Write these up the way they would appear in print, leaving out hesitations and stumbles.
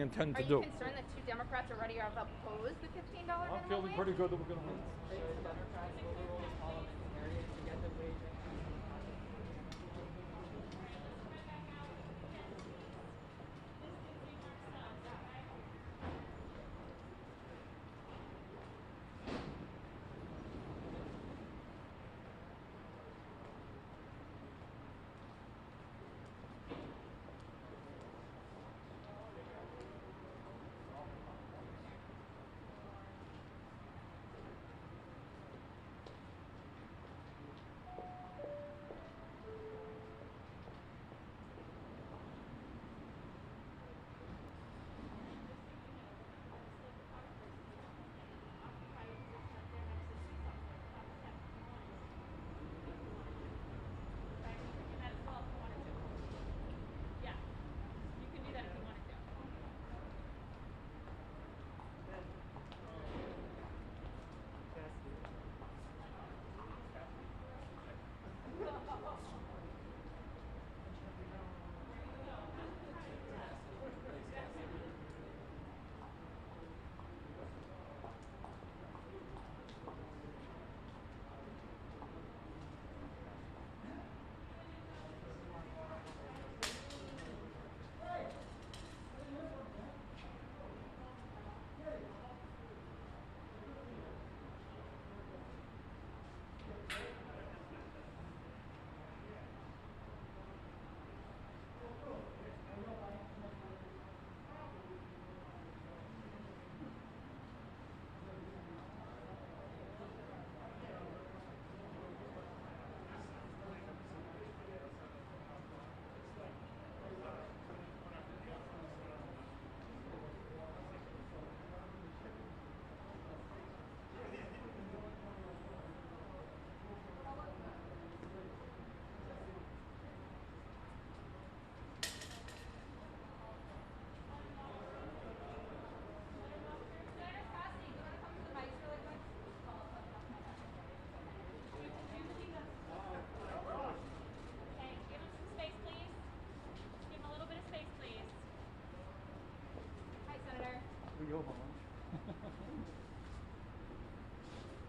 intend to do. Are you concerned that 2 Democrats already have opposed the $15 minimum I'm feeling wage? pretty good that we're going to win. Democrats overrule parliament's areas to get the wage increase.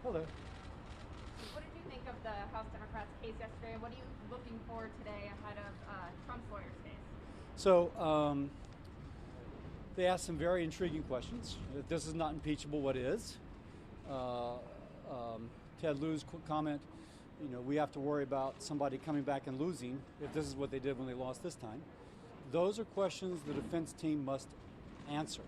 Hello. What did you think of the House Democrats' case yesterday, and what are you looking for today ahead of Trump's lawyer's case? So they asked some very intriguing questions. If this is not impeachable, what is? Ted Lieu's comment, we have to worry about somebody coming back and losing if this is what they did when they lost this time. Those are questions the defense team must answer.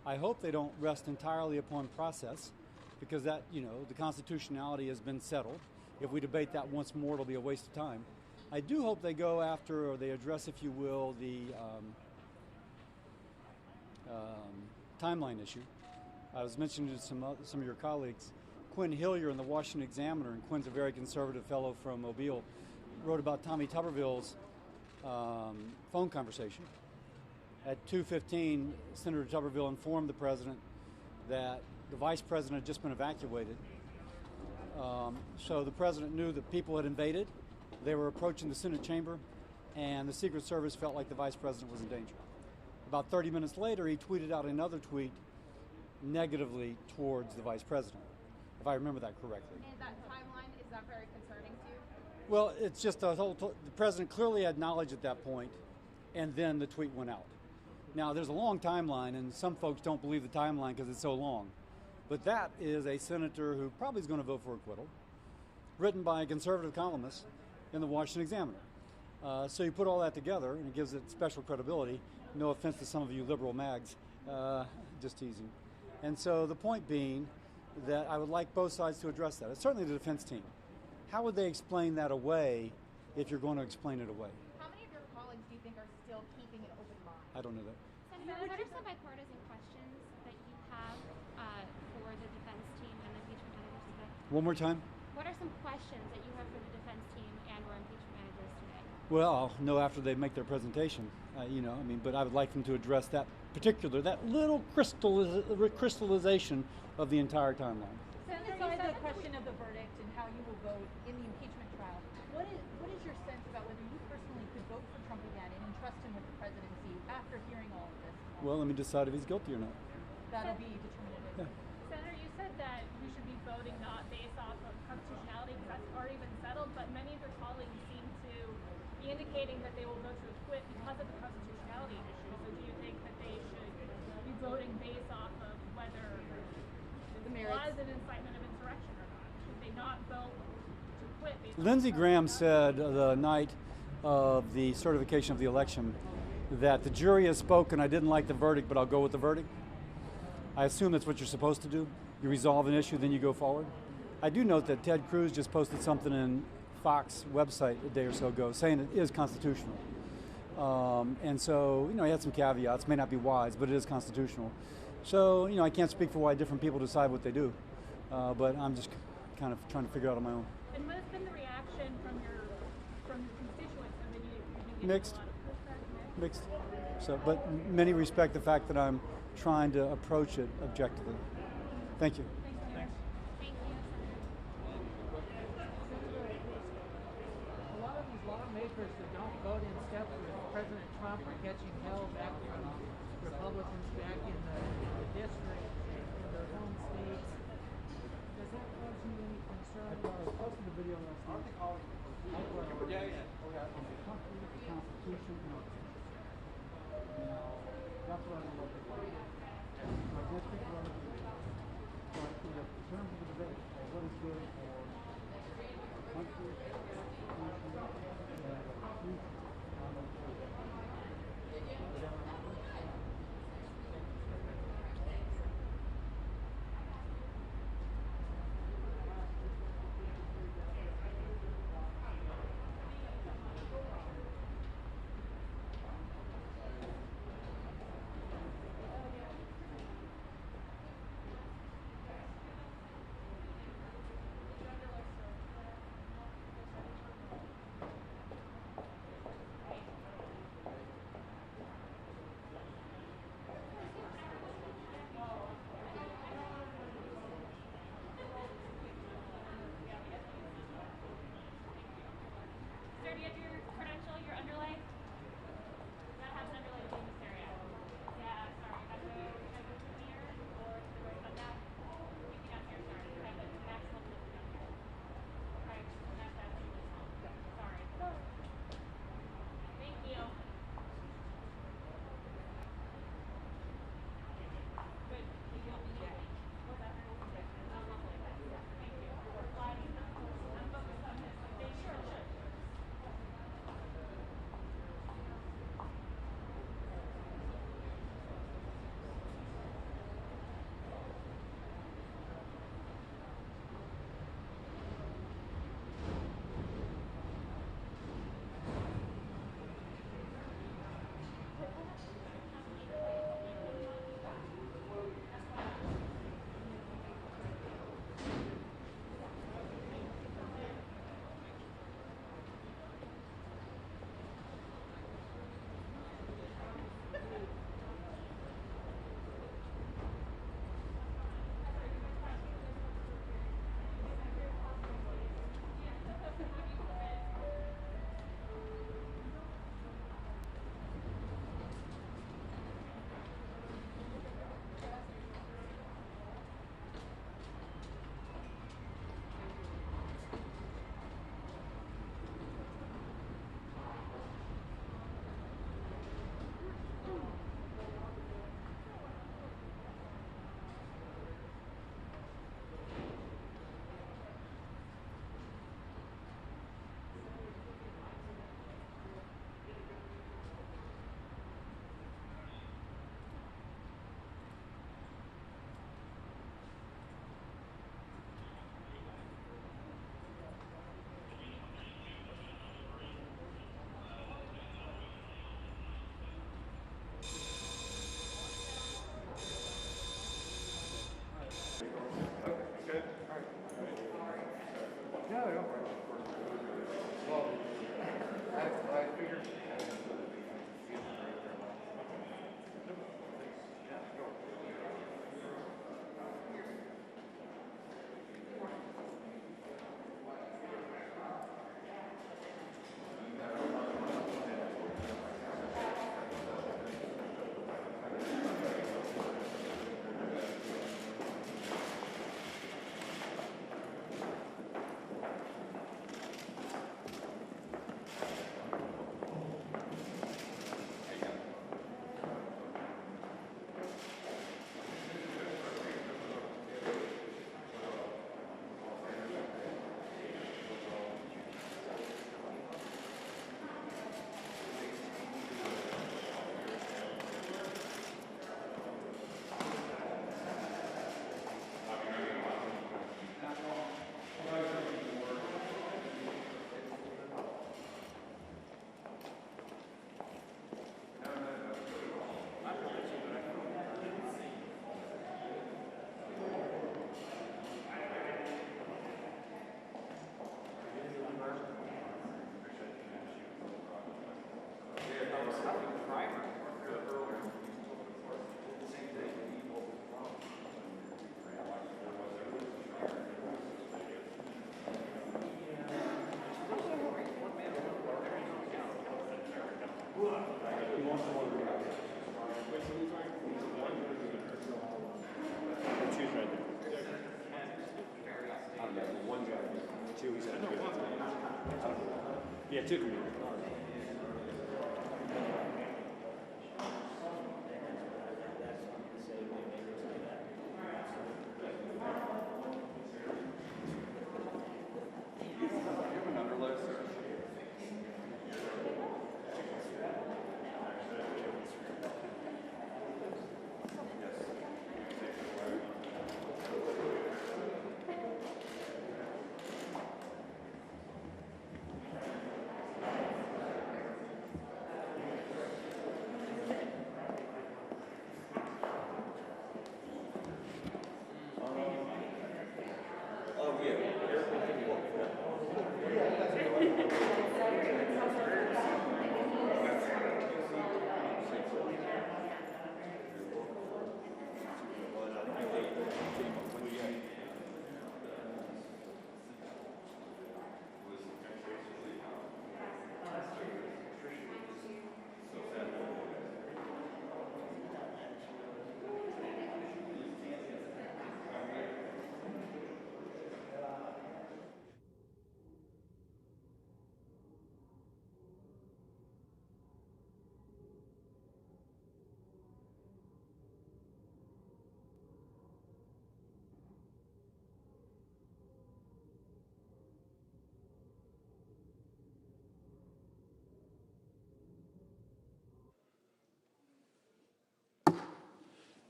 I hope they don't rest entirely upon process, because that, the constitutionality has been settled. If we debate that once more, it'll be a waste of time. I do hope they go after, or they address, if you will, the timeline issue. I was mentioning to some of your colleagues, Quinn Hillier in the Washington Examiner, and Quinn's a very conservative fellow from Mobile, wrote about Tommy Tuberville's phone conversation. At 2:15, Senator Tuberville informed the president that the vice president had just been evacuated. So the president knew that people had invaded. They were approaching the Senate chamber, and the Secret Service felt like the vice president was in danger. About 30 minutes later, he tweeted out another tweet negatively towards the vice president, if I remember that correctly. And that timeline, is that very concerning to you? Well, it's just the president clearly had knowledge at that point, and then the tweet went out. Now, there's a long timeline, and some folks don't believe the timeline because it's so long. But that is a senator who probably is going to vote for acquittal, written by a conservative columnist in the Washington Examiner. So you put all that together, and it gives it special credibility. No offense to some of you liberal mags, just teasing. And so the point being that I would like both sides to address that. It's certainly the defense team. How would they explain that away if you're going to explain it away? How many of your colleagues do you think are still keeping an open mind? I don't know that. Senator, what are some bipartisan questions that you have for the defense team and the impeachment managers today? One more time? What are some questions that you have for the defense team and or impeachment managers today? Well, I'll know after they make their presentation, but I would like them to address that little crystallization of the entire timeline. Setting aside the question of the verdict and how you will vote in the impeachment trial, what is your sense about whether you personally could vote for Trump again and entrust him with the presidency after hearing all of this? well, let me decide if he's guilty or not. That'll be determinative. Yeah. Senator, you said that we should be voting not based off of constitutionality because that's already been settled, but many of your colleagues seem to be indicating that they will vote to acquit because of the constitutionality issue. So do you think that they should be voting based off of whether The this merits. was an incitement of insurrection or not? Should they not vote to acquit based Lindsey on Graham said the night of the certification of the election that the jury has spoken, I didn't like the verdict, but I'll go with the verdict. I assume that's what you're supposed to do. You resolve an issue, then you go forward. I do note that Ted Cruz just posted something in Fox website a day or so ago saying it is constitutional. And so, he had some caveats, may not be wise, but it is constitutional. So, I can't speak for why different people decide what they do, but I'm just kind of trying to figure out on my own. And what has been the reaction from your constituents? Have you been getting Mixed. a lot of pushback? Mixed. So, but many respect the fact that I'm trying to approach it objectively. Thank you. Thanks, Senator. Thank you, Senator. A lot of these lawmakers that don't vote in step with President Trump are catching hell back from Republicans back in the district in their home states. Does that cause you any concern? I posted a video last night. Yeah. On the country, the Constitution, and our Now, that's what I'm looking for. So I can't speak for other people. But in terms of the debate, what is good for our country, Constitution, and our future, I'm not sure that will ever happen. took me.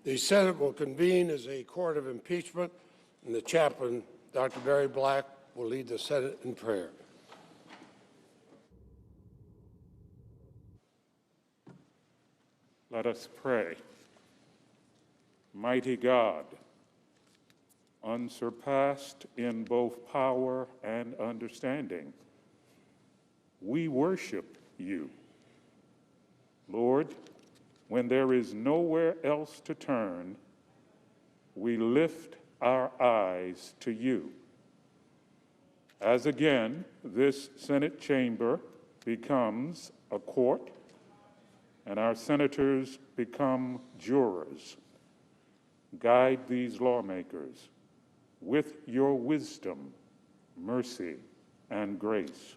The Senate will convene as a court of impeachment, and the chaplain, Dr. Barry Black, will lead the Senate in prayer. Let us pray. Mighty God, unsurpassed in both power and understanding, we worship you. Lord, when there is nowhere else to turn, we lift our eyes to you. As again, this Senate chamber becomes a court and our senators become jurors, guide these lawmakers with your wisdom, mercy, and grace.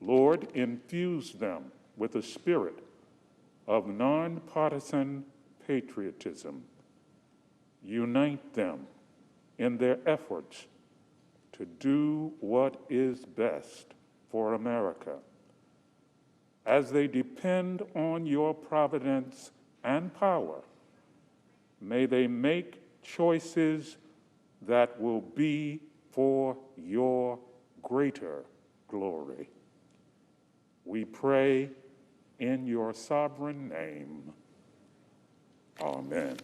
Lord, infuse them with a spirit of nonpartisan patriotism. Unite them in their efforts to do what is best for America. As they depend on your providence and power, may they make choices that will be for your greater glory. We pray in your sovereign name. Amen.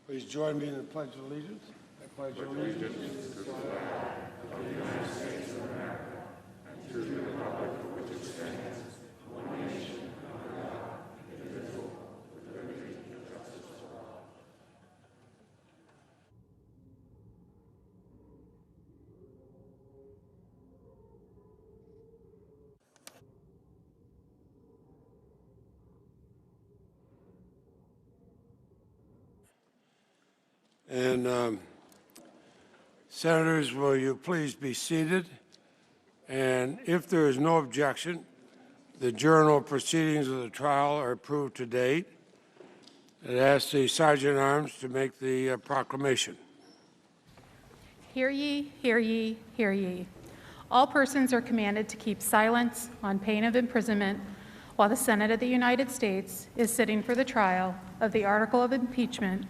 Please join me in the Pledge of Allegiance. I pledge allegiance to the flag of the United States of America and to the republic for which it stands, one nation, under God, indivisible, with liberty and justice for all. And Senators, will you please be seated? And if there is no objection, the journal proceedings of the trial are approved to date. I'd ask the Sergeant at Arms to make the proclamation. Hear ye, hear ye, hear ye. All persons are commanded to keep silence on pain of imprisonment while the Senate of the United States is sitting for the trial of the article of impeachment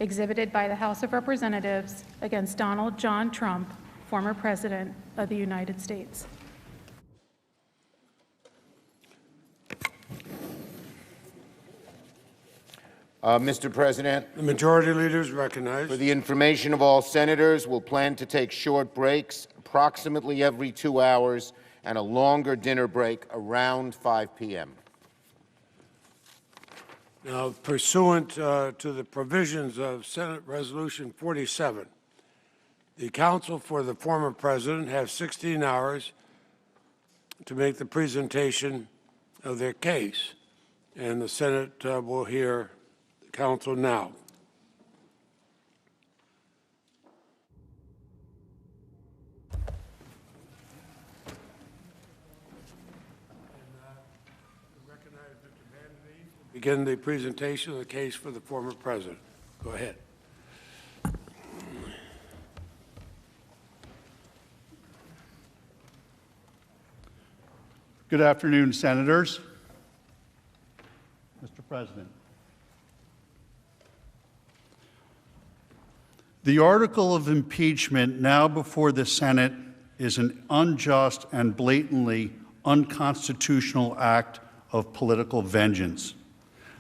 exhibited by the House of Representatives against Donald John Trump, former President of the United States. Mr. President, the majority leader is recognized. For the information of all senators, we'll plan to take short breaks approximately every 2 hours and a longer dinner break around 5 p.m. Now, pursuant to the provisions of Senate Resolution 47, the counsel for the former president have 16 hours to make the presentation of their case, and the Senate will hear the counsel now. begin the presentation of the case for the former president. Go ahead. Good afternoon, Senators. Mr. President. The article of impeachment now before the Senate is an unjust and blatantly unconstitutional act of political vengeance.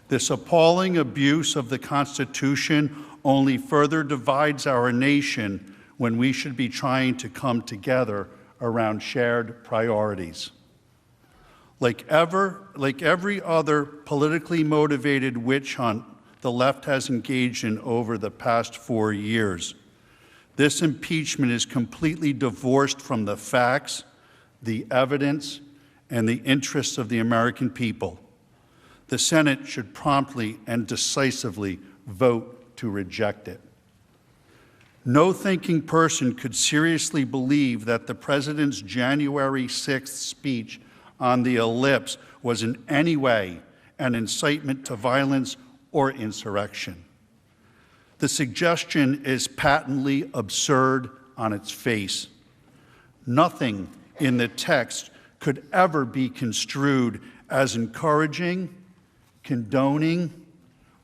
This appalling abuse of the Constitution only further divides our nation when we should be trying to come together around shared priorities. Like every other politically motivated witch hunt the left has engaged in over the past 4 years, this impeachment is completely divorced from the facts, the evidence, and the interests of the American people. The Senate should promptly and decisively vote to reject it. No thinking person could seriously believe that the President's January 6th speech on the ellipse was in any way an incitement to violence or insurrection. The suggestion is patently absurd on its face. Nothing in the text could ever be construed as encouraging, condoning,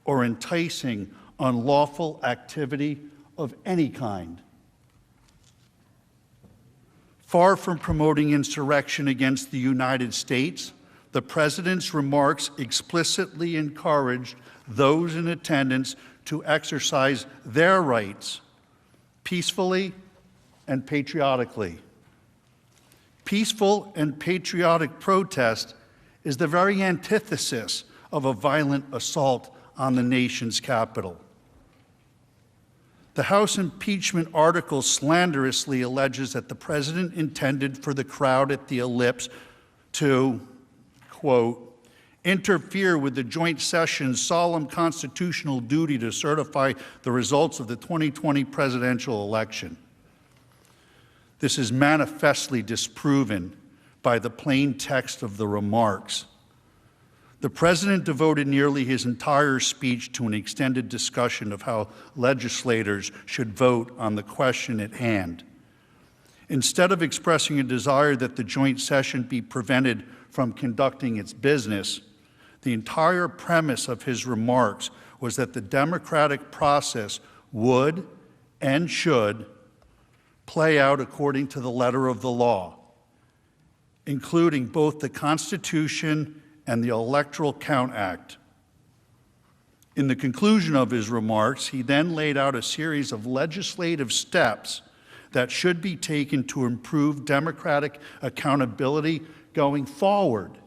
or enticing unlawful activity of any kind. Far from promoting insurrection against the United States, the President's remarks explicitly encouraged those in attendance to exercise their rights peacefully and patriotically. Peaceful and patriotic protest is the very antithesis of a violent assault on the nation's capital. The House impeachment article slanderously alleges that the President intended for the crowd at the ellipse to, quote, interfere with the joint session's solemn constitutional duty to certify the results of the 2020 presidential election. This is manifestly disproven by the plain text of the remarks. The President devoted nearly his entire speech to an extended discussion of how legislators should vote on the question at hand. Instead of expressing a desire that the joint session be prevented from conducting its business, the entire premise of his remarks was that the democratic process would and should play out according to the letter of the law, including both the Constitution and the Electoral Count Act. In the conclusion of his remarks, he then laid out a series of legislative steps that should be taken to improve democratic accountability going forward,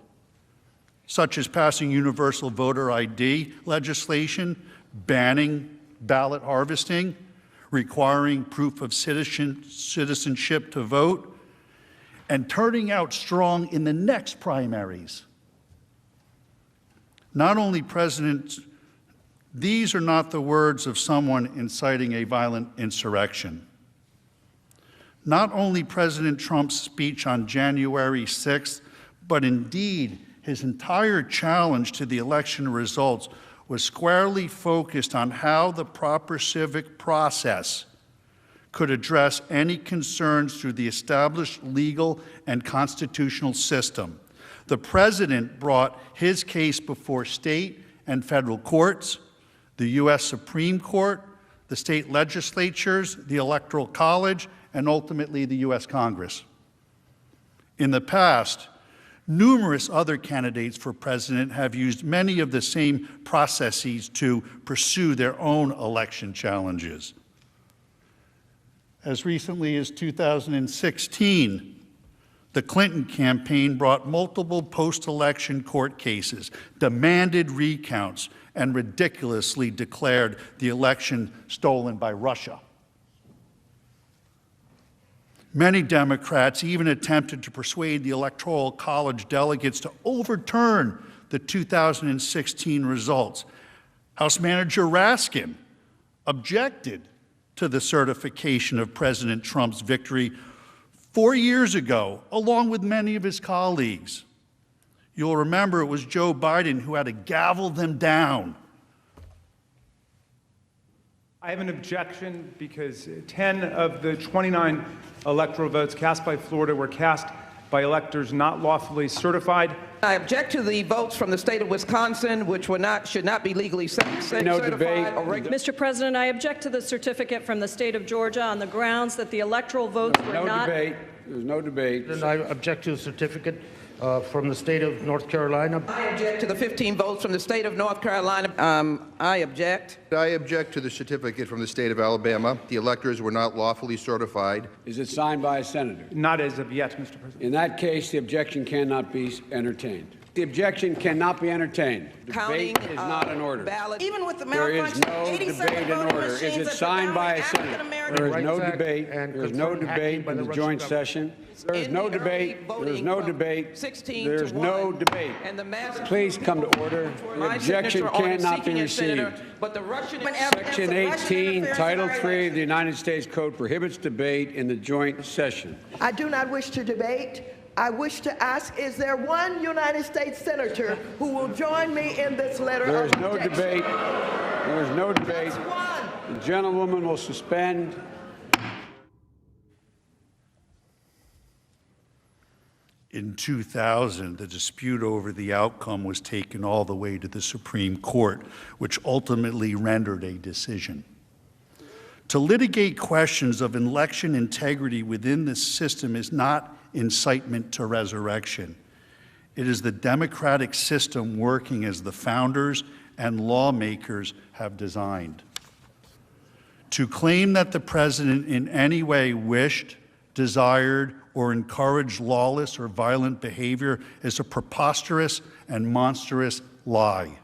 such as passing universal voter ID legislation, banning ballot harvesting, requiring proof of citizenship to vote, and turning out strong in the next primaries. Not only these are not the words of someone inciting a violent insurrection. Not only President Trump's speech on January 6th, but indeed his entire challenge to the election results was squarely focused on how the proper civic process could address any concerns through the established legal and constitutional system. The President brought his case before state and federal courts, the U.S. Supreme Court, the state legislatures, the Electoral College, and ultimately the U.S. Congress. In the past, numerous other candidates for president have used many of the same processes to pursue their own election challenges. As recently as 2016, the Clinton campaign brought multiple post-election court cases, demanded recounts, and ridiculously declared the election stolen by Russia. Many Democrats even attempted to persuade the Electoral College delegates to overturn the 2016 results. House Manager Raskin objected to the certification of President Trump's victory 4 years ago, along with many of his colleagues. You'll remember it was Joe Biden who had to gavel them down. I have an objection because 10 of the 29 electoral votes cast by Florida were cast by electors not lawfully certified. I object to the votes from the state of Wisconsin, which should not be legally certified. No debate. Mr. President, I object to the certificate from the state of Georgia on the grounds that the electoral votes were not. No debate. There's no debate. And I object to the certificate from the state of North Carolina. I object to the 15 votes from the state of North Carolina. I object. I object to the certificate from the state of Alabama. The electors were not lawfully certified. Is it signed by a senator? Not as of yet, Mr. President. In that case, the objection cannot be entertained. The objection cannot be entertained. Debate is not in order. Even with the There is no debate in order. Is it signed by a senator? There is no debate. There is no debate in the joint session. There is no debate. There is no debate. There is no debate. Please come to order. The objection cannot be received. Section 18, Title 3 of the United States Code prohibits debate in the joint session. I do not wish to debate. I wish to ask, is there one United States senator who will join me in this letter There of is no objection? debate. There is no debate. The gentlewoman will suspend. In 2000, the dispute over the outcome was taken all the way to the Supreme Court, which ultimately rendered a decision. To litigate questions of election integrity within this system is not incitement to resurrection. It is the democratic system working as the founders and lawmakers have designed. To claim that the president in any way wished, desired, or encouraged lawless or violent behavior is a preposterous and monstrous lie.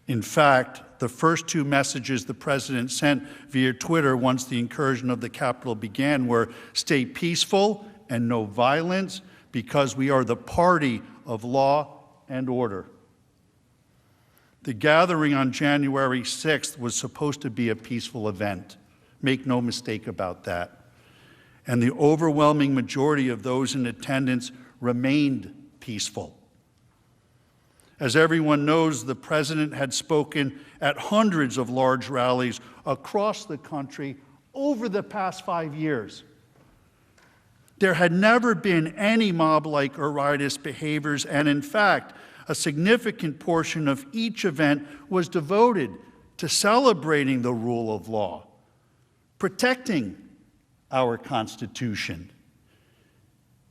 In fact, the first two messages the president sent via Twitter once the incursion of the Capitol began were, "Stay peaceful and no violence, because we are the party of law and order." The gathering on January 6th was supposed to be a peaceful event. Make no mistake about that. And the overwhelming majority of those in attendance remained peaceful. As everyone knows, the president had spoken at hundreds of large rallies across the country over the past 5 years. There had never been any mob-like or riotous behaviors, and in fact, a significant portion of each event was devoted to celebrating the rule of law, protecting our Constitution,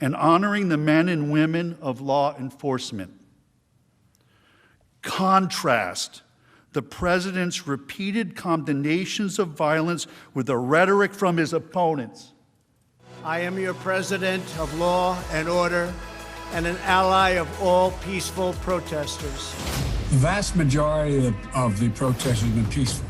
and honoring the men and women of law enforcement. Contrast the president's repeated condemnations of violence with the rhetoric from his opponents. I am your president of law and order and an ally of all peaceful protesters. The vast majority of the protests have been peaceful.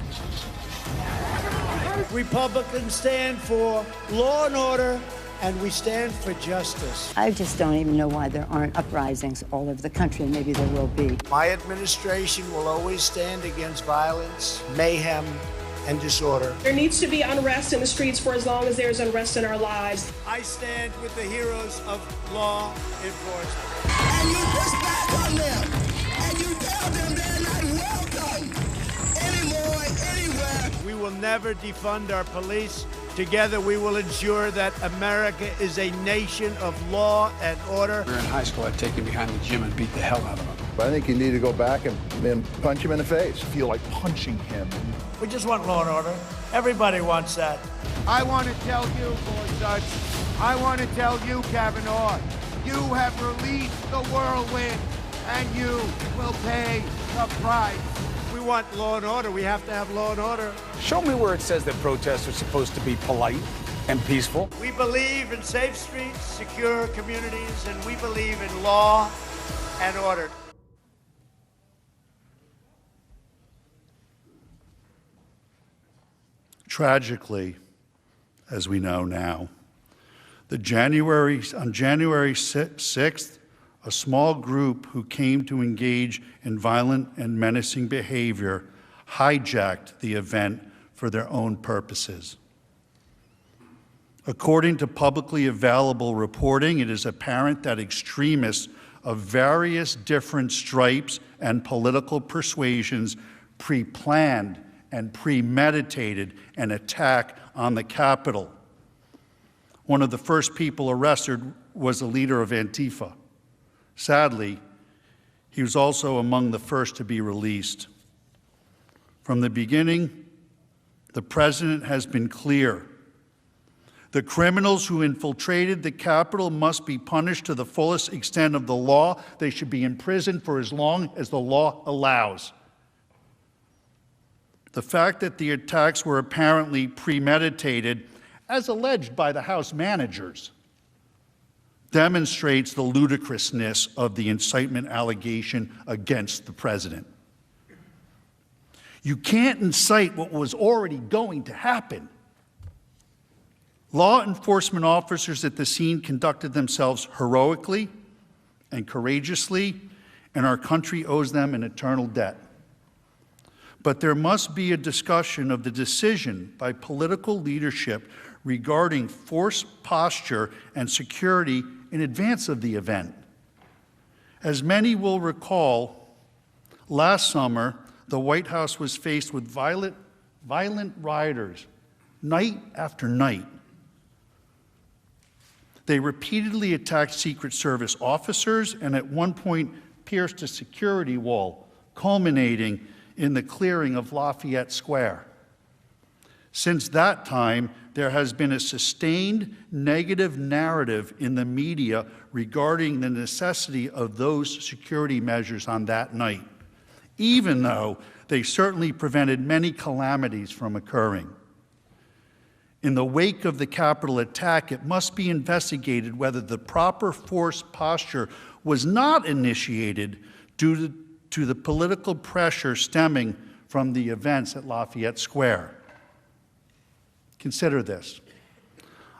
Republicans stand for law and order, and we stand for justice. I just don't even know why there aren't uprisings all over the country, and maybe there will be. My administration will always stand against violence, mayhem, and disorder. There needs to be unrest in the streets for as long as there's unrest in our lives. I stand with the heroes of law enforcement. And you push back on them, and you tell them they're not welcome anymore, anywhere. We will never defund our police. Together we will ensure that America is a nation of law and order. We were in high school, I'd take him behind the gym and beat the hell out of him. I think you need to go back and punch him in the face. Feel like punching him. We just want law and order. Everybody wants that. I want to tell you, Gorsuch, I want to tell you, Kavanaugh, you have released the whirlwind, and you will pay the price. We want law and order. We have to have law and order. Show me where it says that protests are supposed to be polite and peaceful. We believe in safe streets, secure communities, and we believe in law and order. Tragically, as we know now, on January 6th, a small group who came to engage in violent and menacing behavior hijacked the event for their own purposes. According to publicly available reporting, it is apparent that extremists of various different stripes and political persuasions pre-planned and premeditated an attack on the Capitol. One of the first people arrested was a leader of Antifa. Sadly, he was also among the first to be released. From the beginning, the president has been clear. The criminals who infiltrated the Capitol must be punished to the fullest extent of the law. They should be imprisoned for as long as the law allows. The fact that the attacks were apparently premeditated, as alleged by the House managers, demonstrates the ludicrousness of the incitement allegation against the president. You can't incite what was already going to happen. Law enforcement officers at the scene conducted themselves heroically and courageously, and our country owes them an eternal debt. But there must be a discussion of the decision by political leadership regarding force posture and security in advance of the event. As many will recall, last summer, the White House was faced with violent rioters night after night. They repeatedly attacked Secret Service officers and at one point pierced a security wall, culminating in the clearing of Lafayette Square. Since that time, there has been a sustained negative narrative in the media regarding the necessity of those security measures on that night, even though they certainly prevented many calamities from occurring. In the wake of the Capitol attack, it must be investigated whether the proper force posture was not initiated due to the political pressure stemming from the events at Lafayette Square. Consider this.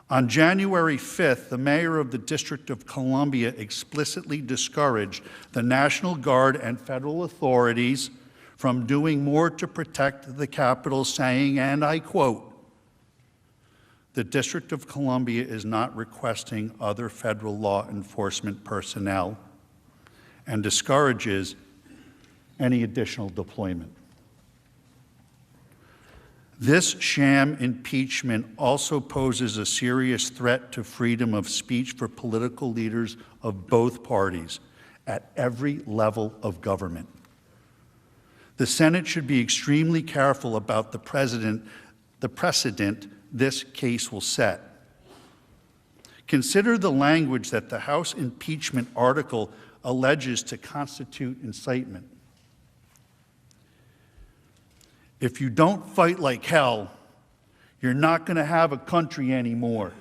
On January 5th, the mayor of the District of Columbia explicitly discouraged the National Guard and federal authorities from doing more to protect the Capitol, saying, and I quote, "The District of Columbia is not requesting other federal law enforcement personnel," and discourages any additional deployment. This sham impeachment also poses a serious threat to freedom of speech for political leaders of both parties at every level of government. The Senate should be extremely careful about the precedent this case will set. Consider the language that the House impeachment article alleges to constitute incitement. If you don't fight like hell, you're not going to have a country anymore.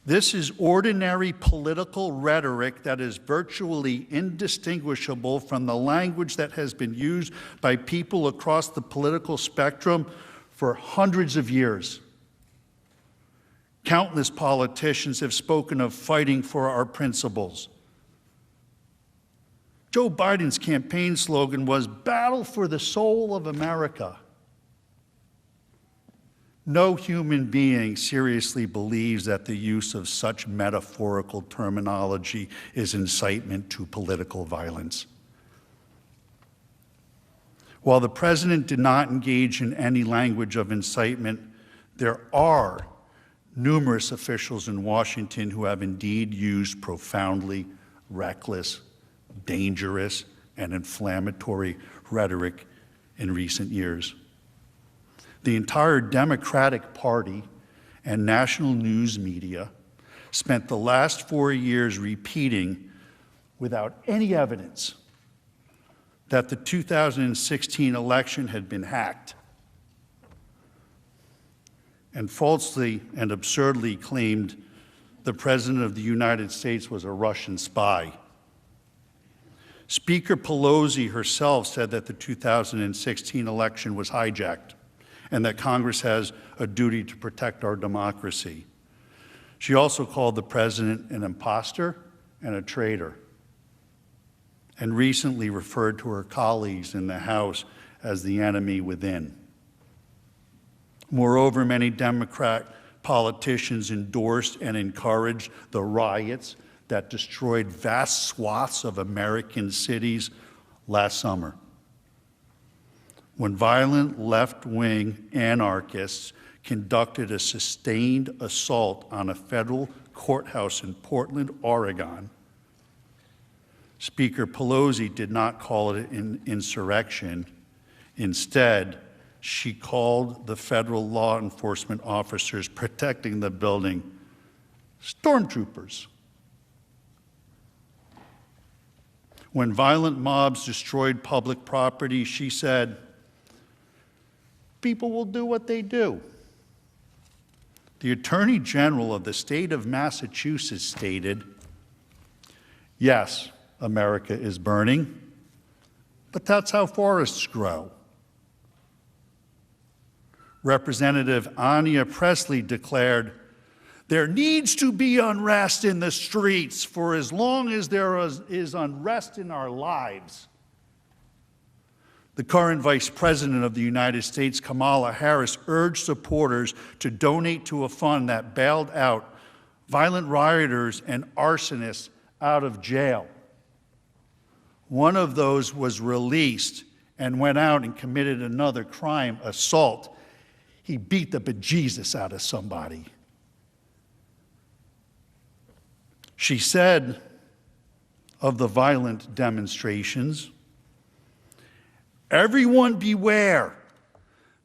This is ordinary political rhetoric that is virtually indistinguishable from the language that has been used by people across the political spectrum for hundreds of years. Countless politicians have spoken of fighting for our principles. Joe Biden's campaign slogan was "Battle for the Soul of America." No human being seriously believes that the use of such metaphorical terminology is incitement to political violence. While the president did not engage in any language of incitement, there are numerous officials in Washington who have indeed used profoundly reckless, dangerous, and inflammatory rhetoric in recent years. The entire Democratic Party and national news media spent the last 4 years repeating, without any evidence, that the 2016 election had been hacked, and falsely and absurdly claimed the President of the United States was a Russian spy. Speaker Pelosi herself said that the 2016 election was hijacked and that Congress has a duty to protect our democracy. She also called the president an imposter and a traitor, and recently referred to her colleagues in the House as the enemy within. Moreover, many Democrat politicians endorsed and encouraged the riots that destroyed vast swaths of American cities last summer, when violent left-wing anarchists conducted a sustained assault on a federal courthouse in Portland, Oregon. Speaker Pelosi did not call it an insurrection. Instead, she called the federal law enforcement officers protecting the building stormtroopers. When violent mobs destroyed public property, she said, people will do what they do. The Attorney General of the state of Massachusetts stated, yes, America is burning, but that's how forests grow. Representative Anya Presley declared, there needs to be unrest in the streets for as long as there is unrest in our lives. The current Vice President of the United States, Kamala Harris, urged supporters to donate to a fund that bailed out violent rioters and arsonists out of jail. One of those was released and went out and committed another crime, assault. He beat the bejesus out of somebody. She said of the violent demonstrations, everyone beware.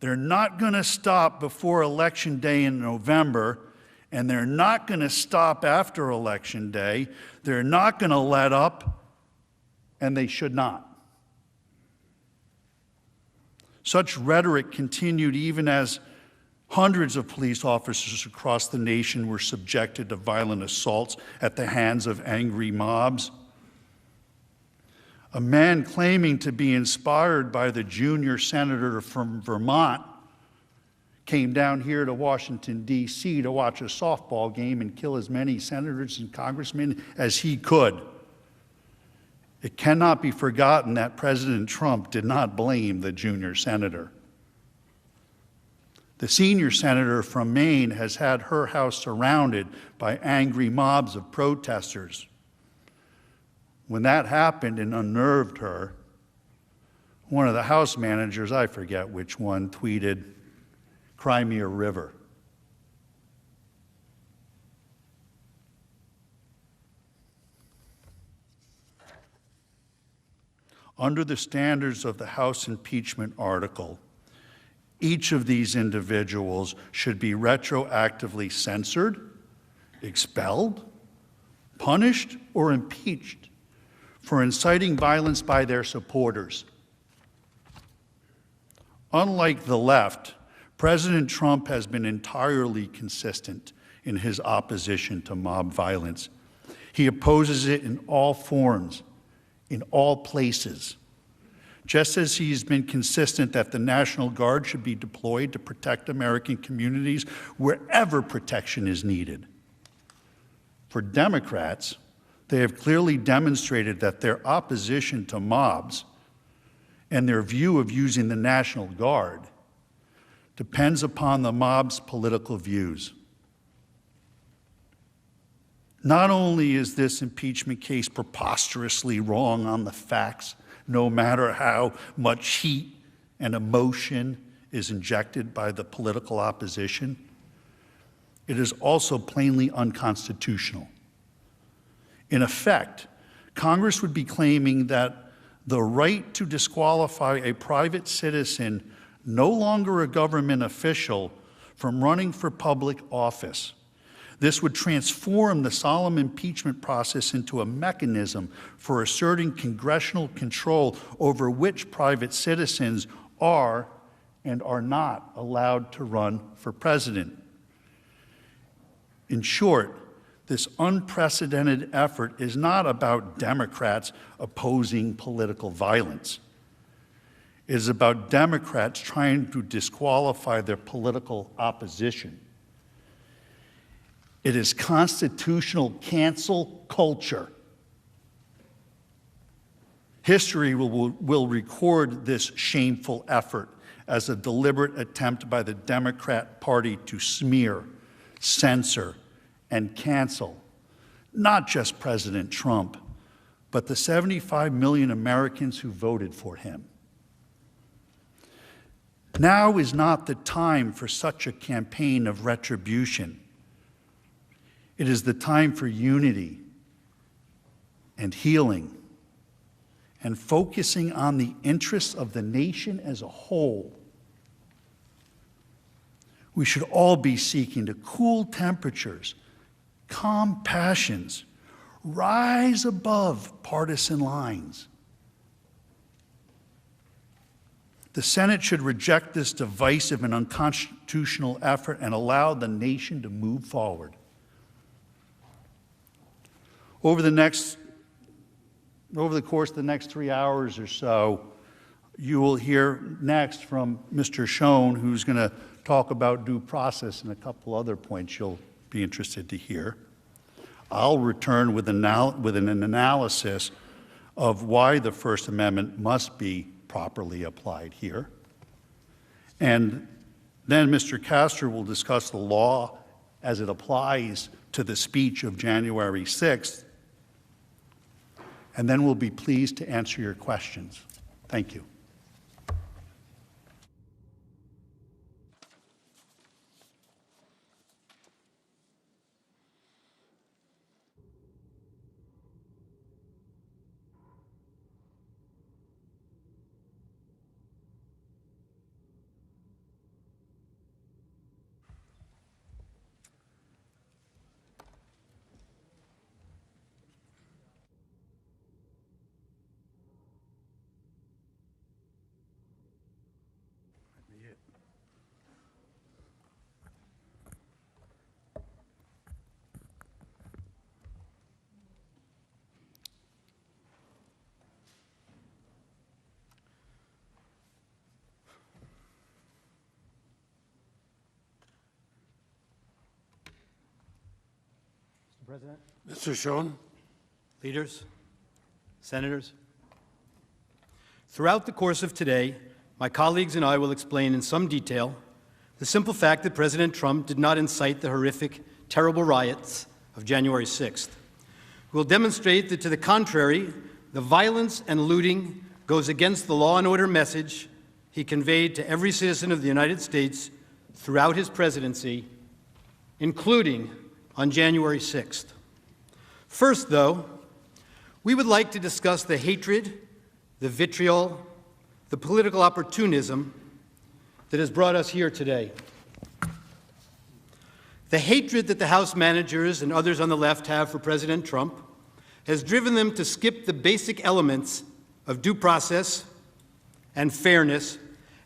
They're not going to stop before Election Day in November, and they're not going to stop after Election Day. They're not going to let up, and they should not. Such rhetoric continued even as hundreds of police officers across the nation were subjected to violent assaults at the hands of angry mobs. A man claiming to be inspired by the junior senator from Vermont came down here to Washington, D.C. to watch a softball game and kill as many senators and congressmen as he could. It cannot be forgotten that President Trump did not blame the junior senator. The senior senator from Maine has had her house surrounded by angry mobs of protesters. When that happened and unnerved her, one of the House managers, I forget which one, tweeted, "Cry me a river." Under the standards of the House impeachment article, each of these individuals should be retroactively censored, expelled, punished, or impeached for inciting violence by their supporters. Unlike the left, President Trump has been entirely consistent in his opposition to mob violence. He opposes it in all forms, in all places. Just as he's been consistent that the National Guard should be deployed to protect American communities wherever protection is needed. For Democrats, they have clearly demonstrated that their opposition to mobs and their view of using the National Guard depends upon the mob's political views. Not only is this impeachment case preposterously wrong on the facts, no matter how much heat and emotion is injected by the political opposition, it is also plainly unconstitutional. In effect, Congress would be claiming that the right to disqualify a private citizen, no longer a government official, from running for public office. This would transform the solemn impeachment process into a mechanism for asserting congressional control over which private citizens are and are not allowed to run for president. In short, this unprecedented effort is not about Democrats opposing political violence. It is about Democrats trying to disqualify their political opposition. It is constitutional cancel culture. History will record this shameful effort as a deliberate attempt by the Democrat Party to smear, censor, and cancel not just President Trump, but the 75 million Americans who voted for him. Now is not the time for such a campaign of retribution. It is the time for unity and healing and focusing on the interests of the nation as a whole. We should all be seeking to cool temperatures, calm passions, rise above partisan lines. The Senate should reject this divisive and unconstitutional effort and allow the nation to move forward. Over the course of the next 3 hours or so, you will hear next from Mr. Schoen, who's going to talk about due process and a couple other points you'll be interested to hear. I'll return with an analysis of why the First Amendment must be properly applied here. And then Mr. Castor will discuss the law as it applies to the speech of January 6th. And then we'll be pleased to answer your questions. Thank you. President. Mr. Schoen. Leaders, senators. Throughout the course of today, my colleagues and I will explain in some detail the simple fact that President Trump did not incite the horrific, terrible riots of January 6th. We'll demonstrate that, to the contrary, the violence and looting goes against the law and order message he conveyed to every citizen of the United States throughout his presidency, including on January 6th. First, though, we would like to discuss the hatred, the vitriol, the political opportunism that has brought us here today. The hatred that the House managers and others on the left have for President Trump has driven them to skip the basic elements of due process and fairness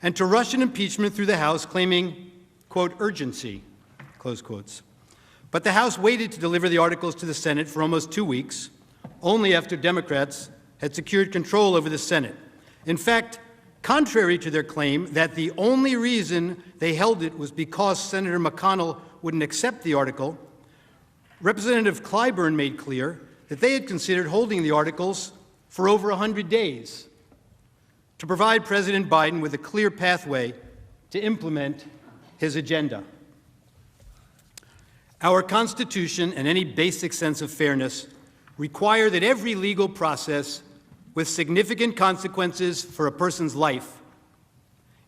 and to rush an impeachment through the House claiming, quote, urgency, close quotes. But the House waited to deliver the articles to the Senate for almost 2 weeks, only after Democrats had secured control over the Senate. In fact, contrary to their claim that the only reason they held it was because Senator McConnell wouldn't accept the article, Representative Clyburn made clear that they had considered holding the articles for over 100 days to provide President Biden with a clear pathway to implement his agenda. Our Constitution and any basic sense of fairness require that every legal process with significant consequences for a person's life,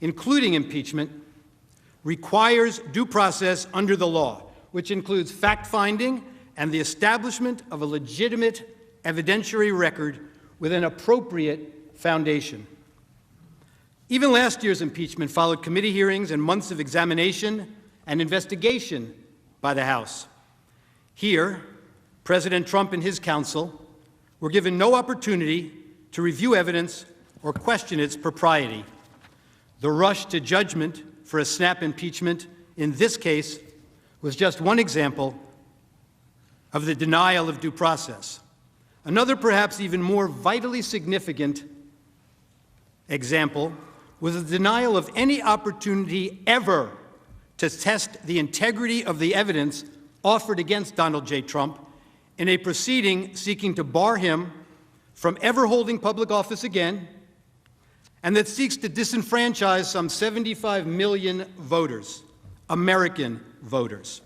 including impeachment, requires due process under the law, which includes fact-finding and the establishment of a legitimate evidentiary record with an appropriate foundation. Even last year's impeachment followed committee hearings and months of examination and investigation by the House. Here, President Trump and his counsel were given no opportunity to review evidence or question its propriety. The rush to judgment for a snap impeachment in this case was just one example of the denial of due process. Another, perhaps even more vitally significant example was the denial of any opportunity ever to test the integrity of the evidence offered against Donald J. Trump in a proceeding seeking to bar him from ever holding public office again, and that seeks to disenfranchise some 75 million voters, American voters.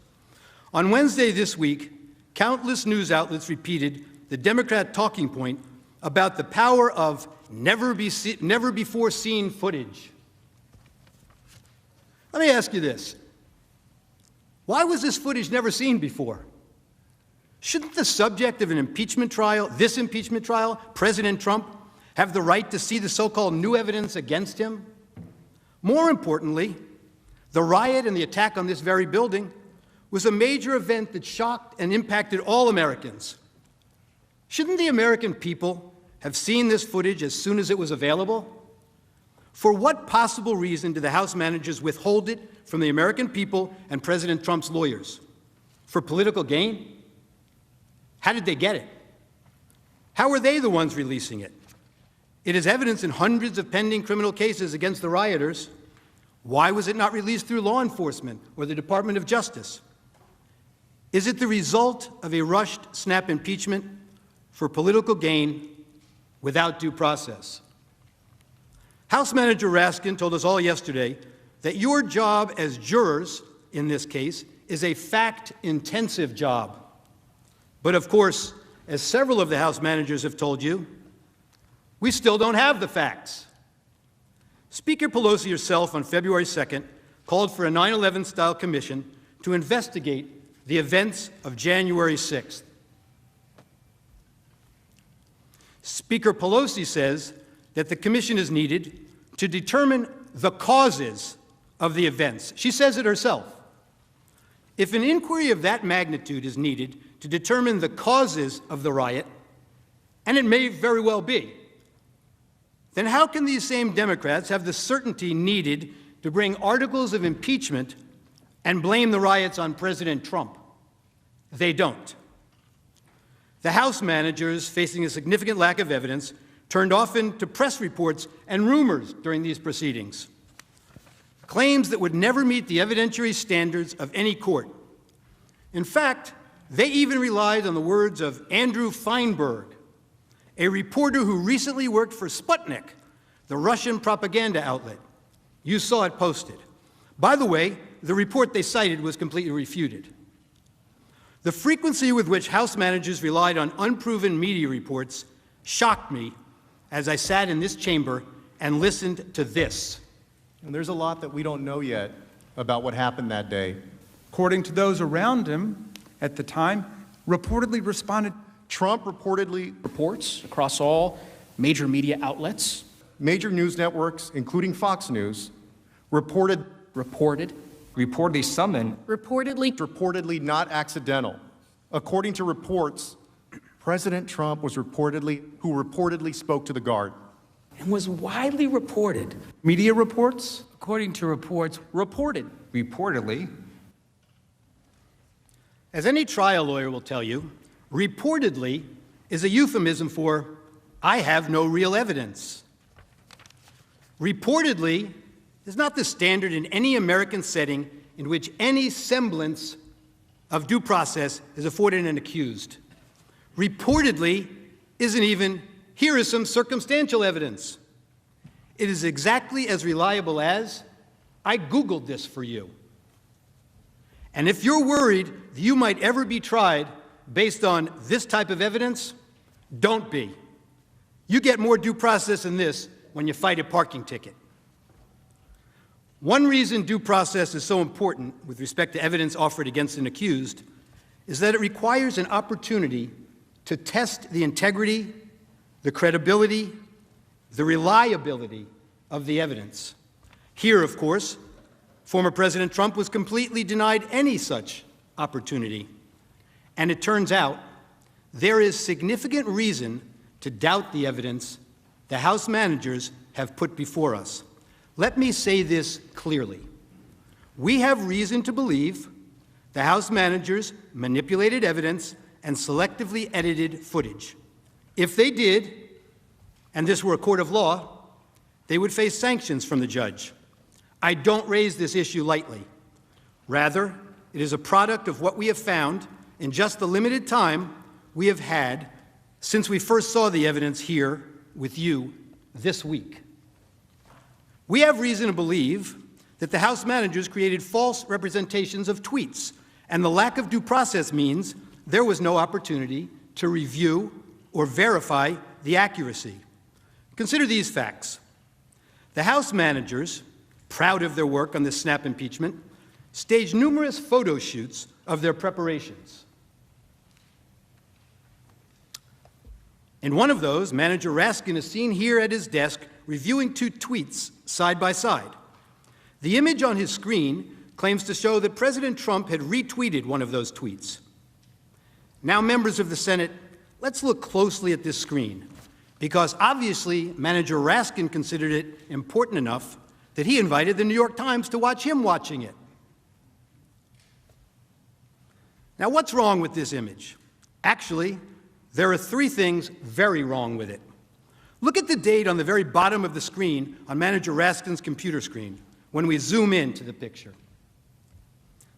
On Wednesday this week, countless news outlets repeated the Democrat talking point about the power of never before seen footage. Let me ask you this. Why was this footage never seen before? Shouldn't the subject of an impeachment trial, this impeachment trial, President Trump, have the right to see the so-called new evidence against him? More importantly, the riot and the attack on this very building was a major event that shocked and impacted all Americans. Shouldn't the American people have seen this footage as soon as it was available? For what possible reason did the House managers withhold it from the American people and President Trump's lawyers? For political gain? How did they get it? How were they the ones releasing it? It is evidence in hundreds of pending criminal cases against the rioters. Why was it not released through law enforcement or the Department of Justice? Is it the result of a rushed snap impeachment for political gain without due process? House Manager Raskin told us all yesterday that your job as jurors in this case is a fact-intensive job. But of course, as several of the House managers have told you, we still don't have the facts. Speaker Pelosi herself on February 2nd called for a 9/11-style commission to investigate the events of January 6th. Speaker Pelosi says that the commission is needed to determine the causes of the events. She says it herself. If an inquiry of that magnitude is needed to determine the causes of the riot, and it may very well be, then how can these same Democrats have the certainty needed to bring articles of impeachment and blame the riots on President Trump? They don't. The House managers, facing a significant lack of evidence, turned often to press reports and rumors during these proceedings, claims that would never meet the evidentiary standards of any court. In fact, they even relied on the words of Andrew Feinberg, a reporter who recently worked for Sputnik, the Russian propaganda outlet. You saw it posted. By the way, the report they cited was completely refuted. The frequency with which House managers relied on unproven media reports shocked me as I sat in this chamber and listened to this. And there's a lot that we don't know yet about what happened that day. According to those around him at the time, reportedly responded. Trump reportedly reports across all major media outlets. Major news networks, including Fox News, reportedly summoned. Reportedly not accidental. According to reports, President Trump was reportedly spoke to the guard. And was widely reported. Media reports? According to reports, reportedly. As any trial lawyer will tell you, reportedly is a euphemism for, I have no real evidence. Reportedly is not the standard in any American setting in which any semblance of due process is afforded an accused. Reportedly isn't even, here is some circumstantial evidence. It is exactly as reliable as, I Googled this for you. And if you're worried that you might ever be tried based on this type of evidence, don't be. You get more due process than this when you fight a parking ticket. One reason due process is so important with respect to evidence offered against an accused is that it requires an opportunity to test the integrity, the credibility, the reliability of the evidence. Here, of course, former President Trump was completely denied any such opportunity. And it turns out there is significant reason to doubt the evidence the House managers have put before us. Let me say this clearly. We have reason to believe the House managers manipulated evidence and selectively edited footage. If they did, and this were a court of law, they would face sanctions from the judge. I don't raise this issue lightly. Rather, it is a product of what we have found in just the limited time we have had since we first saw the evidence here with you this week. We have reason to believe that the House managers created false representations of tweets, and the lack of due process means there was no opportunity to review or verify the accuracy. Consider these facts. The House managers, proud of their work on the snap impeachment, staged numerous photo shoots of their preparations. In one of those, Manager Raskin is seen here at his desk reviewing two tweets side by side. The image on his screen claims to show that President Trump had retweeted one of those tweets. Now, members of the Senate, let's look closely at this screen, because obviously Manager Raskin considered it important enough that he invited the New York Times to watch him watching it. Now, what's wrong with this image? Actually, there are three things very wrong with it. Look at the date on the very bottom of the screen on Manager Raskin's computer screen when we zoom into the picture.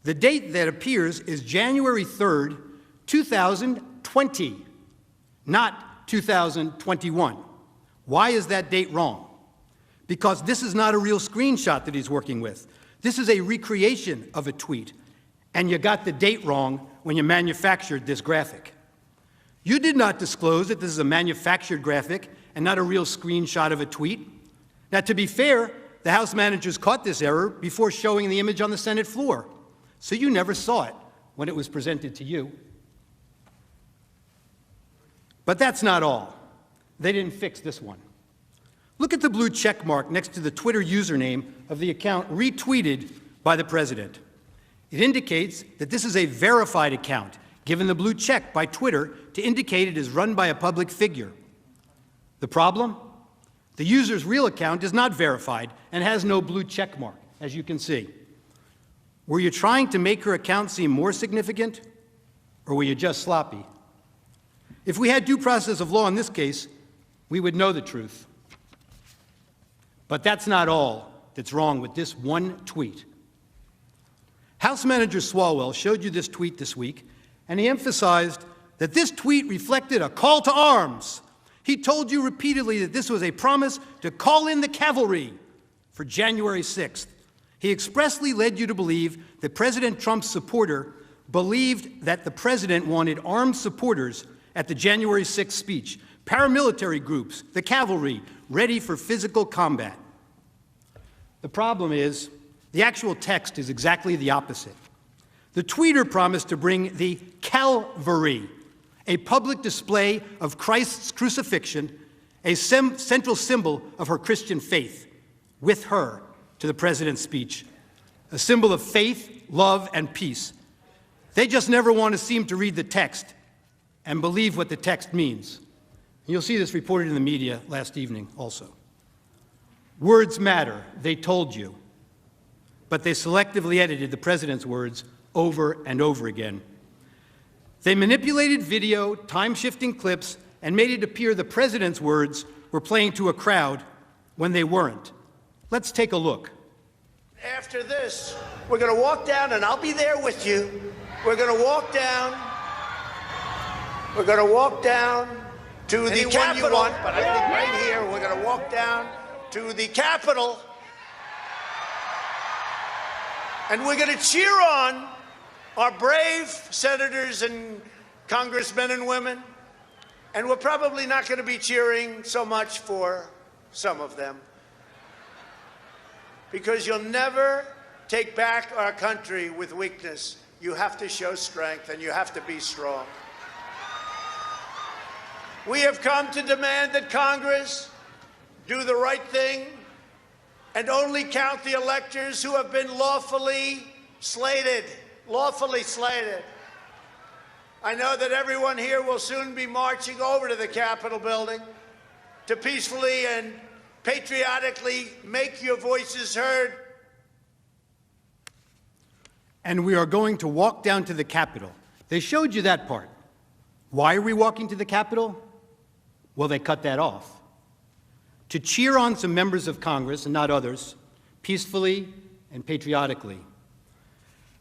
The date that appears is January 3rd, 2020, not 2021. Why is that date wrong? Because this is not a real screenshot that he's working with. This is a recreation of a tweet, and you got the date wrong when you manufactured this graphic. You did not disclose that this is a manufactured graphic and not a real screenshot of a tweet. Now, to be fair, the House managers caught this error before showing the image on the Senate floor, so you never saw it when it was presented to you. But that's not all. They didn't fix this one. Look at the blue check mark next to the Twitter username of the account retweeted by the president. It indicates that this is a verified account, given the blue check by Twitter to indicate it is run by a public figure. The problem? The user's real account is not verified and has no blue check mark, as you can see. Were you trying to make her account seem more significant, or were you just sloppy? If we had due process of law in this case, we would know the truth. But that's not all that's wrong with this one tweet. House Manager Swalwell showed you this tweet this week, and he emphasized that this tweet reflected a call to arms. He told you repeatedly that this was a promise to call in the cavalry for January 6th. He expressly led you to believe that President Trump's supporter believed that the president wanted armed supporters at the January 6th speech, paramilitary groups, the cavalry, ready for physical combat. The problem is, the actual text is exactly the opposite. The tweeter promised to bring the Calvary, a public display of Christ's crucifixion, a central symbol of her Christian faith, with her to the president's speech, a symbol of faith, love, and peace. They just never want to seem to read the text and believe what the text means. You'll see this reported in the media last evening also. Words matter, they told you, but they selectively edited the president's words over and over again. They manipulated video, time-shifting clips, and made it appear the president's words were playing to a crowd when they weren't. Let's take a look. After this, we're going to walk down, and I'll be there with you. We're going to walk down. We're going to walk down to the Capitol. You want, but I think right here, we're going to walk down to the Capitol, and we're going to cheer on our brave senators and congressmen and women, and we're probably not going to be cheering so much for some of them, because you'll never take back our country with weakness. You have to show strength, and you have to be strong. We have come to demand that Congress do the right thing and only count the electors who have been lawfully slated. Lawfully slated. I know that everyone here will soon be marching over to the Capitol building to peacefully and patriotically make your voices heard. And we are going to walk down to the Capitol. They showed you that part. Why are we walking to the Capitol? Well, they cut that off. To cheer on some members of Congress, and not others, peacefully and patriotically.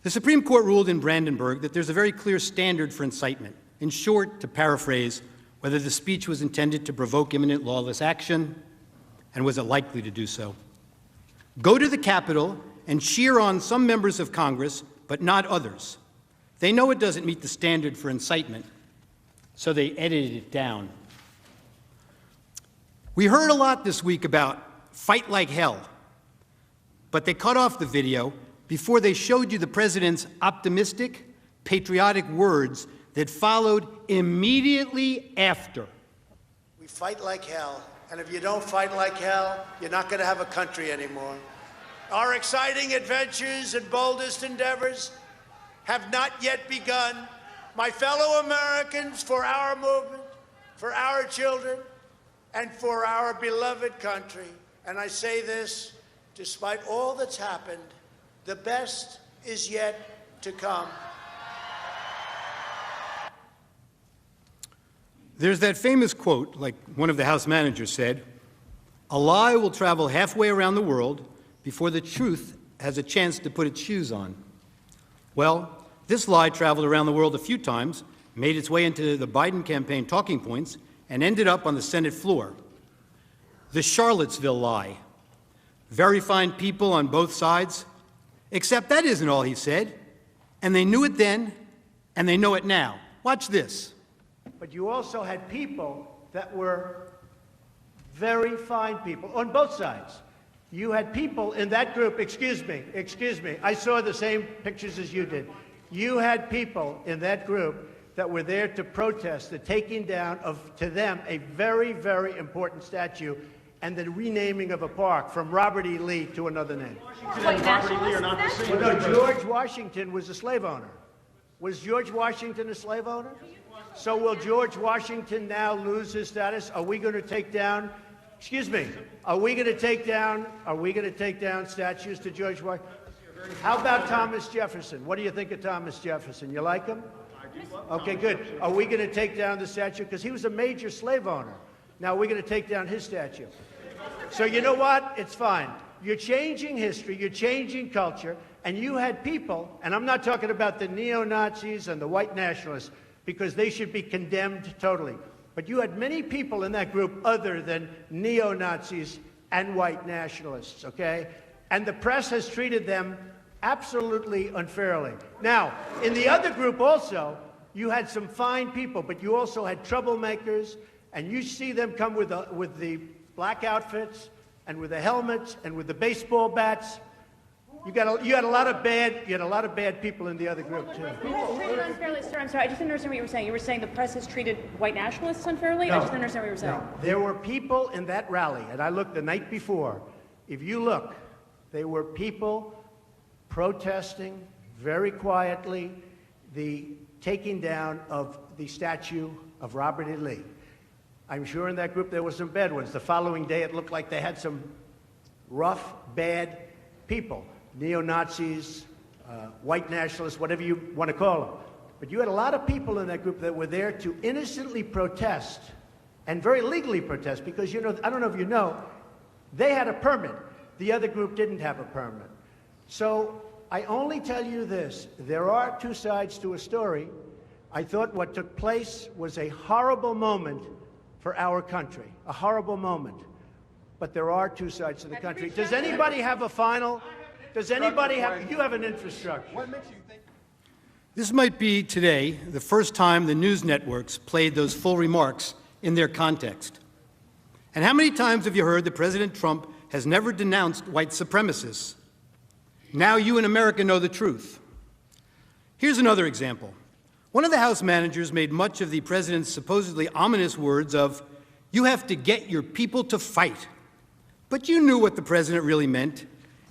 The Supreme Court ruled in Brandenburg that there's a very clear standard for incitement. In short, to paraphrase, whether the speech was intended to provoke imminent lawless action, and was it likely to do so. Go to the Capitol and cheer on some members of Congress, but not others. They know it doesn't meet the standard for incitement, so they edited it down. We heard a lot this week about fight like hell, but they cut off the video before they showed you the president's optimistic, patriotic words that followed immediately after. We fight like hell, and if you don't fight like hell, you're not going to have a country anymore. Our exciting adventures and boldest endeavors have not yet begun. My fellow Americans, for our movement, for our children, and for our beloved country, and I say this despite all that's happened, the best is yet to come. There's that famous quote, like one of the House managers said, "A lie will travel halfway around the world before the truth has a chance to put its shoes on." Well, this lie traveled around the world a few times, made its way into the Biden campaign talking points, and ended up on the Senate floor. The Charlottesville lie. Very fine people on both sides, except that isn't all he said. And they knew it then, and they know it now. Watch this. But you also had people that were very fine people on both sides. You had people in that group, excuse me, I saw the same pictures as you did. You had people in that group that were there to protest the taking down of, to them, a very, very important statue and the renaming of a park from Robert E. Lee to another name. No, George Washington was a slave owner. Was George Washington a slave owner? So will George Washington now lose his status? Are we going to take down, excuse me, are we going to take down statues to George Washington? How about Thomas Jefferson? What do you think of Thomas Jefferson? You like him? Okay, good. Are we going to take down the statue? Because he was a major slave owner. Now we're going to take down his statue. So you know what? It's fine. You're changing history, you're changing culture, and you had people, and I'm not talking about the neo-Nazis and the white nationalists, because they should be condemned totally. But you had many people in that group other than neo-Nazis and white nationalists, okay? And the press has treated them absolutely unfairly. Now, in the other group also, you had some fine people, but you also had troublemakers, and you see them come with the black outfits and with the helmets and with the baseball bats. You had a lot of bad people in the other group too. Treated unfairly, sir. I'm sorry, I just didn't understand what you were saying. You were saying the press has treated white nationalists unfairly? No, I just didn't understand what you were saying. No. There were people in that rally, and I looked the night before. If you look, there were people protesting very quietly the taking down of the statue of Robert E. Lee. I'm sure in that group there were some bad ones. The following day it looked like they had some rough, bad people. Neo-Nazis, white nationalists, whatever you want to call them. But you had a lot of people in that group that were there to innocently protest, and very legally protest, because, you know, I don't know if you know, they had a permit. The other group didn't have a permit. So I only tell you this, there are two sides to a story. I thought what took place was a horrible moment for our country, a horrible moment. But there are two sides to the country. Does anybody have a final? Does anybody have, you have an infrastructure. What makes you think? This might be today the first time the news networks played those full remarks in their context. And how many times have you heard that President Trump has never denounced white supremacists? Now you in America know the truth. Here's another example. One of the House managers made much of the president's supposedly ominous words of, "You have to get your people to fight." But you knew what the president really meant.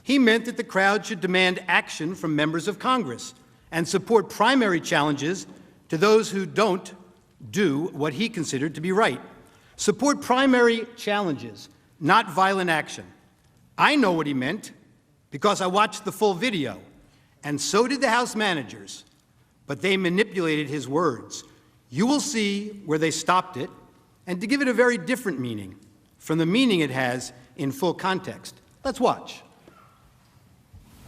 He meant that the crowd should demand action from members of Congress and support primary challenges to those who don't do what he considered to be right. Support primary challenges, not violent action. I know what he meant because I watched the full video, and so did the House managers, but they manipulated his words. You will see where they stopped it, and to give it a very different meaning from the meaning it has in full context. Let's watch.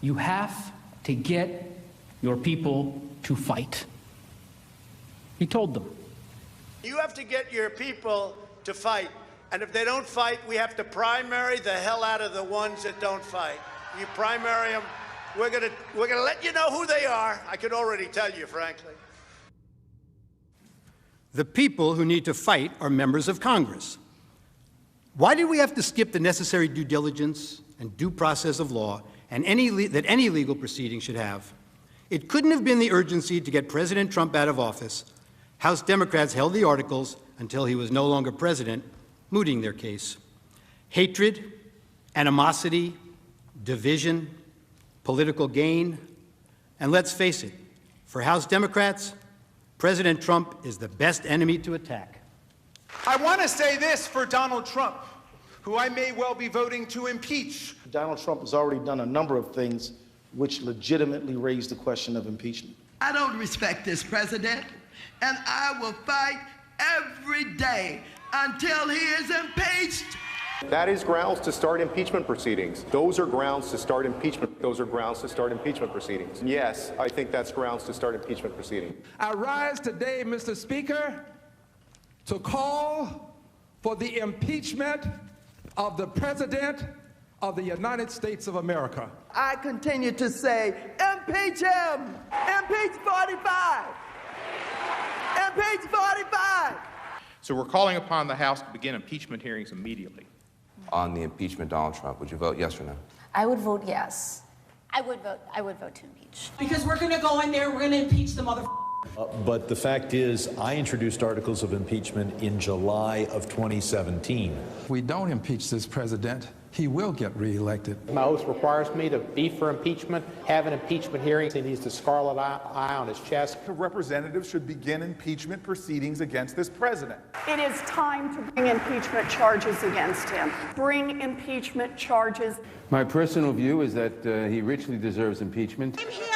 You have to get your people to fight. He told them. You have to get your people to fight. And if they don't fight, we have to primary the hell out of the ones that don't fight. You primary them We're gonna let you know who they are. I can already tell you, frankly. The people who need to fight are members of Congress. Why did we have to skip the necessary due diligence and due process of law and that any legal proceeding should have? It couldn't have been the urgency to get President Trump out of office. House Democrats held the articles until he was no longer president, mooting their case. Hatred, animosity, division, political gain, and let's face it, for House Democrats, President Trump is the best enemy to attack. I want to say this for Donald Trump, who I may well be voting to impeach. Donald Trump has already done a number of things which legitimately raise the question of impeachment. I don't respect this president, and I will fight every day until he is impeached. That is grounds to start impeachment proceedings. Those are grounds to start impeachment. Those are grounds to start impeachment proceedings. Yes, I think that's grounds to start impeachment proceedings. I rise today, Mr. Speaker, to call for the impeachment of the President of the United States of America. I continue to say, impeach him! Impeach 45! Impeach 45! So we're calling upon the House to begin impeachment hearings immediately. On the impeachment of Donald Trump, would you vote yes or no? I would vote yes. I would vote to impeach. Because we're going to go in there, we're going to impeach the motherfucker. But the fact is, I introduced articles of impeachment in July of 2017. If we don't impeach this president, he will get reelected. My oath requires me to be for impeachment, have an impeachment hearing. He needs the scarlet eye on his chest. The representatives should begin impeachment proceedings against this president. It is time to bring impeachment charges against him. Bring impeachment charges. My personal view is that he richly deserves impeachment. I'm here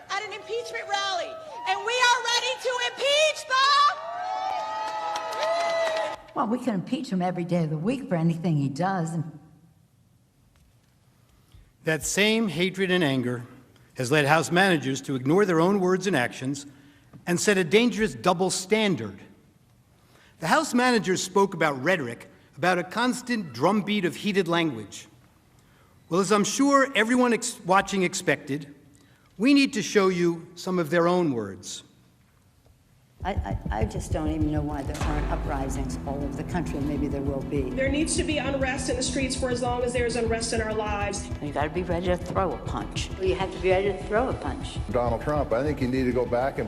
at an impeachment rally, and we are ready to impeach the... Well, we can impeach him every day of the week for anything he does. That same hatred and anger has led House managers to ignore their own words and actions and set a dangerous double standard. The House managers spoke about rhetoric, about a constant drumbeat of heated language. Well, as I'm sure everyone watching expected, we need to show you some of their own words. I just don't even know why there aren't uprisings all over the country. Maybe there will be. There needs to be unrest in the streets for as long as there's unrest in our lives. You got to be ready to throw a punch. You have to be ready to throw a punch. Donald Trump, I think you need to go back and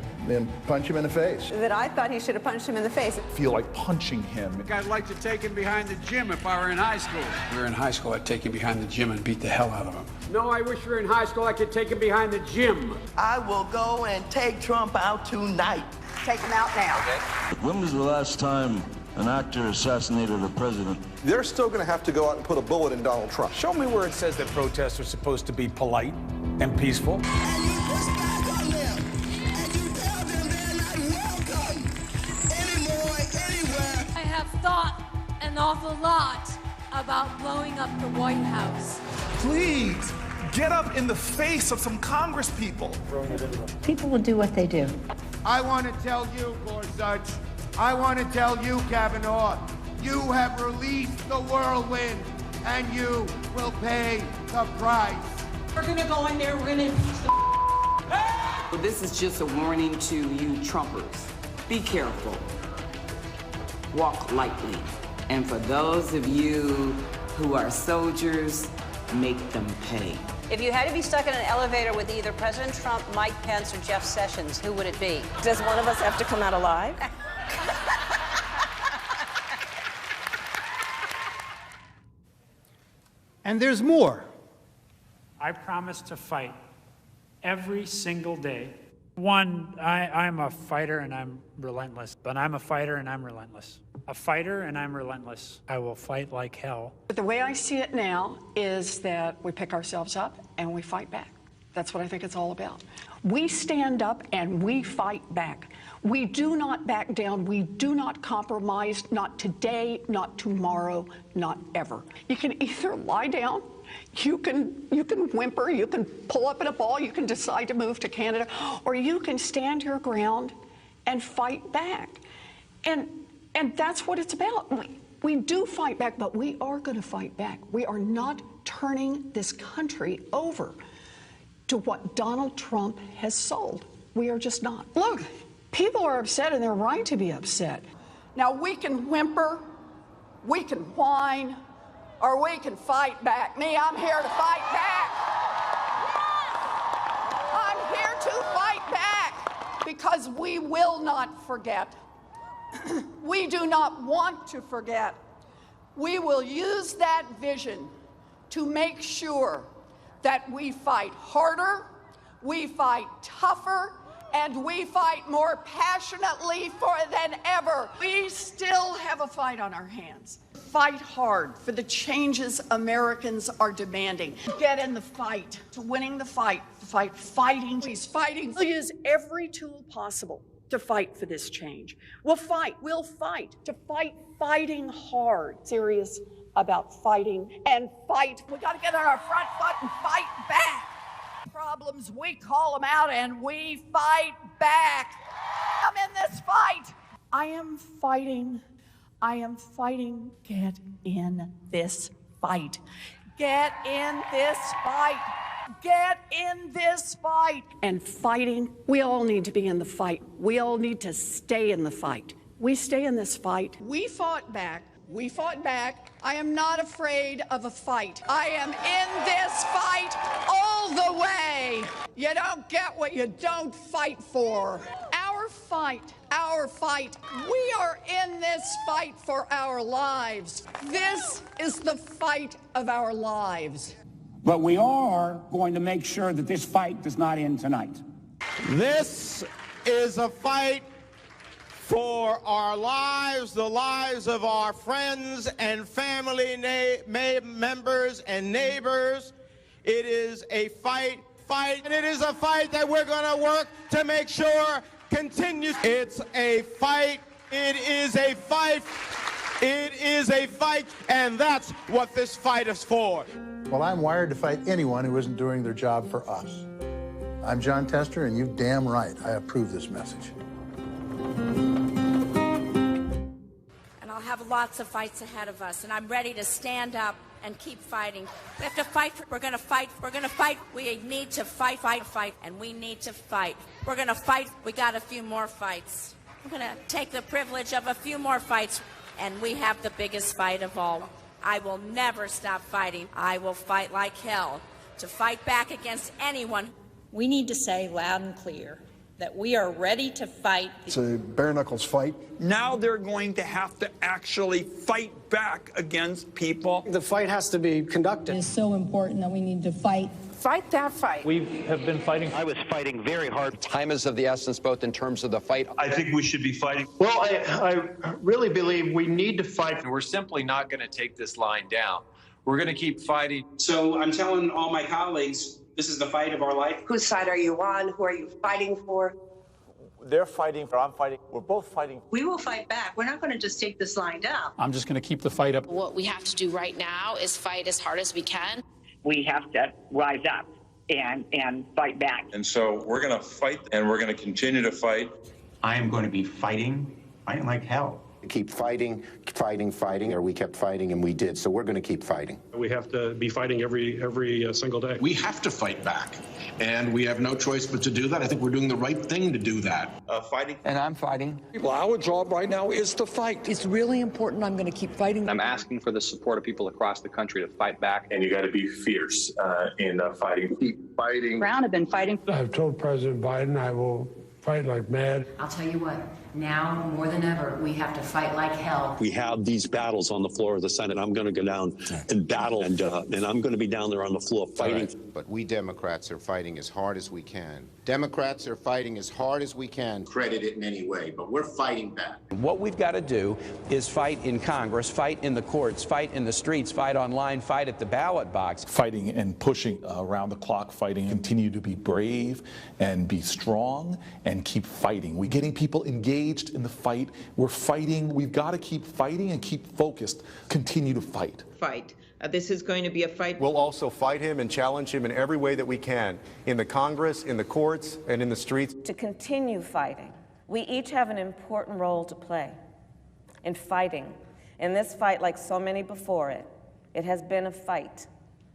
punch him in the face. That I thought he should have punched him in the face. I feel like punching him. I'd like to take him behind the gym if I were in high school. If we were in high school, I'd take him behind the gym and beat the hell out of him. No, I wish we were in high school. I could take him behind the gym. I will go and take Trump out tonight. Take him out now. When was the last time an actor assassinated a president? They're still going to have to go out and put a bullet in Donald Trump. Show me where it says that protests are supposed to be polite and peaceful. And you push back on them, and you tell them they're not welcome anymore, anywhere. I have thought an awful lot about blowing up the White House. Please, get up in the face of some Congress people. People will do what they do. I want to tell you, Gorsuch, I want to tell you, Kavanaugh, you have released the whirlwind, and you will pay the price. We're going to go in there, we're going to impeach the... Well, this is just a warning to you Trumpers. Be careful. Walk lightly. And for those of you who are soldiers, make them pay. If you had to be stuck in an elevator with either President Trump, Mike Pence, or Jeff Sessions, who would it be? Does one of us have to come out alive? And there's more. I promise to fight every single day. One, I'm a fighter and I'm relentless. But I'm a fighter and I'm relentless. A fighter and I'm relentless. I will fight like hell. But the way I see it now is that we pick ourselves up and we fight back. That's what I think it's all about. We stand up and we fight back. We do not back down. We do not compromise, not today, not tomorrow, not ever. You can either lie down, you can whimper, you can pull up in a ball, you can decide to move to Canada, or you can stand your ground and fight back. And that's what it's about. We do fight back, but we are going to fight back. We are not turning this country over. to what Donald Trump has sold. We are just not. Look, people are upset, and they're right to be upset. Now, we can whimper, we can whine, or we can fight back. Me, I'm here to fight back. I'm here to fight back because we will not forget. We do not want to forget. We will use that vision to make sure that we fight harder, we fight tougher, and we fight more passionately than ever. We still have a fight on our hands. Fight hard for the changes Americans are demanding. Get in the fight, to winning the fight, fighting. Please, fighting. We'll use every tool possible to fight for this change. We'll fight to fighting hard. Serious about fighting and fight. We got to get on our front foot and fight back. Problems, we call them out and we fight back. I'm in this fight. I am fighting. Get in this fight. Get in this fight. Get in this fight. And fighting, we all need to be in the fight. We all need to stay in the fight. We stay in this fight. We fought back. I am not afraid of a fight. I am in this fight all the way. You don't get what you don't fight for. Our fight. We are in this fight for our lives. This is the fight of our lives. But we are going to make sure that this fight does not end tonight. This is a fight for our lives, the lives of our friends and family members and neighbors. It is a fight, and it is a fight that we're going to work to make sure continues. It's a fight. It is a fight. It is a fight, and that's what this fight is for. Well, I'm wired to fight anyone who isn't doing their job for us. I'm John Tester, and you're damn right. I approve this message. And I'll have lots of fights ahead of us, and I'm ready to stand up and keep fighting. We have to fight. We're going to fight. We're going to fight. We need to fight, and we need to fight. We're going to fight. We got a few more fights. We're going to take the privilege of a few more fights, and we have the biggest fight of all. I will never stop fighting. I will fight like hell to fight back against anyone. We need to say loud and clear that we are ready to fight. It's a bare-knuckles fight. Now they're going to have to actually fight back against people. The fight has to be conducted. It's so important that we need to fight. Fight that fight. We have been fighting. I was fighting very hard. Time is of the essence, both in terms of the fight. I think we should be fighting. Well, I really believe we need to fight. We're simply not going to take this line down. We're going to keep fighting. So I'm telling all my colleagues, this is the fight of our life. Whose side are you on? Who are you fighting for? They're fighting, I'm fighting. We're both fighting. We will fight back. We're not going to just take this line down. I'm just going to keep the fight up. What we have to do right now is fight as hard as we can. We have to rise up and fight back. And so we're going to fight, and we're going to continue to fight. I am going to be fighting like hell. Keep fighting, or we kept fighting and we did, so we're going to keep fighting. We have to be fighting every single day. We have to fight back, and we have no choice but to do that. I think we're doing the right thing to do that. Fighting. And I'm fighting. Well, our job right now is to fight. It's really important. I'm going to keep fighting. I'm asking for the support of people across the country to fight back. And you got to be fierce in fighting. Keep fighting. Brown have been fighting. I've told President Biden I will fight like mad. I'll tell you what, now more than ever, we have to fight like hell. We have these battles on the floor of the Senate. I'm going to go down and battle, and I'm going to be down there on the floor fighting. Right. But we Democrats are fighting as hard as we can. Democrats are fighting as hard as we can. Credit it in any way, but we're fighting back. What we've got to do is fight in Congress, fight in the courts, fight in the streets, fight online, fight at the ballot box. Fighting and pushing around the clock, fighting, continue to be brave and be strong and keep fighting. We're getting people engaged in the fight. We're fighting. We've got to keep fighting and keep focused. Continue to fight. Fight. This is going to be a fight. We'll also fight him and challenge him in every way that we can, in the Congress, in the courts, and in the streets. To continue fighting, we each have an important role to play in fighting. In this fight, like so many before it, it has been a fight.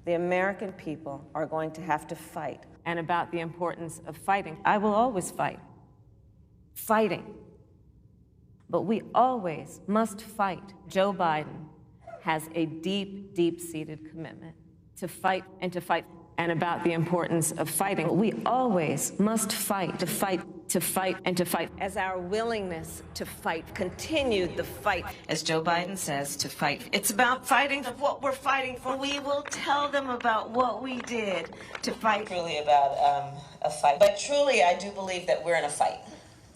The American people are going to have to fight. And about the importance of fighting, I will always fight. Fighting. But we always must fight. Joe Biden has a deep, deep-seated commitment to fight and to fight. And about the importance of fighting. We always must fight, to fight, to fight, and to fight. As our willingness to fight continued the fight, as Joe Biden says, to fight. It's about fighting of what we're fighting for. We will tell them about what we did to fight. Really about a fight. But truly, I do believe that we're in a fight.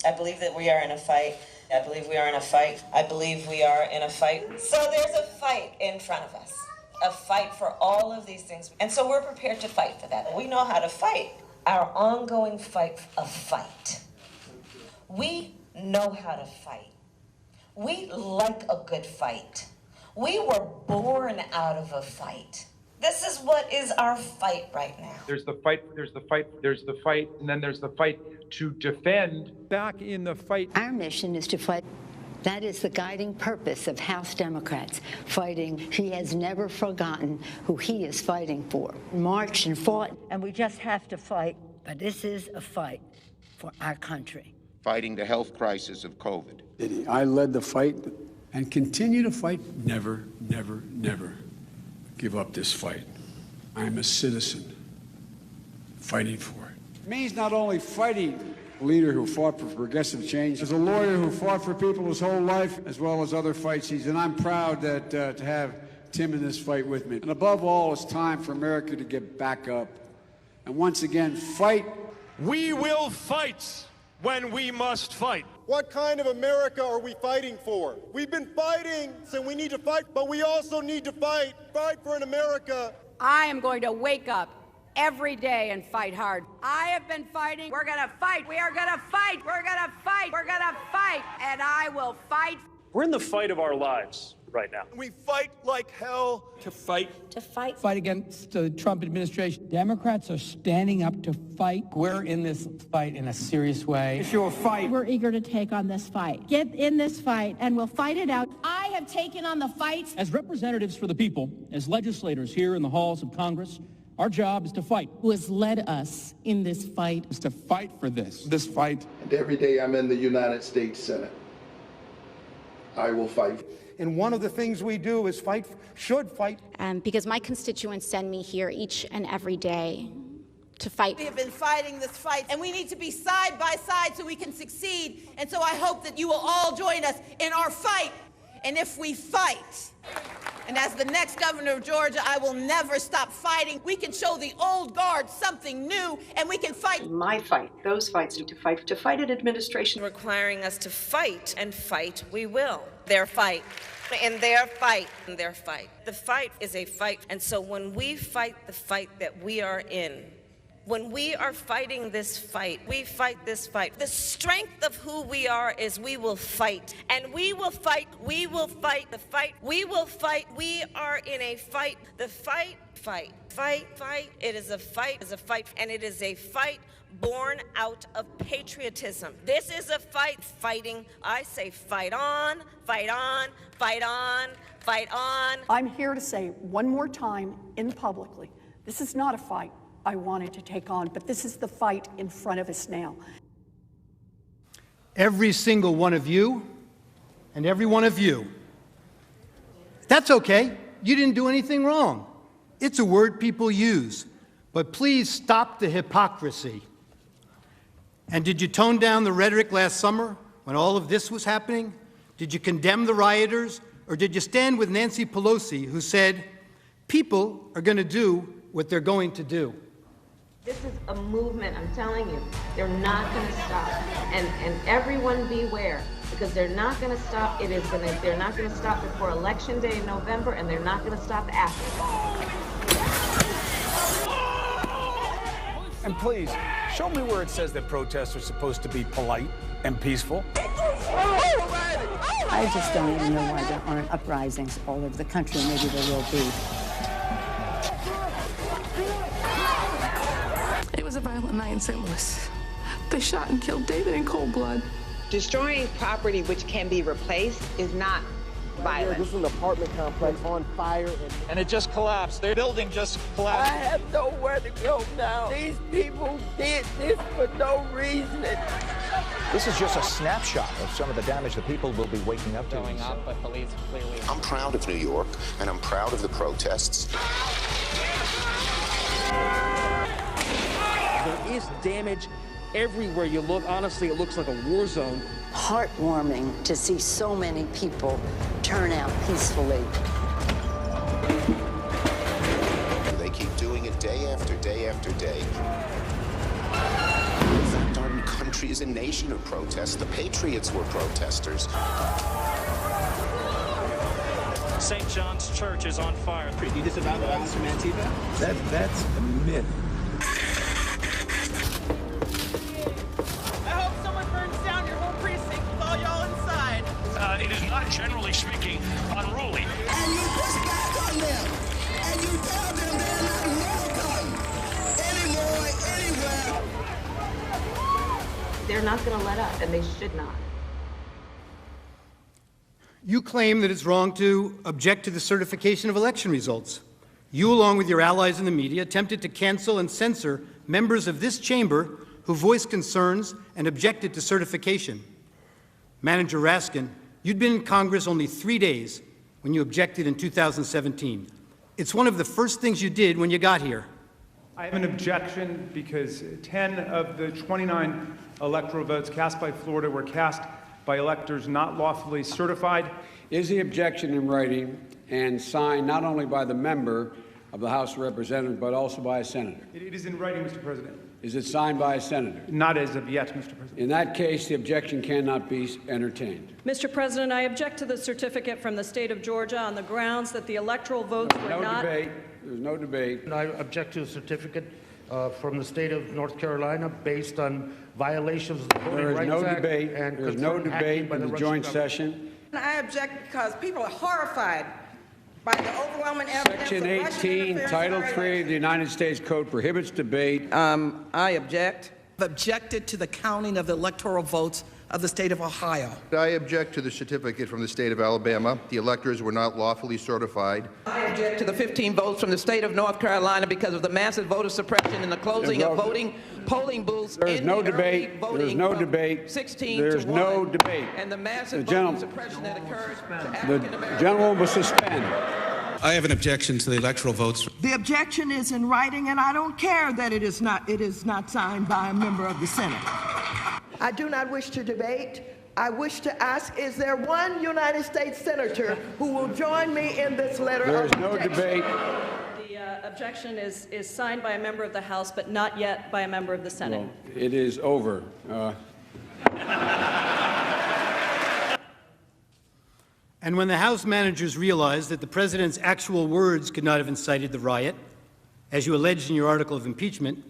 I believe that we are in a fight. I believe we are in a fight. I believe we are in a fight. So there's a fight in front of us. A fight for all of these things. And so we're prepared to fight for that. We know how to fight. Our ongoing fight of fight. We know how to fight. We like a good fight. We were born out of a fight. This is what is our fight right now. There's the fight, there's the fight, there's the fight, and then there's the fight to defend. Back in the fight. Our mission is to fight. That is the guiding purpose of House Democrats, fighting. He has never forgotten who he is fighting for. Marched and fought, and we just have to fight. But this is a fight for our country. Fighting the health crisis of COVID. I led the fight and continue to fight. Never, never, never give up this fight. I'm a citizen fighting for it. It means not only fighting, a leader who fought for progressive change, as a lawyer who fought for people his whole life, as well as other fights. And I'm proud that to have Tim in this fight with me. And above all, it's time for America to get back up and once again fight. We will fight when we must fight. What kind of America are we fighting for? We've been fighting, so we need to fight, but we also need to fight for an America. I am going to wake up every day and fight hard. I have been fighting. We're gonna fight. We are gonna fight. We're gonna fight. We're gonna fight. And I will fight. We're in the fight of our lives right now. We fight like hell to fight. To fight. Fight against the Trump administration. Democrats are standing up to fight. We're in this fight in a serious way. It's your fight. We're eager to take on this fight. Get in this fight and we'll fight it out. I have taken on the fight. As representatives for the people, as legislators here in the halls of Congress, our job is to fight. Who has led us in this fight is to fight for this fight. And every day I'm in the United States Senate, I will fight. And one of the things we do is fight, should fight. Because my constituents send me here each and every day to fight. We have been fighting this fight, and we need to be side by side so we can succeed. And so I hope that you will all join us in our fight. And if we fight, and as the next governor of Georgia, I will never stop fighting. We can show the old guard something new, and we can fight. My fight, those fights, to fight an administration requiring us to fight, and fight we will. Their fight, and their fight, and their fight. The fight is a fight, and so when we fight the fight that we are in, when we are fighting this fight, we fight this fight. The strength of who we are is we will fight. And we will fight, the fight, we will fight. We are in a fight. The fight. It is a fight, and it is a fight born out of patriotism. This is a fight, fighting. I say fight on, fight on, fight on, fight on. I'm here to say one more time publicly, this is not a fight I wanted to take on, but this is the fight in front of us now. Every single one of you and every one of you. That's okay. You didn't do anything wrong. It's a word people use. But please stop the hypocrisy. And did you tone down the rhetoric last summer when all of this was happening? Did you condemn the rioters? Or did you stand with Nancy Pelosi, who said, people are going to do what they're going to do? This is a movement, I'm telling you. They're not going to stop. And everyone beware, because they're not going to stop. They're not going to stop before Election Day in November, and they're not going to stop after. And please, show me where it says that protests are supposed to be polite and peaceful. I just don't even know why there aren't uprisings all over the country. Maybe there will be. It was a violent night in St. Louis. They shot and killed David in cold blood. Destroying property which can be replaced is not violence. This is an apartment complex on fire. And it just collapsed. The building just collapsed. I have nowhere to go now. These people did this for no reason. This is just a snapshot of some of the damage that people will be waking up to. Going up, but police clearly... I'm proud of New York, and I'm proud of the protests. There is damage everywhere you look. Honestly, it looks like a war zone. Heartwarming to see so many people turn out peacefully. They keep doing it day after day after day. In fact, our country is a nation of protests. The Patriots were protesters. St. John's Church is on fire. Do you disavow the violence from Antifa? That's a myth. I hope someone burns down your whole precinct with all y'all inside. It is not, generally speaking, unruly. And you push back on them. And you tell them they're not welcome anymore, anywhere. They're not going to let up, and they should not. You claim that it's wrong to object to the certification of election results. You, along with your allies in the media, attempted to cancel and censor members of this chamber who voiced concerns and objected to certification. Manager Raskin, you'd been in Congress only 3 days when you objected in 2017. It's one of the first things you did when you got here. I have an objection because 10 of the 29 electoral votes cast by Florida were cast by electors not lawfully certified. Is the objection in writing and signed not only by the member of the House of Representatives, but also by a senator? It is in writing, Mr. President. Is it signed by a senator? Not as of yet, Mr. President. In that case, the objection cannot be entertained. Mr. President, I object to the certificate from the state of Georgia on the grounds that the electoral votes were not... No debate. There's no debate. I object to a certificate from the state of North Carolina based on violations of the Voting Rights Act. There's no debate in the joint session. I object because people are horrified by the overwhelming evidence Section 18, Title 3 of the United States Code prohibits debate. I object. Objected to the counting of the electoral votes of the state of Ohio. I object to the certificate from the state of Alabama. The electors were not lawfully certified. I object to the 15 votes from the state of North Carolina because of the massive voter suppression and the closing of polling booths. There is no debate. There is no debate. 16 There to is 1, no debate. And the massive voter suppression that occurred to African Americans. The gentleman will suspend. I have an objection to the electoral votes. The objection is in writing, and I don't care that it is not signed by a member of the Senate. I do not wish to debate. I wish to ask, is there one United States senator who will join me in this letter There of is no objection? debate. The objection is signed by a member of the House, but not yet by a member of the Senate. Well, it is over. And when the House managers realized that the president's actual words could not have incited the riot, as you alleged in your article of impeachment,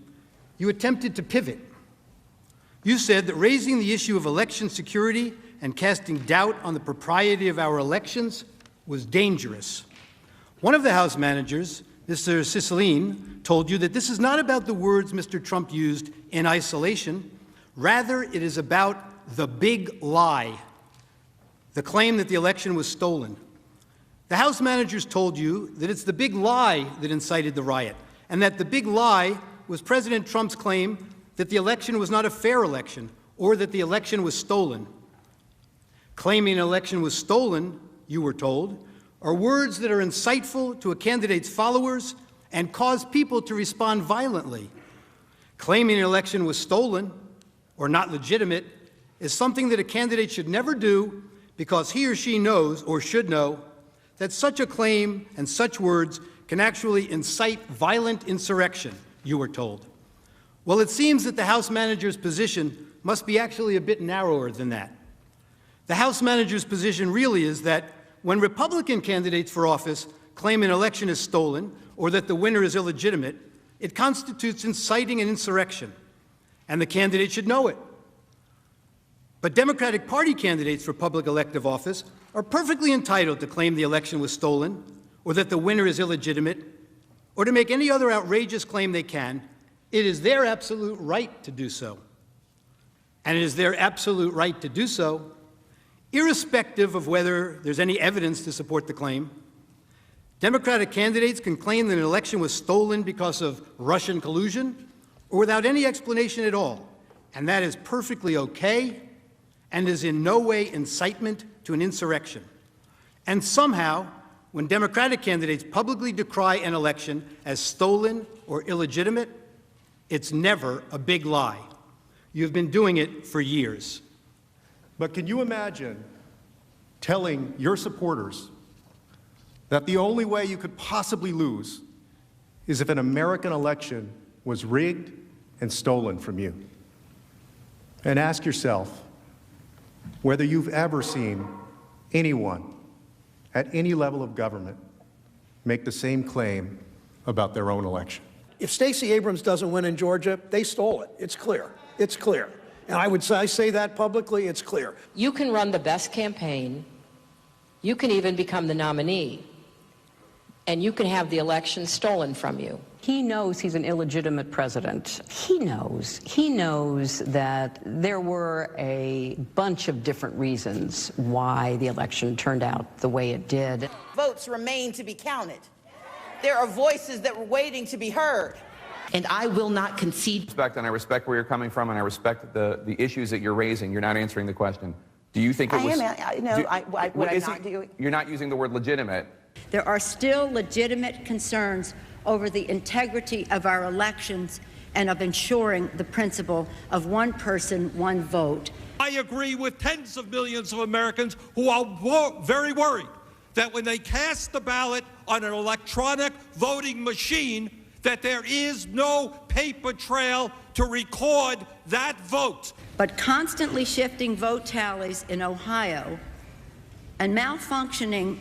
you attempted to pivot. You said that raising the issue of election security and casting doubt on the propriety of our elections was dangerous. One of the House managers, Mr. Cicilline, told you that this is not about the words Mr. Trump used in isolation. Rather, it is about the big lie, the claim that the election was stolen. The House managers told you that it's the big lie that incited the riot, and that the big lie was President Trump's claim that the election was not a fair election, or that the election was stolen. Claiming an election was stolen, you were told, are words that are insightful to a candidate's followers and cause people to respond violently. Claiming an election was stolen or not legitimate is something that a candidate should never do because he or she knows or should know that such a claim and such words can actually incite violent insurrection, you were told. Well, it seems that the House manager's position must be actually a bit narrower than that. The House manager's position really is that when Republican candidates for office claim an election is stolen or that the winner is illegitimate, it constitutes inciting an insurrection, and the candidate should know it. But Democratic Party candidates for public elective office are perfectly entitled to claim the election was stolen or that the winner is illegitimate or to make any other outrageous claim they can. It is their absolute right to do so. And it is their absolute right to do so Irrespective of whether there's any evidence to support the claim, Democratic candidates can claim that an election was stolen because of Russian collusion or without any explanation at all, and that is perfectly okay and is in no way incitement to an insurrection. And somehow, when Democratic candidates publicly decry an election as stolen or illegitimate, it's never a big lie. You've been doing it for years. But can you imagine telling your supporters that the only way you could possibly lose is if an American election was rigged and stolen from you? And ask yourself whether you've ever seen anyone at any level of government make the same claim about their own election. If Stacey Abrams doesn't win in Georgia, they stole it. It's clear. It's clear. And I say that publicly, it's clear. You can run the best campaign. You can even become the nominee. And you can have the election stolen from you. He knows he's an illegitimate president. He knows that there were a bunch of different reasons why the election turned out the way it did. Votes remain to be counted. There are voices that were waiting to be heard. And I will not concede. And I respect where you're coming from, and I respect the issues that you're raising. You're not answering the question. Do you think it was... You're not using the word legitimate. There are still legitimate concerns over the integrity of our elections and of ensuring the principle of one person, one vote. I agree with tens of millions of Americans who are very worried that when they cast the ballot on an electronic voting machine, that there is no paper trail to record that vote. But constantly shifting vote tallies in Ohio and malfunctioning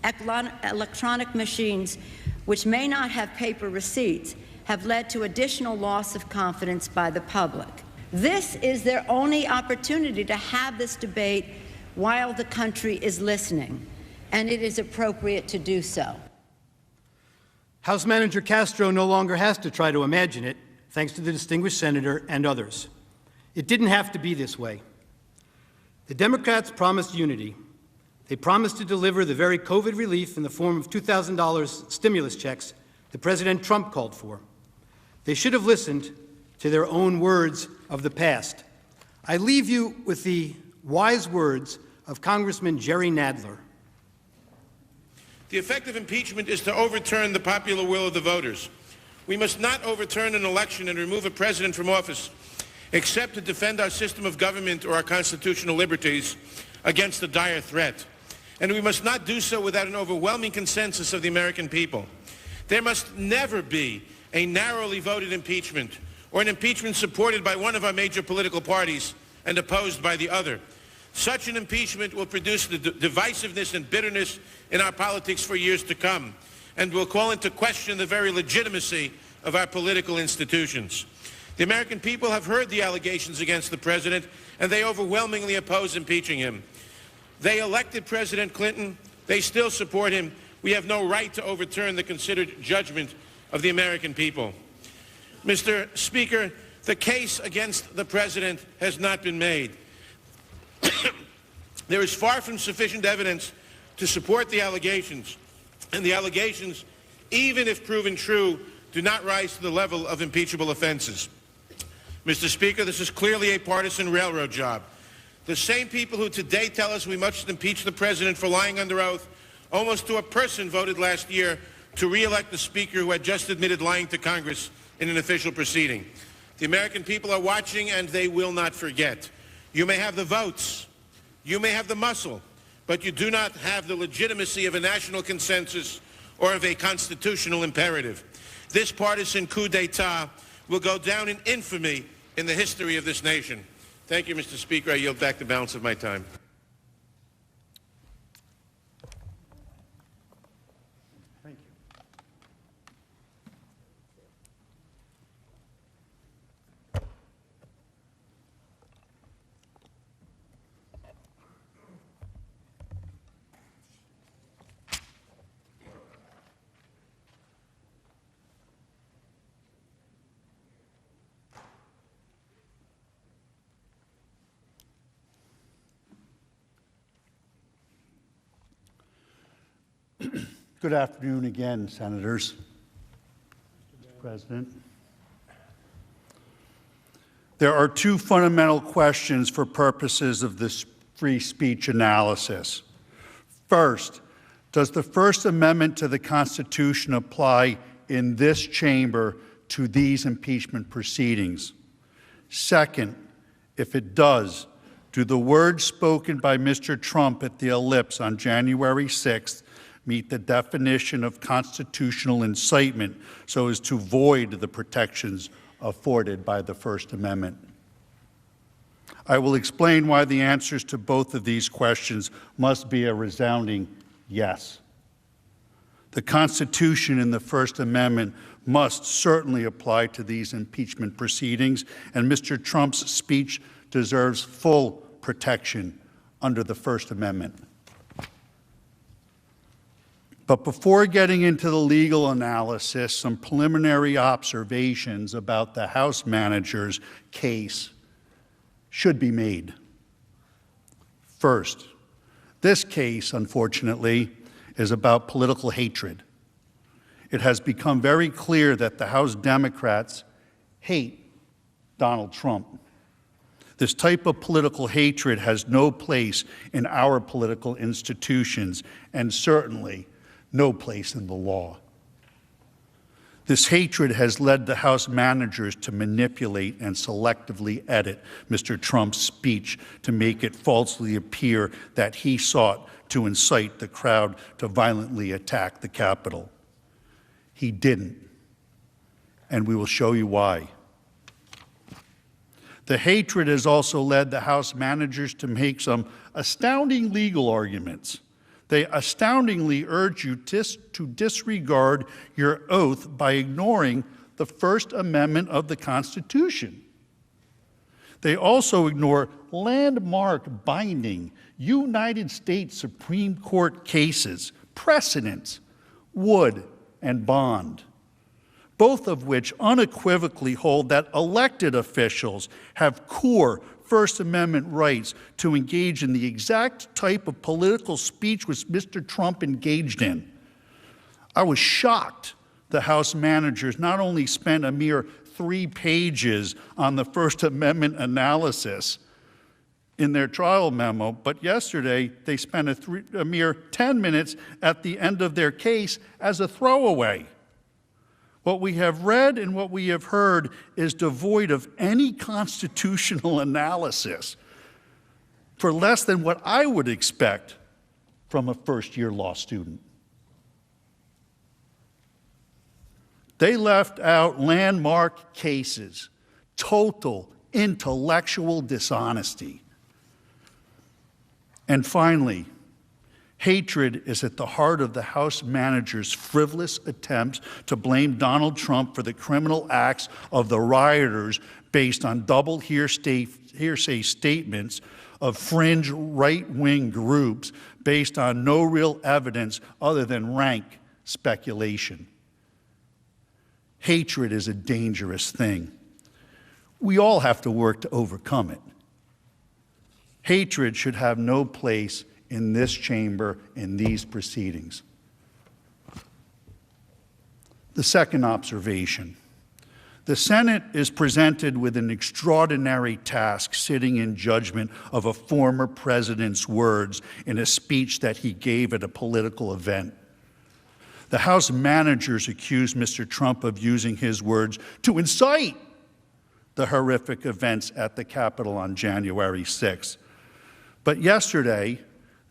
electronic machines which may not have paper receipts have led to additional loss of confidence by the public. This is their only opportunity to have this debate while the country is listening, and it is appropriate to do so. House Manager Castro no longer has to try to imagine it, thanks to the distinguished senator and others. It didn't have to be this way. The Democrats promised unity. They promised to deliver the very COVID relief in the form of $2,000 stimulus checks that President Trump called for. They should have listened to their own words of the past. I leave you with the wise words of Congressman Jerry Nadler. The effect of impeachment is to overturn the popular will of the voters. We must not overturn an election and remove a president from office, except to defend our system of government or our constitutional liberties against a dire threat. And we must not do so without an overwhelming consensus of the American people. There must never be a narrowly voted impeachment or an impeachment supported by one of our major political parties and opposed by the other. Such an impeachment will produce the divisiveness and bitterness in our politics for years to come and will call into question the very legitimacy of our political institutions. The American people have heard the allegations against the president, and they overwhelmingly oppose impeaching him. They elected President Clinton. They still support him. We have no right to overturn the considered judgment of the American people. Mr. Speaker, the case against the president has not been made. There is far from sufficient evidence to support the allegations, and the allegations, even if proven true, do not rise to the level of impeachable offenses. Mr. Speaker, this is clearly a partisan railroad job. The same people who today tell us we must impeach the president for lying under oath, almost to a person voted last year to re-elect the speaker who had just admitted lying to Congress in an official proceeding. The American people are watching, and they will not forget. You may have the votes, you may have the muscle, but you do not have the legitimacy of a national consensus or of a constitutional imperative. This partisan coup d'etat will go down in infamy in the history of this nation. Thank you, Mr. Speaker. I yield back the balance of my time. Thank you. Good afternoon again, Senators. Mr. President. There are two fundamental questions for purposes of this free speech analysis. First, does the First Amendment to the Constitution apply in this chamber to these impeachment proceedings? Second, if it does, do the words spoken by Mr. Trump at the Ellipse on January 6th meet the definition of constitutional incitement so as to void the protections afforded by the First Amendment? I will explain why the answers to both of these questions must be a resounding yes. The Constitution and the First Amendment must certainly apply to these impeachment proceedings, and Mr. Trump's speech deserves full protection under the First Amendment. But before getting into the legal analysis, some preliminary observations about the House manager's case should be made. First, this case, unfortunately, is about political hatred. It has become very clear that the House Democrats hate Donald Trump. This type of political hatred has no place in our political institutions and certainly no place in the law. This hatred has led the House managers to manipulate and selectively edit Mr. Trump's speech to make it falsely appear that he sought to incite the crowd to violently attack the Capitol. He didn't, and we will show you why. The hatred has also led the House managers to make some astounding legal arguments. They astoundingly urge you to disregard your oath by ignoring the First Amendment of the Constitution. They also ignore landmark binding United States Supreme Court cases, precedents, Wood and Bond, both of which unequivocally hold that elected officials have core First Amendment rights to engage in the exact type of political speech which Mr. Trump engaged in. I was shocked the House managers not only spent a mere 3 pages on the First Amendment analysis in their trial memo, but yesterday they spent a mere 10 minutes at the end of their case as a throwaway. What we have read and what we have heard is devoid of any constitutional analysis for less than what I would expect from a first-year law student. They left out landmark cases, total intellectual dishonesty. And finally, hatred is at the heart of the House managers' frivolous attempts to blame Donald Trump for the criminal acts of the rioters based on double hearsay statements of fringe right-wing groups based on no real evidence other than rank speculation. Hatred is a dangerous thing. We all have to work to overcome it. Hatred should have no place in this chamber, in these proceedings. The second observation. The Senate is presented with an extraordinary task sitting in judgment of a former president's words in a speech that he gave at a political event. The House managers accused Mr. Trump of using his words to incite the horrific events at the Capitol on January 6th. But yesterday,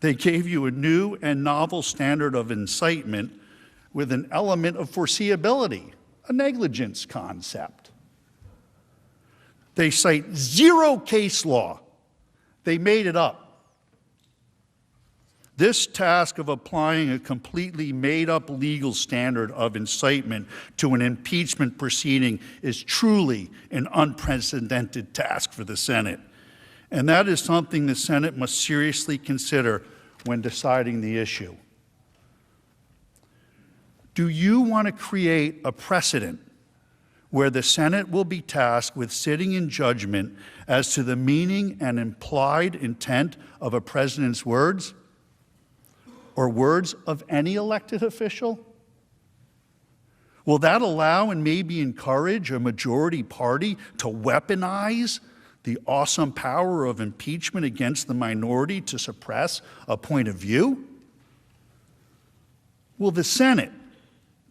they gave you a new and novel standard of incitement with an element of foreseeability, a negligence concept. They cite zero case law. They made it up. This task of applying a completely made-up legal standard of incitement to an impeachment proceeding is truly an unprecedented task for the Senate. And that is something the Senate must seriously consider when deciding the issue. Do you want to create a precedent where the Senate will be tasked with sitting in judgment as to the meaning and implied intent of a president's words? or words of any elected official? Will that allow and maybe encourage a majority party to weaponize the awesome power of impeachment against the minority to suppress a point of view? Will the Senate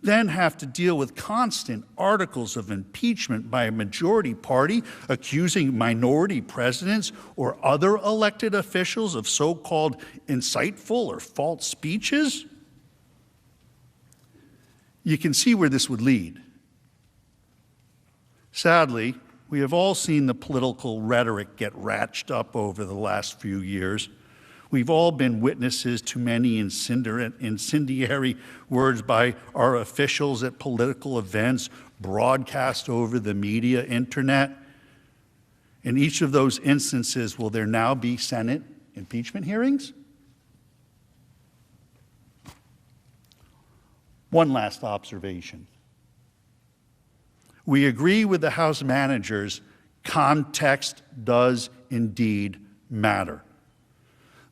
then have to deal with constant articles of impeachment by a majority party accusing minority presidents or other elected officials of so-called insightful or false speeches? You can see where this would lead. Sadly, we have all seen the political rhetoric get ratcheted up over the last few years. We've all been witnesses to many incendiary words by our officials at political events, broadcast over the media, internet. In each of those instances, will there now be Senate impeachment hearings? One last observation. We agree with the House managers, context does indeed matter.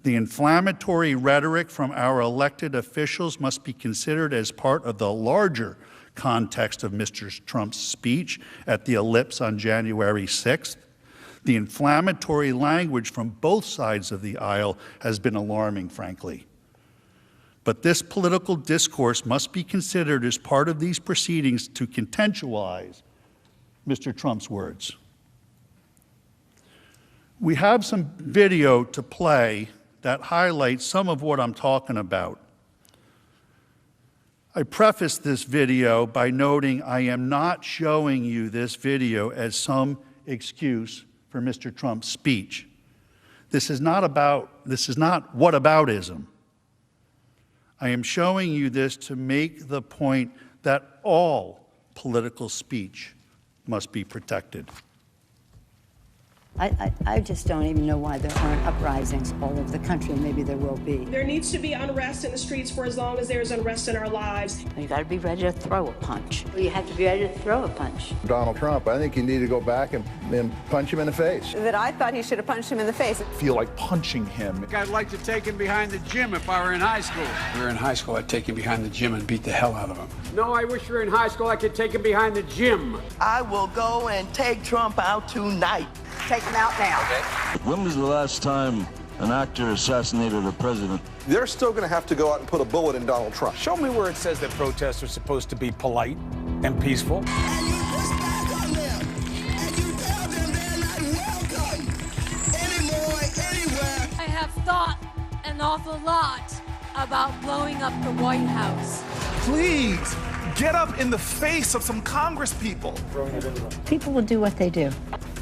The inflammatory rhetoric from our elected officials must be considered as part of the larger context of Mr. Trump's speech at the Ellipse on January 6th. The inflammatory language from both sides of the aisle has been alarming, frankly. But this political discourse must be considered as part of these proceedings to contextualize Mr. Trump's words. We have some video to play that highlights some of what I'm talking about. I preface this video by noting I am not showing you this video as some excuse for Mr. Trump's speech. This is not whataboutism. I am showing you this to make the point that all political speech must be protected. I just don't even know why there aren't uprisings all over the country, and maybe there will be. There needs to be unrest in the streets for as long as there's unrest in our lives. You got to be ready to throw a punch. You have to be ready to throw a punch. Donald Trump, I think you need to go back and punch him in the face. That I thought he should have punched him in the face. I feel like punching him. I'd like to take him behind the gym if I were in high school. If we were in high school, I'd take him behind the gym and beat the hell out of him. No, I wish we were in high school. I could take him behind the gym. I will go and take Trump out tonight. Take him out now. Okay. When was the last time an actor assassinated a president? They're still going to have to go out and put a bullet in Donald Trump. Show me where it says that protests are supposed to be polite and peaceful. And you push back on them, and you tell them they're not welcome anymore, anywhere. I have thought an awful lot about blowing up the White House. Please, get up in the face of some Congress people. People will do what they do.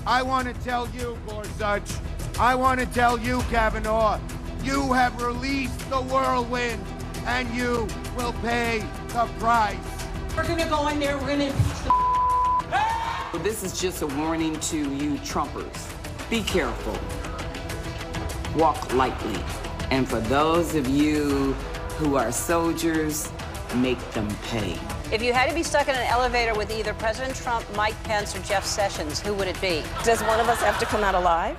I want to tell you, Gorsuch, I want to tell you, Kavanaugh, you have released the whirlwind, and you will pay the price. We're going to go in there, we're going to impeach the This is just a warning to you Trumpers. Be careful. Walk lightly. And for those of you who are soldiers, make them pay. If you had to be stuck in an elevator with either President Trump, Mike Pence, or Jeff Sessions, who would it be? Does one of us have to come out alive?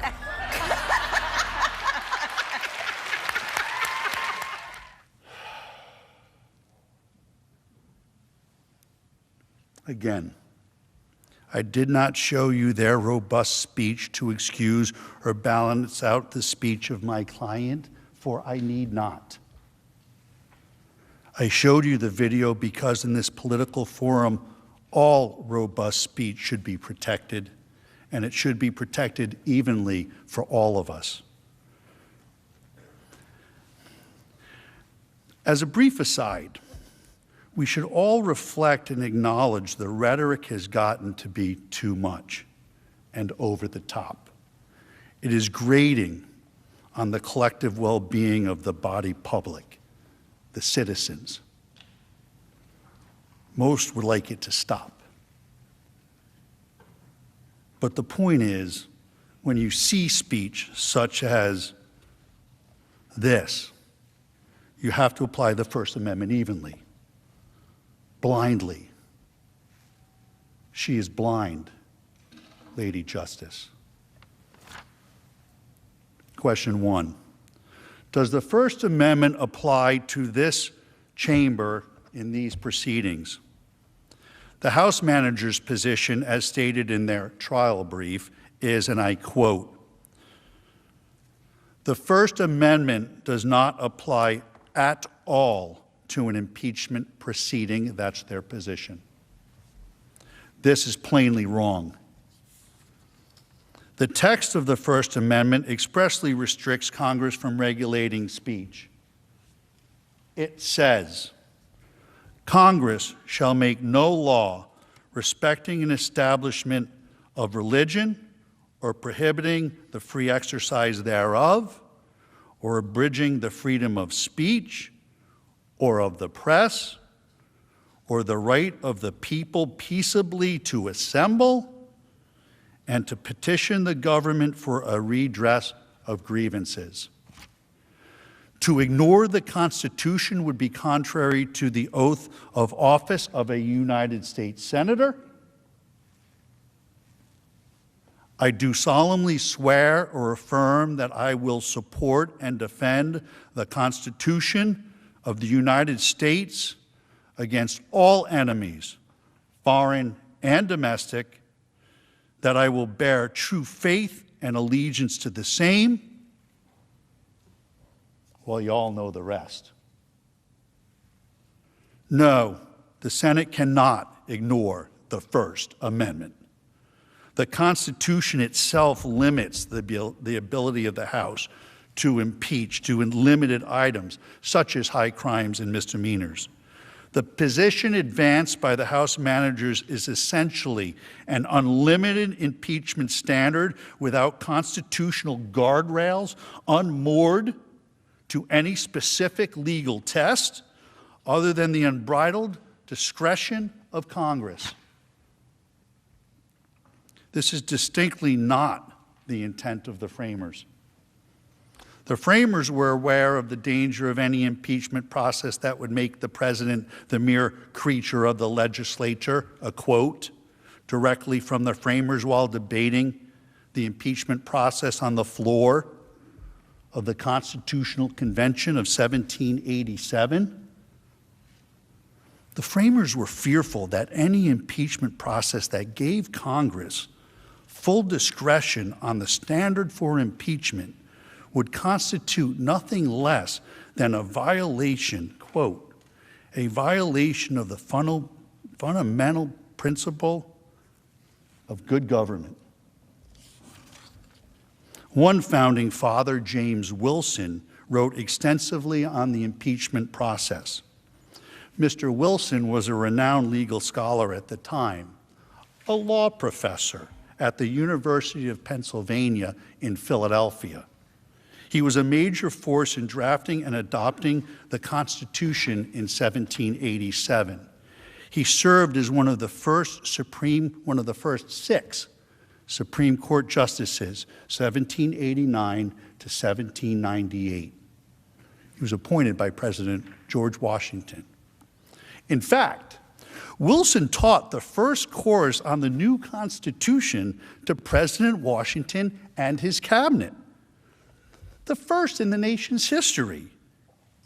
Again, I did not show you their robust speech to excuse or balance out the speech of my client, for I need not. I showed you the video because in this political forum, all robust speech should be protected, and it should be protected evenly for all of us. As a brief aside, we should all reflect and acknowledge the rhetoric has gotten to be too much and over the top. It is grating on the collective well-being of the body politic, the citizens. Most would like it to stop. But the point is, when you see speech such as this, you have to apply the First Amendment evenly, blindly. She is blind, Lady Justice. Question 1. Does the First Amendment apply to this chamber in these proceedings? The House manager's position, as stated in their trial brief, is, and I quote, "The First Amendment does not apply at all to an impeachment proceeding." That's their position. This is plainly wrong. The text of the First Amendment expressly restricts Congress from regulating speech. It says, "Congress shall make no law respecting an establishment of religion or prohibiting the free exercise thereof, or abridging the freedom of speech or of the press, or the right of the people peaceably to assemble and to petition the government for a redress of grievances." To ignore the Constitution would be contrary to the oath of office of a United States Senator. I do solemnly swear or affirm that I will support and defend the Constitution of the United States against all enemies, foreign and domestic, that I will bear true faith and allegiance to the same. Well, you all know the rest. No, the Senate cannot ignore the First Amendment. The Constitution itself limits the ability of the House to impeach to limited items, such as high crimes and misdemeanors. The position advanced by the House managers is essentially an unlimited impeachment standard without constitutional guardrails, unmoored to any specific legal test other than the unbridled discretion of Congress. This is distinctly not the intent of the framers. The framers were aware of the danger of any impeachment process that would make the president the mere creature of the legislature, a quote directly from the framers while debating the impeachment process on the floor of the Constitutional Convention of 1787. The framers were fearful that any impeachment process that gave Congress full discretion on the standard for impeachment would constitute nothing less than a violation, quote, a violation of the fundamental principle of good government. One founding father, James Wilson, wrote extensively on the impeachment process. Mr. Wilson was a renowned legal scholar at the time, a law professor at the University of Pennsylvania in Philadelphia. He was a major force in drafting and adopting the Constitution in 1787. He served as one of the first six Supreme Court justices, 1789 to 1798. He was appointed by President George Washington. In fact, Wilson taught the first course on the new Constitution to President Washington and his cabinet, the first in the nation's history,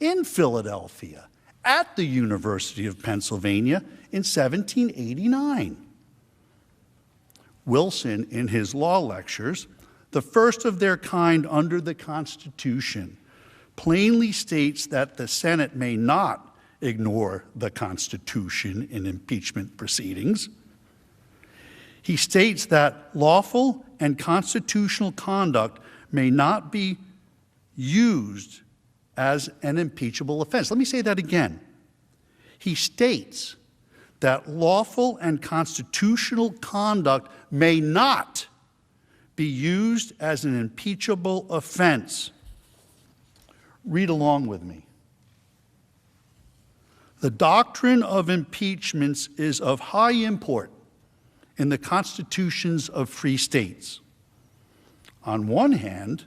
in Philadelphia, at the University of Pennsylvania in 1789. Wilson, in his law lectures, the first of their kind under the Constitution, plainly states that the Senate may not ignore the Constitution in impeachment proceedings. He states that lawful and constitutional conduct may not be used as an impeachable offense. Let me say that again. He states that lawful and constitutional conduct may not be used as an impeachable offense. Read along with me. The doctrine of impeachments is of high import in the constitutions of free states. On one hand,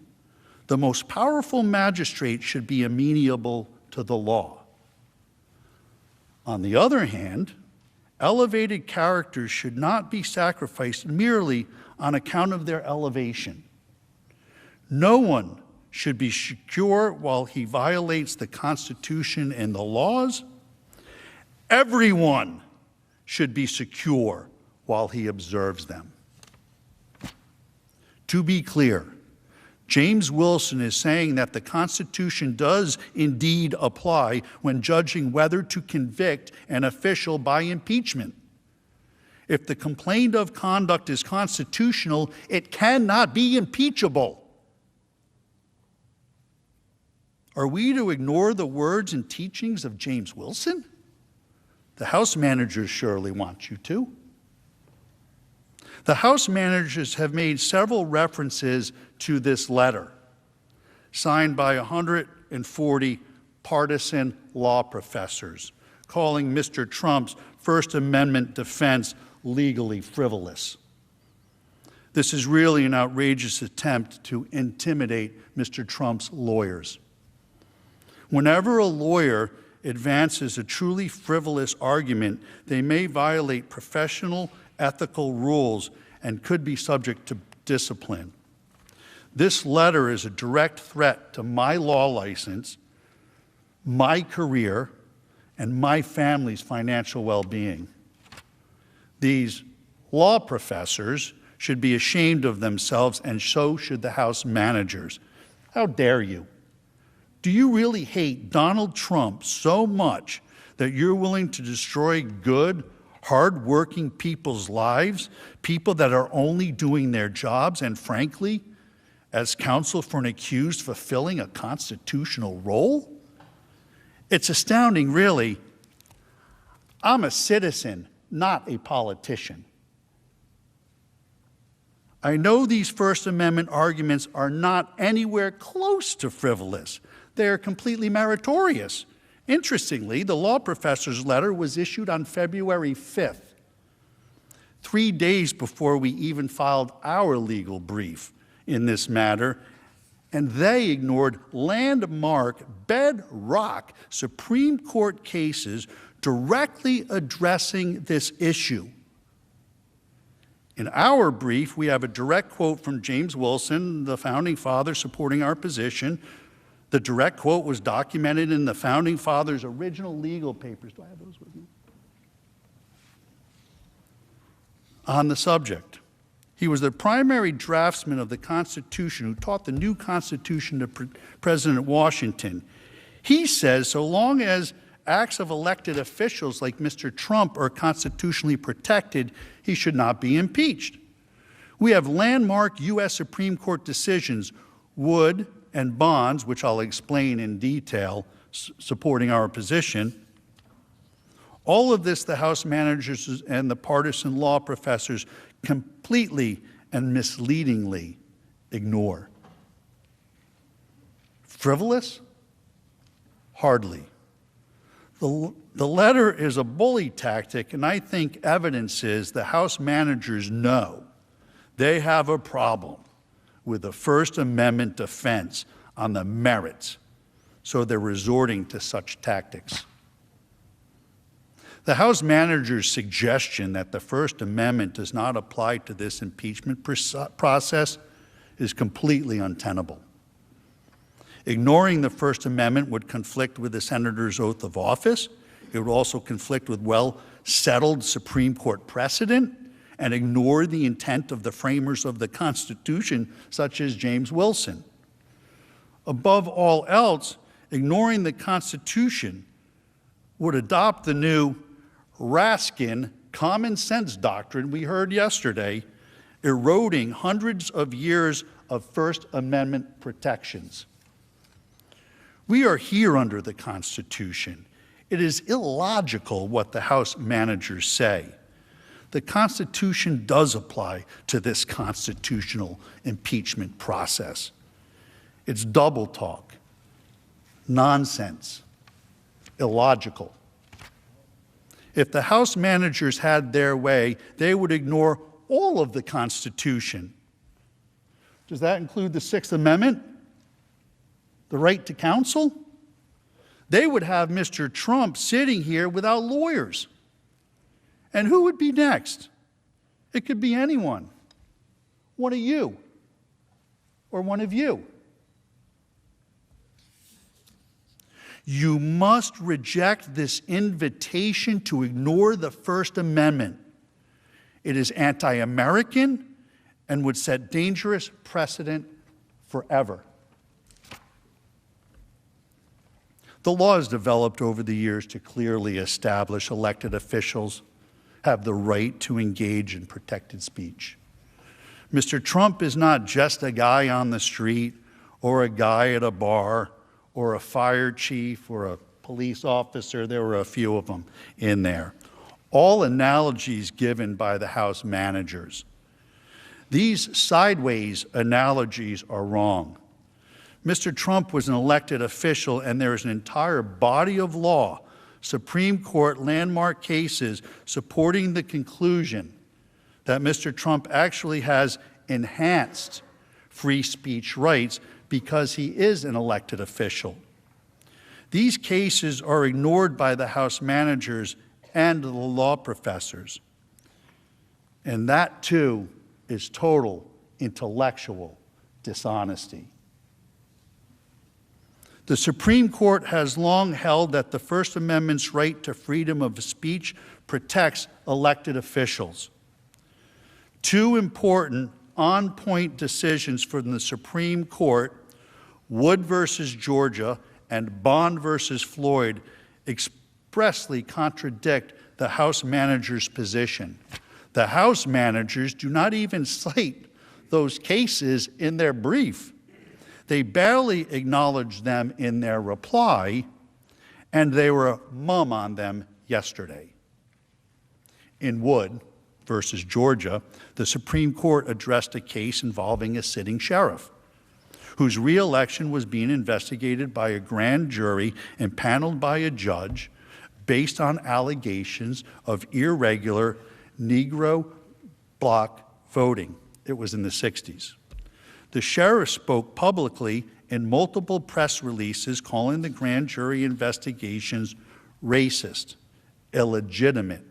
the most powerful magistrate should be amenable to the law. On the other hand, elevated characters should not be sacrificed merely on account of their elevation. No one should be secure while he violates the Constitution and the laws. Everyone should be secure while he observes them. To be clear, James Wilson is saying that the Constitution does indeed apply when judging whether to convict an official by impeachment. If the complaint of conduct is constitutional, it cannot be impeachable. Are we to ignore the words and teachings of James Wilson? The House managers surely want you to. The House managers have made several references to this letter, signed by 140 partisan law professors, calling Mr. Trump's First Amendment defense legally frivolous. This is really an outrageous attempt to intimidate Mr. Trump's lawyers. Whenever a lawyer advances a truly frivolous argument, they may violate professional ethical rules and could be subject to discipline. This letter is a direct threat to my law license, my career, and my family's financial well-being. These law professors should be ashamed of themselves, and so should the House managers. How dare you? Do you really hate Donald Trump so much that you're willing to destroy good, hard-working people's lives, people that are only doing their jobs, and frankly, as counsel for an accused fulfilling a constitutional role? It's astounding, really. I'm a citizen, not a politician. I know these First Amendment arguments are not anywhere close to frivolous. They are completely meritorious. Interestingly, the law professor's letter was issued on February 5th, 3 days before we even filed our legal brief in this matter, and they ignored landmark, bedrock Supreme Court cases directly addressing this issue. In our brief, we have a direct quote from James Wilson, the founding father supporting our position. The direct quote was documented in the founding fathers' original legal papers. Do I have those with me? On the subject. He was the primary draftsman of the Constitution who taught the new Constitution to President Washington. He says so long as acts of elected officials like Mr. Trump are constitutionally protected, he should not be impeached. We have landmark U.S. Supreme Court decisions, Wood and Bonds, which I'll explain in detail, supporting our position. All of this the House managers and the partisan law professors completely and misleadingly ignore. Frivolous? Hardly. The letter is a bully tactic, and I think evidence is the House managers know they have a problem with the First Amendment defense on the merits, so they're resorting to such tactics. The House manager's suggestion that the First Amendment does not apply to this impeachment process is completely untenable. Ignoring the First Amendment would conflict with the senator's oath of office. It would also conflict with well-settled Supreme Court precedent and ignore the intent of the framers of the Constitution, such as James Wilson. Above all else, ignoring the Constitution would adopt the new Raskin common sense doctrine we heard yesterday, eroding hundreds of years of First Amendment protections. We are here under the Constitution. It is illogical what the House managers say. The Constitution does apply to this constitutional impeachment process. It's double talk, nonsense, illogical. If the House managers had their way, they would ignore all of the Constitution. Does that include the Sixth Amendment? The right to counsel? They would have Mr. Trump sitting here without lawyers. And who would be next? It could be anyone. One of you. Or one of you. You must reject this invitation to ignore the First Amendment. It is anti-American and would set dangerous precedent forever. The law has developed over the years to clearly establish elected officials have the right to engage in protected speech. Mr. Trump is not just a guy on the street or a guy at a bar or a fire chief or a police officer. There were a few of them in there. All analogies given by the House managers. These sideways analogies are wrong. Mr. Trump was an elected official, and there is an entire body of law, Supreme Court landmark cases supporting the conclusion that Mr. Trump actually has enhanced free speech rights because he is an elected official. These cases are ignored by the House managers and the law professors. And that, too, is total intellectual dishonesty. The Supreme Court has long held that the First Amendment's right to freedom of speech protects elected officials. Two important on-point decisions from the Supreme Court, Wood versus Georgia and Bond versus Floyd, expressly contradict the House managers' position. The House managers do not even cite those cases in their brief. They barely acknowledged them in their reply, and they were mum on them yesterday. In Wood versus Georgia, the Supreme Court addressed a case involving a sitting sheriff whose reelection was being investigated by a grand jury impaneled by a judge based on allegations of irregular Negro bloc voting. It was in the 60s. The sheriff spoke publicly in multiple press releases calling the grand jury investigations racist, illegitimate,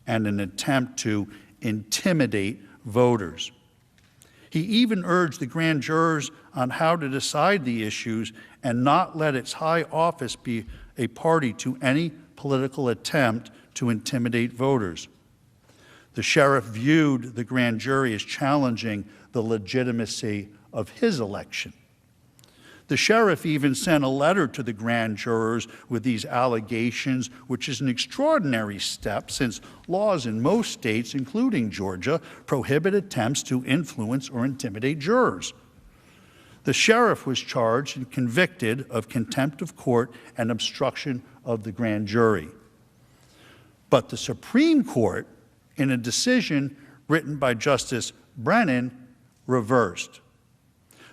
and an attempt to intimidate voters. He even urged the grand jurors on how to decide the issues and not let its high office be a party to any political attempt to intimidate voters. The sheriff viewed the grand jury as challenging the legitimacy of his election. The sheriff even sent a letter to the grand jurors with these allegations, which is an extraordinary step since laws in most states, including Georgia, prohibit attempts to influence or intimidate jurors. The sheriff was charged and convicted of contempt of court and obstruction of the grand jury. But the Supreme Court, in a decision written by Justice Brennan, reversed.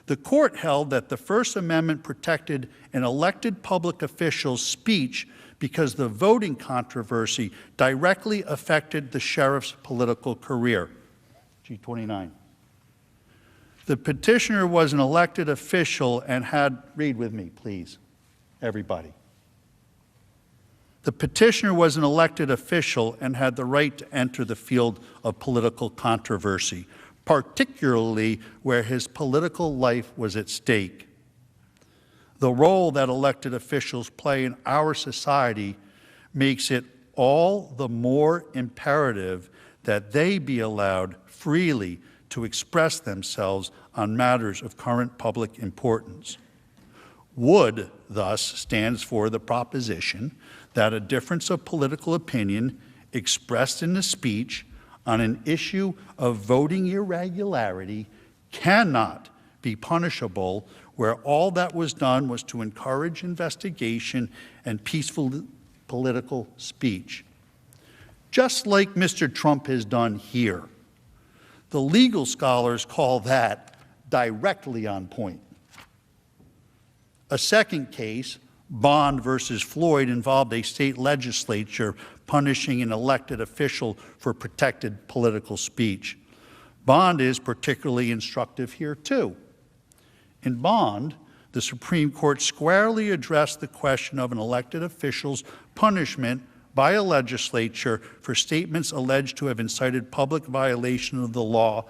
The court held that the First Amendment protected an elected public official's speech because the voting controversy directly affected the sheriff's political career. G29. The petitioner was an elected official and had, read with me, please, everybody. The petitioner was an elected official and had the right to enter the field of political controversy, particularly where his political life was at stake. The role that elected officials play in our society makes it all the more imperative that they be allowed freely to express themselves on matters of current public importance. Wood, thus, stands for the proposition that a difference of political opinion expressed in a speech on an issue of voting irregularity cannot be punishable where all that was done was to encourage investigation and peaceful political speech. Just like Mr. Trump has done here. The legal scholars call that directly on point. A second case, Bond versus Floyd, involved a state legislature punishing an elected official for protected political speech. Bond is particularly instructive here, too. In Bond, the Supreme Court squarely addressed the question of an elected official's punishment by a legislature for statements alleged to have incited public violation of the law,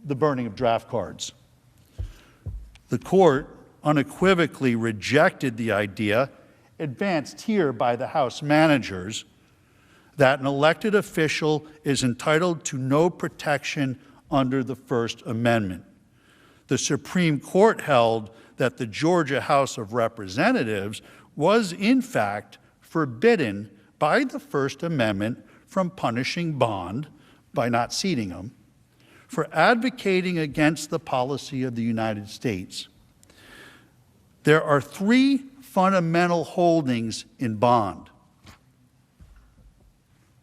the burning of draft cards. The court unequivocally rejected the idea advanced here by the House managers, that an elected official is entitled to no protection under the First Amendment. The Supreme Court held that the Georgia House of Representatives was, in fact, forbidden by the First Amendment from punishing Bond, by not seating him, for advocating against the policy of the United States. There are three fundamental holdings in Bond.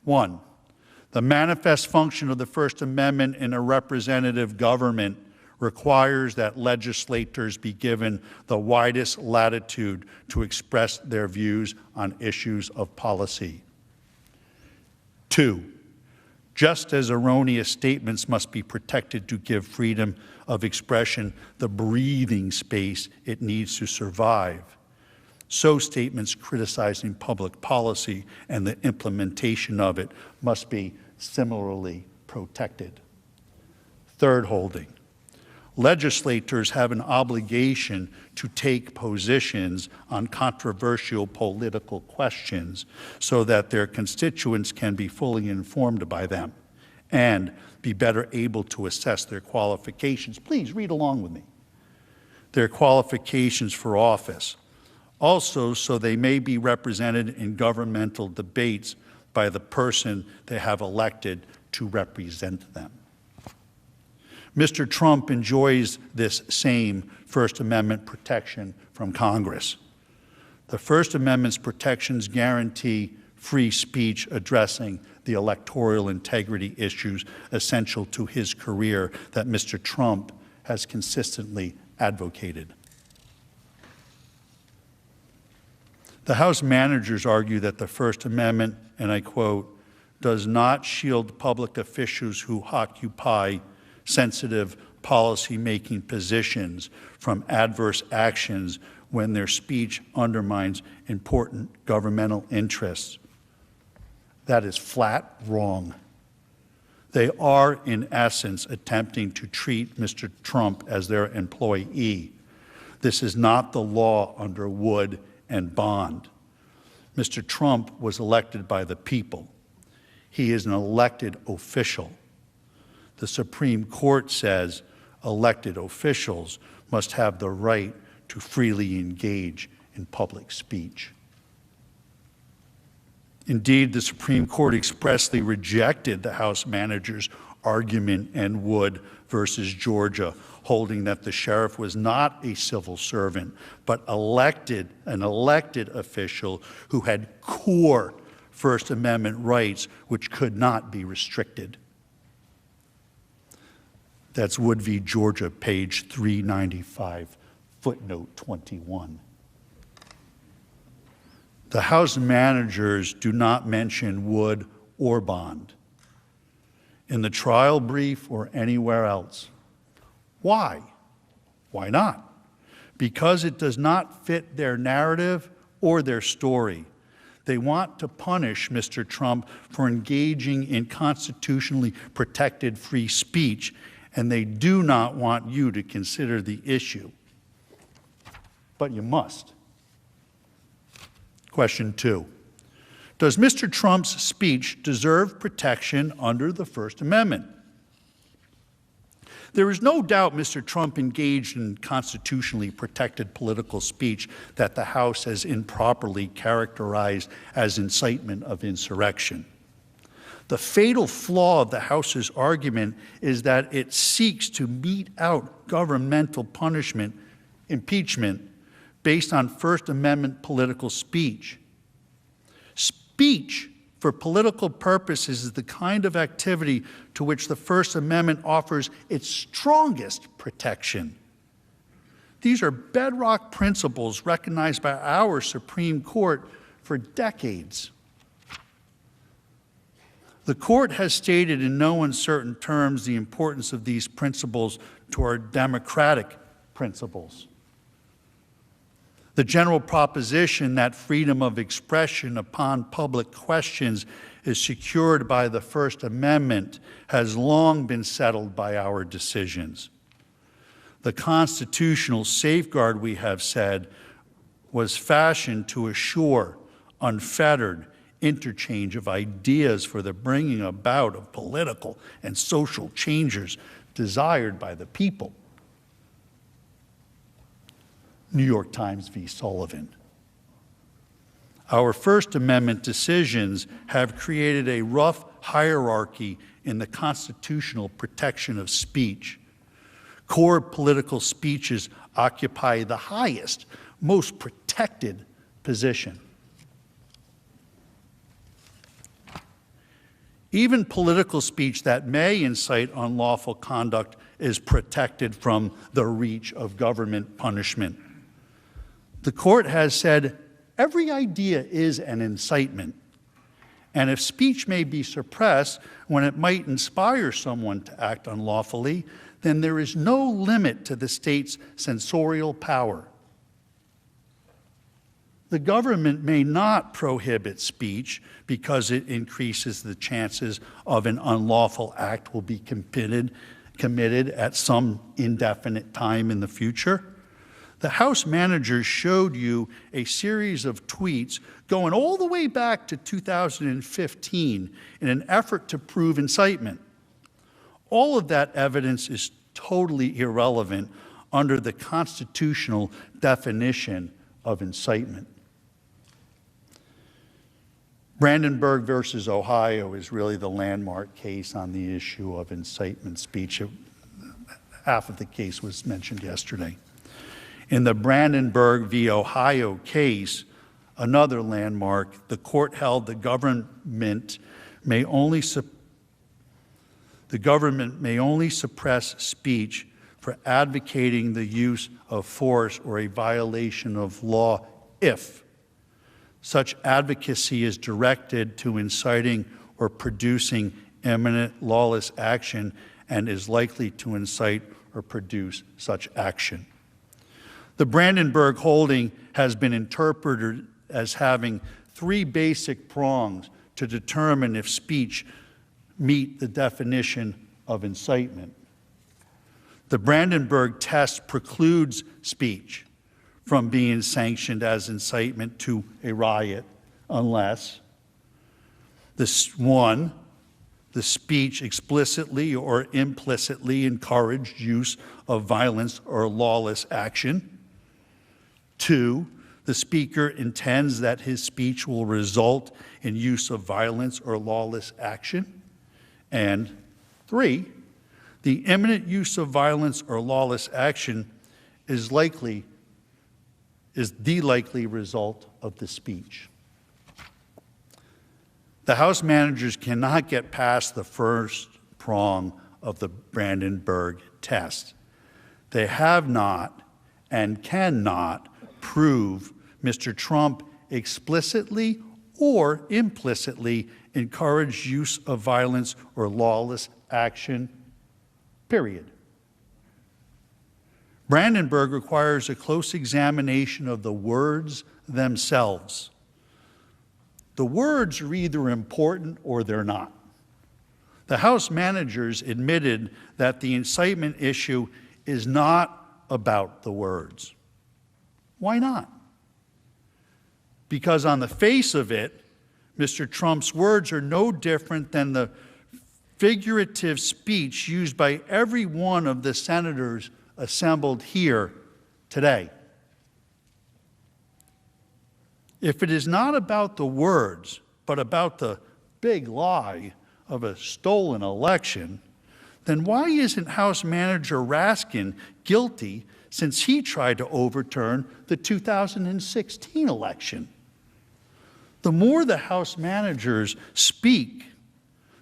One, the manifest function of the First Amendment in a representative government requires that legislators be given the widest latitude to express their views on issues of policy. Two, just as erroneous statements must be protected to give freedom of expression the breathing space it needs to survive, so statements criticizing public policy and the implementation of it must be similarly protected. Third holding, legislators have an obligation to take positions on controversial political questions so that their constituents can be fully informed by them and be better able to assess their qualifications. Please read along with me. Their qualifications for office. Also, so they may be represented in governmental debates by the person they have elected to represent them. Mr. Trump enjoys this same First Amendment protection from Congress. The First Amendment's protections guarantee free speech addressing the electoral integrity issues essential to his career that Mr. Trump has consistently advocated. The House managers argue that the First Amendment, and I quote, does not shield public officials who occupy sensitive policy-making positions from adverse actions when their speech undermines important governmental interests. That is flat wrong. They are, in essence, attempting to treat Mr. Trump as their employee. This is not the law under Wood and Bond. Mr. Trump was elected by the people. He is an elected official. The Supreme Court says elected officials must have the right to freely engage in public speech. Indeed, the Supreme Court expressly rejected the House managers' argument in Wood versus Georgia, holding that the sheriff was not a civil servant, but an elected official who had core First Amendment rights which could not be restricted. That's Wood v. Georgia, page 395, footnote 21. The House managers do not mention Wood or Bond in the trial brief or anywhere else. Why? Why not? Because it does not fit their narrative or their story. They want to punish Mr. Trump for engaging in constitutionally protected free speech, and they do not want you to consider the issue. But you must. Question 2. Does Mr. Trump's speech deserve protection under the First Amendment? There is no doubt Mr. Trump engaged in constitutionally protected political speech that the House has improperly characterized as incitement of insurrection. The fatal flaw of the House's argument is that it seeks to mete out governmental punishment, impeachment, based on First Amendment political speech. Speech for political purposes is the kind of activity to which the First Amendment offers its strongest protection. These are bedrock principles recognized by our Supreme Court for decades. The court has stated in no uncertain terms the importance of these principles to our democratic principles. The general proposition that freedom of expression upon public questions is secured by the First Amendment has long been settled by our decisions. The constitutional safeguard, we have said, was fashioned to assure unfettered interchange of ideas for the bringing about of political and social changes desired by the people. New York Times v. Sullivan. Our First Amendment decisions have created a rough hierarchy in the constitutional protection of speech. Core political speeches occupy the highest, most protected position. Even political speech that may incite unlawful conduct is protected from the reach of government punishment. The court has said every idea is an incitement, and if speech may be suppressed when it might inspire someone to act unlawfully, then there is no limit to the state's censorial power. The government may not prohibit speech because it increases the chances of an unlawful act will be committed at some indefinite time in the future. The House managers showed you a series of tweets going all the way back to 2015 in an effort to prove incitement. All of that evidence is totally irrelevant under the constitutional definition of incitement. Brandenburg versus Ohio is really the landmark case on the issue of incitement speech. Half of the case was mentioned yesterday. In the Brandenburg v. Ohio case, another landmark, the court held the government may only suppress speech for advocating the use of force or a violation of law if such advocacy is directed to inciting or producing imminent lawless action and is likely to incite or produce such action. The Brandenburg holding has been interpreted as having three basic prongs to determine if speech meet the definition of incitement. The Brandenburg test precludes speech from being sanctioned as incitement to a riot unless the speech explicitly or implicitly encouraged use of violence or lawless action. 2, the speaker intends that his speech will result in use of violence or lawless action. And 3, the imminent use of violence or lawless action is the likely result of the speech. The House managers cannot get past the first prong of the Brandenburg test. They have not and cannot prove Mr. Trump explicitly or implicitly encouraged use of violence or lawless action, period. Brandenburg requires a close examination of the words themselves. The words are either important or they're not. The House managers admitted that the incitement issue is not about the words. Why not? Because on the face of it, Mr. Trump's words are no different than the figurative speech used by every one of the senators assembled here today. If it is not about the words, but about the big lie of a stolen election, then why isn't House Manager Raskin guilty since he tried to overturn the 2016 election? The more the House managers speak,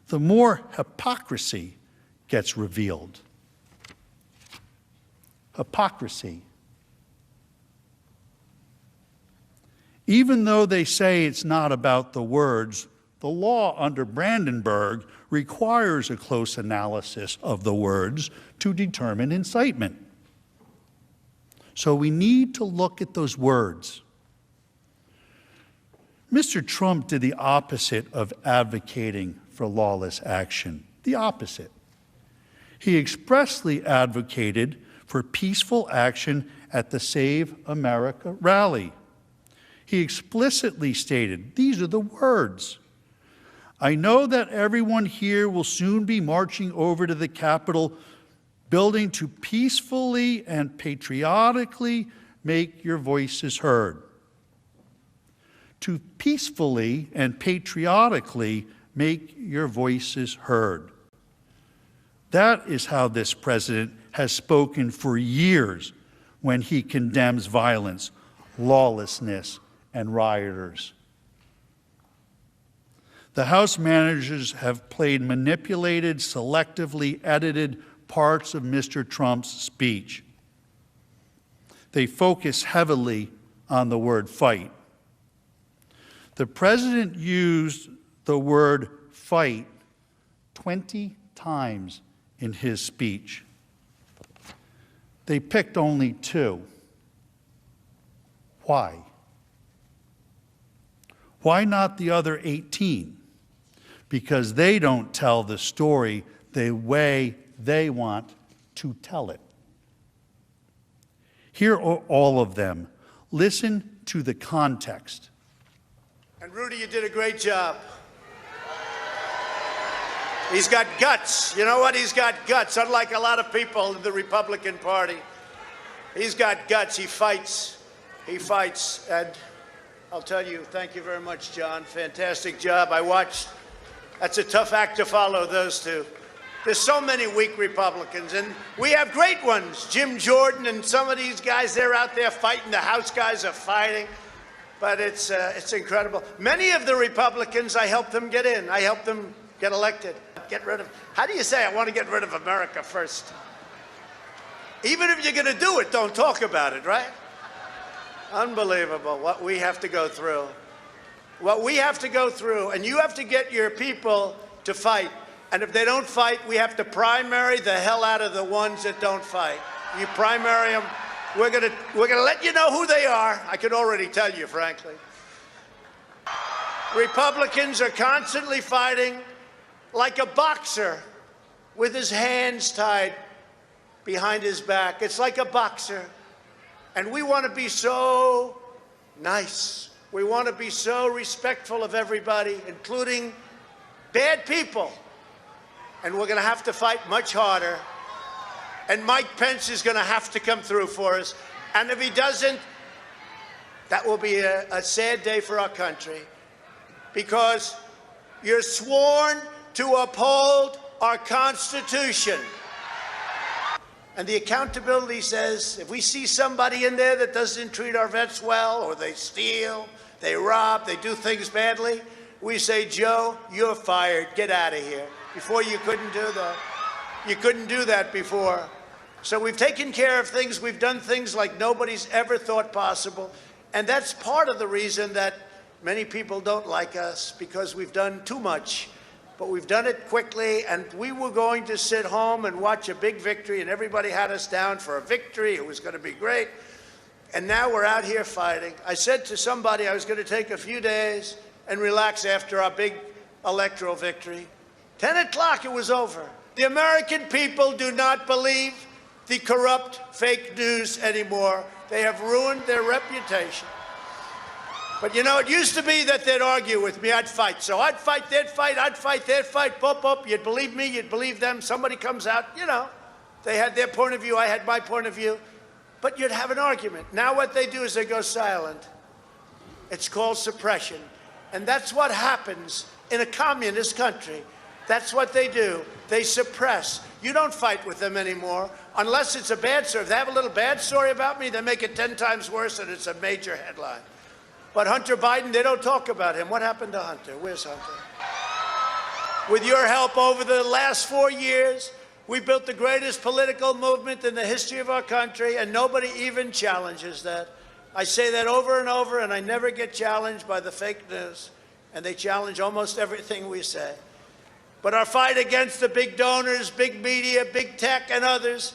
the more hypocrisy gets revealed. Hypocrisy. Even though they say it's not about the words, the law under Brandenburg requires a close analysis of the words to determine incitement. So we need to look at those words. Mr. Trump did the opposite of advocating for lawless action. The opposite. He expressly advocated for peaceful action at the Save America rally. He explicitly stated, these are the words, "I know that everyone here will soon be marching over to the Capitol building to peacefully and patriotically make your voices heard." To peacefully and patriotically make your voices heard. That is how this president has spoken for years when he condemns violence, lawlessness, and rioters. The House managers have played manipulated, selectively edited parts of Mr. Trump's speech. They focus heavily on the word fight. The president used the word fight 20 times in his speech. They picked only 2. Why? Why not the other 18? Because they don't tell the story the way they want to tell it. Here are all of them. Listen to the context. And Rudy, you did a great job. He's got guts. You know what? He's got guts, unlike a lot of people in the Republican Party. He's got guts. He fights. He fights. And I'll tell you, thank you very much, John. Fantastic job. I watched. That's a tough act to follow, those two. There's so many weak Republicans, and we have great ones. Jim Jordan and some of these guys, they're out there fighting. The House guys are fighting. But it's incredible. Many of the Republicans, I helped them get in. I helped them get elected. Get rid of, how do you say I want to get rid of America first? Even if you're going to do it, don't talk about it, right? Unbelievable what we have to go through. What we have to go through, and you have to get your people to fight. And if they don't fight, we have to primary the hell out of the ones that don't fight. You primary them. We're gonna let you know who they are. I could already tell you, frankly. Republicans are constantly fighting like a boxer with his hands tied behind his back. It's like a boxer. And we want to be so nice. We want to be so respectful of everybody, including bad people. And we're going to have to fight much harder. And Mike Pence is going to have to come through for us. And if he doesn't, that will be a sad day for our country. Because you're sworn to uphold our Constitution. And the accountability says, if we see somebody in there that doesn't treat our vets well, or they steal, they rob, they do things badly, we say, Joe, you're fired. Get out of here. Before you couldn't do that. You couldn't do that before. So we've taken care of things. We've done things like nobody's ever thought possible. And that's part of the reason that many people don't like us, because we've done too much. But we've done it quickly, and we were going to sit home and watch a big victory, and everybody had us down for a victory. It was going to be great. And now we're out here fighting. I said to somebody I was going to take a few days and relax after our big electoral victory. 10 o'clock, it was over. The American people do not believe the corrupt fake news anymore. They have ruined their reputation. But you know, it used to be that they'd argue with me, I'd fight. So I'd fight, they'd fight, I'd fight, they'd fight, you'd believe me, you'd believe them. Somebody comes out, you know, they had their point of view, I had my point of view. But you'd have an argument. Now what they do is they go silent. It's called suppression. And that's what happens in a communist country. That's what they do. They suppress. You don't fight with them anymore, unless it's a bad story. If they have a little bad story about me, they make it 10 times worse, and it's a major headline. But Hunter Biden, they don't talk about him. What happened to Hunter? Where's Hunter? With your help over the last 4 years, we built the greatest political movement in the history of our country, and nobody even challenges that. I say that over and over, and I never get challenged by the fake news. And they challenge almost everything we say. But our fight against the big donors, big media, big tech, and others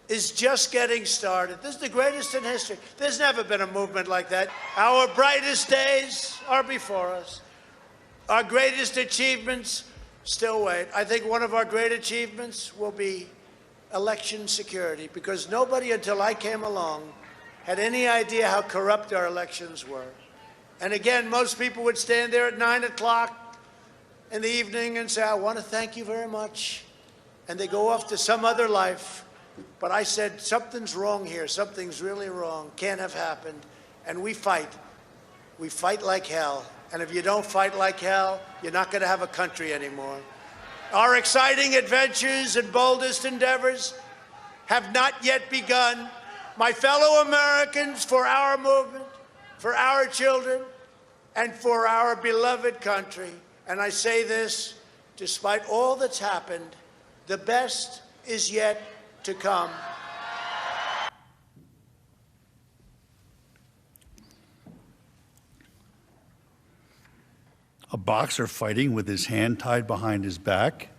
is just getting started. This is the greatest in history. There's never been a movement like that. Our brightest days are before us. Our greatest achievements still wait. I think one of our great achievements will be election security, because nobody until I came along had any idea how corrupt our elections were. And again, most people would stand there at 9 o'clock in the evening and say, I want to thank you very much. And they go off to some other life. But I said, something's wrong here. Something's really wrong. Can't have happened. And we fight. We fight like hell. And if you don't fight like hell, you're not going to have a country anymore. Our exciting adventures and boldest endeavors have not yet begun. My fellow Americans, for our movement, for our children, and for our beloved country. And I say this, despite all that's happened, the best is yet to come. A boxer fighting with his hand tied behind his back,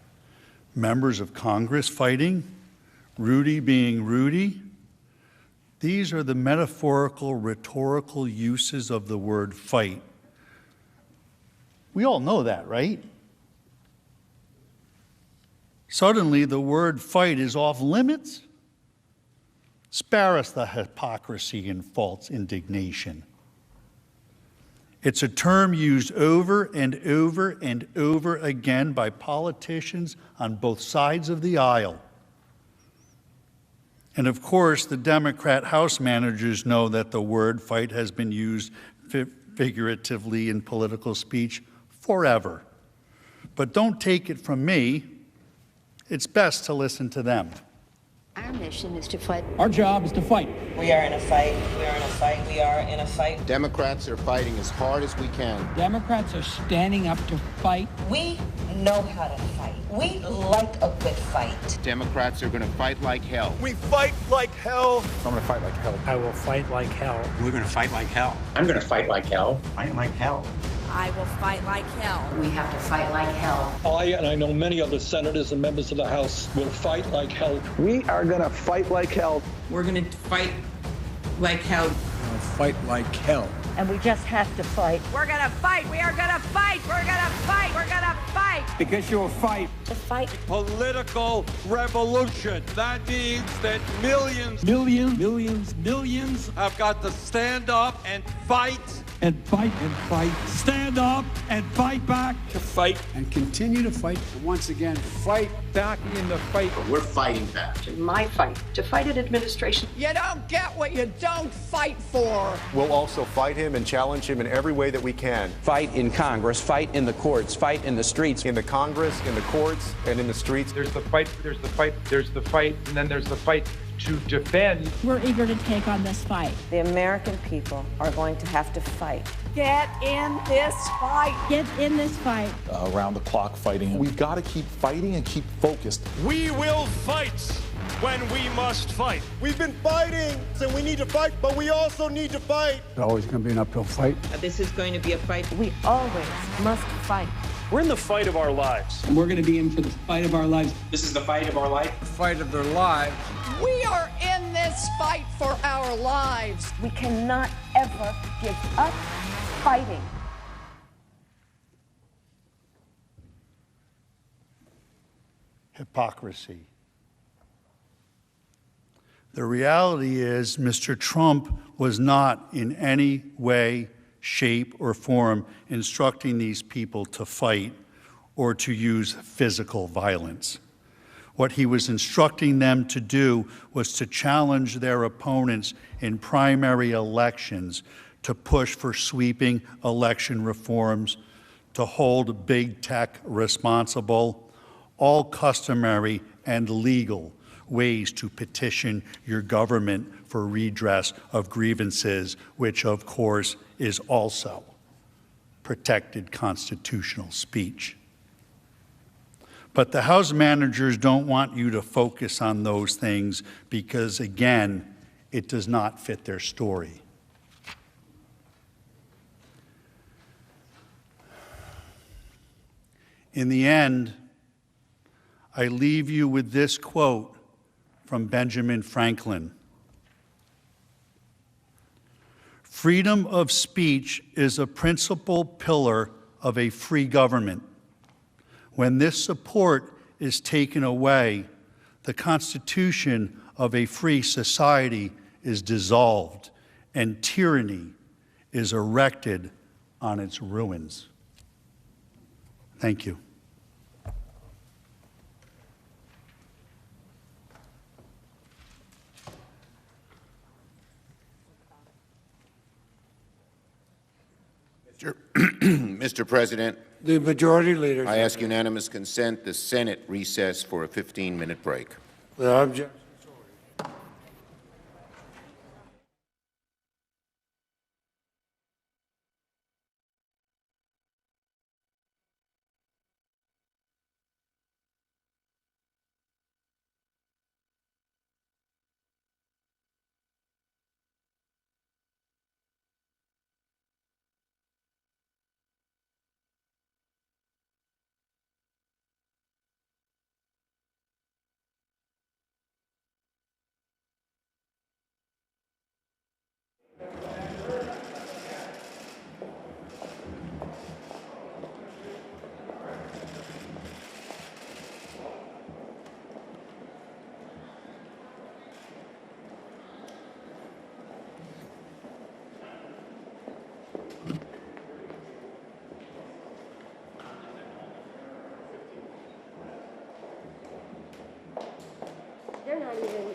members of Congress fighting, Rudy being Rudy. These are the metaphorical, rhetorical uses of the word fight. We all know that, right? Suddenly, the word fight is off limits. Spare us the hypocrisy and false indignation. It's a term used over and over and over again by politicians on both sides of the aisle. And of course, the Democrat House managers know that the word fight has been used figuratively in political speech forever. But don't take it from me. It's best to listen to them. Our mission is to fight. Our job is to fight. We are in a fight. We are in a fight. We are in a fight. Democrats are fighting as hard as we can. Democrats are standing up to fight. We know how to fight. We like a good fight. Democrats are going to fight like hell. We fight like hell. I'm going to fight like hell. I will fight like hell. We're going to fight like hell. I'm going to fight like hell. Fight like hell. I will fight like hell. We have to fight like hell. And I know many other senators and members of the House will fight like hell. We are going to fight like hell. We're going to fight like hell. Fight like hell. And we just have to fight. We're going to fight. We are going to fight. We're going to fight. We're going to fight. Because you'll fight. To fight. Political revolution. That means that millions have got to stand up and fight. And fight and fight. Stand up and fight back. To fight. And continue to fight. And once again, fight back in the fight. We're fighting back. My fight. To fight an administration. You don't get what you don't fight for. We'll also fight him and challenge him in every way that we can. Fight in Congress, fight in the courts, fight in the streets. In the Congress, in the courts, and in the streets. There's the fight, there's the fight, there's the fight, and then there's the fight to defend. We're eager to take on this fight. The American people are going to have to fight. Get in this fight. Get in this fight. Around the clock fighting. We've got to keep fighting and keep focused. We will fight when we must fight. We've been fighting, and we need to fight, but we also need to fight. It's always going to be an uphill fight. This is going to be a fight. We always must fight. We're in the fight of our lives. And we're going to be in for the fight of our lives. This is the fight of our life. The fight of their lives. We are in this fight for our lives. We cannot ever give up fighting. Hypocrisy. The reality is Mr. Trump was not in any way, shape, or form instructing these people to fight or to use physical violence. What he was instructing them to do was to challenge their opponents in primary elections, to push for sweeping election reforms, to hold big tech responsible, all customary and legal ways to petition your government for redress of grievances, which of course is also protected constitutional speech. But the House managers don't want you to focus on those things because, again, it does not fit their story. In the end, I leave you with this quote from Benjamin Franklin. Freedom of speech is a principal pillar of a free government. When this support is taken away, the constitution of a free society is dissolved and tyranny is erected on its ruins. Thank you. Mr. President, the majority leader. I ask unanimous consent the Senate recess for a 15-minute break. Without objection. They're not even.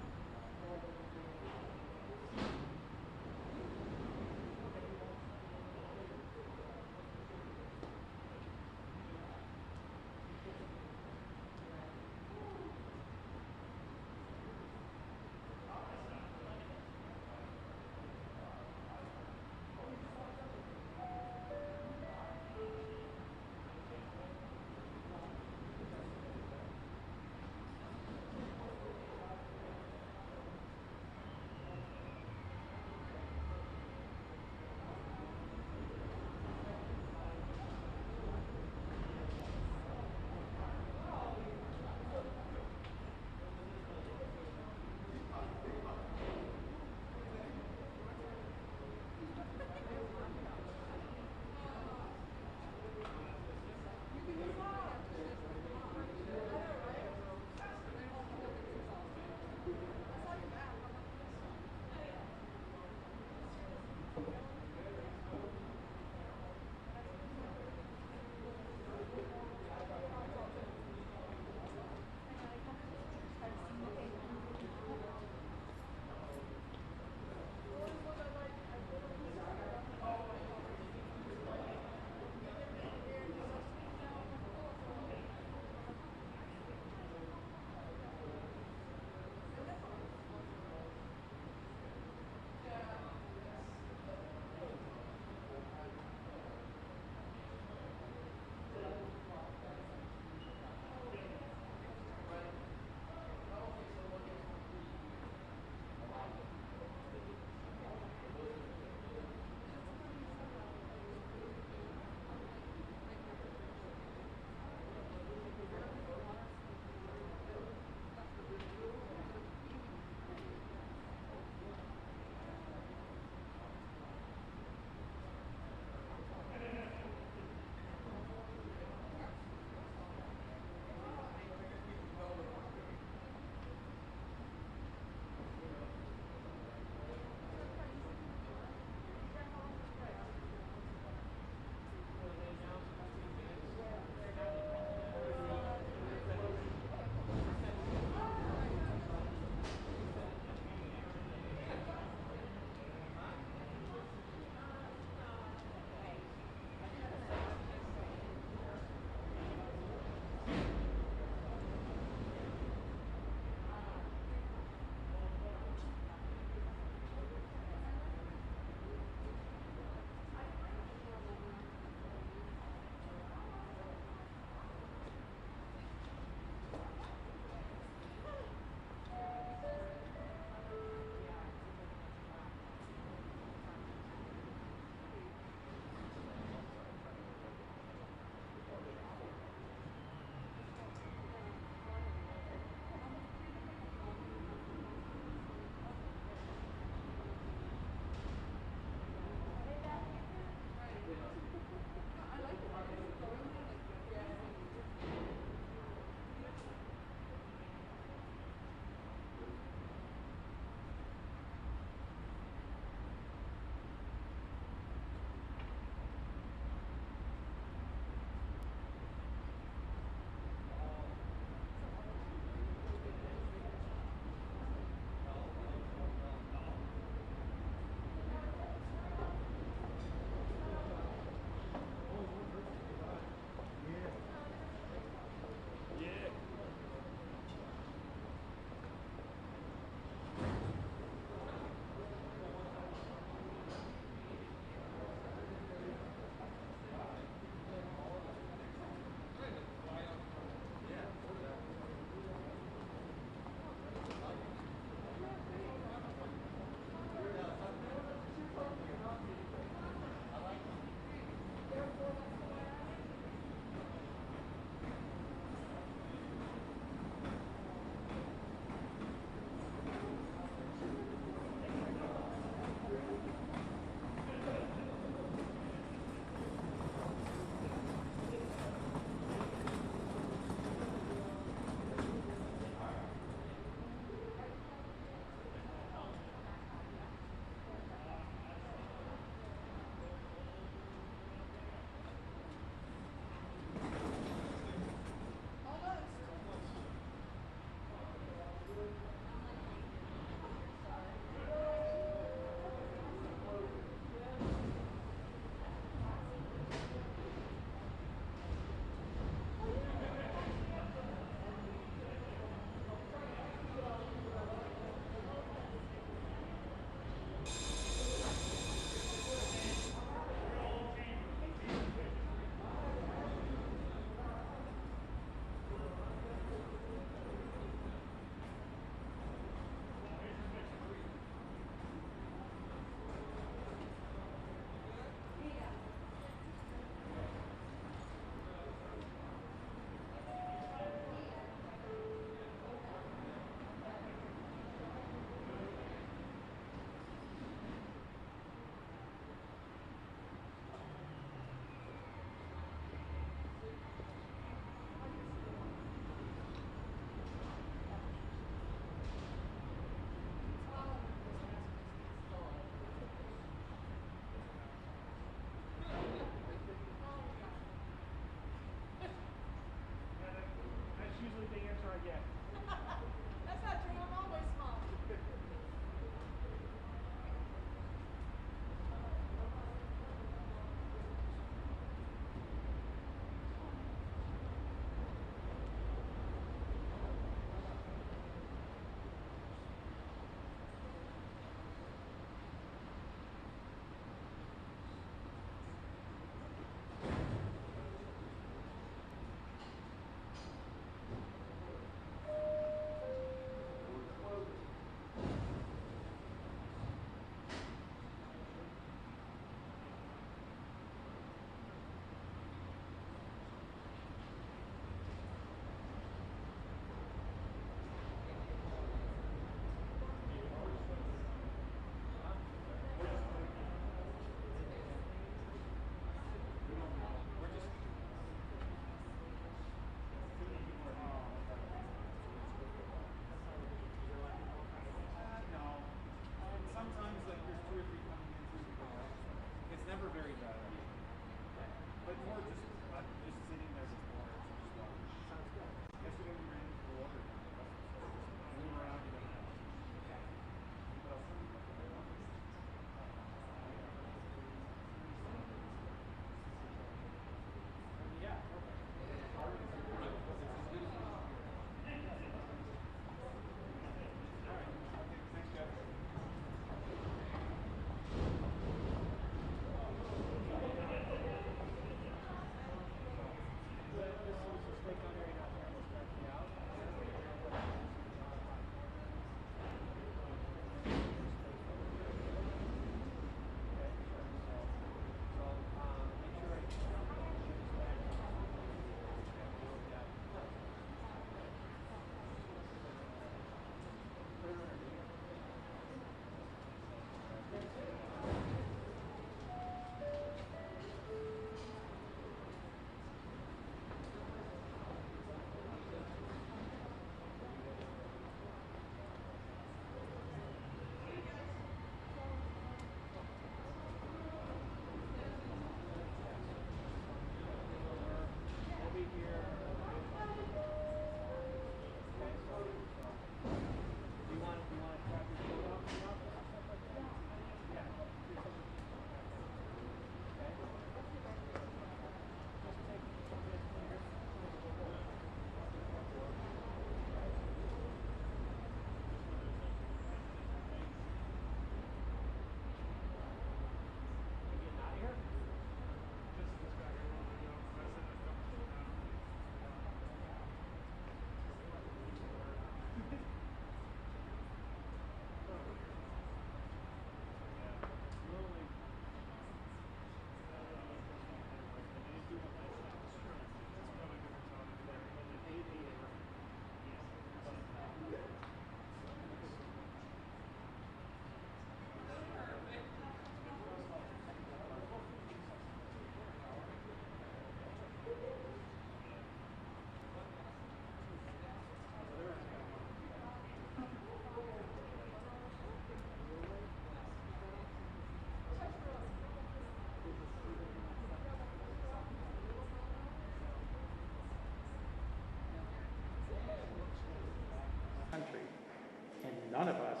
none of us,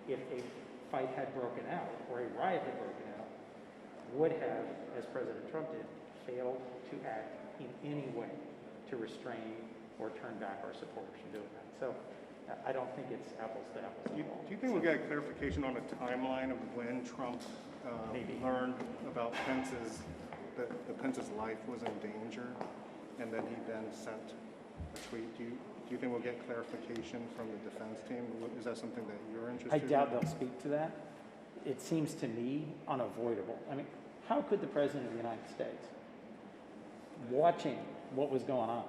if a fight had broken out or a riot had broken out, would have, as President Trump did, failed to act in any way to restrain or turn back our supporters from doing that. So I don't think it's apples to apples at all. Do you think we'll get a clarification on a timeline of when Trump learned about Pence's life was in danger, and then he then sent a tweet? Do you think we'll get clarification from the defense team? Is that something that you're interested in? I doubt they'll speak to that. It seems to me unavoidable. I mean, how could the President of the United States, watching what was going on,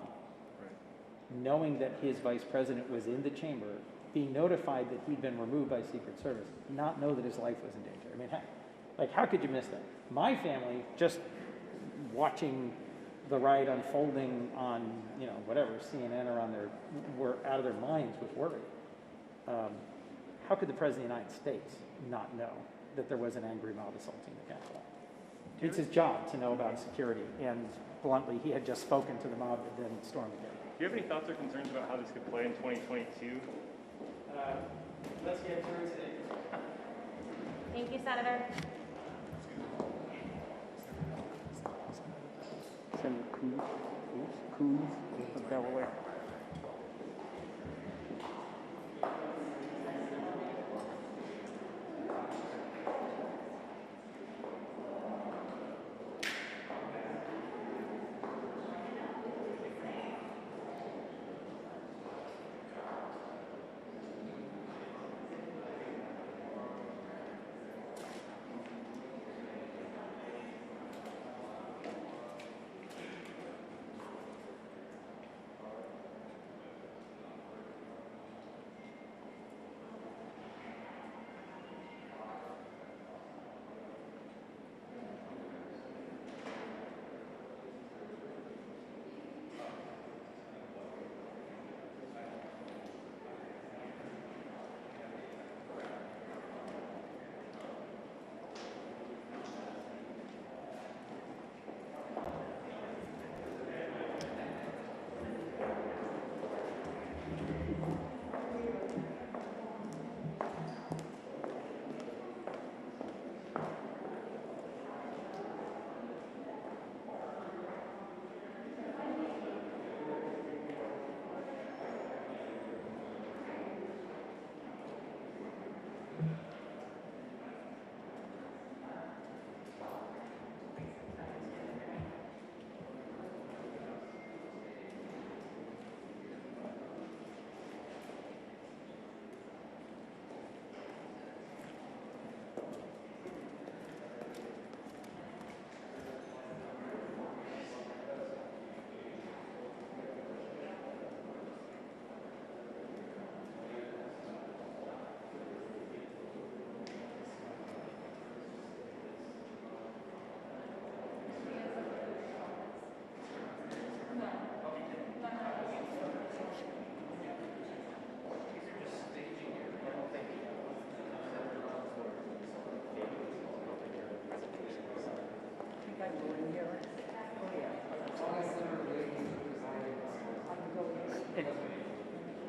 knowing that his vice president was in the chamber, being notified that he'd been removed by Secret Service, not know that his life was in danger? I mean, how could you miss that? My family, just watching the riot unfolding on, whatever, CNN or were out of their minds with worry. How could the President of the United States not know that there was an angry mob assaulting the Capitol? It's his job to know about security, and bluntly, he had just spoken to the mob that then stormed the Capitol. Do you have any thoughts or concerns about how this could play in 2022? Let's get through today. Thank you, Senator. Senator Coons of Delaware.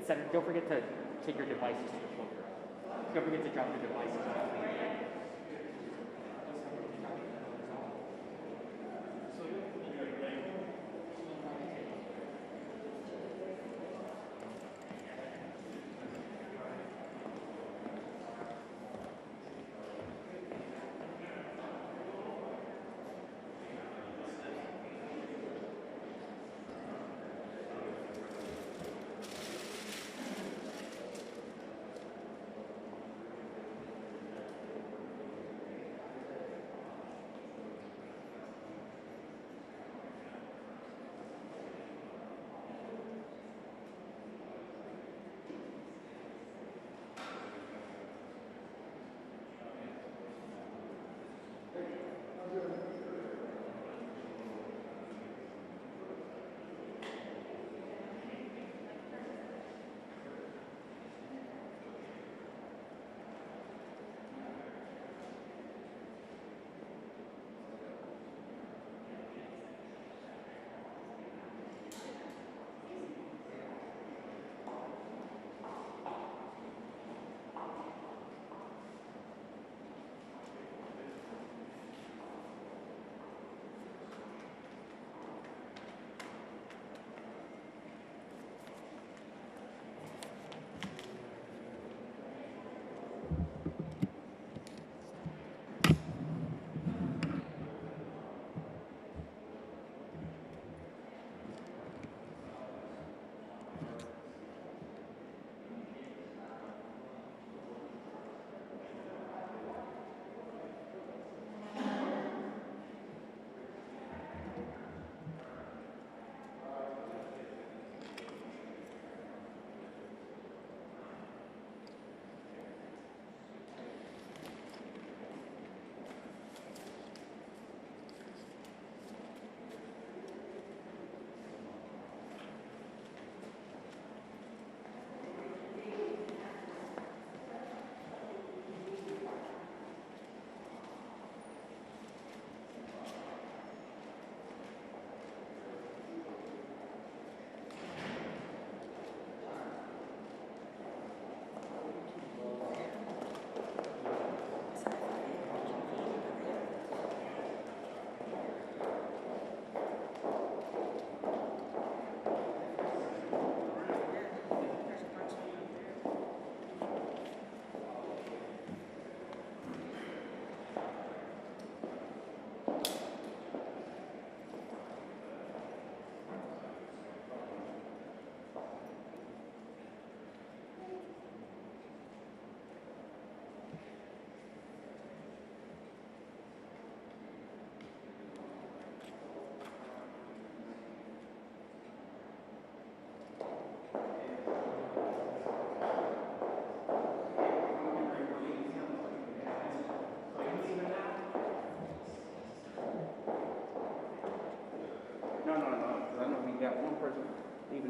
Senator, don't forget to take your devices to the floor. Don't forget to drop your devices.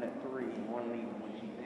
at 3 and one leaving when she finished.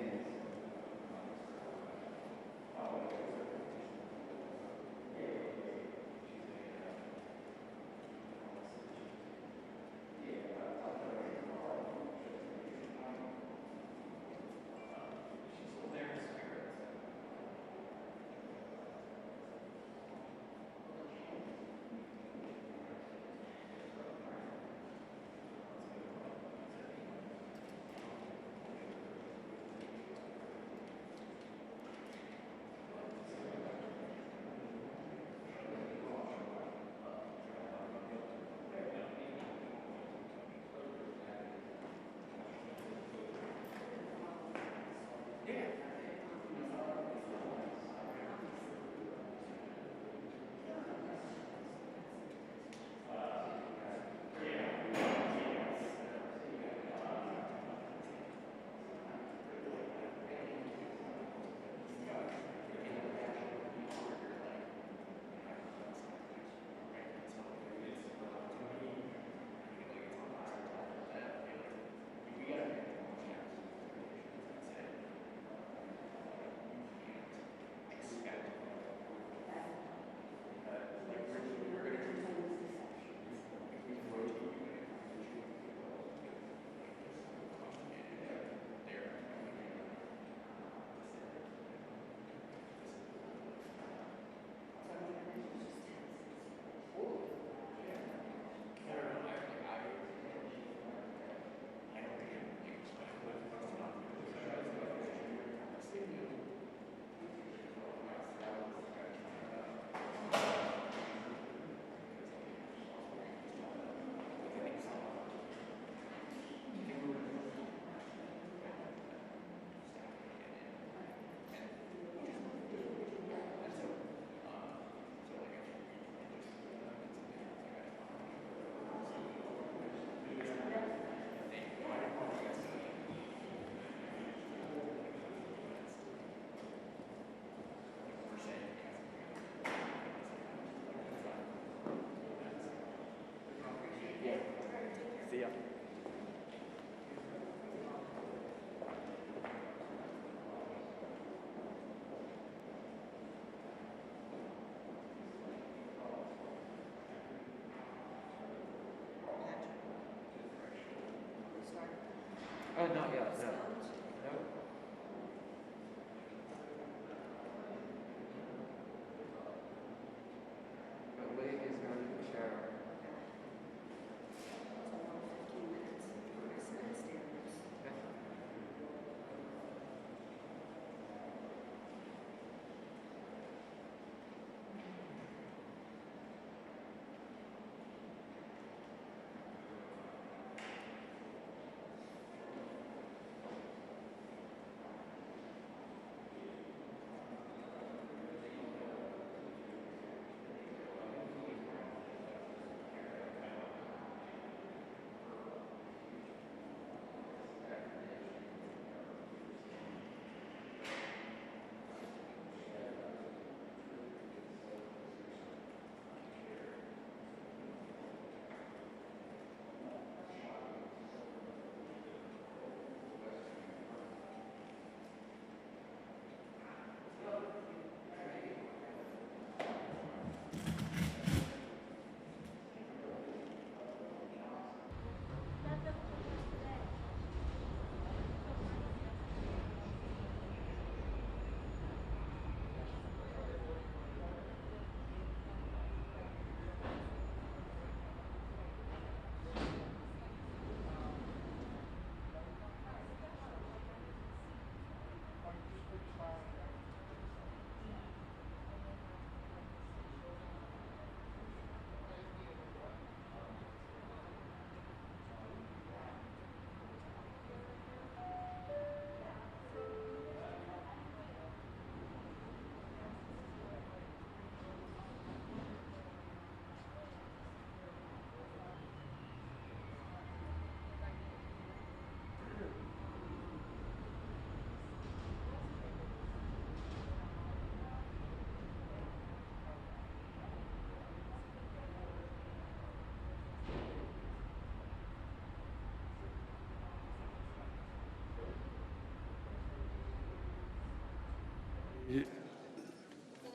See ya. Oh, not yet, no. No. But Lee is going to the shower.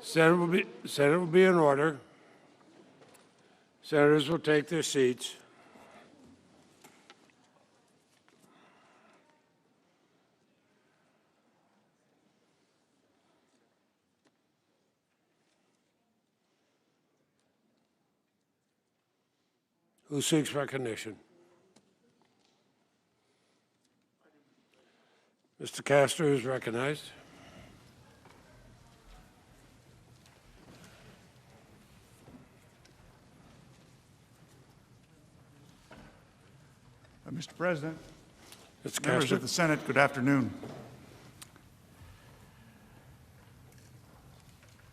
Senate will be in order. Senators will take their seats. Who seeks recognition? Mr. Castor is recognized. Mr. President, Mr. members Castor. of the Senate, good afternoon.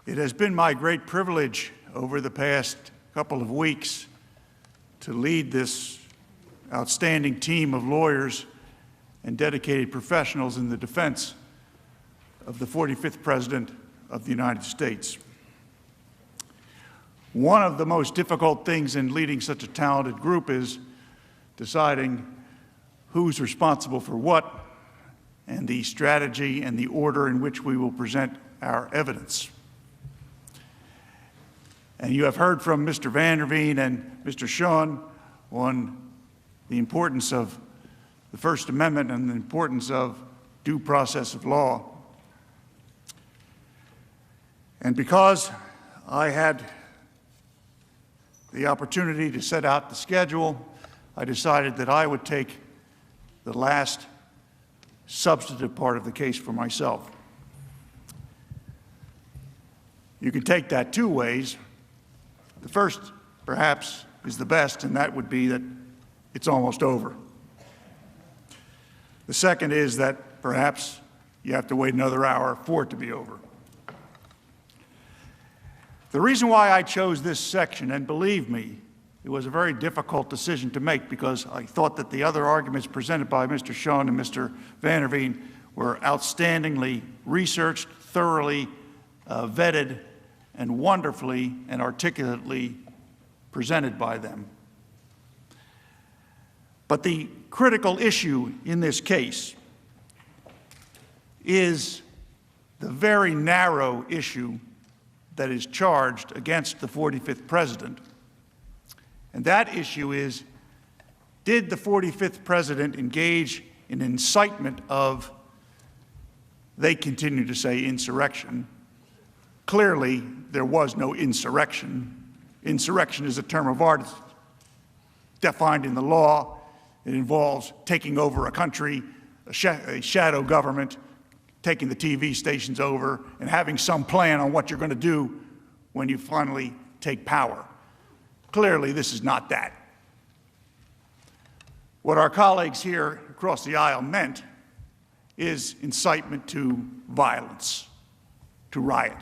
It has been my great privilege over the past couple of weeks to lead this outstanding team of lawyers and dedicated professionals in the defense of the 45th President of the United States. One of the most difficult things in leading such a talented group is deciding who's responsible for what and the strategy and the order in which we will present our evidence. And you have heard from Mr. Vanderveen and Mr. Sean on the importance of the First Amendment and the importance of due process of law. And because I had the opportunity to set out the schedule, I decided that I would take the last substantive part of the case for myself. You can take that two ways. The first, perhaps, is the best, and that would be that it's almost over. The second is that perhaps you have to wait another hour for it to be over. The reason why I chose this section, and believe me, it was a very difficult decision to make because I thought that the other arguments presented by Mr. Schoen and Mr. Vanderveen were outstandingly researched, thoroughly vetted, and wonderfully and articulately presented by them. But the critical issue in this case is the very narrow issue that is charged against the 45th President. And that issue is, did the 45th President engage in incitement of, they continue to say, insurrection? Clearly, there was no insurrection. Insurrection is a term of art. It's defined in the law. It involves taking over a country, a shadow government, taking the TV stations over, and having some plan on what you're going to do when you finally take power. Clearly, this is not that. What our colleagues here across the aisle meant is incitement to violence, to riot.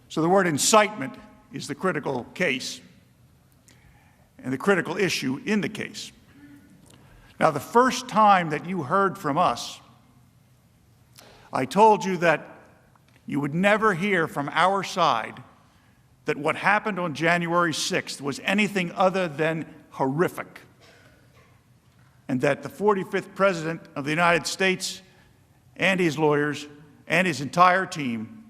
So the word incitement is the critical case and the critical issue in the case. Now, the first time that you heard from us, I told you that you would never hear from our side that what happened on January 6th was anything other than horrific, and that the 45th President of the United States and his lawyers and his entire team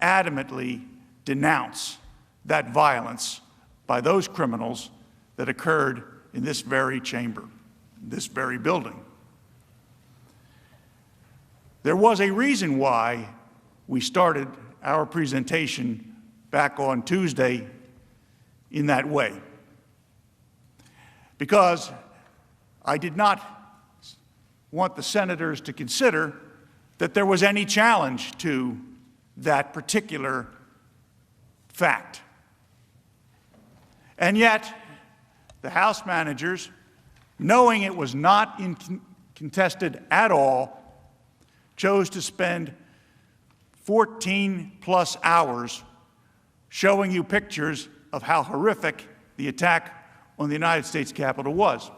adamantly denounce that violence by those criminals that occurred in this very chamber, this very building. There was a reason why we started our presentation back on Tuesday in that way. Because I did not want the senators to consider that there was any challenge to that particular fact. And yet, the House managers, knowing it was not contested at all, chose to spend 14+ hours showing you pictures of how horrific the attack on the United States Capitol was.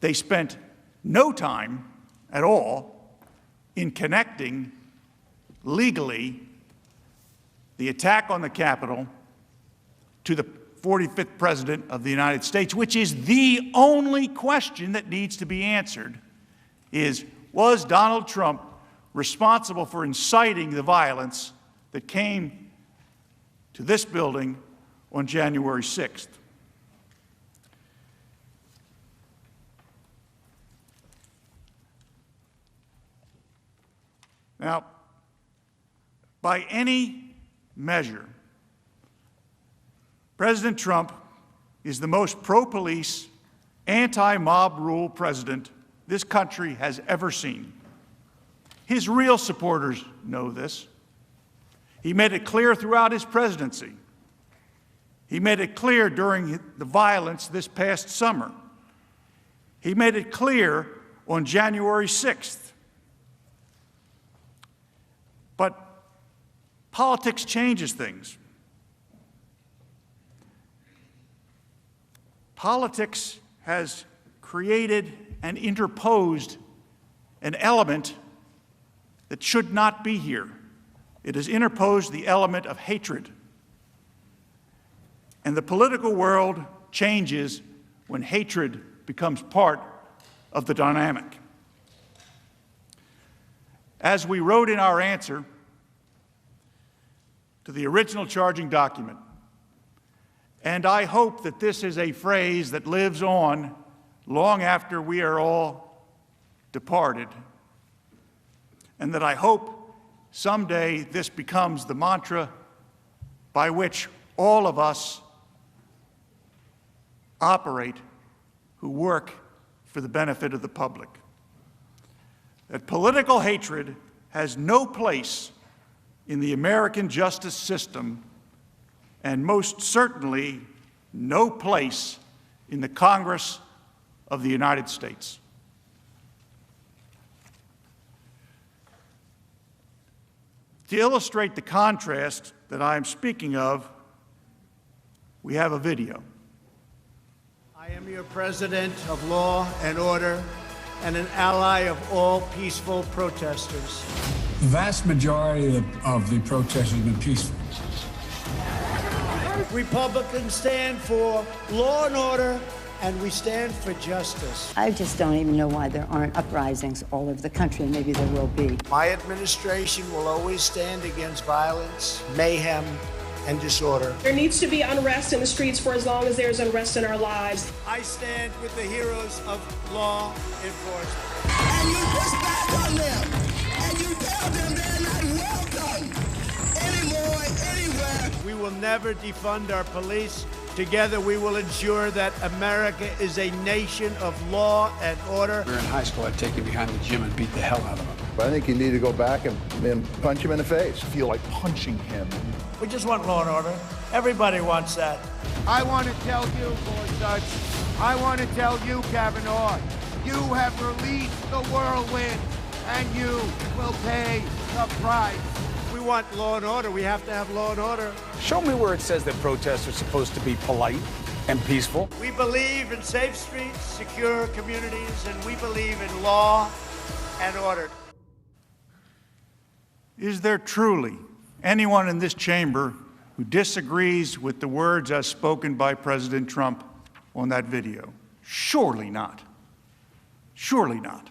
They spent no time at all in connecting legally the attack on the Capitol to the 45th President of the United States, which is the only question that needs to be answered, is, was Donald Trump responsible for inciting the violence that came to this building on January 6th. Now, by any measure, President Trump is the most pro-police, anti-mob rule president this country has ever seen. His real supporters know this. He made it clear throughout his presidency. He made it clear during the violence this past summer. He made it clear on January 6th. But politics changes things. Politics has created and interposed an element that should not be here. It has interposed the element of hatred. And the political world changes when hatred becomes part of the dynamic. As we wrote in our answer to the original charging document, and I hope that this is a phrase that lives on long after we are all departed, and that I hope someday this becomes the mantra by which all of us operate who work for the benefit of the public. That political hatred has no place in the American justice system, and most certainly no place in the Congress of the United States. To illustrate the contrast that I am speaking of, we have a video. I am your president of law and order and an ally of all peaceful protesters. The vast majority of the protesters have been peaceful. Republicans stand for law and order, and we stand for justice. I just don't even know why there aren't uprisings all over the country, and maybe there will be. My administration will always stand against violence, mayhem, and disorder. There needs to be unrest in the streets for as long as there's unrest in our lives. I stand with the heroes of law enforcement. And you push back on them, and you tell them they're not welcome anymore, anywhere. We will never defund our police. Together we will ensure that America is a nation of law and order. We were in high school, I'd take him behind the gym and beat the hell out of him. I think you need to go back and punch him in the face. Feel like punching him. We just want law and order. Everybody wants that. I want to tell you, Gorsuch, I want to tell you, Kavanaugh, you have released the whirlwind, and you will pay the price. We want law and order. We have to have law and order. Show me where it says that protests are supposed to be polite and peaceful. We believe in safe streets, secure communities, and we believe in law and order. Is there truly anyone in this chamber who disagrees with the words as spoken by President Trump on that video? Surely not. Surely not.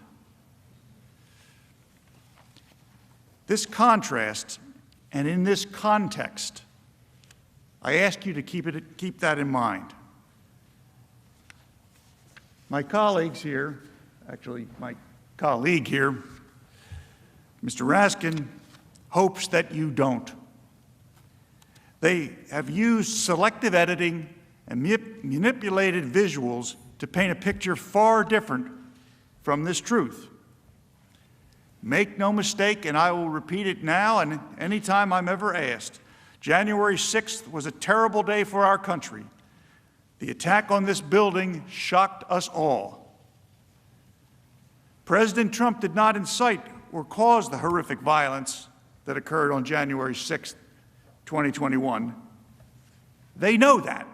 This contrast, and in this context, I ask you to keep that in mind. My colleagues here, actually my colleague here, Mr. Raskin, hopes that you don't. They have used selective editing and manipulated visuals to paint a picture far different from this truth. Make no mistake, and I will repeat it now and anytime I'm ever asked, January 6th was a terrible day for our country. The attack on this building shocked us all. President Trump did not incite or cause the horrific violence that occurred on January 6th, 2021. They know that.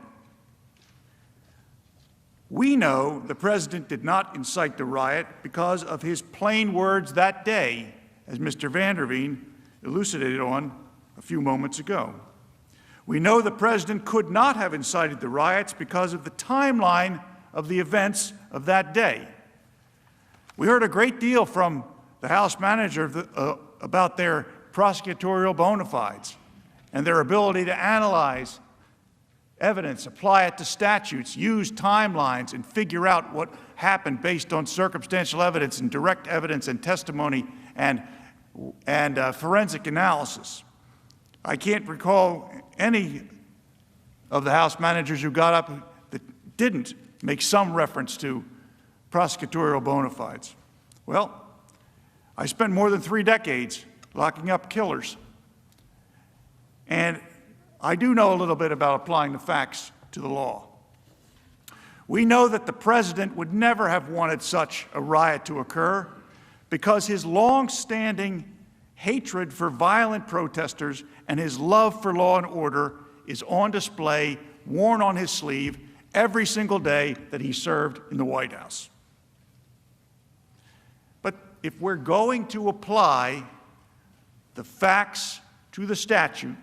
We know the president did not incite the riot because of his plain words that day, as Mr. Van der Veen elucidated on a few moments ago. We know the president could not have incited the riots because of the timeline of the events of that day. We heard a great deal from the House manager about their prosecutorial bona fides and their ability to analyze evidence, apply it to statutes, use timelines, and figure out what happened based on circumstantial evidence and direct evidence and testimony and forensic analysis. I can't recall any of the House managers who got up that didn't make some reference to prosecutorial bona fides. Well, I spent more than 3 decades locking up killers, and I do know a little bit about applying the facts to the law. We know that the president would never have wanted such a riot to occur because his long-standing hatred for violent protesters and his love for law and order is on display, worn on his sleeve, every single day that he served in the White House. But if we're going to apply the facts to the statute,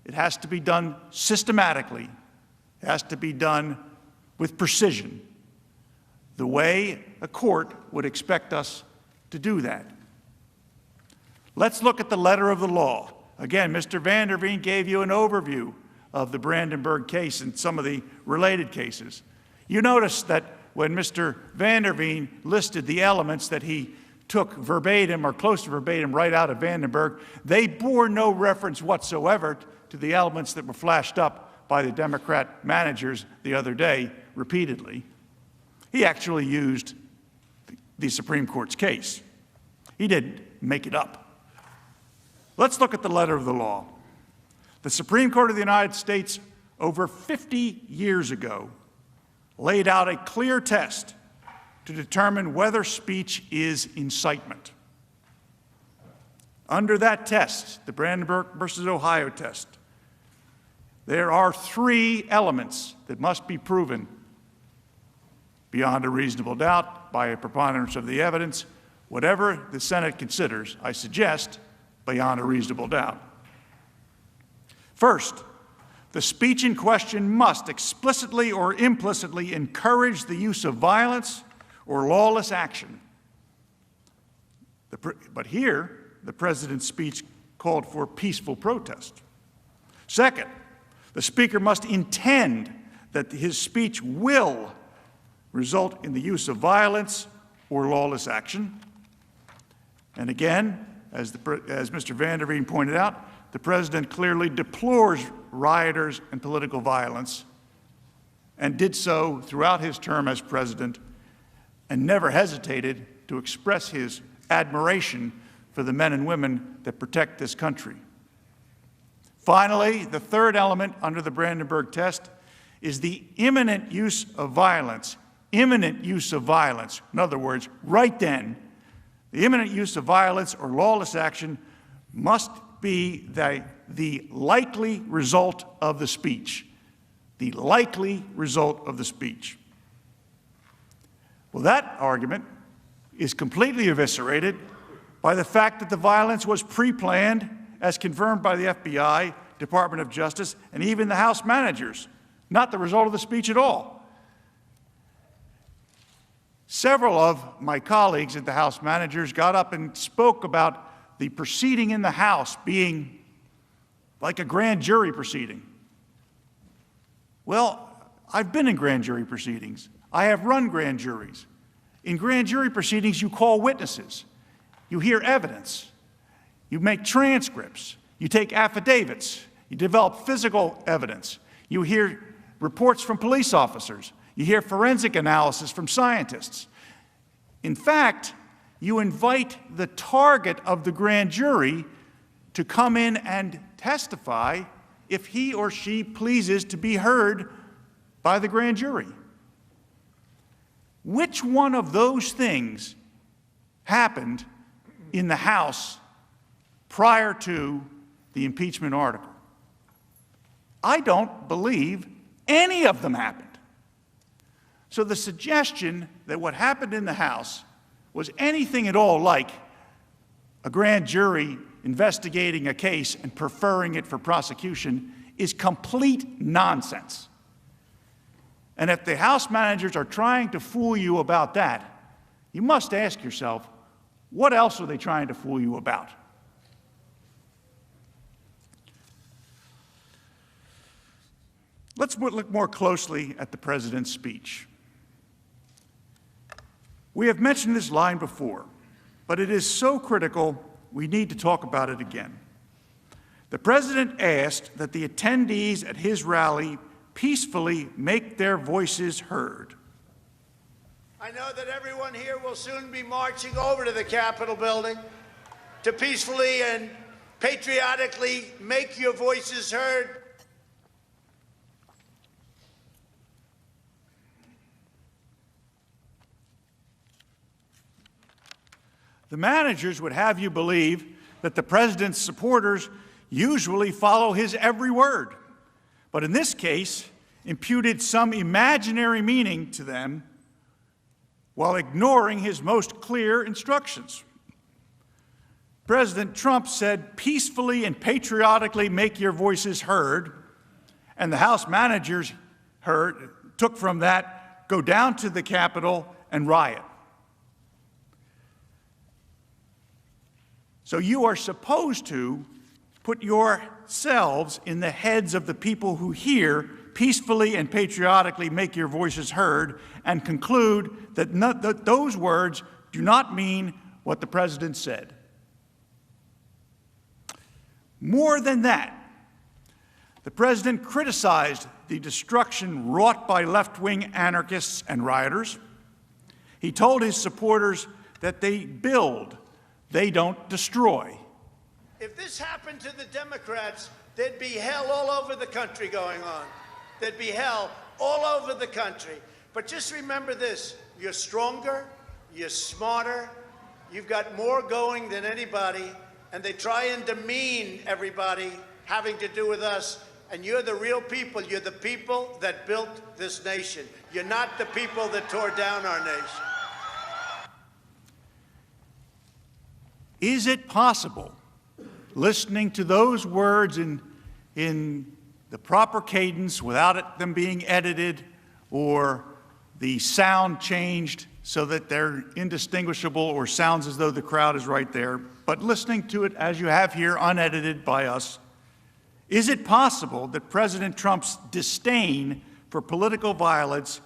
it has to be done systematically. It has to be done with precision, the way a court would expect us to do that. Let's look at the letter of the law. Again, Mr. Van der Veen gave you an overview of the Brandenburg case and some of the related cases. You notice that when Mr. Van der Veen listed the elements that he took verbatim or close to verbatim right out of Vandenberg, they bore no reference whatsoever to the elements that were flashed up by the Democrat managers the other day repeatedly. He actually used the Supreme Court's case. He didn't make it up. Let's look at the letter of the law. The Supreme Court of the United States, over 50 years ago, laid out a clear test to determine whether speech is incitement. Under that test, the Brandenburg versus Ohio test, there are 3 elements that must be proven beyond a reasonable doubt by a preponderance of the evidence, whatever the Senate considers, I suggest, beyond a reasonable doubt. First, the speech in question must explicitly or implicitly encourage the use of violence or lawless action. But here, the president's speech called for peaceful protest. Second, the speaker must intend that his speech will result in the use of violence or lawless action. And again, as Mr. Van der Veen pointed out, the president clearly deplores rioters and political violence and did so throughout his term as president and never hesitated to express his admiration for the men and women that protect this country. Finally, the third element under the Brandenburg test is the imminent use of violence. Imminent use of violence. In other words, right then, the imminent use of violence or lawless action must be the likely result of the speech. The likely result of the speech. Well, that argument is completely eviscerated by the fact that the violence was pre-planned, as confirmed by the FBI, Department of Justice, and even the House managers, not the result of the speech at all. Several of my colleagues at the House managers got up and spoke about the proceeding in the House being like a grand jury proceeding. Well, I've been in grand jury proceedings. I have run grand juries. In grand jury proceedings, you call witnesses. You hear evidence. You make transcripts. You take affidavits. You develop physical evidence. You hear reports from police officers. You hear forensic analysis from scientists. In fact, you invite the target of the grand jury to come in and testify if he or she pleases to be heard by the grand jury. Which one of those things happened in the House prior to the impeachment article? I don't believe any of them happened. So the suggestion that what happened in the House was anything at all like a grand jury investigating a case and preferring it for prosecution is complete nonsense. And if the House managers are trying to fool you about that, you must ask yourself, What else are they trying to fool you about? Let's look more closely at the president's speech. We have mentioned this line before, but it is so critical we need to talk about it again. The president asked that the attendees at his rally peacefully make their voices heard. I know that everyone here will soon be marching over to the Capitol building to peacefully and patriotically make your voices heard. The managers would have you believe that the president's supporters usually follow his every word, but in this case, imputed some imaginary meaning to them while ignoring his most clear instructions. President Trump said, peacefully and patriotically make your voices heard, and the House managers took from that, go down to the Capitol and riot. So you are supposed to put yourselves in the heads of the people who hear peacefully and patriotically make your voices heard and conclude that those words do not mean what the president said. More than that, the president criticized the destruction wrought by left-wing anarchists and rioters. He told his supporters that they build, they don't destroy. If this happened to the Democrats, there'd be hell all over the country going on. There'd be hell all over the country. But just remember this, you're stronger, you're smarter, you've got more going than anybody, and they try and demean everybody having to do with us. And you're the real people. You're the people that built this nation. You're not the people that tore down our nation. Is it possible, listening to those words in the proper cadence without them being edited or the sound changed so that they're indistinguishable or sounds as though the crowd is right there, but listening to it as you have here, unedited by us, is it possible that President Trump's disdain for political violence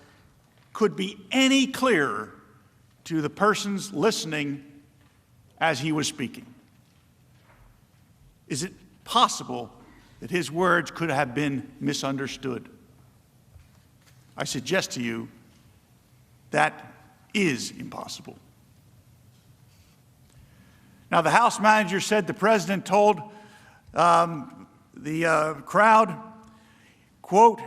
could be any clearer to the persons listening as he was speaking? Is it possible that his words could have been misunderstood? I suggest to you that is impossible. Now, the House manager said the president told the crowd, quote,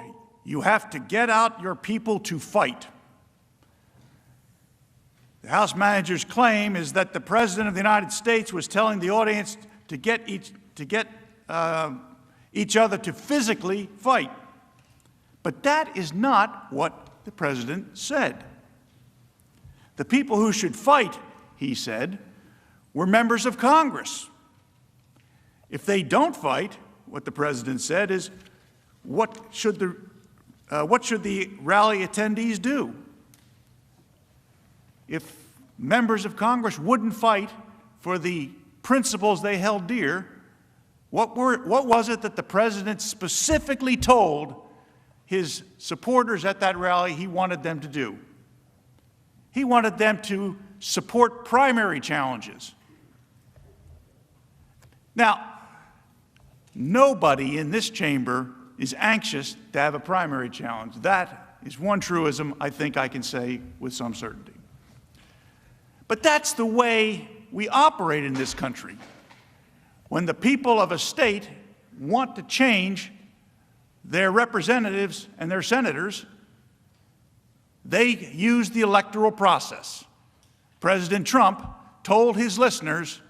"You have to get out your people to fight." The House manager's claim is that the President of the United States was telling the audience to get each other to physically fight. But that is not what the President said. The people who should fight, he said, were members of Congress. If they don't fight, what the President said is, what should the rally attendees do? If members of Congress wouldn't fight for the principles they held dear, what was it that the President specifically told his supporters at that rally he wanted them to do? He wanted them to support primary challenges. Now, nobody in this chamber is anxious to have a primary challenge. That is one truism I think I can say with some certainty. But that's the way we operate in this country. When the people of a state want to change their representatives and their senators, they use the electoral process. President Trump told his listeners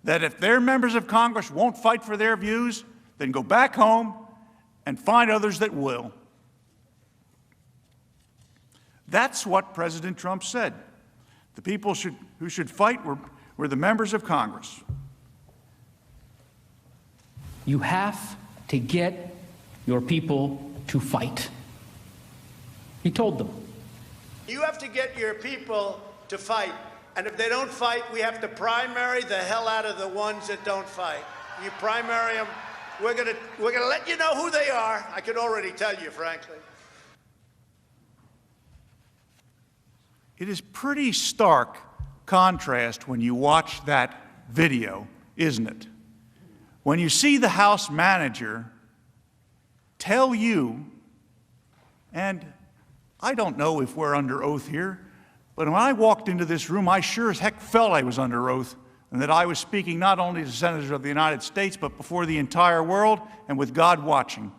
that if their members of Congress won't fight for their views, then go back home and find others that will. That's what President Trump said. The people who should fight were the members of Congress. You have to get your people to fight. He told them. You have to get your people to fight. And if they don't fight, we have to primary the hell out of the ones that don't fight. You primary them, we're gonna let you know who they are. I can already tell you, frankly. It is pretty stark contrast when you watch that video, isn't it? When you see the House manager tell you, and I don't know if we're under oath here, but when I walked into this room, I sure as heck felt I was under oath, and that I was speaking not only to senators of the United States, but before the entire world and with God watching.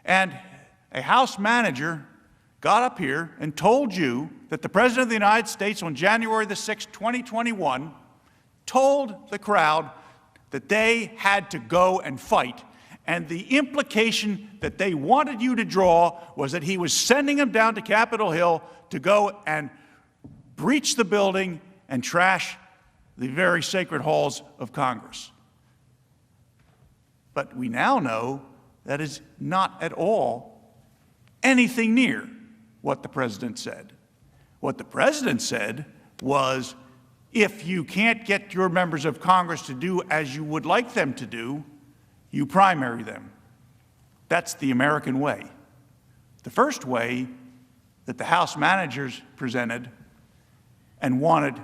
And a House manager got up here and told you that the President of the United States on January the 6th, 2021, told the crowd that they had to go and fight. And the implication that they wanted you to draw was that he was sending them down to Capitol Hill to go and breach the building and trash the very sacred halls of Congress. But we now know that is not at all anything near what the President said. What the President said was, if you can't get your members of Congress to do as you would like them to do, you primary them. That's the American way. The first way that the House managers presented and wanted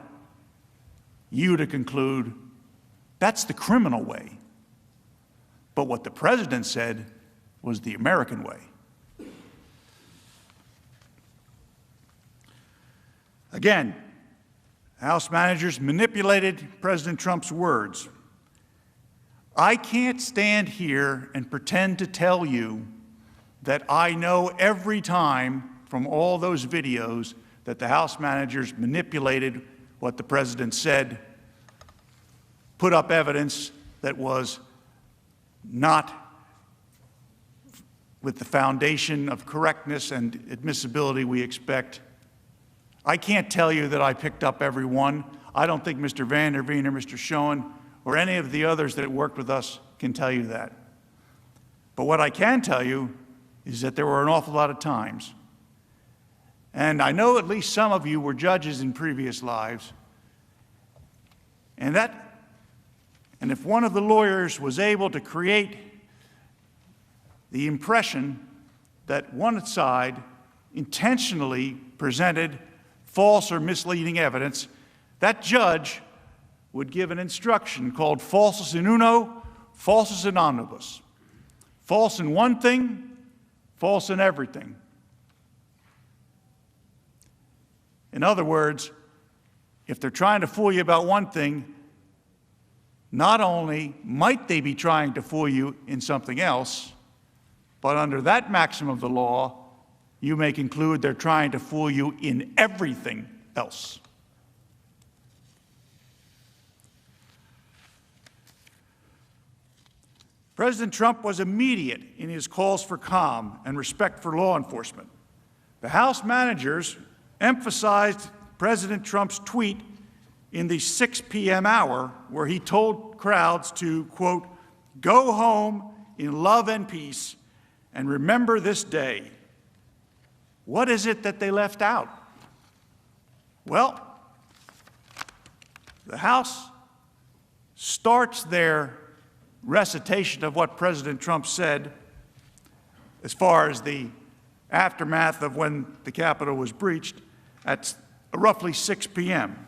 you to conclude, that's the criminal way. But what the President said was the American way. Again, House managers manipulated President Trump's words. I can't stand here and pretend to tell you that I know every time from all those videos that the House managers manipulated what the President said, put up evidence that was not with the foundation of correctness and admissibility we expect. I can't tell you that I picked up every one. I don't think Mr. Van der Veen or Mr. Schoen or any of the others that worked with us can tell you that. But what I can tell you is that there were an awful lot of times, and I know at least some of you were judges in previous lives, and if one of the lawyers was able to create the impression that one side intentionally presented false or misleading evidence, that judge would give an instruction called falsus in uno, falsus in omnibus. False in one thing, false in everything. In other words, if they're trying to fool you about one thing, not only might they be trying to fool you in something else, but under that maxim of the law, you may conclude they're trying to fool you in everything else. President Trump was immediate in his calls for calm and respect for law enforcement. The House managers emphasized President Trump's tweet in the 6 p.m. hour where he told crowds to, quote, go home in love and peace and remember this day. What is it that they left out? Well, the House starts their recitation of what President Trump said as far as the aftermath of when the Capitol was breached at roughly 6 p.m.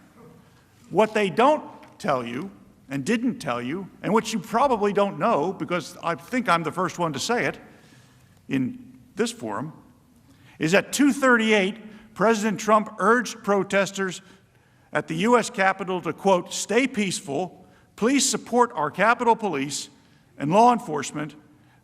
What they don't tell you and didn't tell you, and which you probably don't know because I think I'm the first one to say it in this forum, is at 2:38, President Trump urged protesters at the U.S. Capitol to, quote, stay peaceful, please support our Capitol Police and law enforcement.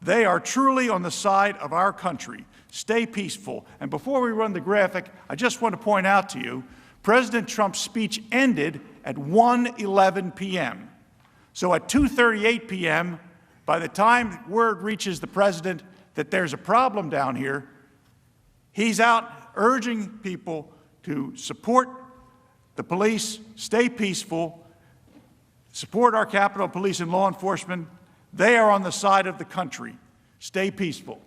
They are truly on the side of our country. Stay peaceful. And before we run the graphic, I just want to point out to you, President Trump's speech ended at 1:11 p.m. So at 2:38 p.m., by the time word reaches the president that there's a problem down here, he's out urging people to support the police, stay peaceful, support our Capitol Police and law enforcement. They are on the side of the country. Stay peaceful.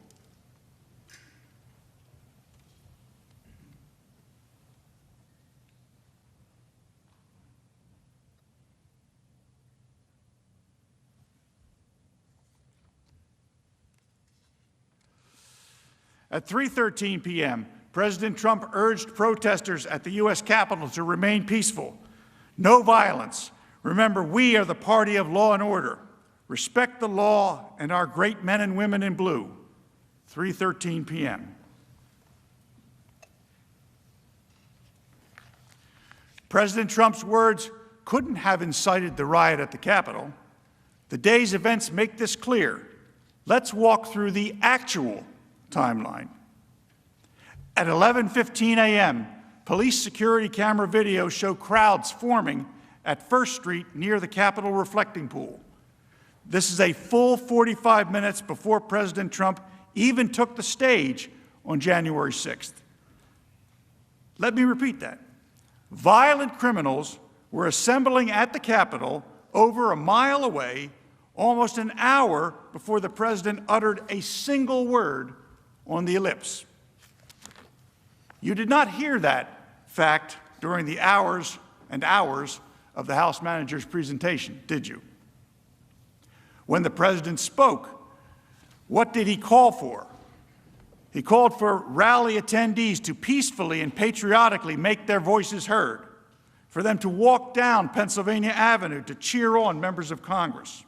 At 3:13 p.m., President Trump urged protesters at the U.S. Capitol to remain peaceful. No violence. Remember, we are the party of law and order. Respect the law and our great men and women in blue. 3:13 p.m. President Trump's words couldn't have incited the riot at the Capitol. The day's events make this clear. Let's walk through the actual timeline. At 11:15 a.m., police security camera videos show crowds forming at First Street near the Capitol reflecting pool. This is a full 45 minutes before President Trump even took the stage on January 6th. Let me repeat that. Violent criminals were assembling at the Capitol over a mile away, almost an hour before the president uttered a single word on the ellipse. You did not hear that fact during the hours and hours of the House manager's presentation, did you? When the president spoke, what did he call for? He called for rally attendees to peacefully and patriotically make their voices heard, for them to walk down Pennsylvania Avenue to cheer on members of Congress.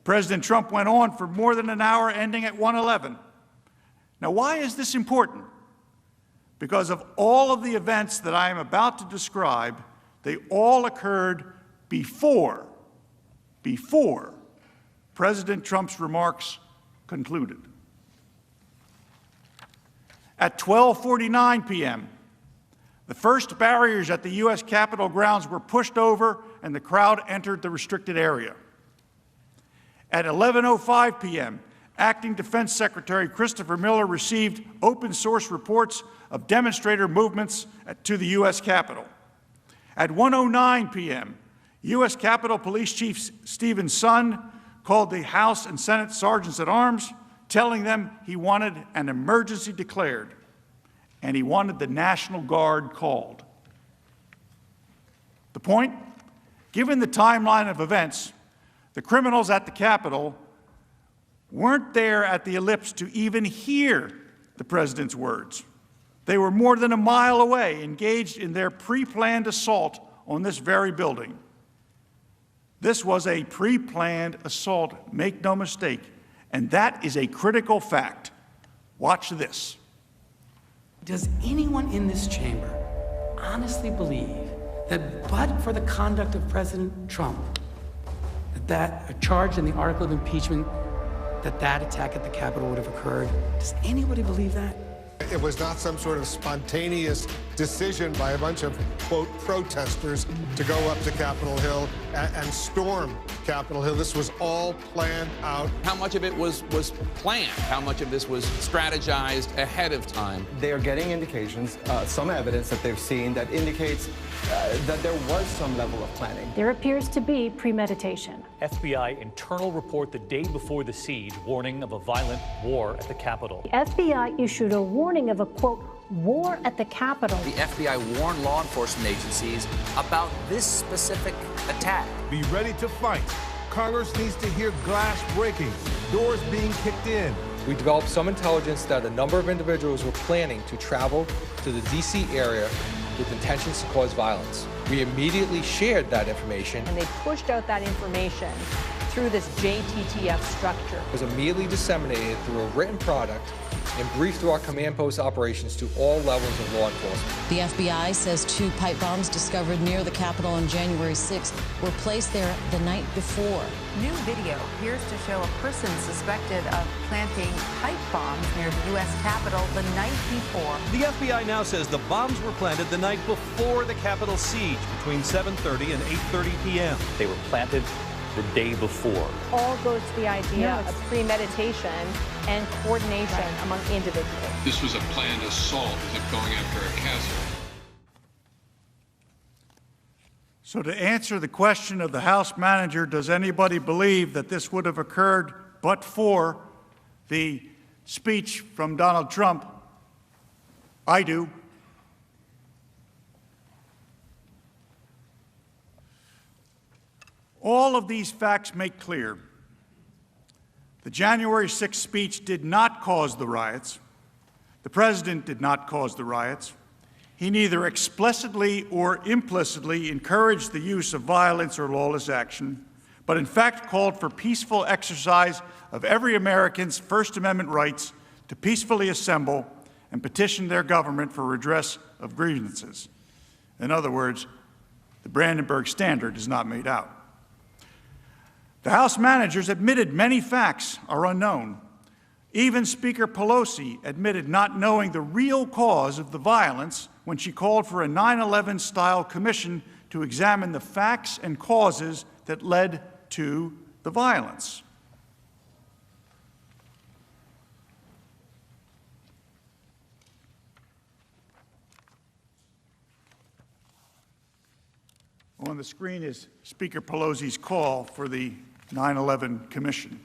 President Trump went on for more than an hour, ending at 1:11. Now, why is this important? Because of all of the events that I am about to describe, they all occurred before President Trump's remarks concluded. At 12:49 p.m., the first barriers at the U.S. Capitol grounds were pushed over and the crowd entered the restricted area. At 11:05 p.m., Acting Defense Secretary Christopher Miller received open source reports of demonstrator movements to the U.S. Capitol. At 1:09 p.m., U.S. Capitol Police Chief Stephen Sund called the House and Senate Sergeants at Arms, telling them he wanted an emergency declared, and he wanted the National Guard called. The point? Given the timeline of events, the criminals at the Capitol weren't there at the ellipse to even hear the president's words. They were more than a mile away, engaged in their pre-planned assault on this very building. This was a pre-planned assault, make no mistake, and that is a critical fact. Watch this. Does anyone in this chamber honestly believe that but for the conduct of President Trump, that a charge in the article of impeachment, that attack at the Capitol would have occurred? Does anybody believe that? It was not some sort of spontaneous decision by a bunch of, quote, protesters to go up to Capitol Hill and storm Capitol Hill. This was all planned out. How much of it was planned? How much of this was strategized ahead of time? They are getting indications, some evidence that they've seen that indicates that there was some level of planning. There appears to be premeditation. FBI internal report the day before the siege, warning of a violent war at the Capitol. The FBI issued a warning of a, quote, war at the Capitol. The FBI warned law enforcement agencies about this specific attack. Be ready to fight. Congress needs to hear glass breaking, doors being kicked in. We developed some intelligence that a number of individuals were planning to travel to the D.C. area with intentions to cause violence. We immediately shared that information. And they pushed out that information through this JTTF structure. It was immediately disseminated through a written product and briefed through our command post operations to all levels of law enforcement. The FBI says 2 pipe bombs discovered near the Capitol on January 6th were placed there the night before. New video appears to show a person suspected of planting pipe bombs near the U.S. Capitol the night before. The FBI now says the bombs were planted the night before the Capitol siege between 7:30 and 8:30 p.m. They were planted the day before. All goes to the idea of premeditation and coordination among individuals. This was a planned assault as if going after a castle. So to answer the question of the House manager, does anybody believe that this would have occurred but for the speech from Donald Trump? I do. All of these facts make clear the January 6th speech did not cause the riots. The president did not cause the riots. He neither explicitly or implicitly encouraged the use of violence or lawless action, but in fact called for peaceful exercise of every American's First Amendment rights to peacefully assemble and petition their government for redress of grievances. In other words, the Brandenburg Standard is not made out. The House managers admitted many facts are unknown. Even Speaker Pelosi admitted not knowing the real cause of the violence when she called for a 9/11-style commission to examine the facts and causes that led to the violence. On the screen is Speaker Pelosi's call for the 9/11 Commission.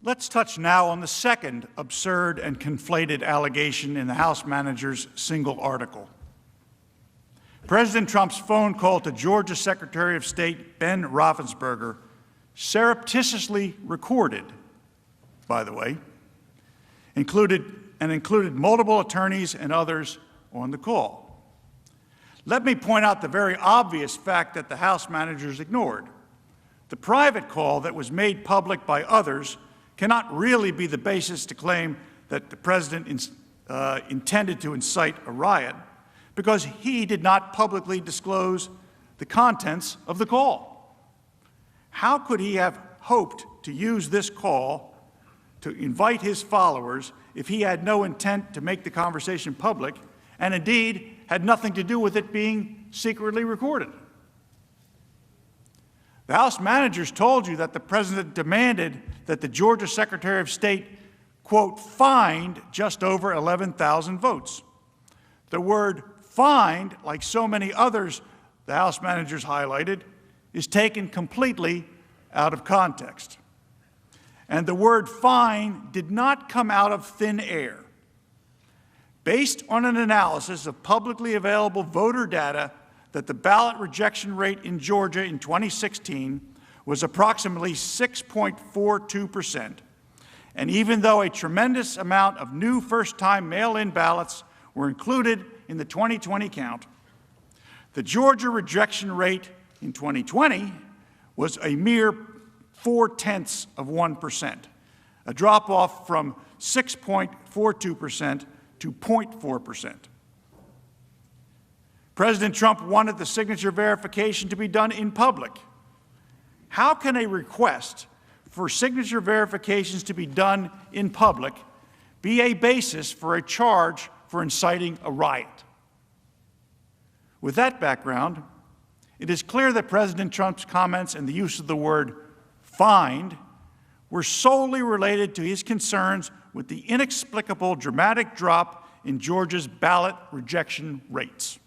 Let's touch now on the second absurd and conflated allegation in the House manager's single article. President Trump's phone call to Georgia Secretary of State Ben Roethlisberger, surreptitiously recorded, by the way, included multiple attorneys and others on the call. Let me point out the very obvious fact that the House managers ignored. The private call that was made public by others cannot really be the basis to claim that the president intended to incite a riot, because he did not publicly disclose the contents of the call. How could he have hoped to use this call to invite his followers if he had no intent to make the conversation public and indeed had nothing to do with it being secretly recorded? The House managers told you that the president demanded that the Georgia Secretary of State, quote, find just over 11,000 votes. The word find, like so many others the House managers highlighted, is taken completely out of context. And the word find did not come out of thin air. Based on an analysis of publicly available voter data, that the ballot rejection rate in Georgia in 2016 was approximately 6.42%. And even though a tremendous amount of new first-time mail-in ballots were included in the 2020 count, the Georgia rejection rate in 2020 was a mere 0.4%, a drop-off from 6.42% to 0.4%. President Trump wanted the signature verification to be done in public. How can a request for signature verifications to be done in public be a basis for a charge for inciting a riot? With that background, it is clear that President Trump's comments and the use of the word find were solely related to his concerns with the inexplicable dramatic drop in Georgia's ballot rejection rates.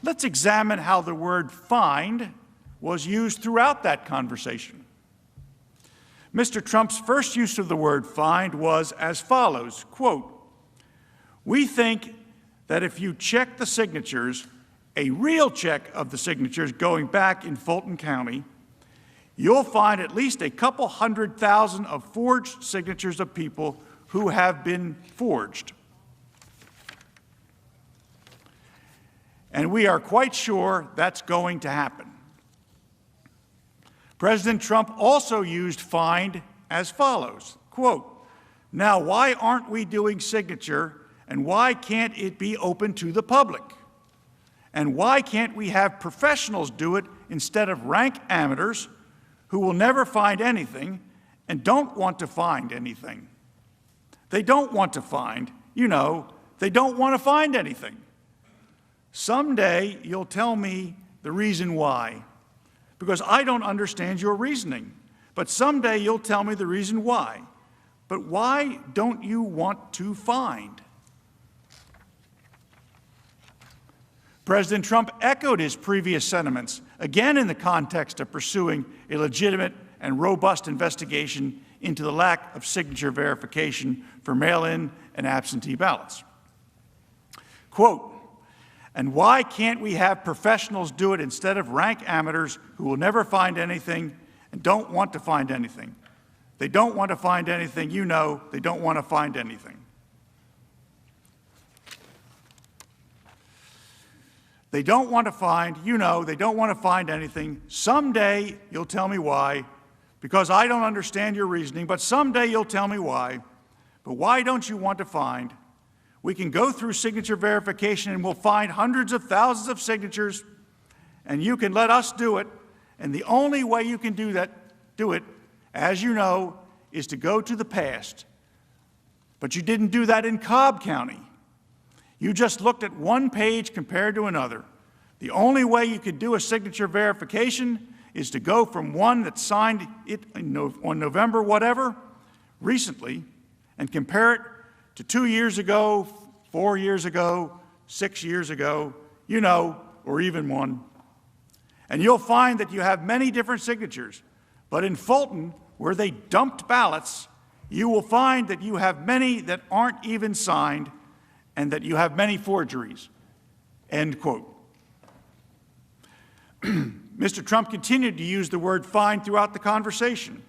Let's examine how the word find was used throughout that conversation. Mr. Trump's first use of the word find was as follows, quote, we think that if you check the signatures, a real check of the signatures going back in Fulton County, you'll find at least a couple 100,000 of forged signatures of people who have been forged. And we are quite sure that's going to happen. President Trump also used find as follows, quote, now why aren't we doing signature and why can't it be open to the public? And why can't we have professionals do it instead of rank amateurs who will never find anything and don't want to find anything? They don't want to find, they don't want to find anything. Someday you'll tell me the reason why, because I don't understand your reasoning. But someday you'll tell me the reason why. But why don't you want to find? President Trump echoed his previous sentiments, again in the context of pursuing a legitimate and robust investigation into the lack of signature verification for mail-in and absentee ballots. Quote, And why can't we have professionals do it instead of rank amateurs who will never find anything and don't want to find anything? They don't want to find anything, you know, they don't want to find anything. They don't want to find, you know, they don't want to find anything. Someday you'll tell me why, because I don't understand your reasoning, but someday you'll tell me why. But why don't you want to find? We can go through signature verification and we'll find hundreds of thousands of signatures, and you can let us do it. And the only way you can do it, as you know, is to go to the past. But you didn't do that in Cobb County. You just looked at one page compared to another. The only way you could do a signature verification is to go from one that signed it on November whatever, recently, and compare it to 2 years ago, 4 years ago, 6 years ago, you know, or even one. And you'll find that you have many different signatures. But in Fulton, where they dumped ballots, you will find that you have many that aren't even signed and that you have many forgeries. End quote. Mr. Trump continued to use the word find throughout the conversation.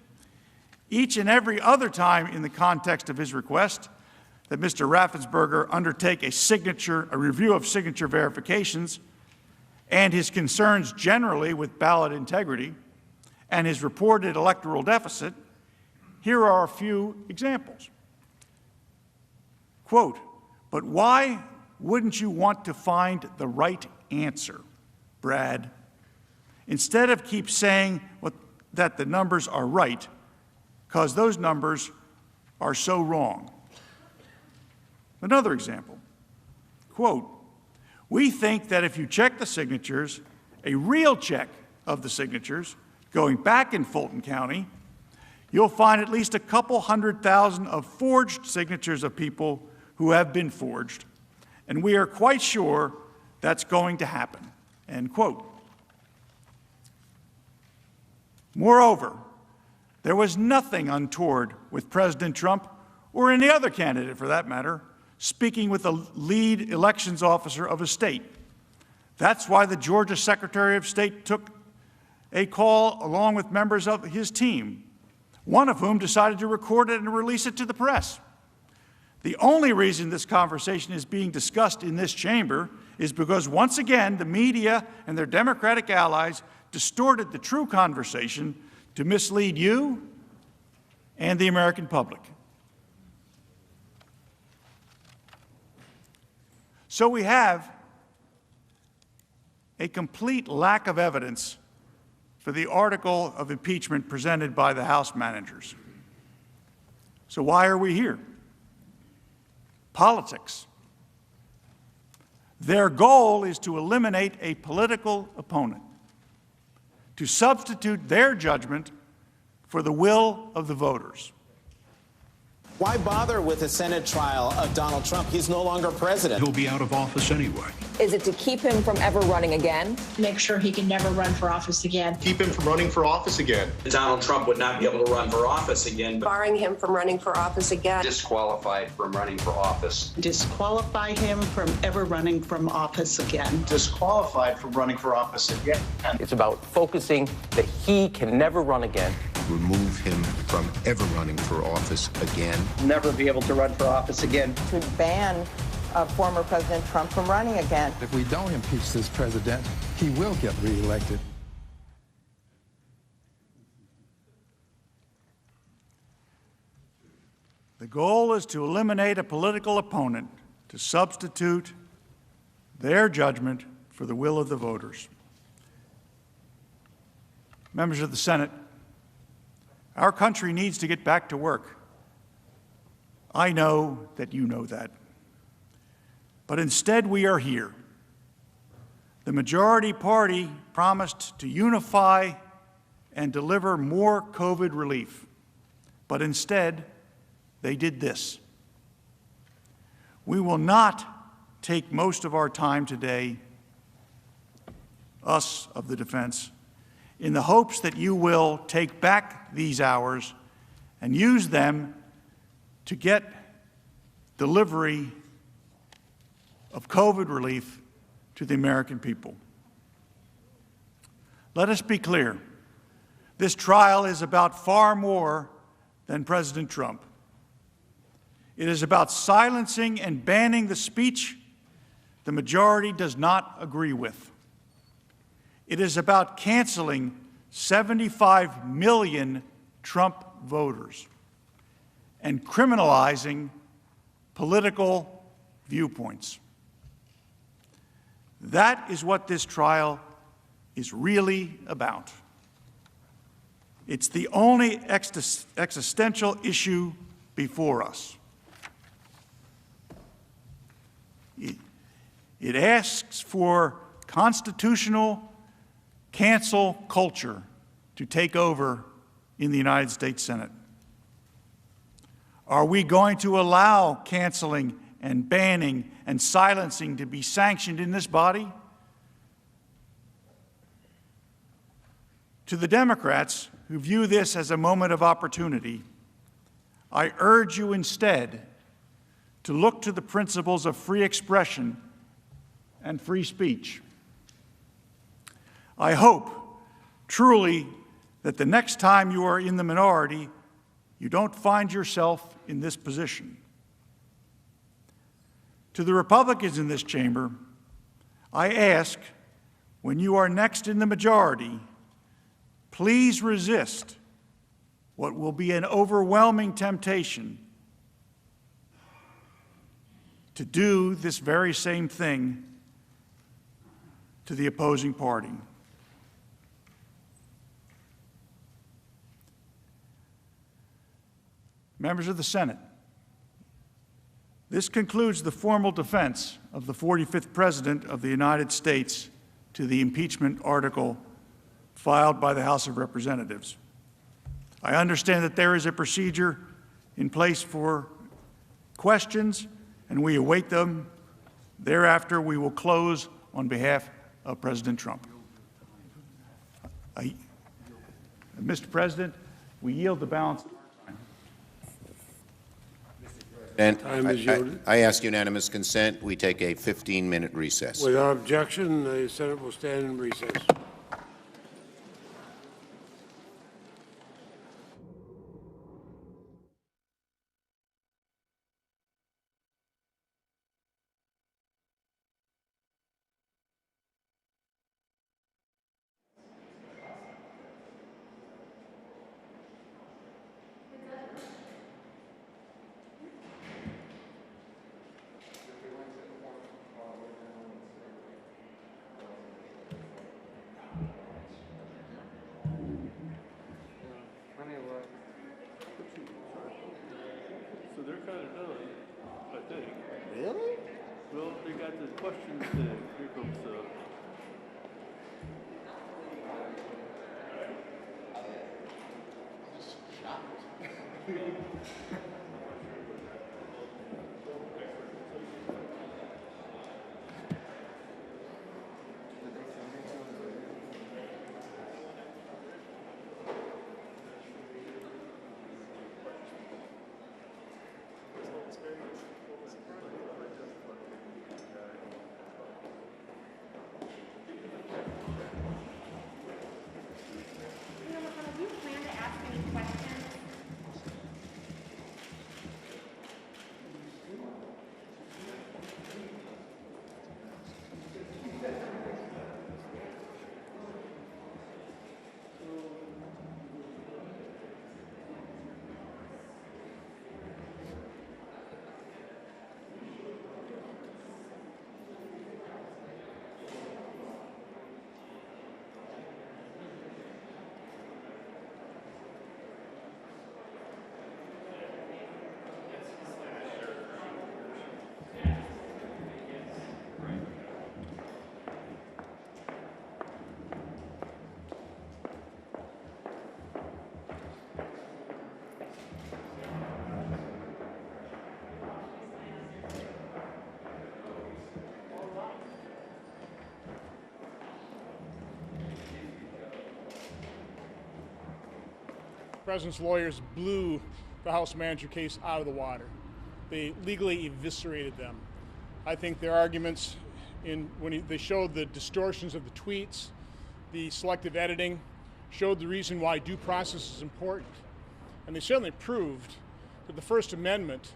Each and every other time in the context of his request that Mr. Raffensperger undertake a review of signature verifications and his concerns generally with ballot integrity and his reported electoral deficit, here are a few examples. Quote, but why wouldn't you want to find the right answer, Brad? Instead of keep saying that the numbers are right, because those numbers are so wrong. Another example, quote, we think that if you check the signatures, a real check of the signatures, going back in Fulton County, you'll find at least a couple 100,000 of forged signatures of people who have been forged, and we are quite sure that's going to happen, end quote. Moreover, there was nothing untoward with President Trump, or any other candidate for that matter, speaking with the lead elections officer of a state. That's why the Georgia Secretary of State took a call along with members of his team, one of whom decided to record it and release it to the press. The only reason this conversation is being discussed in this chamber is because, once again, the media and their Democratic allies distorted the true conversation to mislead you and the American public. So we have a complete lack of evidence for the article of impeachment presented by the House managers. So why are we here? Politics. Their goal is to eliminate a political opponent, to substitute their judgment for the will of the voters. Why bother with a Senate trial of Donald Trump? He's no longer president. He'll be out of office anyway. Is it to keep him from ever running again? Make sure he can never run for office again. Keep him from running for office again. Donald Trump would not be able to run for office again. Barring him from running for office again. Disqualified from running for office. Disqualify him from ever running from office again. Disqualified from running for office again. It's about focusing that he can never run again. Remove him from ever running for office again. Never be able to run for office again. To ban former President Trump from running again. If we don't impeach this president, he will get reelected. The goal is to eliminate a political opponent, to substitute their judgment for the will of the voters. Members of the Senate, our country needs to get back to work. I know that you know that. But instead, we are here. The majority party promised to unify and deliver more COVID relief. But instead, they did this. We will not take most of our time today, us of the defense, in the hopes that you will take back these hours and use them to get delivery of COVID relief to the American people. Let us be clear. This trial is about far more than President Trump. It is about silencing and banning the speech the majority does not agree with. It is about canceling 75 million Trump voters and criminalizing political viewpoints. That is what this trial is really about. It's the only existential issue before us. It asks for constitutional cancel culture to take over in the United States Senate. Are we going to allow canceling and banning and silencing to be sanctioned in this body? To the Democrats who view this as a moment of opportunity, I urge you instead to look to the principles of free expression and free speech. I hope, truly, that the next time you are in the minority, you don't find yourself in this position. To the Republicans in this chamber, I ask, when you are next in the majority, please resist what will be an overwhelming temptation to do this very same thing to the opposing party. Members of the Senate, this concludes the formal defense of the 45th President of the United States to the impeachment article filed by the House of Representatives. I understand that there is a procedure in place for questions, and we await them. Thereafter, we will close on behalf of President Trump. Mr. President, we yield the balance of our time. And I ask unanimous consent. We take a 15-minute recess. Without objection, the Senate will stand in recess. So they're kind of done, I think. Really? Well, they got the questions thing. Here comes The President's lawyers blew the House manager case out of the water. They legally eviscerated them. I think their arguments they showed the distortions of the tweets, the selective editing, showed the reason why due process is important. And they certainly proved that the First Amendment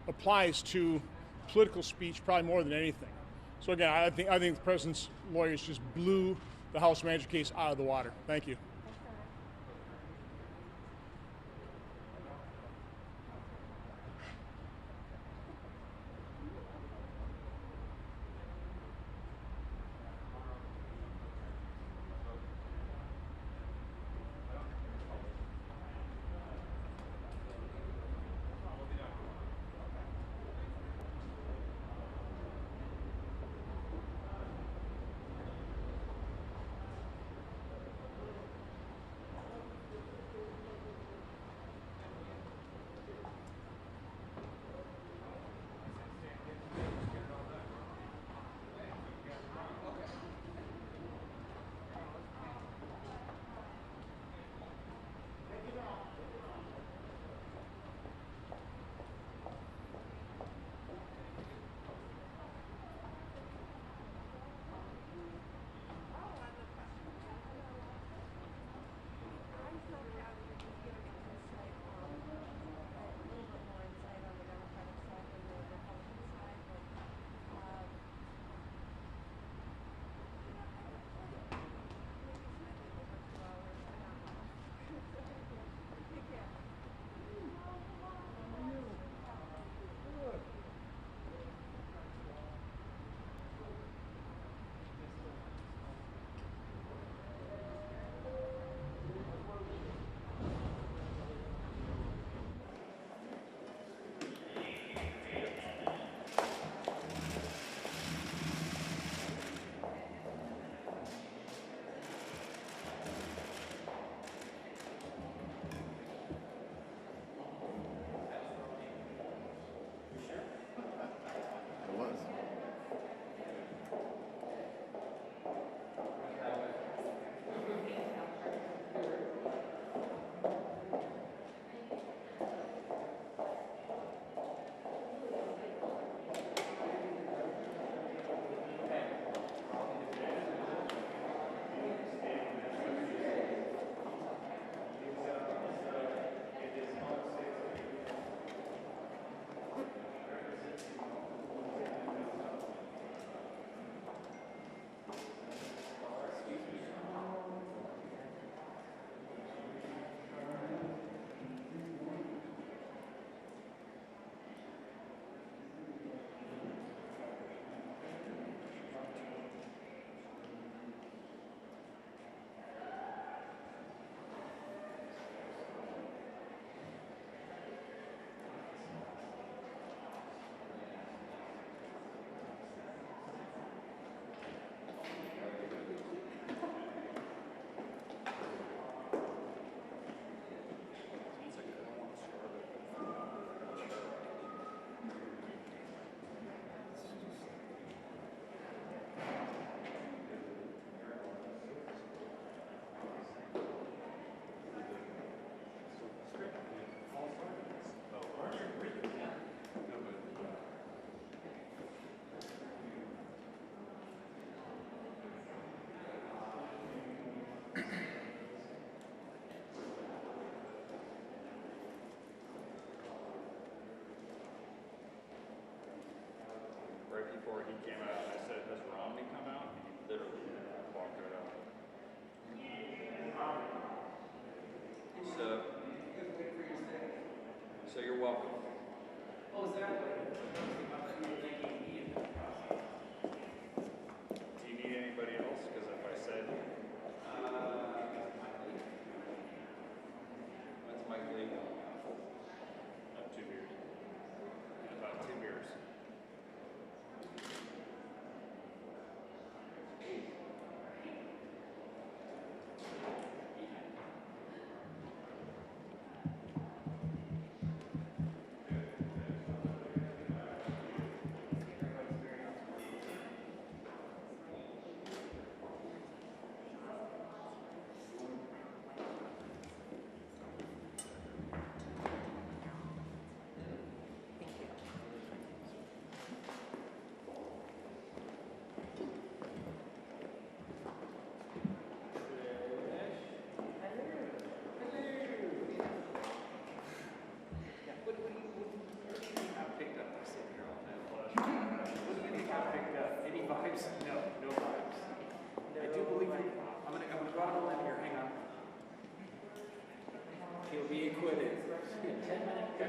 applies to political speech probably more than anything. So again, I think the president's lawyers just blew the House manager case out of the water. Thank you.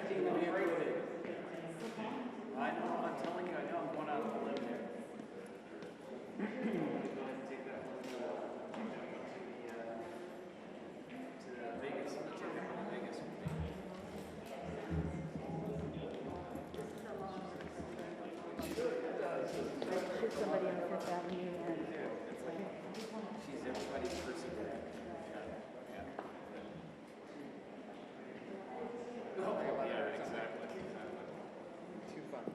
I know, I'm telling you, I know I'm going out on a limb here. Take that one to Vegas. Vegas. Shoot somebody on Fifth Avenue and She's everybody's person. Yeah, exactly. Too fun.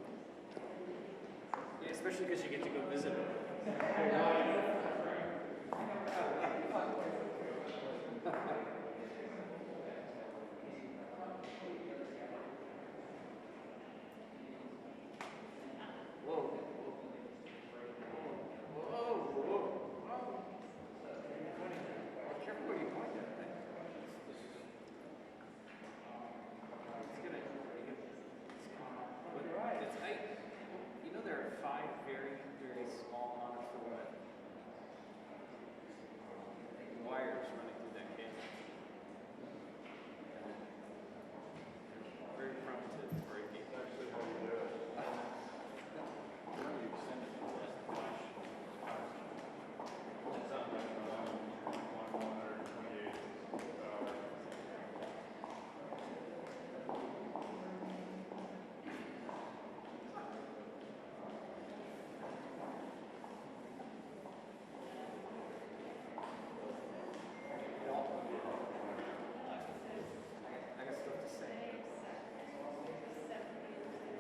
Yeah, especially because you get to go visit her. Whoa. Careful where you point that thing. You know there are 5 very, very small monofoot wires running through that cable. Very prone to breaking. Actually, how you do it. I got stuff to say.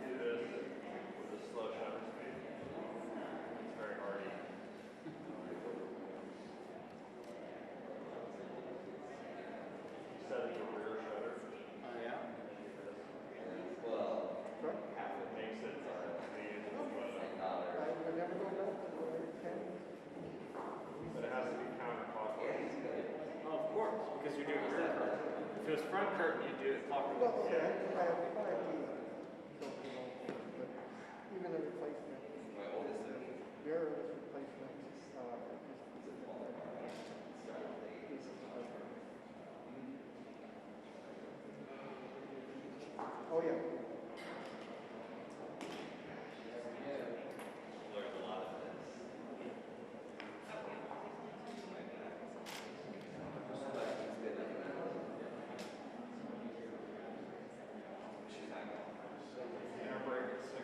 Do this with a slow shutter speed. It's very hard. Setting your rear shutter. Oh, yeah? Well, it makes it speed, but it has to be counterclockwise. Oh, of course, because you're doing rear curtain. If it was front curtain, you'd do it clockwise. Well, okay, I have 5 keys. But even the replacement, your replacement, oh yeah. Learned a lot of this. Inner break at 6.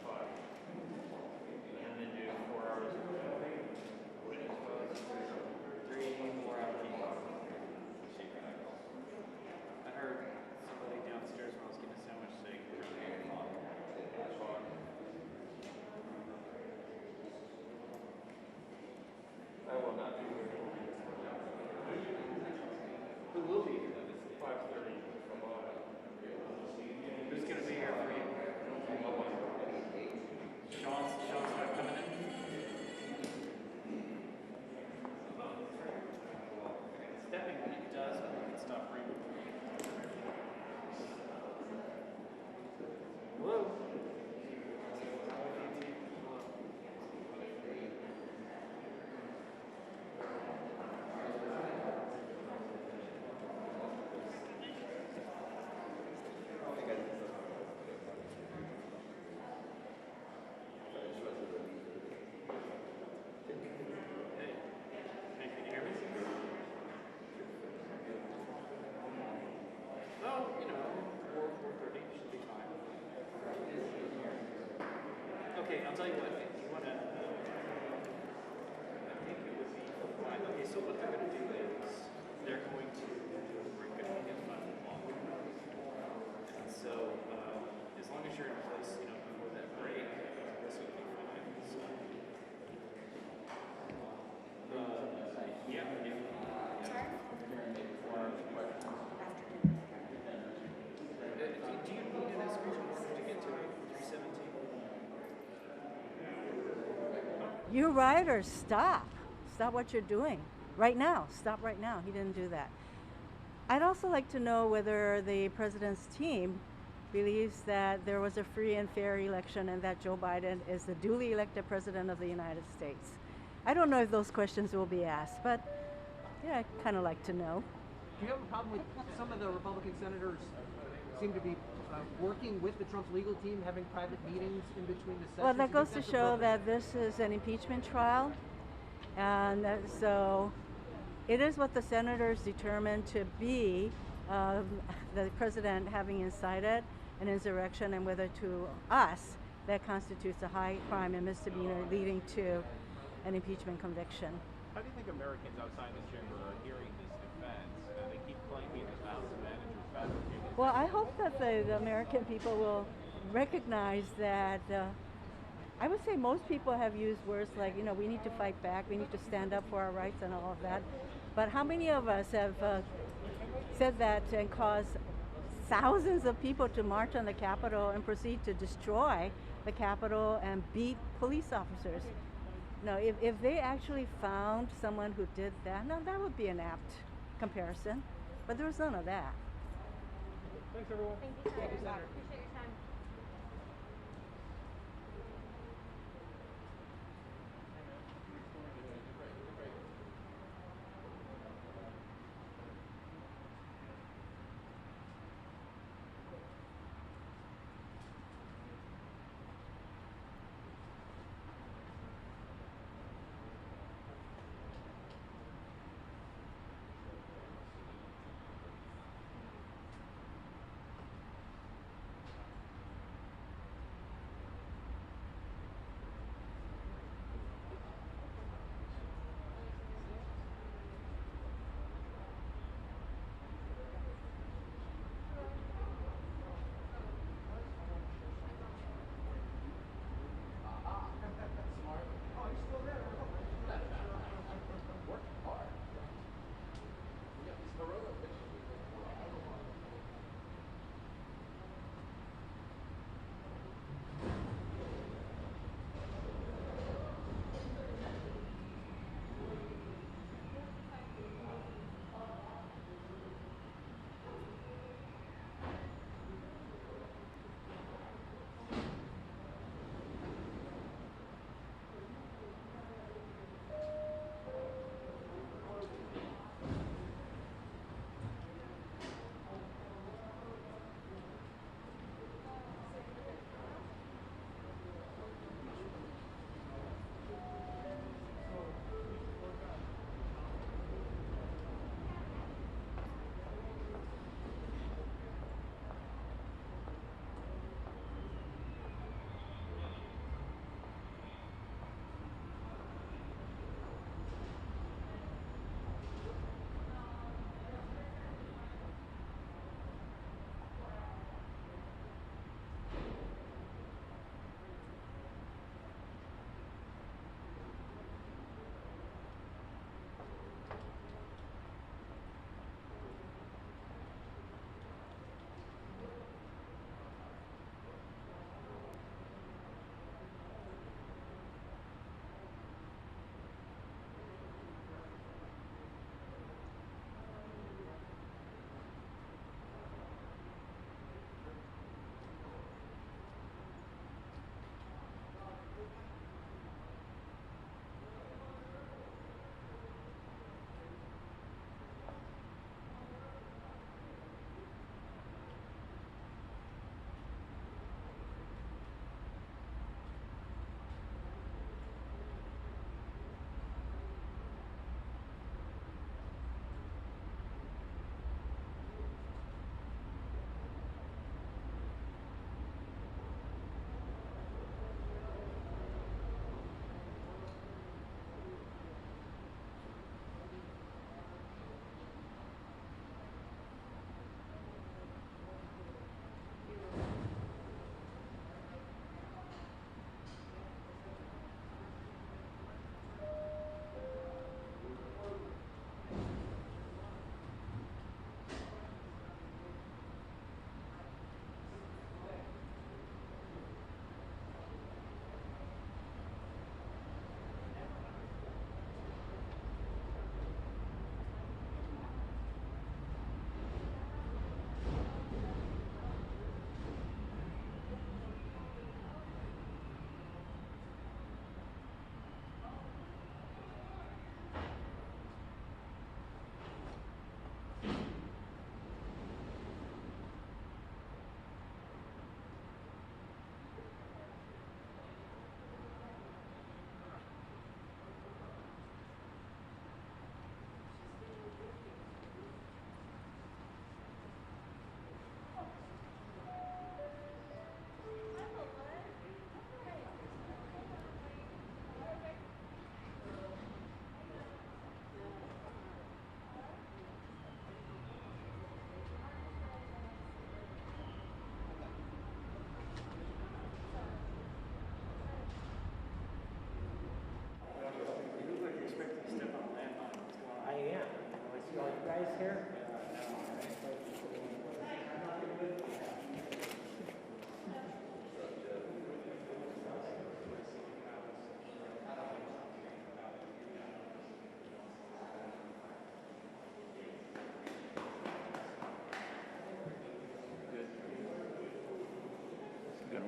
5. And then do 4 hours of witness pose. 3 more hours. I heard somebody downstairs when I was getting a sandwich saying it was 8 o'clock. I will not be here. Who will be here? 5:30 from Who's going to be here for you? Sean's not coming in? Stepping when it does, but we can stop ringing. Hello? Hey, can you hear me? Oh, you know, 4:30 should be fine. Okay, I'll tell you what, if you want to, I think it would be fine. Okay, so what they're going to do is they're going to break it up at 5 o'clock. And so, as long as you're in place, you know, before that break, this would be fine. So, yeah. Do you need an excursion to get to 317? you riders, stop. Stop what you're doing. Right now. Stop right now. He didn't do that. I'd also like to know whether the president's team believes that there was a free and fair election and that Joe Biden is the duly elected president of the United States. I don't know if those questions will be asked, but yeah, I'd kind of like to know. Do you have a problem with some of the Republican senators seem to be working with the Trump legal team, having private meetings in between the sessions? Well, that goes to show that this is an impeachment trial, and so it is what the senators determined to be the president having incited an insurrection, and whether to us that constitutes a high crime and misdemeanor leading to an impeachment conviction. How do you think Americans outside this chamber are hearing this defense? They keep claiming that the House managers fabricated. Well, I hope that the American people will recognize that I would say most people have used words like, we need to fight back, we need to stand up for our rights and all of that. But how many of us have said that and caused thousands of people to march on the Capitol and proceed to destroy the Capitol and beat police officers? No, if they actually found someone who did that, no, that would be an apt comparison. But there was none of that. Thanks, everyone. Thank you, Senator. Appreciate your time.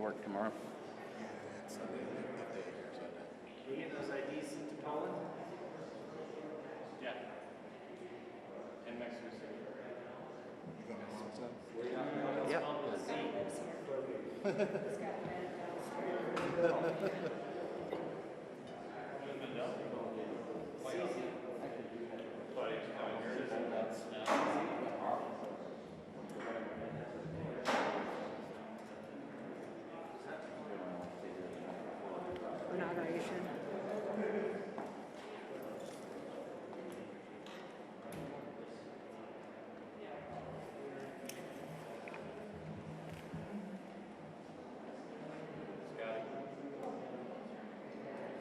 work tomorrow. Can you get those IDs to Poland? Yeah. In Mexico City. Yep. Inauguration.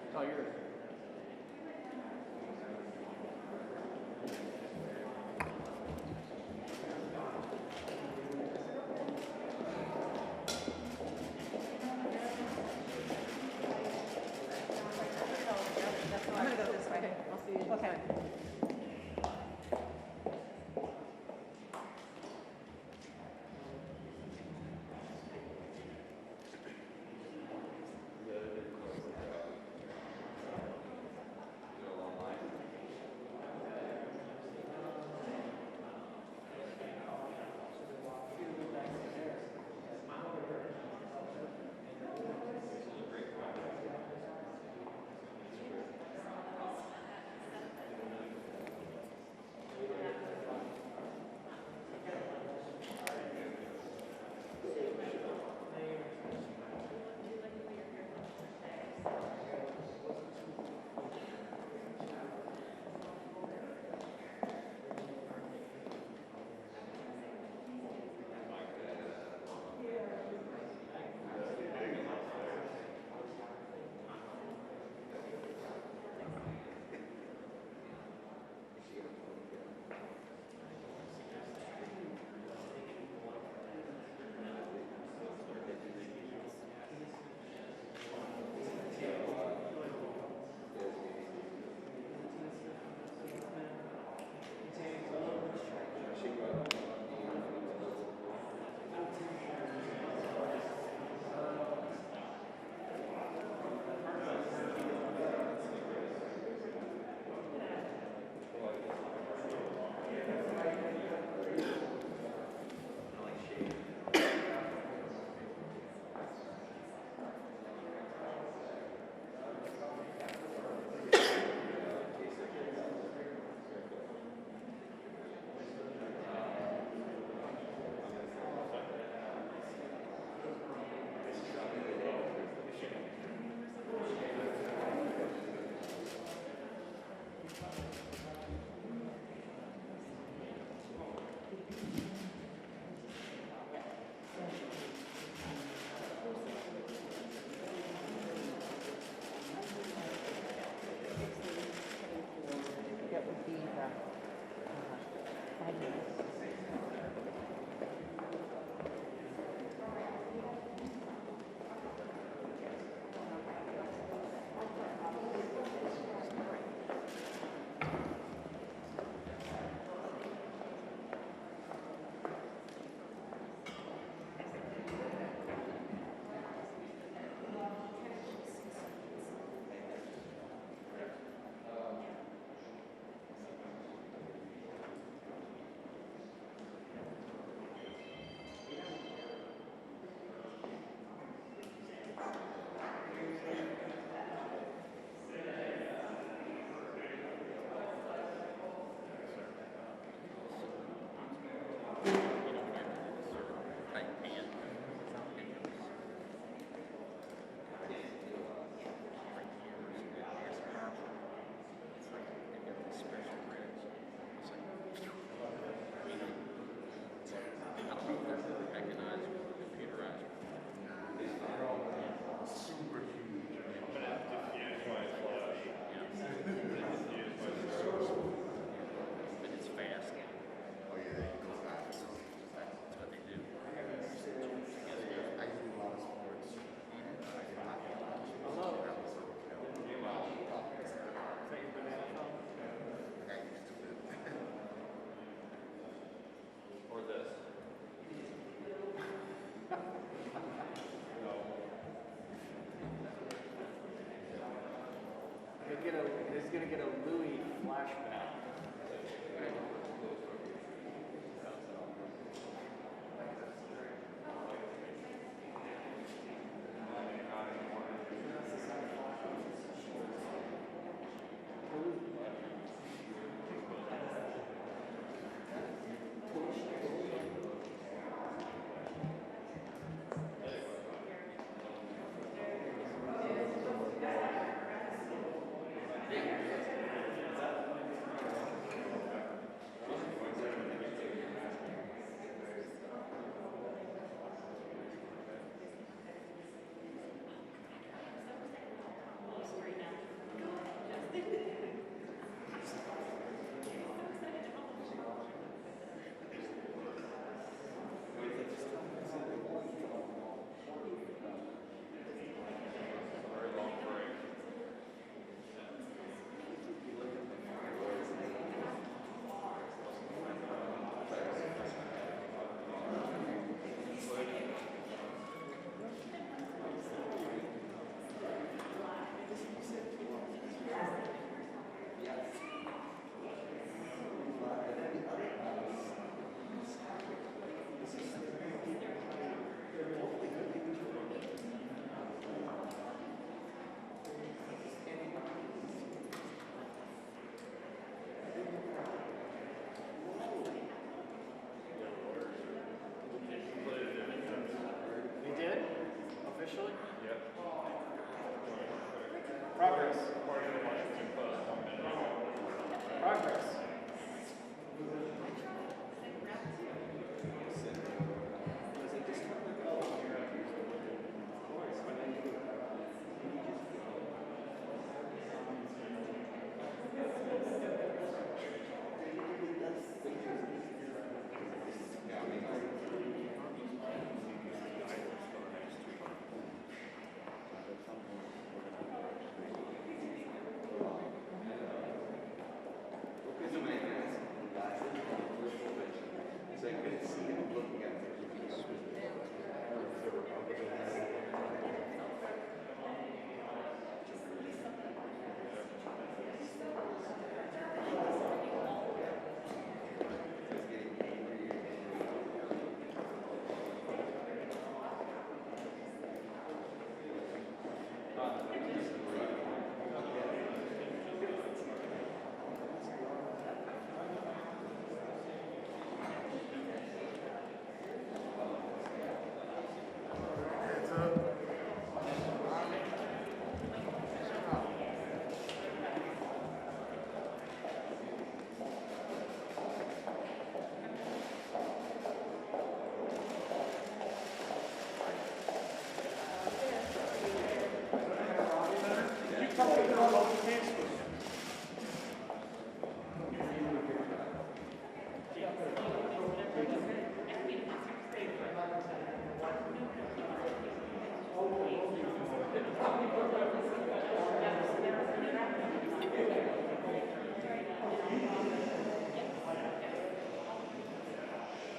It's all yours. I'm gonna go this way. Okay, I'll see you. Okay.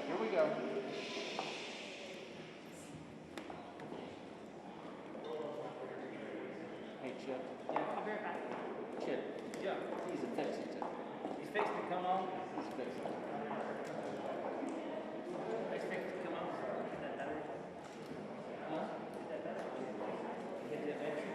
Here we go. Hey, Chip. Yeah, I'll be right back. Chip. Yeah. He's a fix it. He's fixed to come on. He's fixing it. He's fixed to come on. Is that better? Huh? Is that better? Is it better?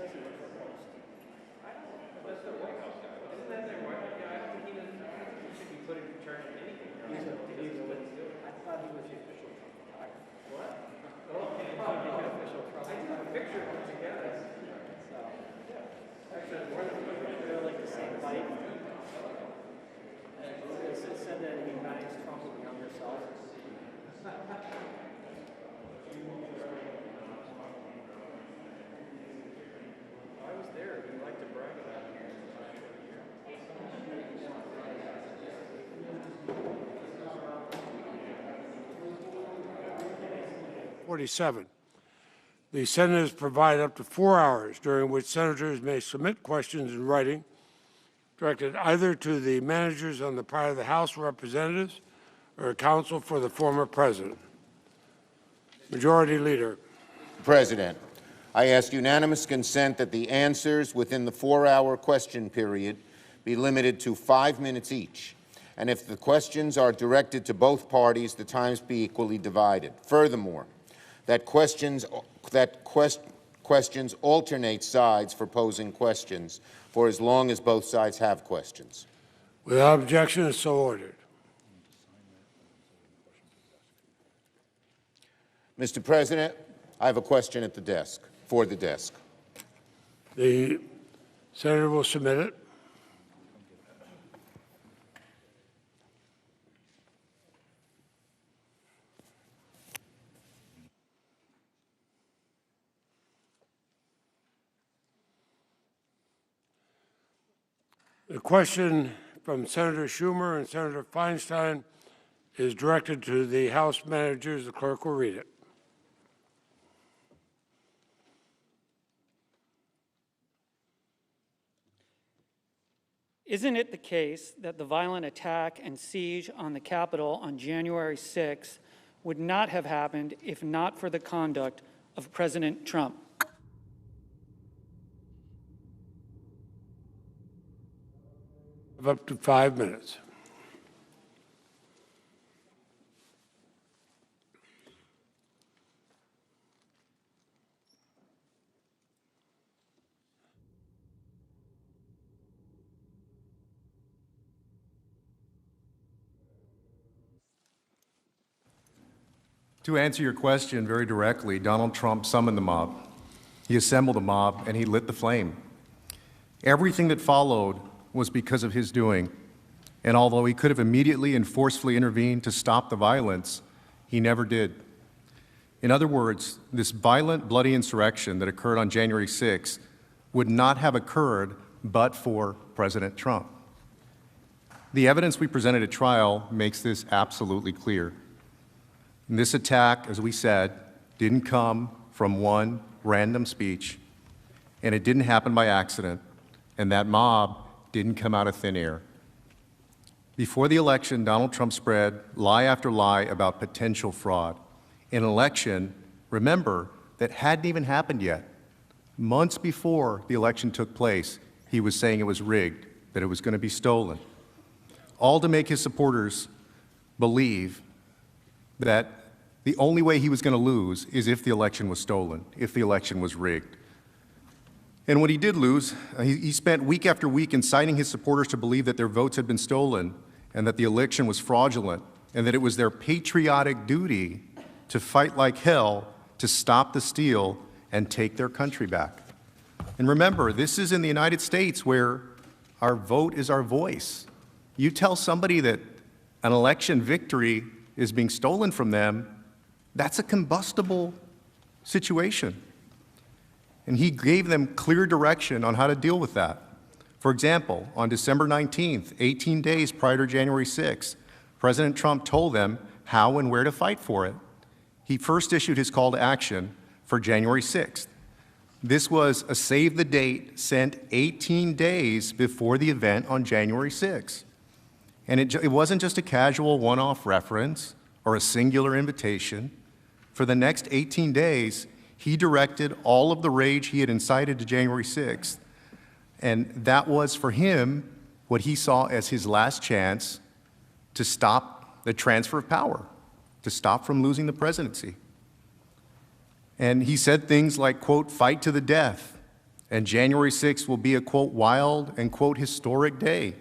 says he works for Post. I don't know. That's the White House guy. Isn't that their White House guy? I don't think he should be put in charge of anything. I thought he was the official Trump photographer. What? Oh, okay. The official Trump. I took a picture of them together. So, yeah. Actually, more than one picture. They're like the same height. It said that he matches Trump with a younger self. I was there. He liked to brag about it. 47. The senators provide up to 4 hours during which senators may submit questions in writing directed either to the managers on the part of the House of Representatives or counsel for the former president. Majority Leader. President, I ask unanimous consent that the answers within the 4-hour question period be limited to 5 minutes each, and if the questions are directed to both parties, the times be equally divided. Furthermore, that questions alternate sides for posing questions for as long as both sides have questions. Without objection, is so ordered. Mr. President, I have a question at the desk, for the desk. The senator will submit it. The question from Senator Schumer and Senator Feinstein is directed to the House managers. The clerk will read it. Isn't it the case that the violent attack and siege on the Capitol on January 6 would not have happened if not for the conduct of President Trump? Of up to 5 minutes. To answer your question very directly, Donald Trump summoned the mob. He assembled a mob and he lit the flame. Everything that followed was because of his doing. And although he could have immediately and forcefully intervened to stop the violence, he never did. In other words, this violent, bloody insurrection that occurred on January 6th would not have occurred but for President Trump. The evidence we presented at trial makes this absolutely clear. And this attack, as we said, didn't come from one random speech, and it didn't happen by accident, and that mob didn't come out of thin air. Before the election, Donald Trump spread lie after lie about potential fraud. An election, remember, that hadn't even happened yet. Months before the election took place, he was saying it was rigged, that it was going to be stolen, all to make his supporters believe that the only way he was going to lose is if the election was stolen, if the election was rigged. And when he did lose, he spent week after week inciting his supporters to believe that their votes had been stolen and that the election was fraudulent and that it was their patriotic duty to fight like hell to stop the steal and take their country back. And remember, this is in the United States where our vote is our voice. You tell somebody that an election victory is being stolen from them, that's a combustible situation. And he gave them clear direction on how to deal with that. For example, on December 19th, 18 days prior to January 6th, President Trump told them how and where to fight for it. He first issued his call to action for January 6th. This was a save the date sent 18 days before the event on January 6th. And it wasn't just a casual one-off reference or a singular invitation. For the next 18 days, he directed all of the rage he had incited to January 6th, and that was for him what he saw as his last chance to stop the transfer of power, to stop from losing the presidency. And he said things like, quote, "fight to the death," and January 6th will be a, quote, wild and, quote, historic day.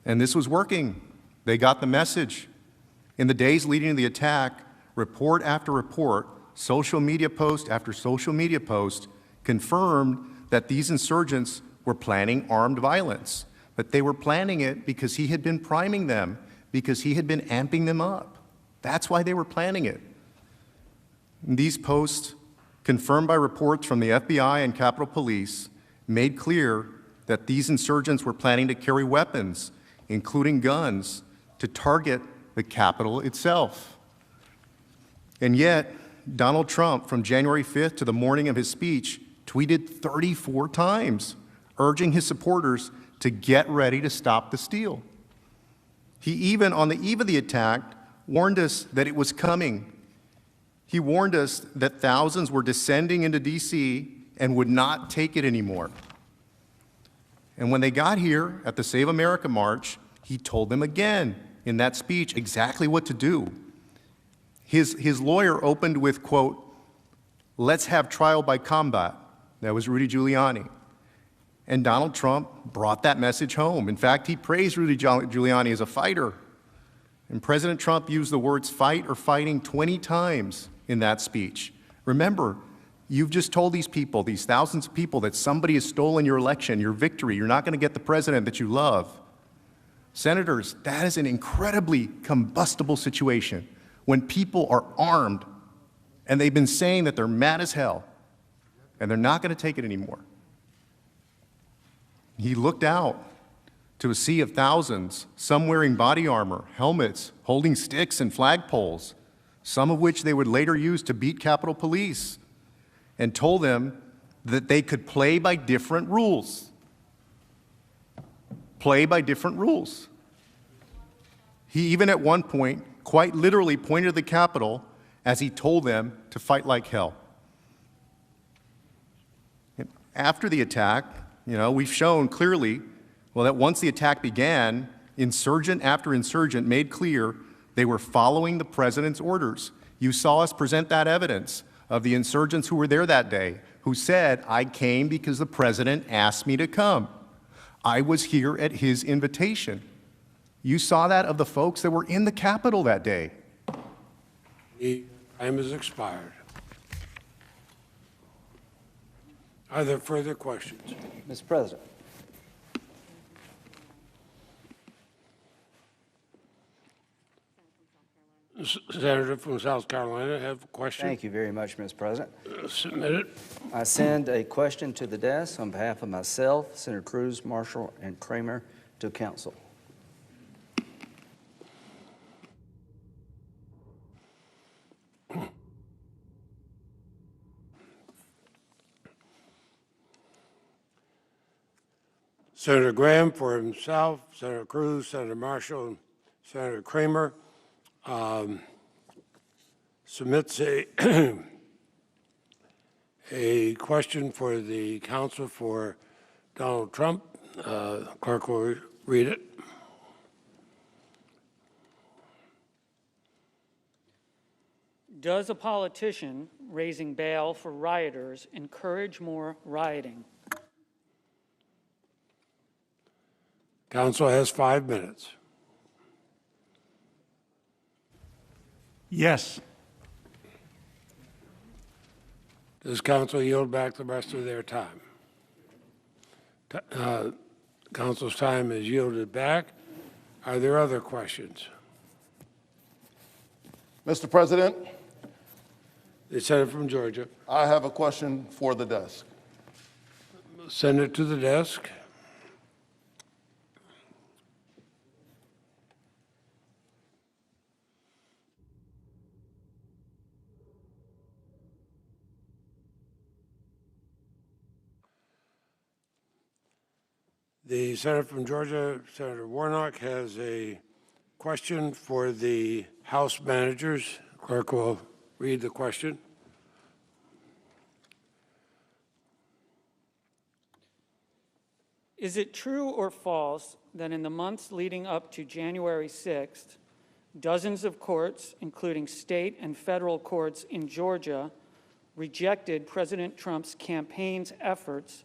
And this was working. They got the message. In the days leading to the attack, report after report, social media post after social media post confirmed that these insurgents were planning armed violence. But they were planning it because he had been priming them, because he had been amping them up. That's why they were planning it. And these posts, confirmed by reports from the FBI and Capitol Police, made clear that these insurgents were planning to carry weapons, including guns, to target the Capitol itself. And yet, Donald Trump, from January 5th to the morning of his speech, tweeted 34 times, urging his supporters to get ready to stop the steal. He even, on the eve of the attack, warned us that it was coming. He warned us that thousands were descending into D.C. and would not take it anymore. And when they got here at the Save America March, he told them again in that speech exactly what to do. His lawyer opened with, quote, "Let's have trial by combat." That was Rudy Giuliani. And Donald Trump brought that message home. In fact, he praised Rudy Giuliani as a fighter. And President Trump used the words fight or fighting 20 times in that speech. Remember, you've just told these people, these thousands of people, that somebody has stolen your election, your victory. You're not going to get the president that you love. Senators, that is an incredibly combustible situation when people are armed and they've been saying that they're mad as hell and they're not going to take it anymore. He looked out to a sea of thousands, some wearing body armor, helmets, holding sticks and flagpoles, some of which they would later use to beat Capitol Police, and told them that they could play by different rules. Play by different rules. He even at one point quite literally pointed to the Capitol as he told them to fight like hell. After the attack, we've shown clearly, that once the attack began, insurgent after insurgent made clear they were following the president's orders. You saw us present that evidence of the insurgents who were there that day, who said, "I came because the president asked me to come. I was here at his invitation." You saw that of the folks that were in the Capitol that day. The time has expired. Are there further questions? Mr. President. Senator from South Carolina, have a question? Thank you very much, Mr. President. Submit it. I send a question to the desk on behalf of myself, Senator Cruz, Marshall, and Kramer to council. Senator Graham for himself, Senator Cruz, Senator Marshall, and Senator Kramer submits a question for the counsel for Donald Trump. Clerk will read it. Does a politician raising bail for rioters encourage more rioting? Council has 5 minutes. Yes. Does council yield back the rest of their time? Council's time is yielded back. Are there other questions? Mr. President. The Senator from Georgia. I have a question for the desk. Send it to the desk. The Senator from Georgia, Senator Warnock, has a question for the House managers. Clerk will read the question. Is it true or false that in the months leading up to January 6th, dozens of courts, including state and federal courts in Georgia, rejected President Trump's campaign's efforts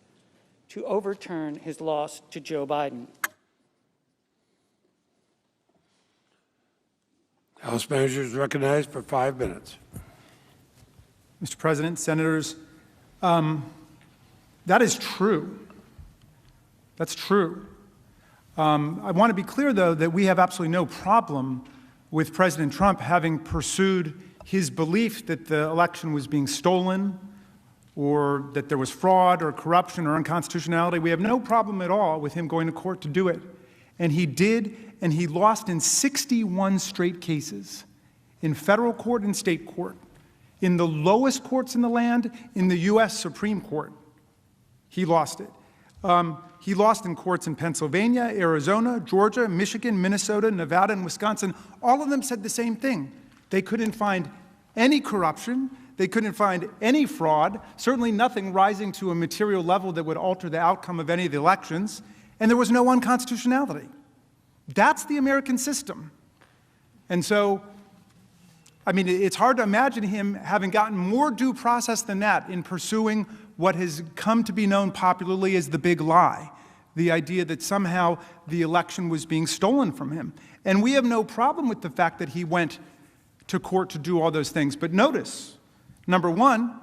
to overturn his loss to Joe Biden? House Manager is recognized for 5 minutes. Mr. President, Senators, that is true. That's true. I want to be clear, though, that we have absolutely no problem with President Trump having pursued his belief that the election was being stolen or that there was fraud or corruption or unconstitutionality. We have no problem at all with him going to court to do it. And he did, and he lost in 61 straight cases, in federal court and state court, in the lowest courts in the land, in the U.S. Supreme Court. He lost it. He lost in courts in Pennsylvania, Arizona, Georgia, Michigan, Minnesota, Nevada, and Wisconsin. All of them said the same thing. They couldn't find any corruption. They couldn't find any fraud, certainly nothing rising to a material level that would alter the outcome of any of the elections. And there was no unconstitutionality. That's the American system. And so, I mean, it's hard to imagine him having gotten more due process than that in pursuing what has come to be known popularly as the big lie, the idea that somehow the election was being stolen from him. And we have no problem with the fact that he went to court to do all those things. But notice, number one,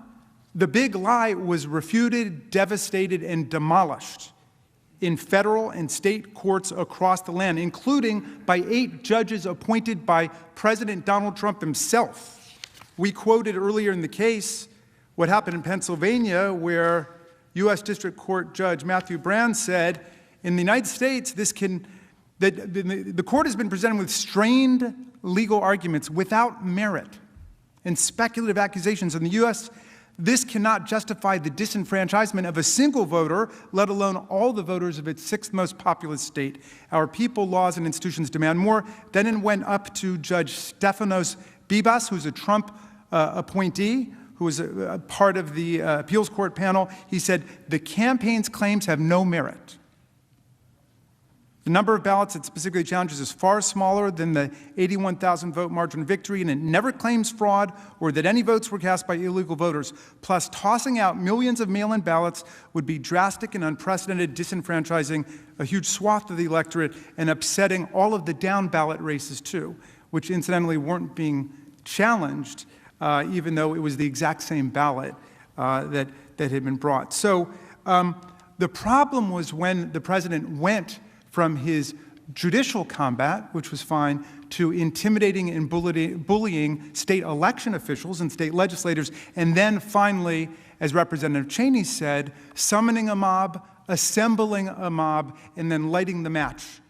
the big lie was refuted, devastated, and demolished in federal and state courts across the land, including by 8 judges appointed by President Donald Trump himself. We quoted earlier in the case what happened in Pennsylvania, where U.S. District Court Judge Matthew Brand said, in the United States, the court has been presented with strained legal arguments without merit and speculative accusations. In the U.S., this cannot justify the disenfranchisement of a single voter, let alone all the voters of its 6th most populous state. Our people, laws, and institutions demand more. Then it went up to Judge Stefanos Bibas, who's a Trump appointee, who was a part of the appeals court panel. He said, the campaign's claims have no merit. The number of ballots it specifically challenges is far smaller than the 81,000 vote margin of victory, and it never claims fraud or that any votes were cast by illegal voters. Plus, tossing out millions of mail-in ballots would be drastic and unprecedented, disenfranchising a huge swath of the electorate and upsetting all of the down-ballot races, too, which incidentally weren't being challenged, even though it was the exact same ballot that had been brought. So the problem was when the president went from his judicial combat, which was fine, to intimidating and bullying state election officials and state legislators, and then finally, as Representative Cheney said, summoning a mob, assembling a mob, and then lighting the match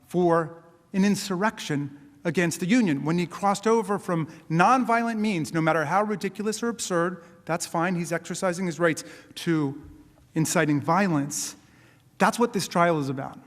for an insurrection against the Union. When he crossed over from nonviolent means, no matter how ridiculous or absurd, that's fine, he's exercising his rights, to inciting violence. That's what this trial is about.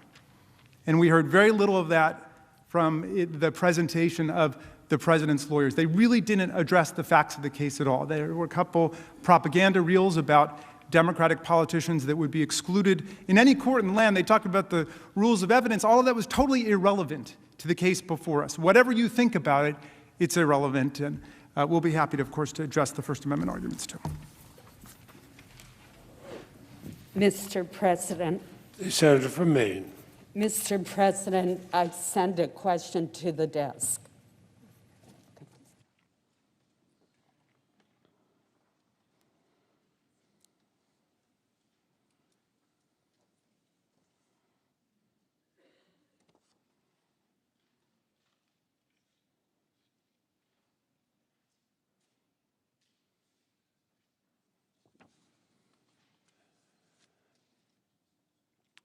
And we heard very little of that from the presentation of the president's lawyers. They really didn't address the facts of the case at all. There were a couple propaganda reels about Democratic politicians that would be excluded in any court in the land. They talked about the rules of evidence. All of that was totally irrelevant to the case before us. Whatever you think about it, it's irrelevant. And we'll be happy, of course, to address the First Amendment arguments, too. Mr. President. The Senator from Maine. Mr. President, I send a question to the desk.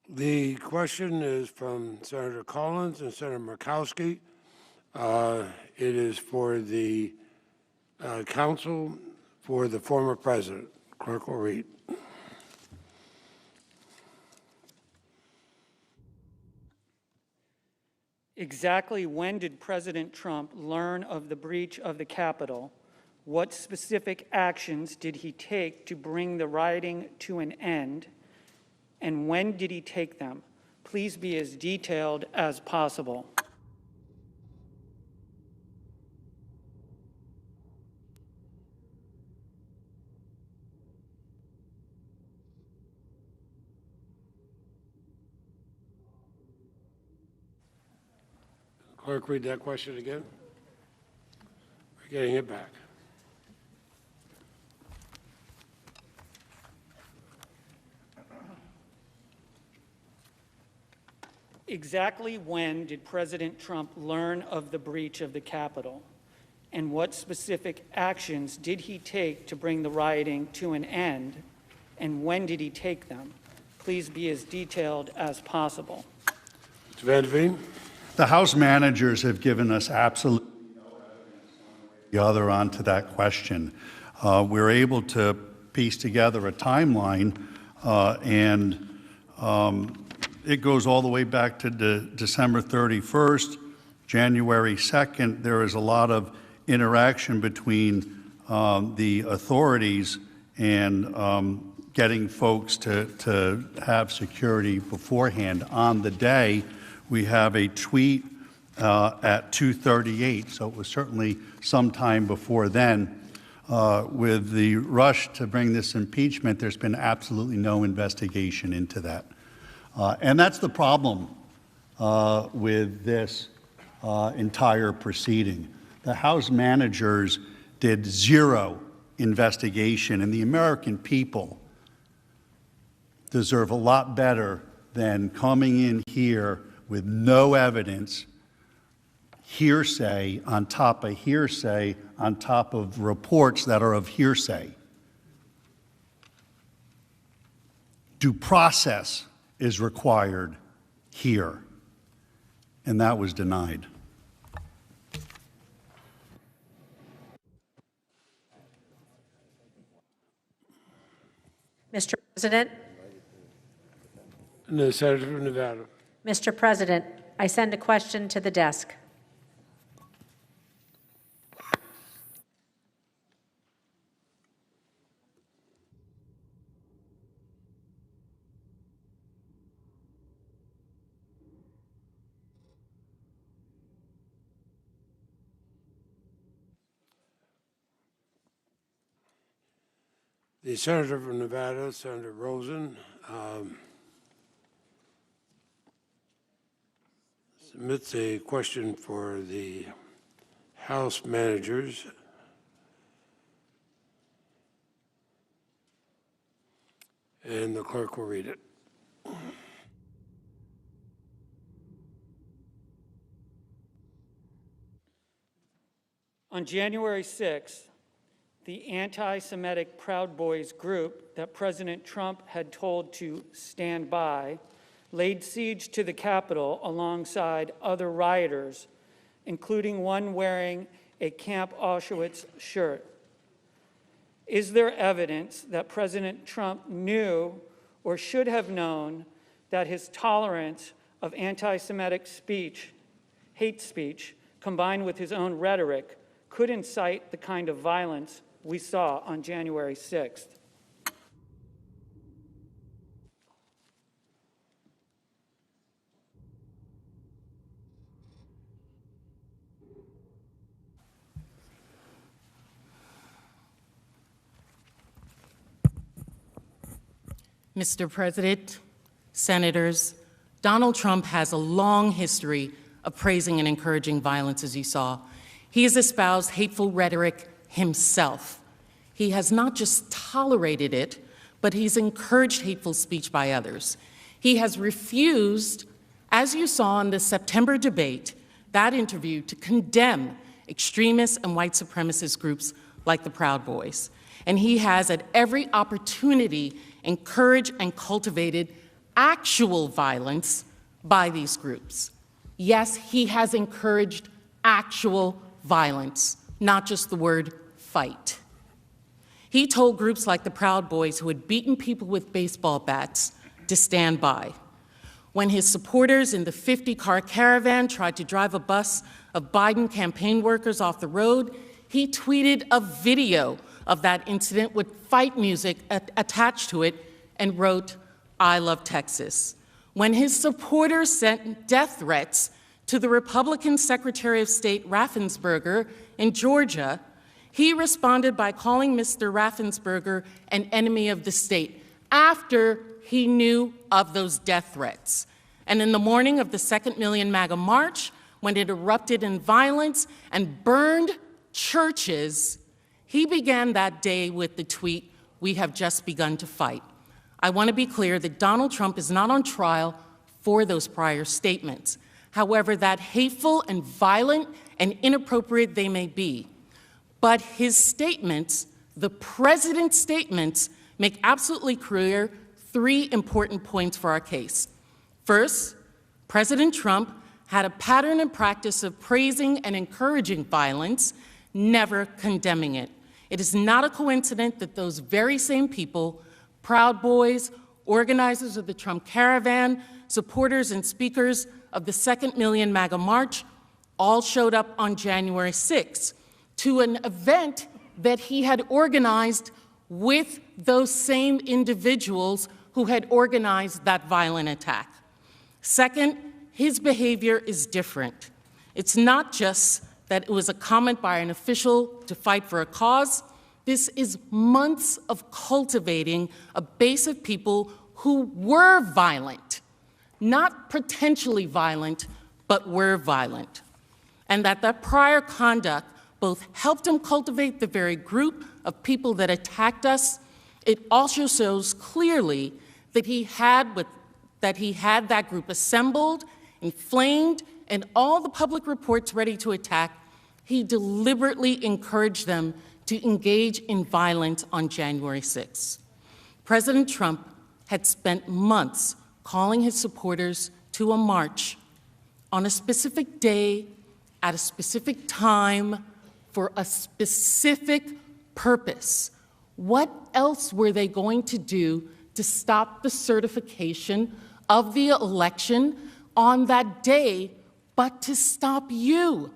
The question is from Senator Collins and Senator Murkowski. It is for the counsel for the former president. Clerk will read. Exactly when did President Trump learn of the breach of the Capitol? What specific actions did he take to bring the rioting to an end? And when did he take them? Please be as detailed as possible. Clerk, read that question again. We're getting it back. Exactly when did President Trump learn of the breach of the Capitol? And what specific actions did he take to bring the rioting to an end? And when did he take them? Please be as detailed as possible. Mr. Van der Veen. The House managers have given us absolutely no evidence one way or the other onto that question. We're able to piece together a timeline, and it goes all the way back to December 31st, January 2nd. There is a lot of interaction between the authorities and getting folks to have security beforehand. On the day, we have a tweet at 2:38, so it was certainly sometime before then. With the rush to bring this impeachment, there's been absolutely no investigation into that. And that's the problem with this entire proceeding. The House managers did zero investigation, and the American people deserve a lot better than coming in here with no evidence, hearsay on top of hearsay on top of reports that are of hearsay. Due process is required here, and that was denied. Mr. President. And the Senator from Nevada. Mr. President, I send a question to the desk. The Senator from Nevada, Senator Rosen, submits a question for the House managers. And the clerk will read it. On January 6th, the anti-Semitic Proud Boys group that President Trump had told to stand by laid siege to the Capitol alongside other rioters, including one wearing a Camp Auschwitz shirt. Is there evidence that President Trump knew or should have known that his tolerance of anti-Semitic speech, hate speech, combined with his own rhetoric, could incite the kind of violence we saw on January 6th? Mr. President, Senators, Donald Trump has a long history of praising and encouraging violence, as you saw. He has espoused hateful rhetoric himself. He has not just tolerated it, but he's encouraged hateful speech by others. He has refused, as you saw in the September debate, that interview, to condemn extremist and white supremacist groups like the Proud Boys. And he has, at every opportunity, encouraged and cultivated actual violence by these groups. Yes, he has encouraged actual violence, not just the word fight. He told groups like the Proud Boys, who had beaten people with baseball bats, to stand by. When his supporters in the 50-car caravan tried to drive a bus of Biden campaign workers off the road, he tweeted a video of that incident with fight music attached to it and wrote, "I love Texas." When his supporters sent death threats to the Republican Secretary of State Raffensperger in Georgia, he responded by calling Mr. Raffensperger an enemy of the state after he knew of those death threats. And in the morning of the 2nd Million MAGA March, when it erupted in violence and burned churches, he began that day with the tweet, "We have just begun to fight." I want to be clear that Donald Trump is not on trial for those prior statements. However, that hateful and violent and inappropriate they may be. But his statements, the president's statements, make absolutely clear three important points for our case. First, President Trump had a pattern and practice of praising and encouraging violence, never condemning it. It is not a coincidence that those very same people, Proud Boys, organizers of the Trump Caravan, supporters and speakers of the 2nd Million MAGA March, all showed up on January 6th to an event that he had organized with those same individuals who had organized that violent attack. Second, his behavior is different. It's not just that it was a comment by an official to fight for a cause. This is months of cultivating a base of people who were violent, not potentially violent, but were violent. And that prior conduct both helped him cultivate the very group of people that attacked us. It also shows clearly that he had that group assembled, inflamed, and all the public reports ready to attack. He deliberately encouraged them to engage in violence on January 6th. President Trump had spent months calling his supporters to a march on a specific day, at a specific time, for a specific purpose. What else were they going to do to stop the certification of the election on that day but to stop you?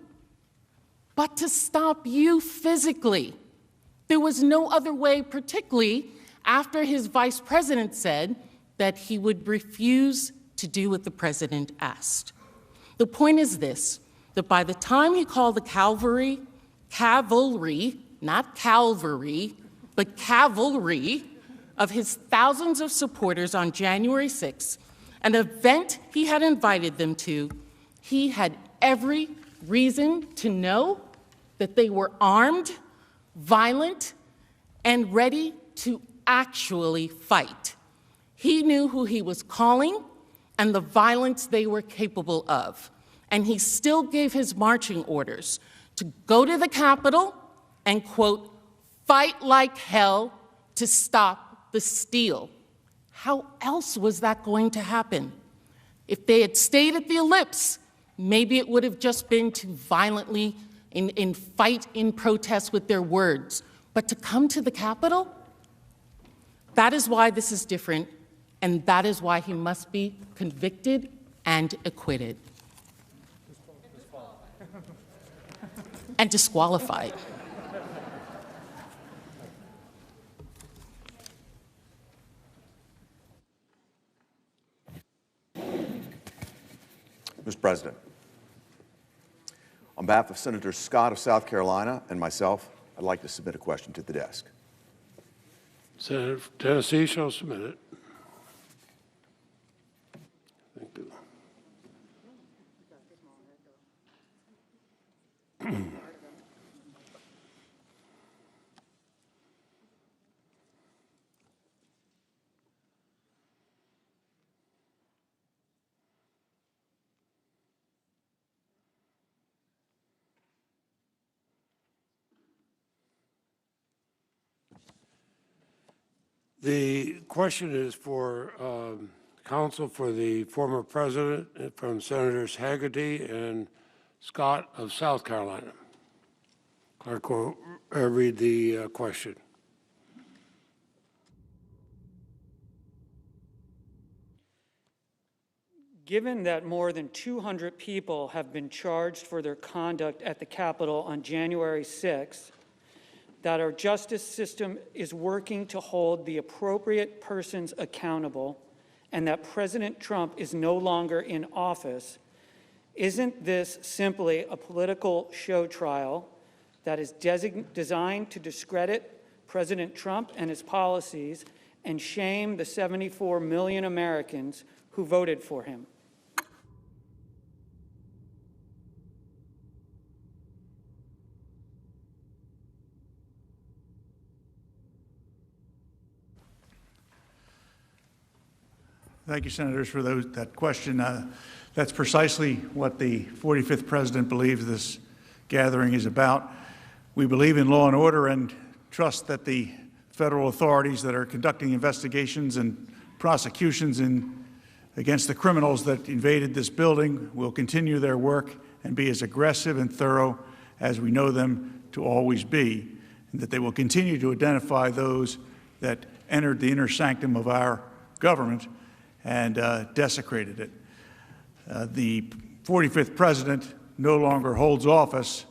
But to stop you physically. There was no other way, particularly after his vice president said that he would refuse to do what the president asked. The point is this, that by the time he called the cavalry, not Calvary, but cavalry of his thousands of supporters on January 6th, an event he had invited them to, he had every reason to know that they were armed, violent, and ready to actually fight. He knew who he was calling and the violence they were capable of. And he still gave his marching orders to go to the Capitol and, quote, fight like hell to stop the steal. How else was that going to happen? If they had stayed at the ellipse, maybe it would have just been to violently in fight, in protest with their words. But to come to the Capitol? That is why this is different, and that is why he must be convicted and acquitted. And disqualified. Mr. President, on behalf of Senator Scott of South Carolina and myself, I'd like to submit a question to the desk. Senator from Tennessee shall submit it. Thank you. The question is for counsel for the former president from Senators Haggerty and Scott of South Carolina. Clerk will read the question. Given that more than 200 people have been charged for their conduct at the Capitol on January 6th, that our justice system is working to hold the appropriate persons accountable, and that President Trump is no longer in office, isn't this simply a political show trial that is designed to discredit President Trump and his policies and shame the 74 million Americans who voted for him? Thank you, Senators, for that question. That's precisely what the 45th President believes this gathering is about. We believe in law and order and trust that the federal authorities that are conducting investigations and prosecutions against the criminals that invaded this building will continue their work and be as aggressive and thorough as we know them to always be, and that they will continue to identify those that entered the inner sanctum of our government and desecrated it. The 45th President no longer holds office.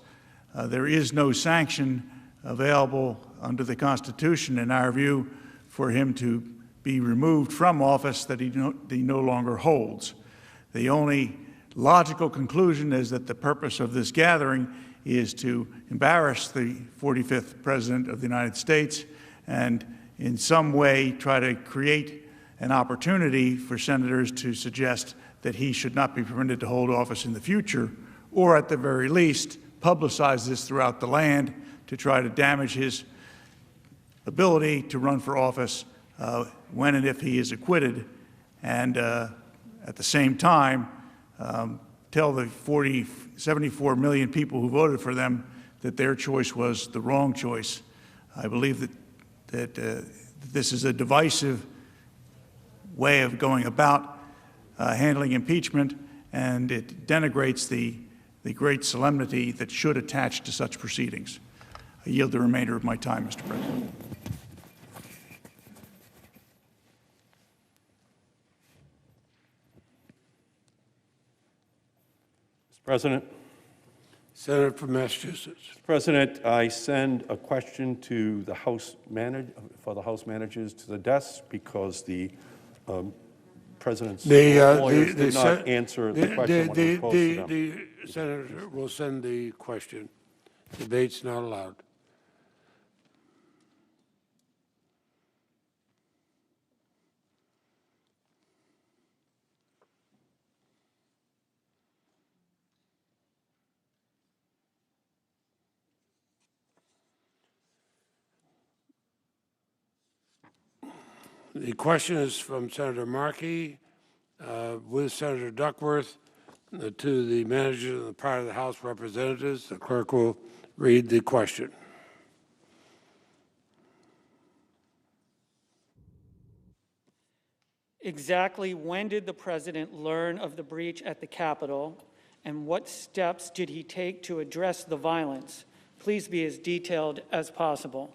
There is no sanction available under the Constitution, in our view, for him to be removed from office that he no longer holds. The only logical conclusion is that the purpose of this gathering is to embarrass the 45th President of the United States and in some way try to create an opportunity for senators to suggest that he should not be permitted to hold office in the future, or at the very least, publicize this throughout the land to try to damage his ability to run for office when and if he is acquitted, and at the same time, tell the 74 million people who voted for them that their choice was the wrong choice. I believe that this is a divisive way of going about handling impeachment, and it denigrates the great solemnity that should attach to such proceedings. I yield the remainder of my time, Mr. President. Mr. President. Senator from Massachusetts. Mr. President, I send a question to the House managers to the desk because the President's lawyers did not answer the question when it was posed to them. The Senator will send the question. Debate's not allowed. The question is from Senator Markey with Senator Duckworth to the manager of the part of the House Representatives. The clerk will read the question. Exactly when did the President learn of the breach at the Capitol, and what steps did he take to address the violence? Please be as detailed as possible.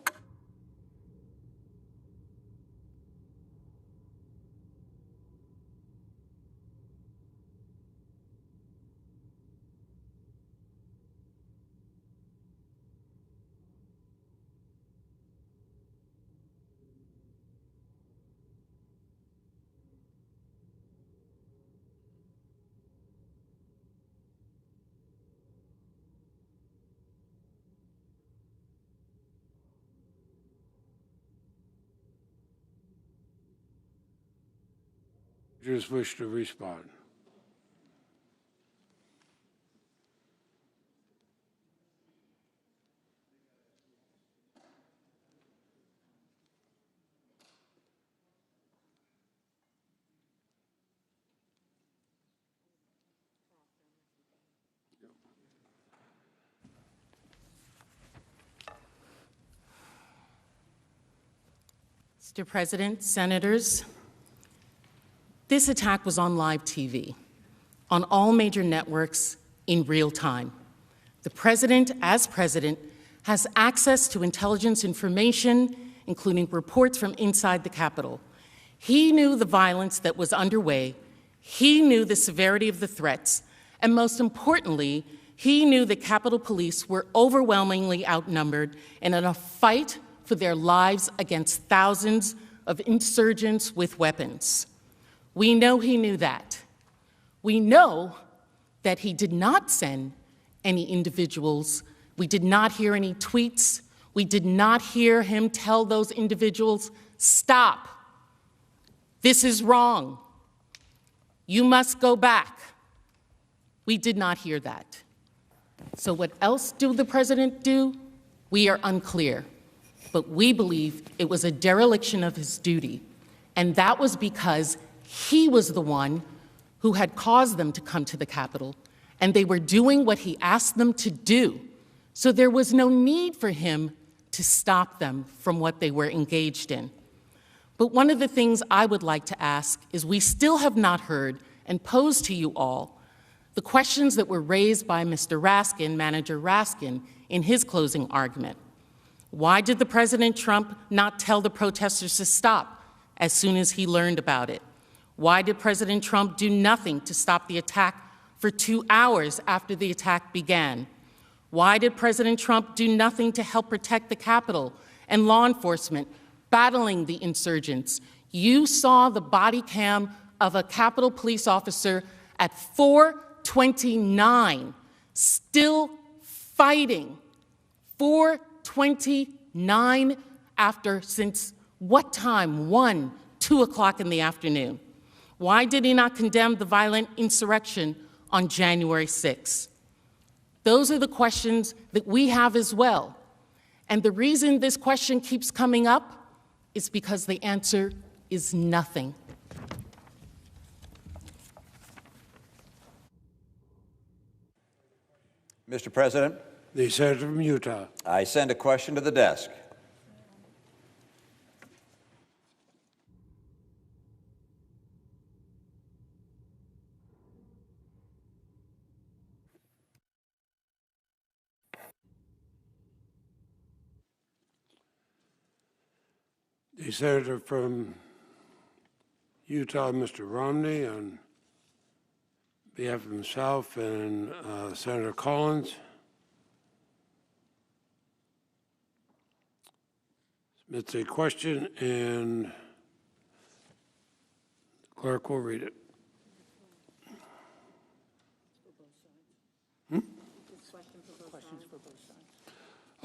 Just wish to respond. Mr. President, Senators, this attack was on live TV, on all major networks in real time. The President, as President, has access to intelligence information, including reports from inside the Capitol. He knew the violence that was underway, he knew the severity of the threats, and most importantly, he knew the Capitol Police were overwhelmingly outnumbered and in a fight for their lives against thousands of insurgents with weapons. We know he knew that. We know that he did not send any individuals. We did not hear any tweets. We did not hear him tell those individuals, stop. This is wrong. You must go back. We did not hear that. So what else did the President do? We are unclear. But we believe it was a dereliction of his duty. And that was because he was the one who had caused them to come to the Capitol, and they were doing what he asked them to do. So there was no need for him to stop them from what they were engaged in. But one of the things I would like to ask is we still have not heard and posed to you all the questions that were raised by Mr. Raskin, Manager Raskin, in his closing argument. Why did the President Trump not tell the protesters to stop as soon as he learned about it? Why did President Trump do nothing to stop the attack for 2 hours after the attack began? Why did President Trump do nothing to help protect the Capitol and law enforcement battling the insurgents? You saw the body cam of a Capitol police officer at 4:29, still fighting. 4:29 after, since what time? 1, 2 o'clock in the afternoon. Why did he not condemn the violent insurrection on January 6th? Those are the questions that we have as well. And the reason this question keeps coming up is because the answer is nothing. Mr. President. The Senator from Utah. I send a question to the desk. The Senator from Utah, Mr. Romney, on behalf of himself and Senator Collins. Submits a question, and the clerk will read it.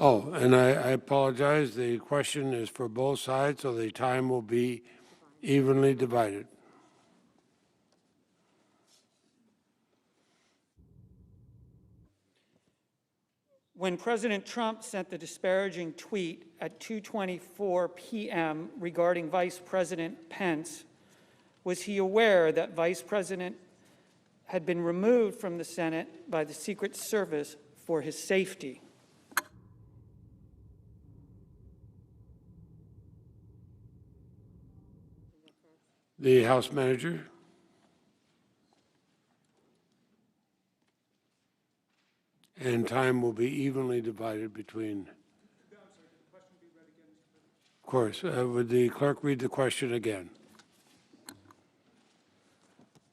Oh, and I apologize. The question is for both sides, so the time will be evenly divided. When President Trump sent the disparaging tweet at 2:24 p.m. regarding Vice President Pence, was he aware that Vice President had been removed from the Senate by the Secret Service for his safety? The House Manager. And time will be evenly divided between. Of course. Would the clerk read the question again?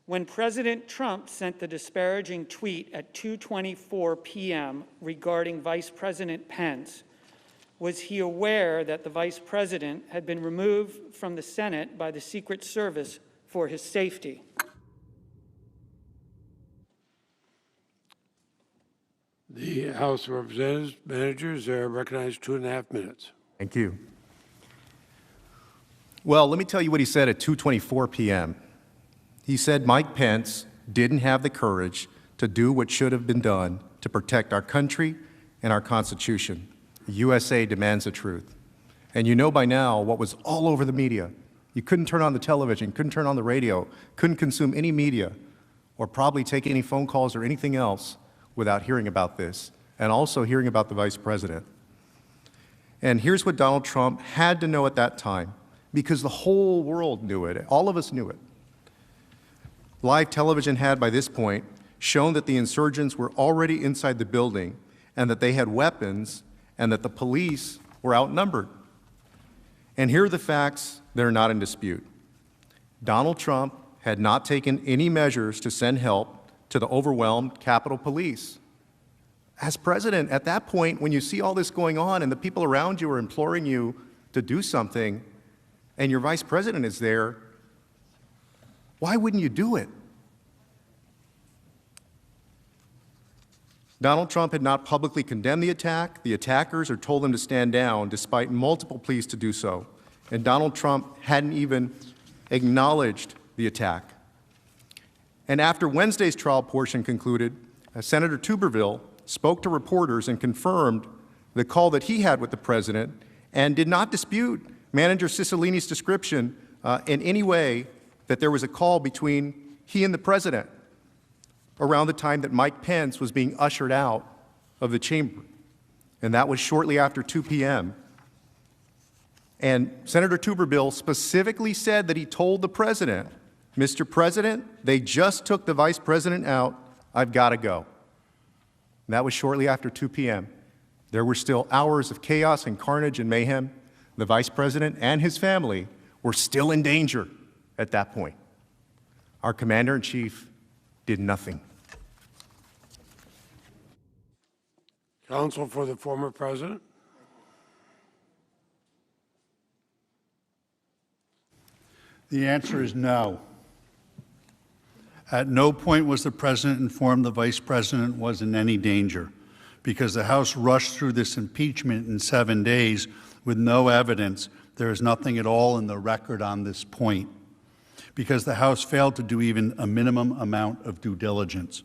When President Trump sent the disparaging tweet at 2:24 p.m. regarding Vice President Pence, was he aware that the Vice President had been removed from the Senate by the Secret Service for his safety? The House of Representatives managers are recognized 2.5 minutes. Thank you. Well, let me tell you what he said at 2:24 p.m. He said Mike Pence didn't have the courage to do what should have been done to protect our country and our Constitution. The USA demands the truth. And you know by now what was all over the media. You couldn't turn on the television, couldn't turn on the radio, couldn't consume any media, or probably take any phone calls or anything else without hearing about this, and also hearing about the Vice President. And here's what Donald Trump had to know at that time, because the whole world knew it. All of us knew it. Live television had, by this point, shown that the insurgents were already inside the building and that they had weapons and that the police were outnumbered. And here are the facts that are not in dispute. Donald Trump had not taken any measures to send help to the overwhelmed Capitol Police. As president, at that point, when you see all this going on and the people around you are imploring you to do something, and your vice president is there, why wouldn't you do it? Donald Trump had not publicly condemned the attack, the attackers, or told them to stand down, despite multiple pleas to do so. And Donald Trump hadn't even acknowledged the attack. And after Wednesday's trial portion concluded, Senator Tuberville spoke to reporters and confirmed the call that he had with the president and did not dispute Manager Cicilline's description in any way that there was a call between he and the president around the time that Mike Pence was being ushered out of the chamber, and that was shortly after 2 p.m. And Senator Tuberville specifically said that he told the president, Mr. President, they just took the vice president out. I've got to go. And that was shortly after 2 p.m. There were still hours of chaos and carnage and mayhem. The vice president and his family were still in danger at that point. Our commander-in-chief did nothing. Counsel for the former president. The answer is no. At no point was the president informed the vice president was in any danger, because the House rushed through this impeachment in 7 days with no evidence. There is nothing at all in the record on this point, because the House failed to do even a minimum amount of due diligence.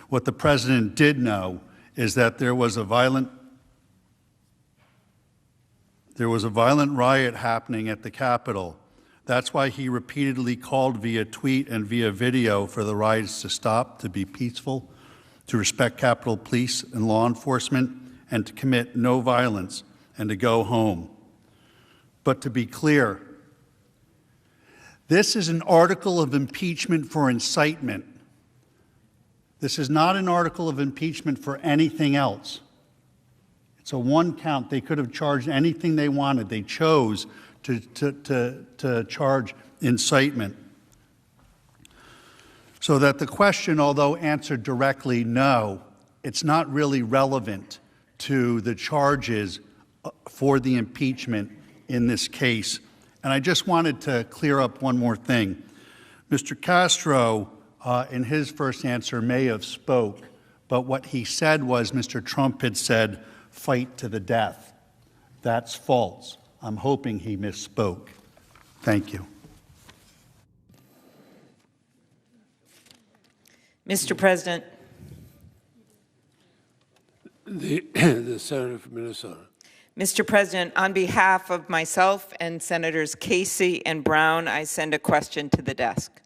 What the president did know is that there was a violent riot happening at the Capitol. That's why he repeatedly called via tweet and via video for the riots to stop, to be peaceful, to respect Capitol Police and law enforcement, and to commit no violence, and to go home. But to be clear, this is an article of impeachment for incitement. This is not an article of impeachment for anything else. It's a one count. They could have charged anything they wanted. They chose to charge incitement. So that the question, although answered directly no, it's not really relevant to the charges for the impeachment in this case. And I just wanted to clear up one more thing. Mr. Castro, in his first answer, may have spoke, but what he said was Mr. Trump had said, fight to the death. That's false. I'm hoping he misspoke. Thank you. Mr. President. The senator from Minnesota. Mr. President, on behalf of myself and Senators Casey and Brown, I send a question to the desk.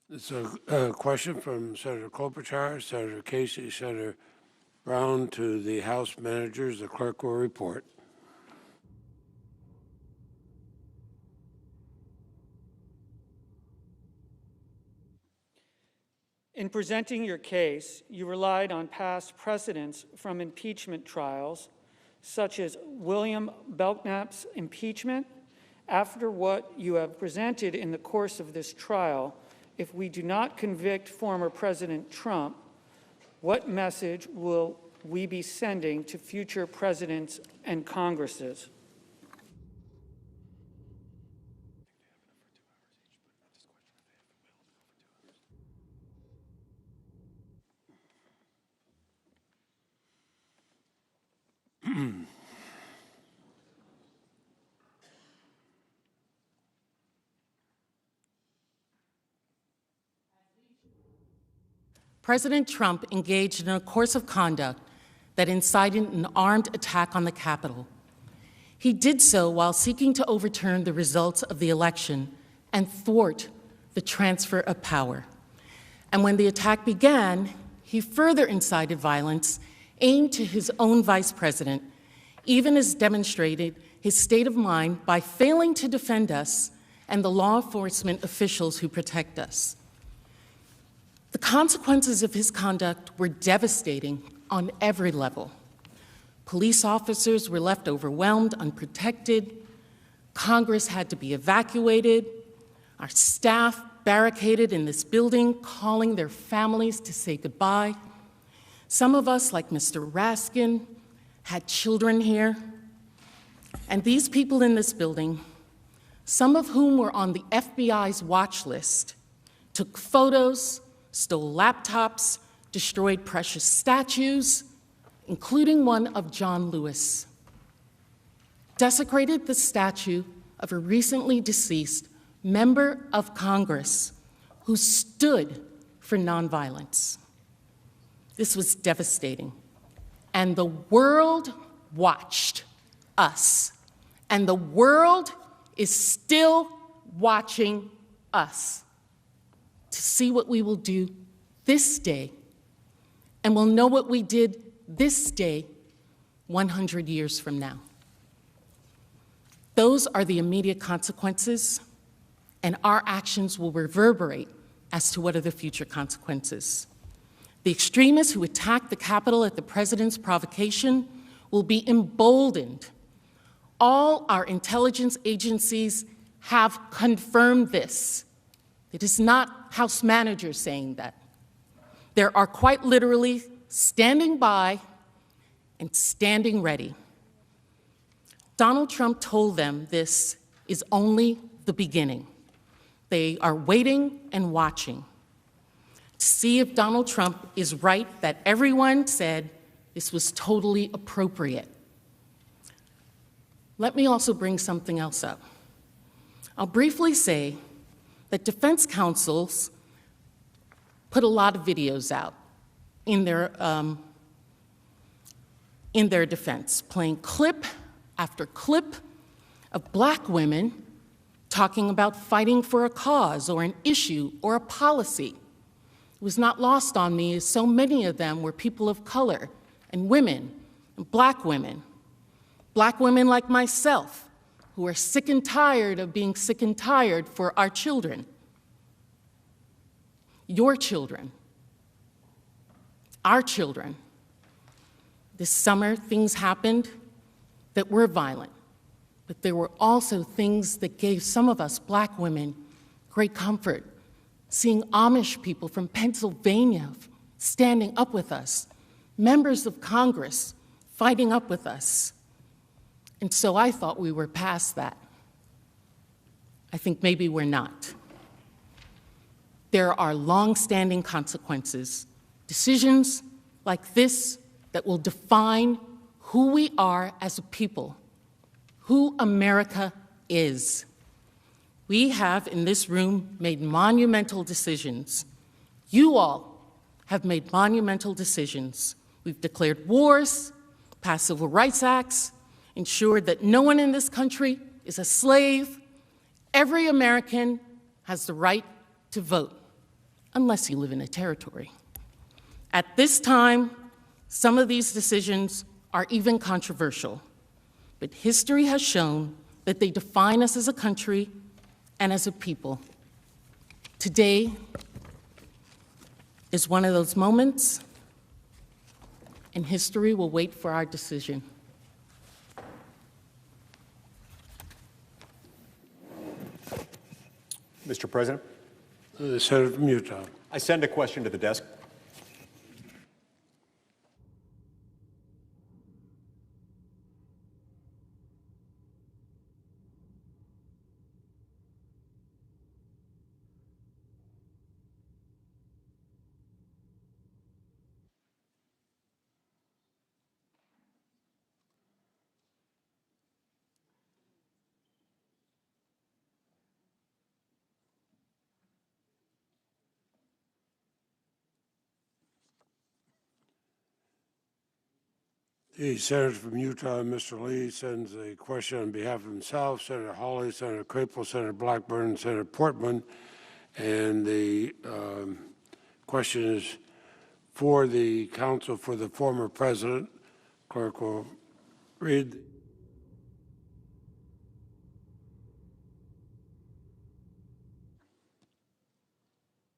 It's a question from Senator Klobuchar, Senator Casey, Senator Brown to the House managers. The clerk will report. In presenting your case, you relied on past precedents from impeachment trials, such as William Belknap's impeachment. After what you have presented in the course of this trial, if we do not convict former President Trump, what message will we be sending to future presidents and Congresses? President Trump engaged in a course of conduct that incited an armed attack on the Capitol. He did so while seeking to overturn the results of the election and thwart the transfer of power. And when the attack began, he further incited violence aimed to his own vice president, even as demonstrated his state of mind by failing to defend us and the law enforcement officials who protect us. The consequences of his conduct were devastating on every level. Police officers were left overwhelmed, unprotected. Congress had to be evacuated. Our staff barricaded in this building, calling their families to say goodbye. Some of us, like Mr. Raskin, had children here. And these people in this building, some of whom were on the FBI's watch list, took photos, stole laptops, destroyed precious statues, including one of John Lewis, desecrated the statue of a recently deceased member of Congress who stood for nonviolence. This was devastating. And the world watched us. And the world is still watching us to see what we will do this day. And we'll know what we did this day 100 years from now. Those are the immediate consequences, and our actions will reverberate as to what are the future consequences. The extremists who attacked the Capitol at the president's provocation will be emboldened. All our intelligence agencies have confirmed this. It is not House managers saying that. There are quite literally standing by and standing ready. Donald Trump told them this is only the beginning. They are waiting and watching to see if Donald Trump is right that everyone said this was totally appropriate. Let me also bring something else up. I'll briefly say that defense counsels put a lot of videos out in their defense, playing clip after clip of Black women talking about fighting for a cause or an issue or a policy. It was not lost on me as so many of them were people of color and women, and Black women like myself, who are sick and tired of being sick and tired for our children, your children, our children. This summer, things happened that were violent, but there were also things that gave some of us Black women great comfort. Seeing Amish people from Pennsylvania standing up with us, members of Congress fighting up with us. And so I thought we were past that. I think maybe we're not. There are long-standing consequences, decisions like this that will define who we are as a people, who America is. We have in this room made monumental decisions. You all have made monumental decisions. We've declared wars, passed civil rights acts, ensured that no one in this country is a slave. Every American has the right to vote, unless you live in a territory. At this time, some of these decisions are even controversial, but history has shown that they define us as a country and as a people. Today is one of those moments, and history will wait for our decision. Mr. President? The Senator from Utah. I send a question to the desk. The Senator from Utah, Mr. Lee, sends a question on behalf of himself, Senator Hawley, Senator Crapo, Senator Blackburn, Senator Portman, and the question is for the counsel for the former president. Clerk will read.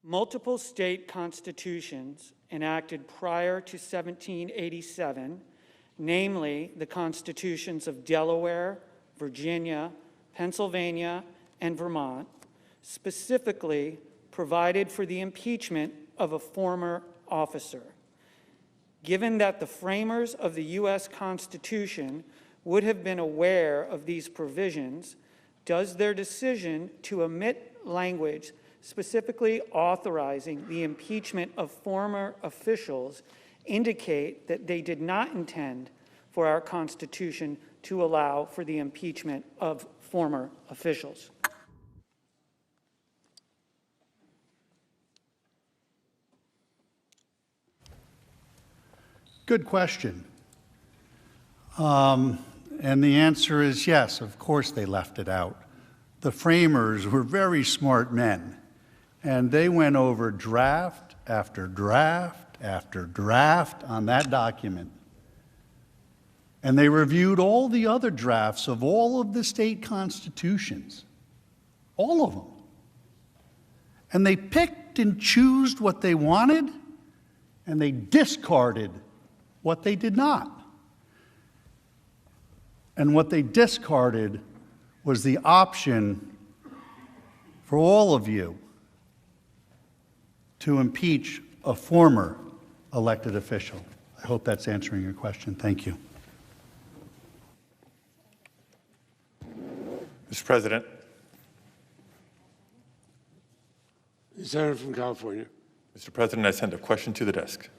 Multiple state constitutions enacted prior to 1787, namely the constitutions of Delaware, Virginia, Pennsylvania, and Vermont, specifically provided for the impeachment of a former officer. Given that the framers of the U.S. Constitution would have been aware of these provisions, does their decision to omit language specifically authorizing the impeachment of former officials indicate that they did not intend for our Constitution to allow for the impeachment of former officials? Good question. And the answer is yes, of course they left it out. The framers were very smart men, and they went over draft after draft after draft on that document. And they reviewed all the other drafts of all of the state constitutions, all of them. And they picked and chose what they wanted, and they discarded what they did not. And what they discarded was the option for all of you to impeach a former elected official. I hope that's answering your question. Thank you. Mr. President. The Senator from California. Mr. President, I send a question to the desk.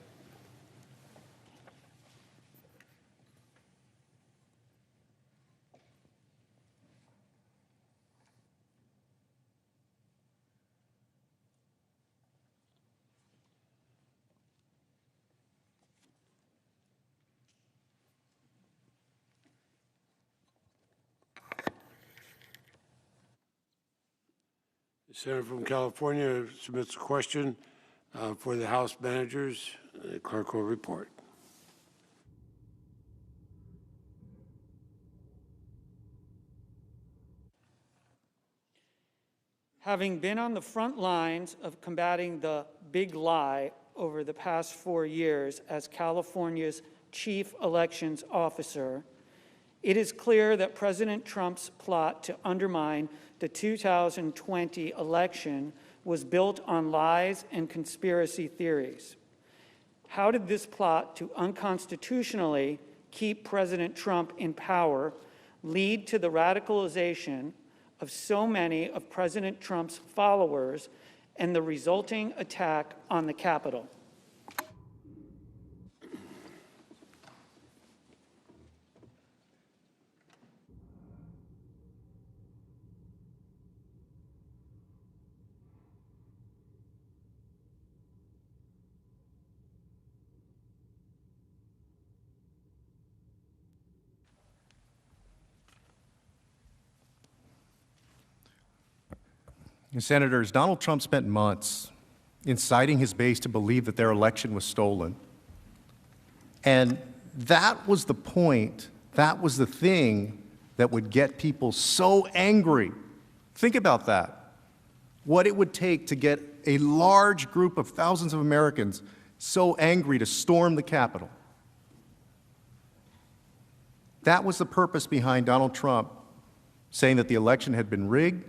The Senator from California submits a question for the House managers. The clerk will report. Having been on the front lines of combating the big lie over the past 4 years as California's chief elections officer, it is clear that President Trump's plot to undermine the 2020 election was built on lies and conspiracy theories. How did this plot to unconstitutionally keep President Trump in power lead to the radicalization of so many of President Trump's followers and the resulting attack on the Capitol? Senators, Donald Trump spent months inciting his base to believe that their election was stolen. And that was the point, that was the thing that would get people so angry. Think about that. What it would take to get a large group of thousands of Americans so angry to storm the Capitol. That was the purpose behind Donald Trump saying that the election had been rigged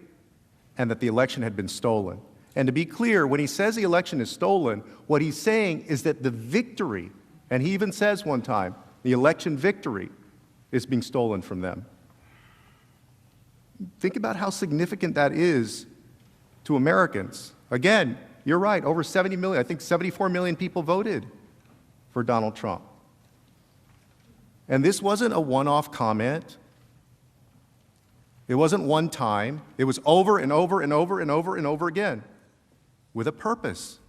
and that the election had been stolen. And to be clear, when he says the election is stolen, what he's saying is that the victory, and he even says one time, the election victory is being stolen from them. Think about how significant that is to Americans. Again, you're right, over 70 million, I think 74 million people voted for Donald Trump. And this wasn't a one-off comment. It wasn't one time. It was over and over and over and over and over again with a purpose.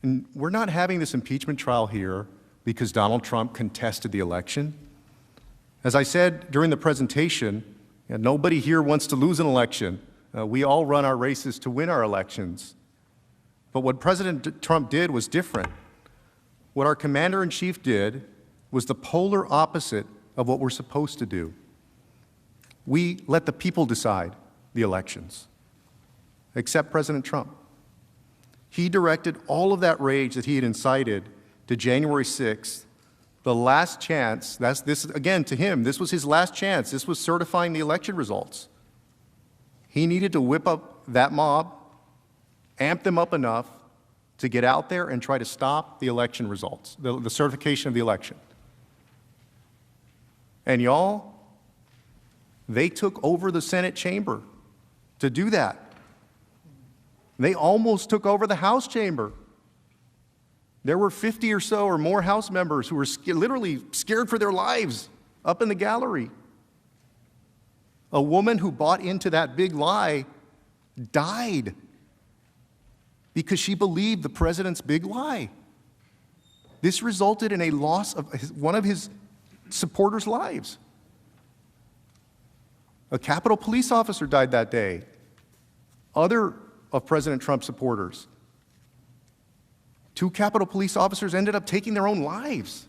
And we're not having this impeachment trial here because Donald Trump contested the election. As I said during the presentation, nobody here wants to lose an election. We all run our races to win our elections. But what President Trump did was different. What our commander-in-chief did was the polar opposite of what we're supposed to do. We let the people decide the elections, except President Trump. He directed all of that rage that he had incited to January 6th, the last chance. This again, to him, this was his last chance. This was certifying the election results. He needed to whip up that mob, amp them up enough to get out there and try to stop the election results, the certification of the election. And y'all, they took over the Senate chamber to do that. They almost took over the House chamber. There were 50 or so or more House members who were literally scared for their lives up in the gallery. A woman who bought into that big lie died because she believed the president's big lie. This resulted in a loss of one of his supporters' lives. A Capitol police officer died that day. Other of President Trump's supporters. 2 Capitol police officers ended up taking their own lives.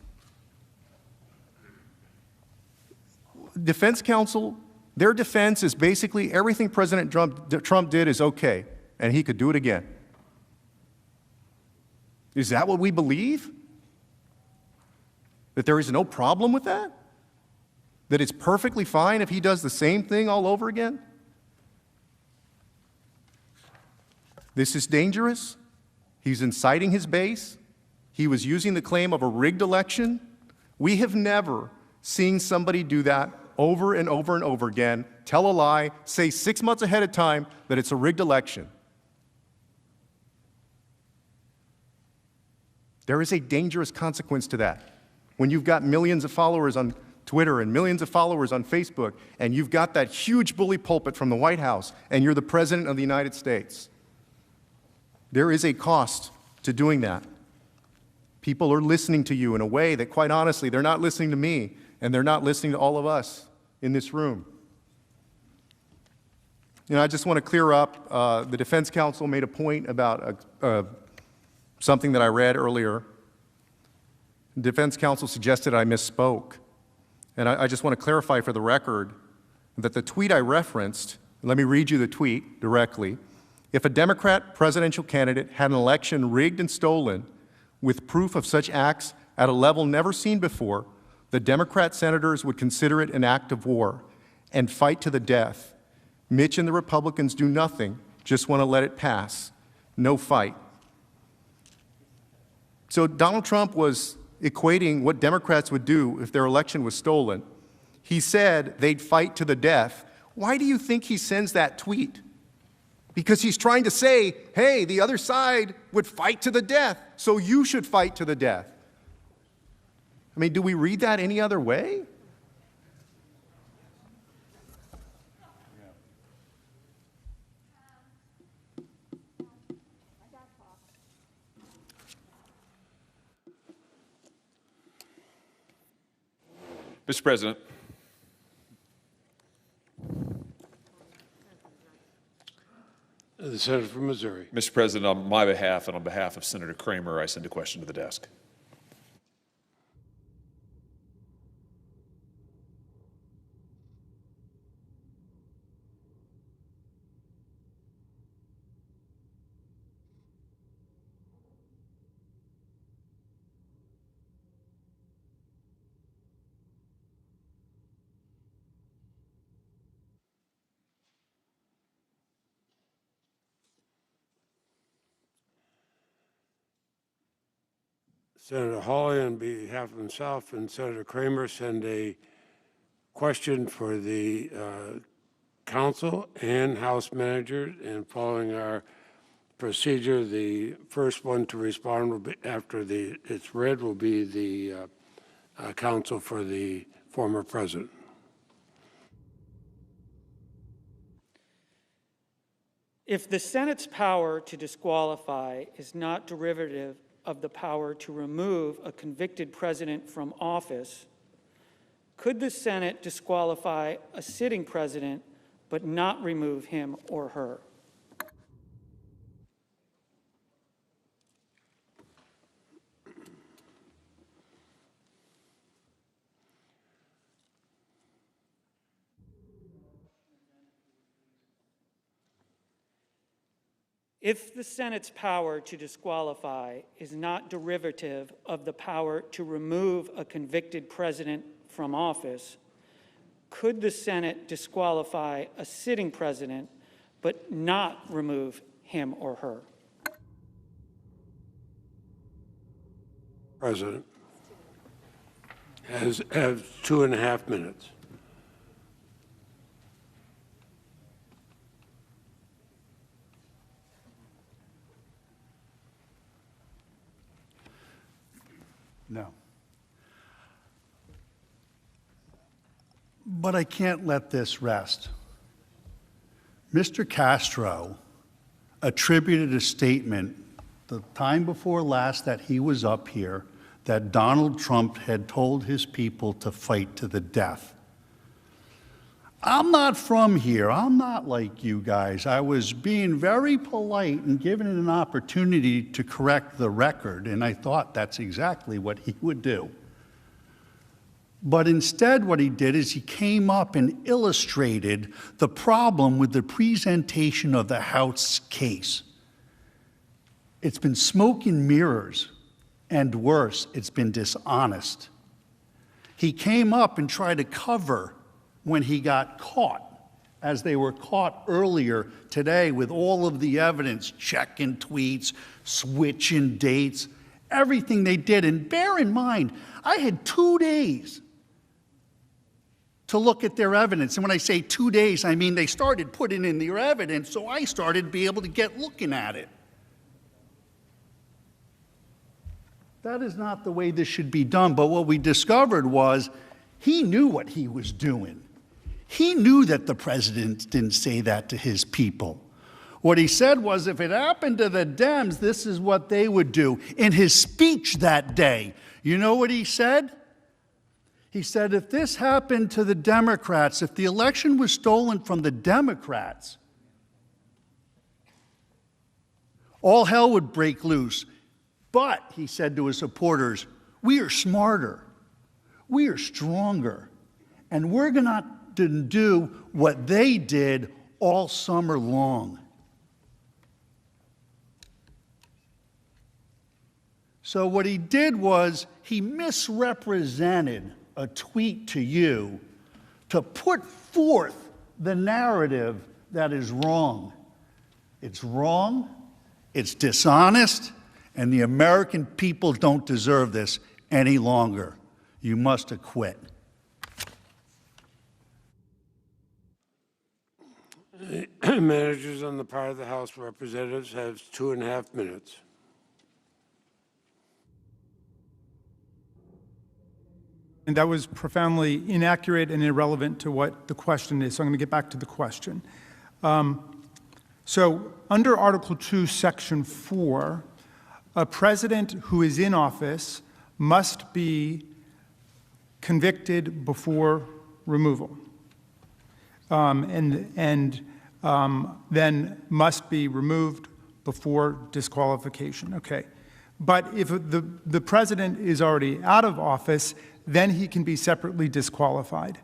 Defense counsel, their defense is basically everything President Trump did is okay, and he could do it again. Is that what we believe? That there is no problem with that? That it's perfectly fine if he does the same thing all over again? This is dangerous. He's inciting his base. He was using the claim of a rigged election. We have never seen somebody do that over and over and over again, tell a lie, say 6 months ahead of time that it's a rigged election. There is a dangerous consequence to that. When you've got millions of followers on Twitter and millions of followers on Facebook, and you've got that huge bully pulpit from the White House, and you're the President of the United States, there is a cost to doing that. People are listening to you in a way that, quite honestly, they're not listening to me, and they're not listening to all of us in this room. You know, I just want to clear up, the defense counsel made a point about something that I read earlier. The defense counsel suggested I misspoke. And I just want to clarify for the record that the tweet I referenced, let me read you the tweet directly. If a Democrat presidential candidate had an election rigged and stolen with proof of such acts at a level never seen before, the Democrat senators would consider it an act of war and fight to the death. Mitch and the Republicans do nothing, just want to let it pass. No fight. So Donald Trump was equating what Democrats would do if their election was stolen. He said they'd fight to the death. Why do you think he sends that tweet? Because he's trying to say, hey, the other side would fight to the death, so you should fight to the death. I mean, do we read that any other way? Mr. President. The Senator from Missouri. Mr. President, on my behalf and on behalf of Senator Kramer, I send a question to the desk. Senator Hawley, on behalf of himself and Senator Kramer, send a question for the council and House manager. And following our procedure, the first one to respond will be, after it's read, will be the counsel for the former president. If the Senate's power to disqualify is not derivative of the power to remove a convicted president from office, could the Senate disqualify a sitting president but not remove him or her? If the Senate's power to disqualify is not derivative of the power to remove a convicted president from office, could the Senate disqualify a sitting president but not remove him or her? President, has 2.5 minutes. No. But I can't let this rest. Mr. Castro attributed a statement the time before last that he was up here that Donald Trump had told his people to fight to the death. I'm not from here. I'm not like you guys. I was being very polite and given an opportunity to correct the record, and I thought that's exactly what he would do. But instead, what he did is he came up and illustrated the problem with the presentation of the House case. It's been smoke and mirrors, and worse, it's been dishonest. He came up and tried to cover when he got caught, as they were caught earlier today with all of the evidence, checking tweets, switching dates, everything they did. And bear in mind, I had 2 days to look at their evidence. And when I say 2 days, I mean they started putting in their evidence, so I started to be able to get looking at it. That is not the way this should be done. But what we discovered was he knew what he was doing. He knew that the president didn't say that to his people. What he said was if it happened to the Dems, this is what they would do. In his speech that day, you know what he said? He said, if this happened to the Democrats, if the election was stolen from the Democrats, all hell would break loose. But, he said to his supporters, we are smarter, we are stronger, and we're going to do what they did all summer long. So what he did was he misrepresented a tweet to you to put forth the narrative that is wrong. It's wrong, it's dishonest, and the American people don't deserve this any longer. You must acquit. Managers on the part of the House of Representatives have 2.5 minutes. And that was profoundly inaccurate and irrelevant to what the question is. So I'm going to get back to the question. So under Article 2, Section 4, a president who is in office must be convicted before removal, and then must be removed before disqualification. Okay. But if the president is already out of office, then he can be separately disqualified,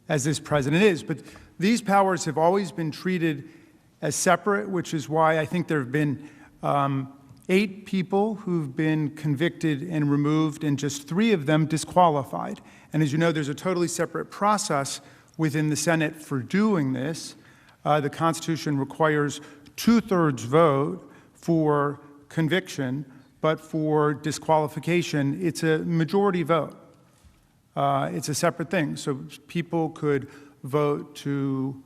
as this president is. But these powers have always been treated as separate, which is why I think there have been 8 people who've been convicted and removed, and just 3 of them disqualified. And as you know, there's a totally separate process within the Senate for doing this. The Constitution requires 2/3 vote for conviction, but for disqualification, it's a majority vote. It's a separate thing. So people could vote to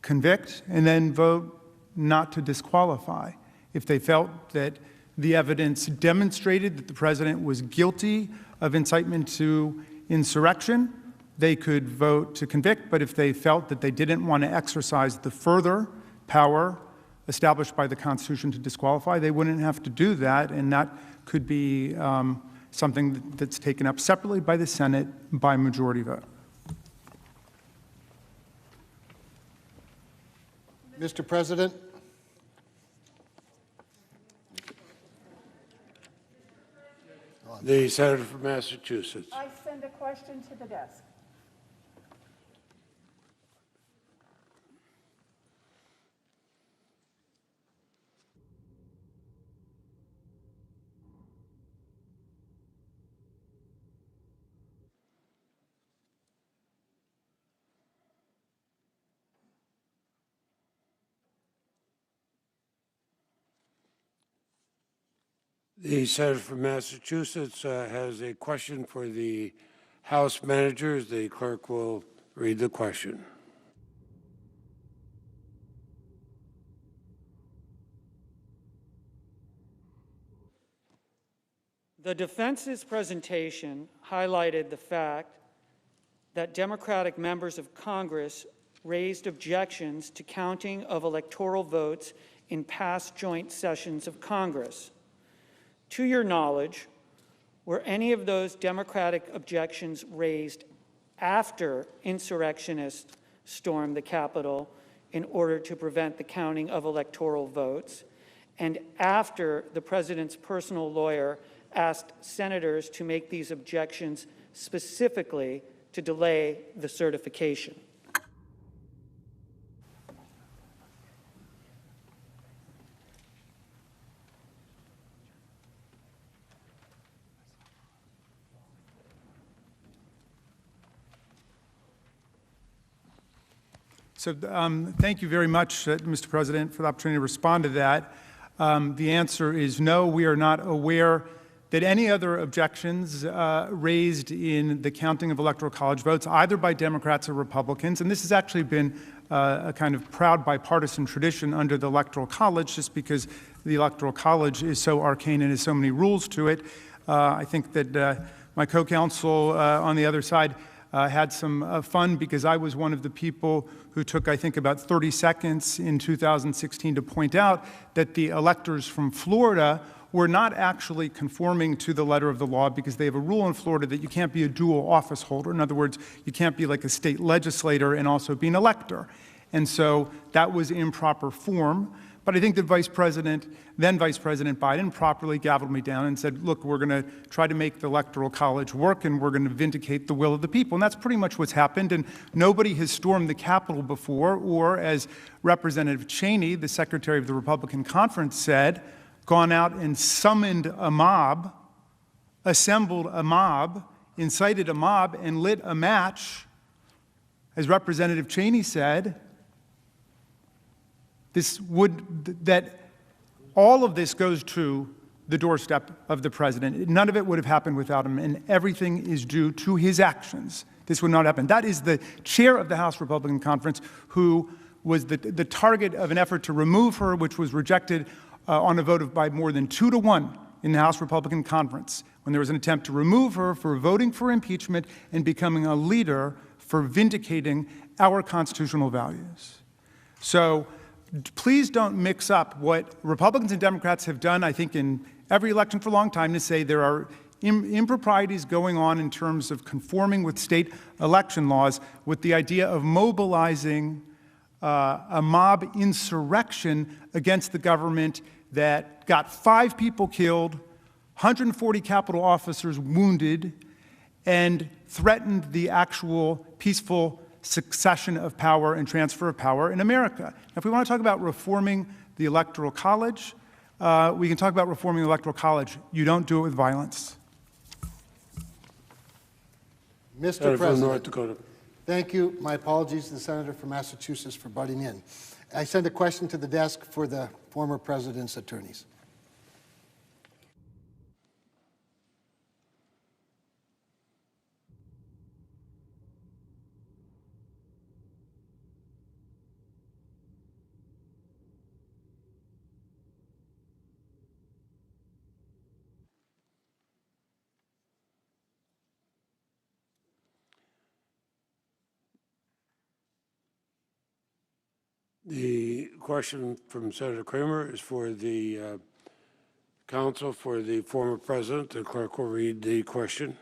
convict and then vote not to disqualify. If they felt that the evidence demonstrated that the president was guilty of incitement to insurrection, they could vote to convict. But if they felt that they didn't want to exercise the further power established by the Constitution to disqualify, they wouldn't have to do that, and that could be something that's taken up separately by the Senate by majority vote. Mr. President. The Senator from Massachusetts. I send a question to the desk. The senator from Massachusetts has a question for the House managers. The clerk will read the question. The defense's presentation highlighted the fact that Democratic members of Congress raised objections to counting of electoral votes in past joint sessions of Congress. To your knowledge, were any of those Democratic objections raised after insurrectionists stormed the Capitol in order to prevent the counting of electoral votes, and after the president's personal lawyer asked senators to make these objections specifically to delay the certification? So thank you very much, Mr. President, for the opportunity to respond to that. The answer is no. We are not aware that any other objections raised in the counting of electoral college votes, either by Democrats or Republicans, and this has actually been a kind of proud bipartisan tradition under the Electoral College, just because the Electoral College is so arcane and has so many rules to it. I think that my co-counsel on the other side had some fun, because I was one of the people who took, I think, about 30 seconds in 2016 to point out that the electors from Florida were not actually conforming to the letter of the law, because they have a rule in Florida that you can't be a dual office holder. In other words, you can't be like a state legislator and also be an elector. And so that was improper form. But I think that then Vice President Biden properly gavelled me down and said, look, we're going to try to make the Electoral College work, and we're going to vindicate the will of the people. And that's pretty much what's happened. And nobody has stormed the Capitol before, or as Representative Cheney, the Secretary of the Republican Conference, said, gone out and summoned a mob, assembled a mob, incited a mob, and lit a match. As Representative Cheney said, that all of this goes to the doorstep of the president. None of it would have happened without him, and everything is due to his actions. This would not happen. That is the chair of the House Republican Conference, who was the target of an effort to remove her, which was rejected on a vote by more than 2-1 in the House Republican Conference, when there was an attempt to remove her for voting for impeachment and becoming a leader for vindicating our constitutional values. So please don't mix up what Republicans and Democrats have done, I think, in every election for a long time, to say there are improprieties going on in terms of conforming with state election laws, with the idea of mobilizing a mob insurrection against the government that got 5 people killed, 140 Capitol officers wounded, and threatened the actual peaceful succession of power and transfer of power in America. Now, if we want to talk about reforming the Electoral College, we can talk about reforming the Electoral College. You don't do it with violence. Mr. President, thank you. My apologies to the senator from Massachusetts for butting in. I send a question to the desk for the former president's attorneys. The question from Senator Kramer is for the counsel for the former president. The clerk will read the question.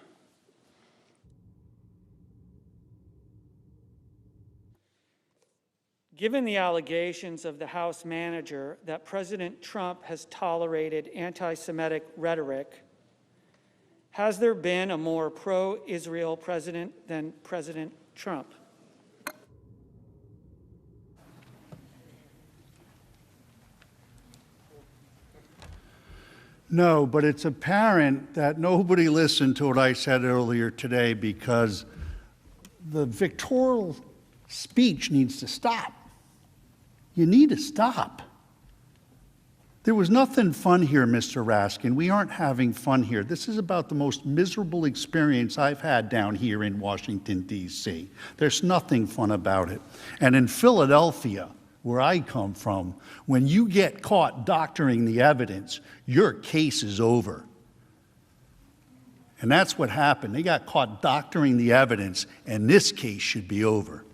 Given the allegations of the House manager that President Trump has tolerated anti-Semitic rhetoric, has there been a more pro-Israel president than President Trump? No, but it's apparent that nobody listened to what I said earlier today, because the victorial speech needs to stop. You need to stop. There was nothing fun here, Mr. Raskin. We aren't having fun here. This is about the most miserable experience I've had down here in Washington, D.C. There's nothing fun about it. And in Philadelphia, where I come from, when you get caught doctoring the evidence, your case is over. And that's what happened. They got caught doctoring the evidence, and this case should be over.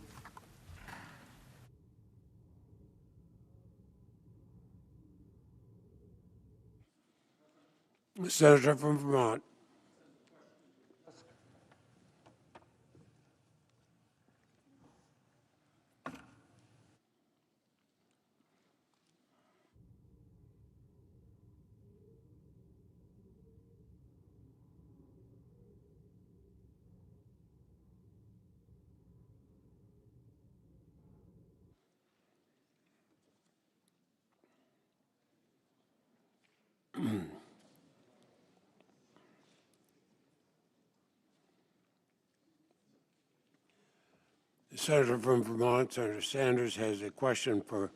The senator from Vermont. The senator from Vermont, Senator Sanders, has a question for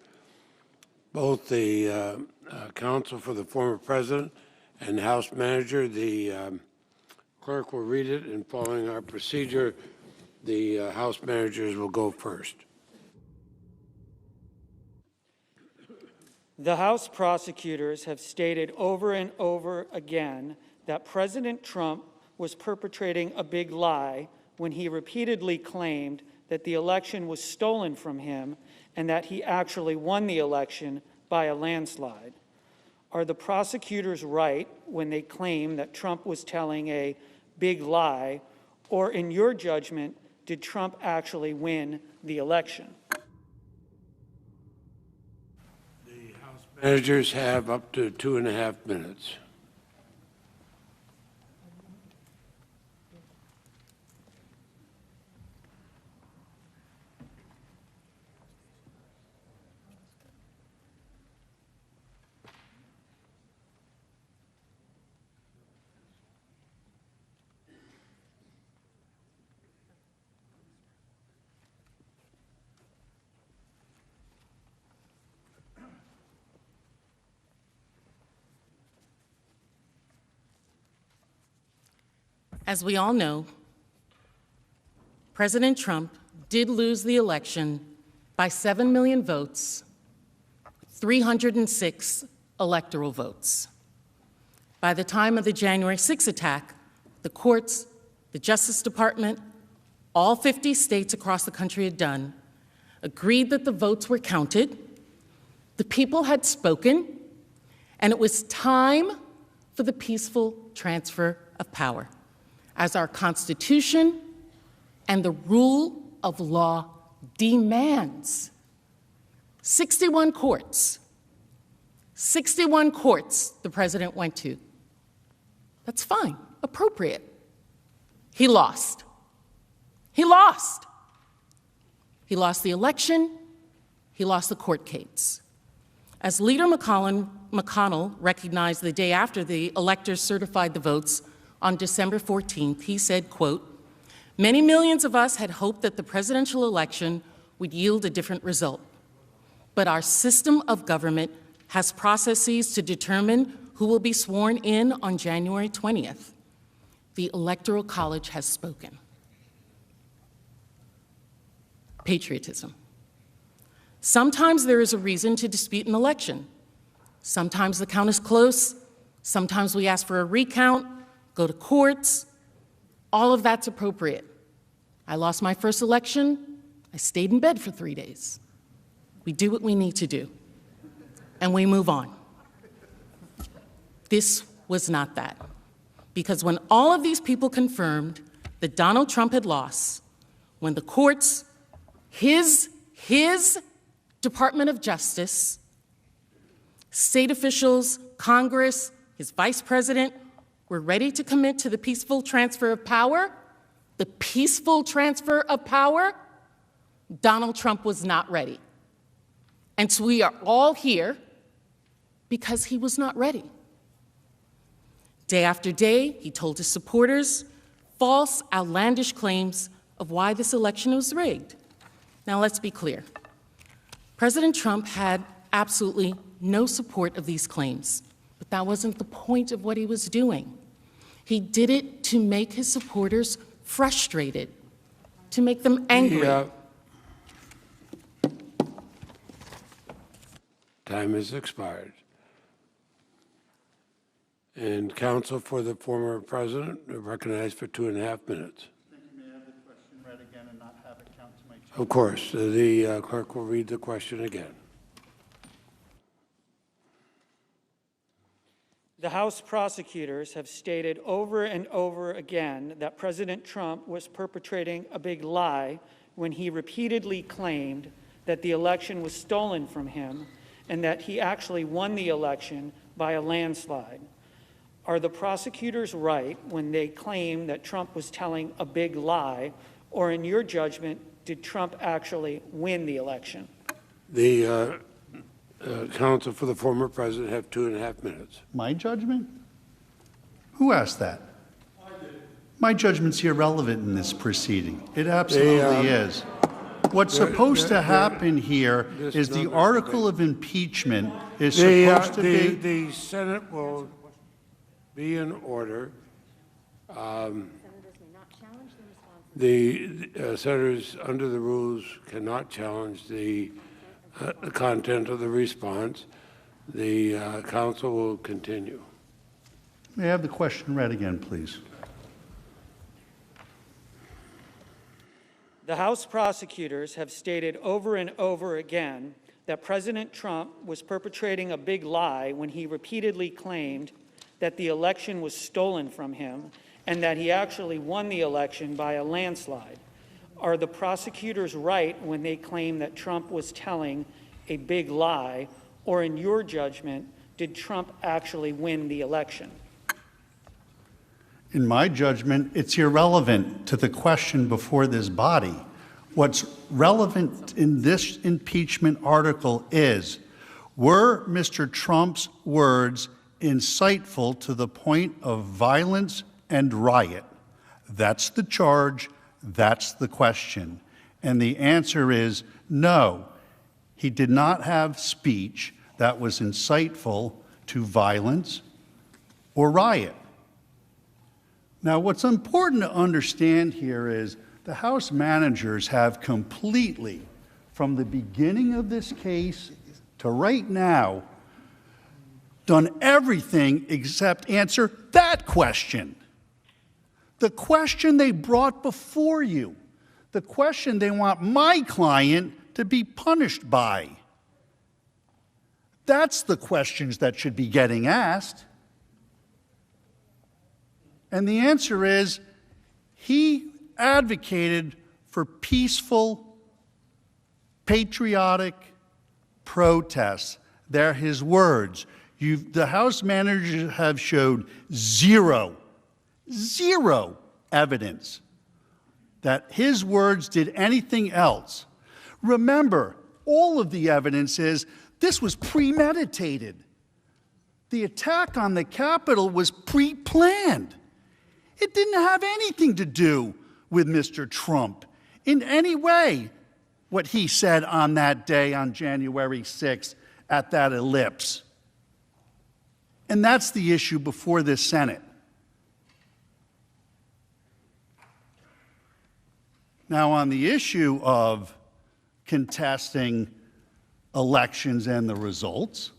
both the counsel for the former president and the House manager. The clerk will read it, and following our procedure, the House managers will go first. The House prosecutors have stated over and over again that President Trump was perpetrating a big lie when he repeatedly claimed that the election was stolen from him and that he actually won the election by a landslide. Are the prosecutors right when they claim that Trump was telling a big lie, or in your judgment, did Trump actually win the election? The House managers have up to 2.5 minutes. As we all know, President Trump did lose the election by 7 million votes, 306 electoral votes. By the time of the January 6 attack, the courts, the Justice Department, all 50 states across the country had done, agreed that the votes were counted, the people had spoken, and it was time for the peaceful transfer of power, as our Constitution and the rule of law demands. 61 courts the president went to. That's fine, appropriate. He lost. He lost. He lost the election. He lost the court case. As Leader McConnell recognized the day after the electors certified the votes on December 14th, he said, quote, "Many millions of us had hoped that the presidential election would yield a different result. But our system of government has processes to determine who will be sworn in on January 20th. The Electoral College has spoken." Patriotism. Sometimes there is a reason to dispute an election. Sometimes the count is close. Sometimes we ask for a recount, go to courts. All of that's appropriate. I lost my first election. I stayed in bed for 3 days. We do what we need to do, and we move on. This was not that. Because when all of these people confirmed that Donald Trump had lost, when the courts, his Department of Justice, state officials, Congress, his vice president, were ready to commit to the peaceful transfer of power, Donald Trump was not ready. And so we are all here because he was not ready. Day after day, he told his supporters false, outlandish claims of why this election was rigged. Now, let's be clear. President Trump had absolutely no support of these claims. But that wasn't the point of what he was doing. He did it to make his supporters frustrated, to make them angry. Time has expired. And counsel for the former president are recognized for 2.5 minutes. May I have the question read again and not have it count to my time? Of course, the clerk will read the question again. The House prosecutors have stated over and over again that President Trump was perpetrating a big lie when he repeatedly claimed that the election was stolen from him and that he actually won the election by a landslide. Are the prosecutors right when they claim that Trump was telling a big lie, or in your judgment, did Trump actually win the election? The counsel for the former president have 2.5 minutes. My judgment? Who asked that? My judgment's irrelevant in this proceeding. It absolutely is. What's supposed to happen here is the article of impeachment is supposed to be... The Senate will be in order. The senators, under the rules, cannot challenge the content of the response. The counsel will continue. May I have the question read again, please? The House prosecutors have stated over and over again that President Trump was perpetrating a big lie when he repeatedly claimed that the election was stolen from him and that he actually won the election by a landslide. Are the prosecutors right when they claim that Trump was telling a big lie, or in your judgment, did Trump actually win the election? In my judgment, it's irrelevant to the question before this body. What's relevant in this impeachment article is, were Mr. Trump's words insightful to the point of violence and riot? That's the charge, that's the question. And the answer is no. He did not have speech that was insightful to violence or riot. Now, what's important to understand here is the House managers have completely, from the beginning of this case to right now, done everything except answer that question. The question they brought before you, the question they want my client to be punished by. That's the questions that should be getting asked. And the answer is, he advocated for peaceful, patriotic protests. They're his words. The House managers have showed zero evidence that his words did anything else. Remember, all of the evidence is this was premeditated. The attack on the Capitol was pre-planned. It didn't have anything to do with Mr. Trump in any way, what he said on that day on January 6th at that ellipse. And that's the issue before this Senate. Now, on the issue of contesting elections and the results,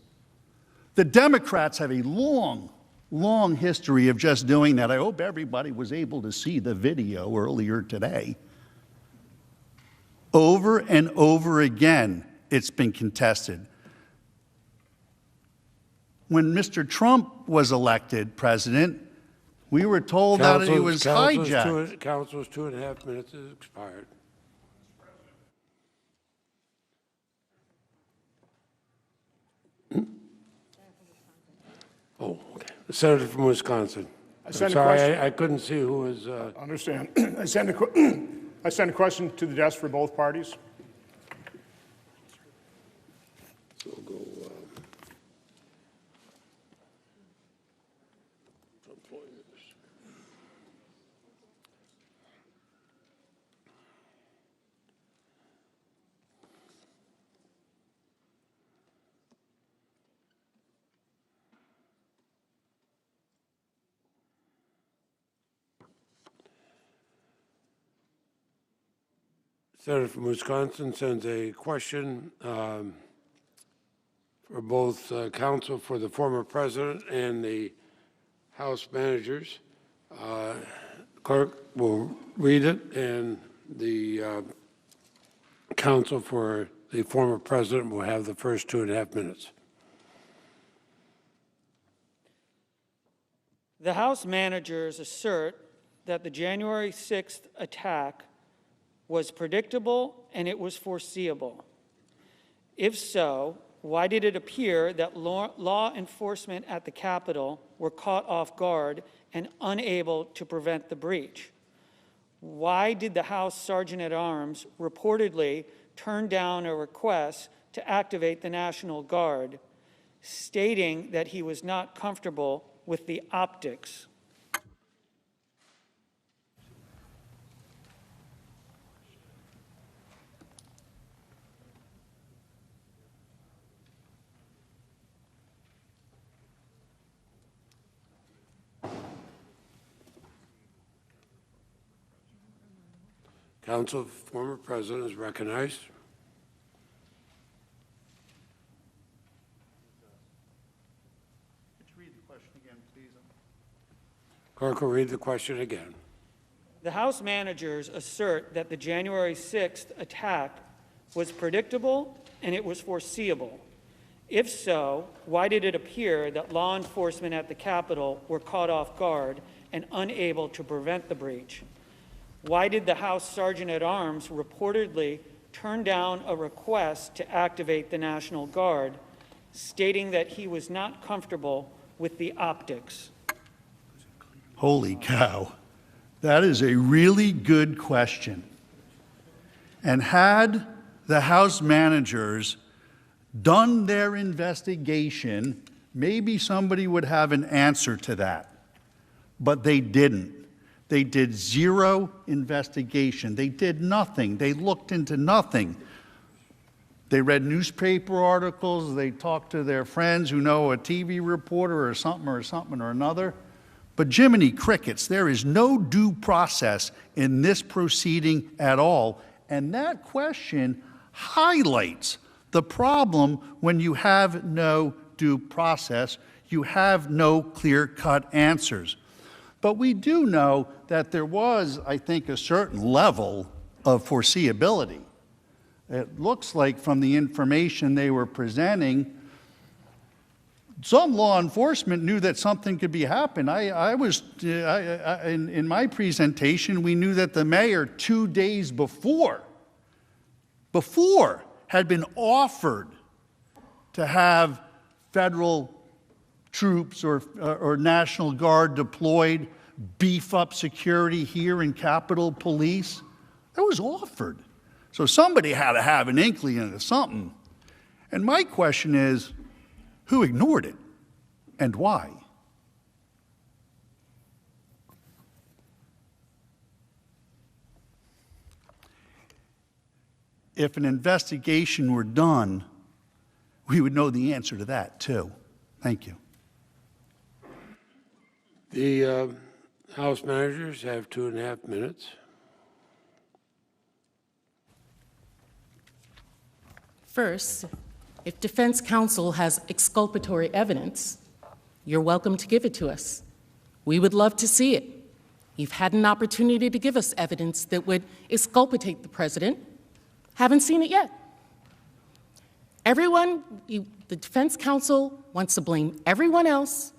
the Democrats have a long history of just doing that. I hope everybody was able to see the video earlier today. Over and over again, it's been contested. When Mr. Trump was elected president, we were told that he was hijacked. Council's 2.5 minutes has expired. Oh, okay. The senator from Wisconsin. I'm sorry, I couldn't see who was. Understand. I send a question to the desk for both parties. So we'll go. Senator from Wisconsin sends a question for both counsel for the former president and the House managers. Clerk will read it, and the counsel for the former president will have the first 2.5 minutes. The House managers assert that the January 6th attack was predictable and it was foreseeable. If so, why did it appear that law enforcement at the Capitol were caught off guard and unable to prevent the breach? Why did the House Sergeant-at-Arms reportedly turn down a request to activate the National Guard, stating that he was not comfortable with the optics? Counsel, former president is recognized. Could you read the question again, please? Clerk will read the question again. The House managers assert that the January 6th attack was predictable and it was foreseeable. If so, why did it appear that law enforcement at the Capitol were caught off guard and unable to prevent the breach? Why did the House Sergeant-at-Arms reportedly turn down a request to activate the National Guard, stating that he was not comfortable with the optics? Holy cow. That is a really good question. And had the House managers done their investigation, maybe somebody would have an answer to that. But they didn't. They did zero investigation. They did nothing. They looked into nothing. They read newspaper articles. They talked to their friends who know a TV reporter or something or another. But Jiminy Crickets, there is no due process in this proceeding at all. And that question highlights the problem when you have no due process. You have no clear-cut answers. But we do know that there was, I think, a certain level of foreseeability. It looks like from the information they were presenting, some law enforcement knew that something could be happening. In my presentation, we knew that the mayor 2 days before had been offered to have federal troops or National Guard deployed, beef up security here in Capitol Police. That was offered. So somebody had to have an inkling into something. And my question is, who ignored it and why? If an investigation were done, we would know the answer to that too. Thank you. The House managers have 2.5 minutes. First, if defense counsel has exculpatory evidence, you're welcome to give it to us. We would love to see it. You've had an opportunity to give us evidence that would exculpate the president. Haven't seen it yet. The defense counsel wants to blame everyone else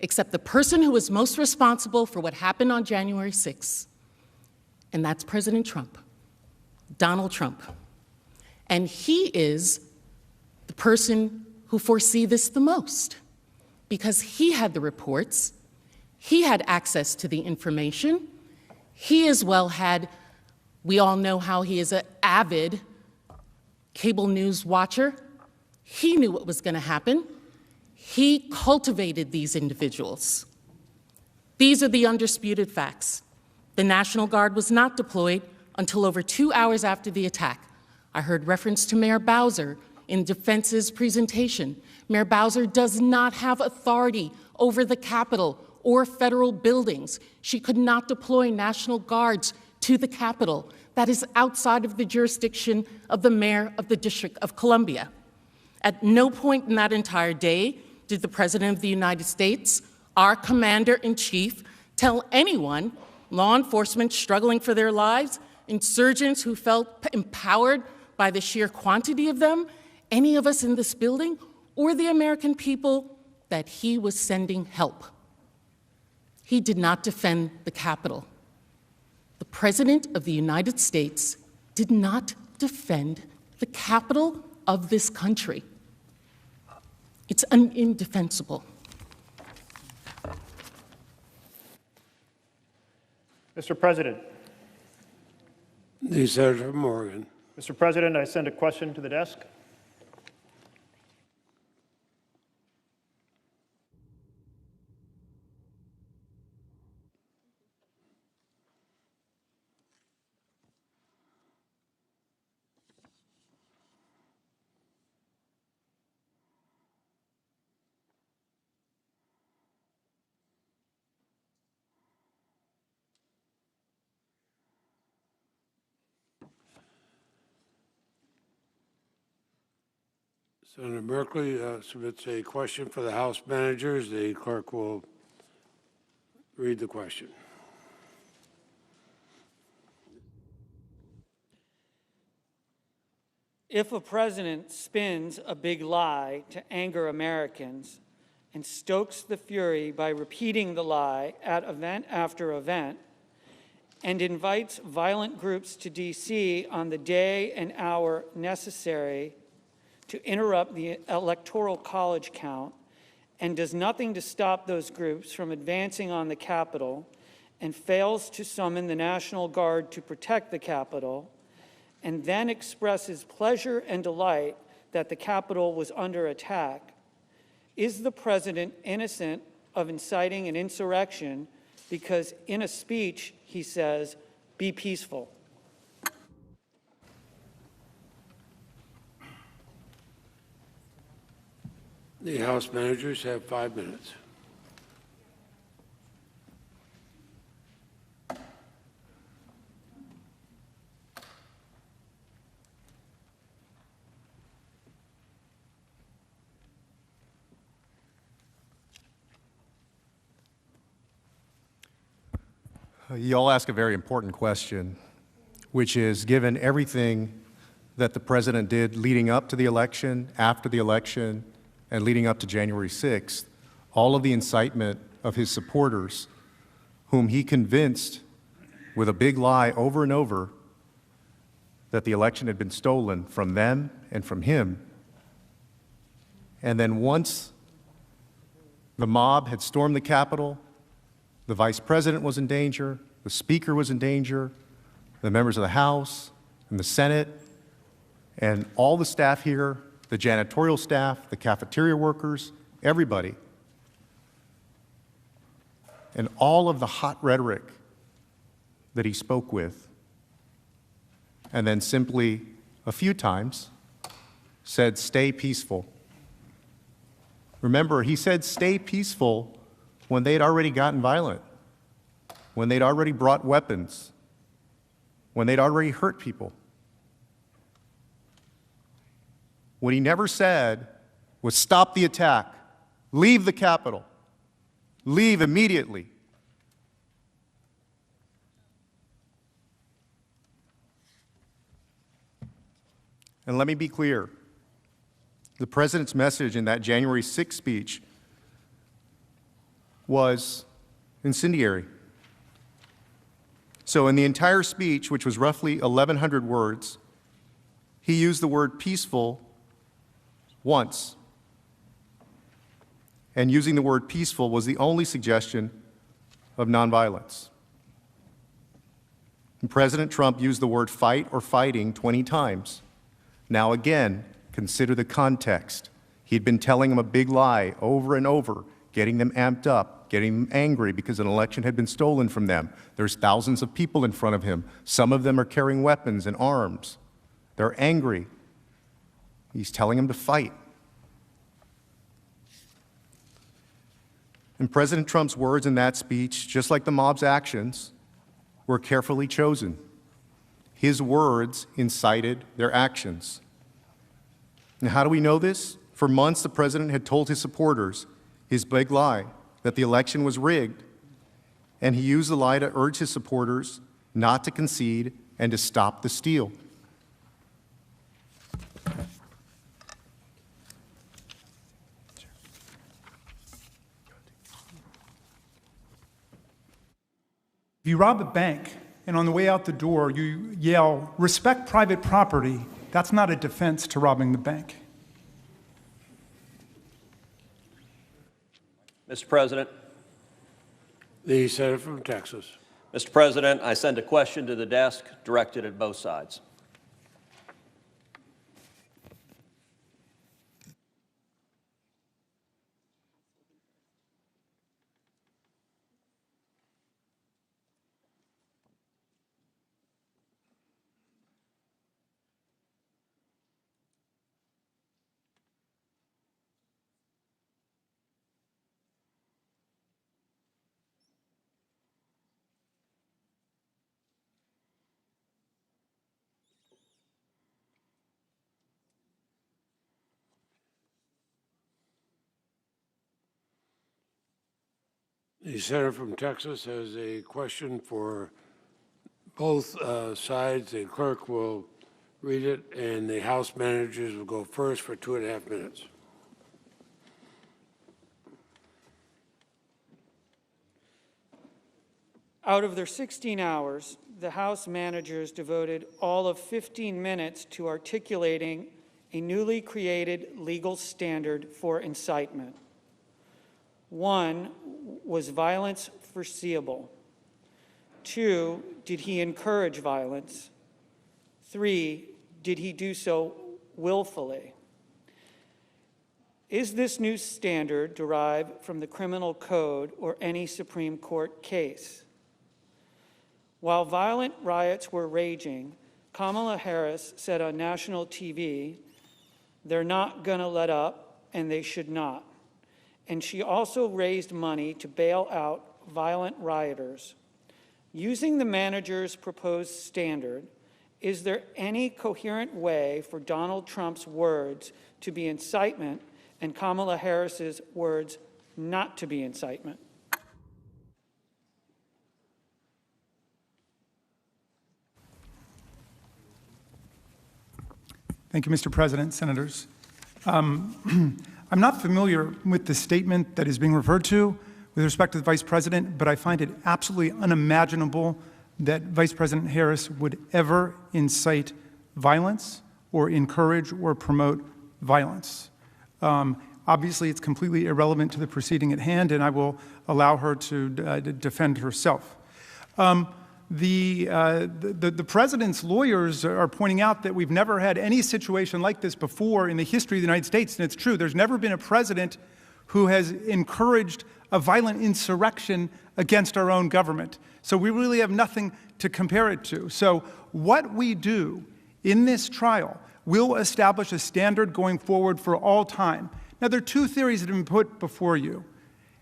except the person who was most responsible for what happened on January 6th, and that's President Trump, Donald Trump. And he is the person who foresees this the most because he had the reports, he had access to the information, he as well had, we all know how he is an avid cable news watcher. He knew what was going to happen. He cultivated these individuals. These are the undisputed facts. The National Guard was not deployed until over 2 hours after the attack. I heard reference to Mayor Bowser in defense's presentation. Mayor Bowser does not have authority over the Capitol or federal buildings. She could not deploy National Guards to the Capitol. that is outside of the jurisdiction of the mayor of the District of Columbia. At no point in that entire day did the President of the United States, our Commander-in-Chief, tell anyone, law enforcement struggling for their lives, insurgents who felt empowered by the sheer quantity of them, any of us in this building, or the American people, that he was sending help. He did not defend the Capitol. The President of the United States did not defend the Capitol of this country. It's indefensible. Mr. President. The Senator from Oregon. Mr. President, I send a question to the desk. Senator Merkley submits a question for the House managers. The clerk will read the question. If a president spins a big lie to anger Americans and stokes the fury by repeating the lie at event after event, and invites violent groups to D.C. on the day and hour necessary to interrupt the Electoral College count, and does nothing to stop those groups from advancing on the Capitol, and fails to summon the National Guard to protect the Capitol, and then expresses pleasure and delight that the Capitol was under attack, is the president innocent of inciting an insurrection because in a speech he says, "Be peaceful"? The House managers have 5 minutes. You all ask a very important question, which is, given everything that the president did leading up to the election, after the election, and leading up to January 6th, all of the incitement of his supporters, whom he convinced with a big lie over and over that the election had been stolen from them and from him. And then once the mob had stormed the Capitol, the vice president was in danger, the speaker was in danger, the members of the House and the Senate, and all the staff here, the janitorial staff, the cafeteria workers, everybody. And all of the hot rhetoric that he spoke with, and then simply a few times said, "Stay peaceful." Remember, he said, "Stay peaceful," when they'd already gotten violent, when they'd already brought weapons, when they'd already hurt people. What he never said was, "Stop the attack, leave the Capitol, leave immediately." And let me be clear, the president's message in that January 6th speech was incendiary. So in the entire speech, which was roughly 1,100 words, he used the word peaceful once. And using the word peaceful was the only suggestion of nonviolence. And President Trump used the word fight or fighting 20 times. Now again, consider the context. He'd been telling them a big lie over and over, getting them amped up, getting them angry because an election had been stolen from them. There's thousands of people in front of him. Some of them are carrying weapons and arms. They're angry. He's telling them to fight. And President Trump's words in that speech, just like the mob's actions, were carefully chosen. His words incited their actions. And how do we know this? For months, the president had told his supporters his big lie, that the election was rigged, and he used the lie to urge his supporters not to concede and to stop the steal. If you rob a bank and on the way out the door you yell, "Respect private property," that's not a defense to robbing the bank. Mr. President. The senator from Texas. Mr. President, I send a question to the desk directed at both sides. The senator from Texas has a question for both sides. The clerk will read it, and the House managers will go first for 2.5 minutes. Out of their 16 hours, the House managers devoted all of 15 minutes to articulating a newly created legal standard for incitement. 1, was violence foreseeable? 2, did he encourage violence? 3, did he do so willfully? Is this new standard derived from the criminal code or any Supreme Court case? While violent riots were raging, Kamala Harris said on national TV, "They're not going to let up, and they should not." And she also raised money to bail out violent rioters. Using the manager's proposed standard, is there any coherent way for Donald Trump's words to be incitement and Kamala Harris's words not to be incitement? Thank you, Mr. President, Senators. I'm not familiar with the statement that is being referred to with respect to the Vice President, but I find it absolutely unimaginable that Vice President Harris would ever incite violence or encourage or promote violence. Obviously, it's completely irrelevant to the proceeding at hand, and I will allow her to defend herself. The president's lawyers are pointing out that we've never had any situation like this before in the history of the United States, and it's true. There's never been a president who has encouraged a violent insurrection against our own government. So we really have nothing to compare it to. So what we do in this trial will establish a standard going forward for all time. Now, there are 2 theories that have been put before you,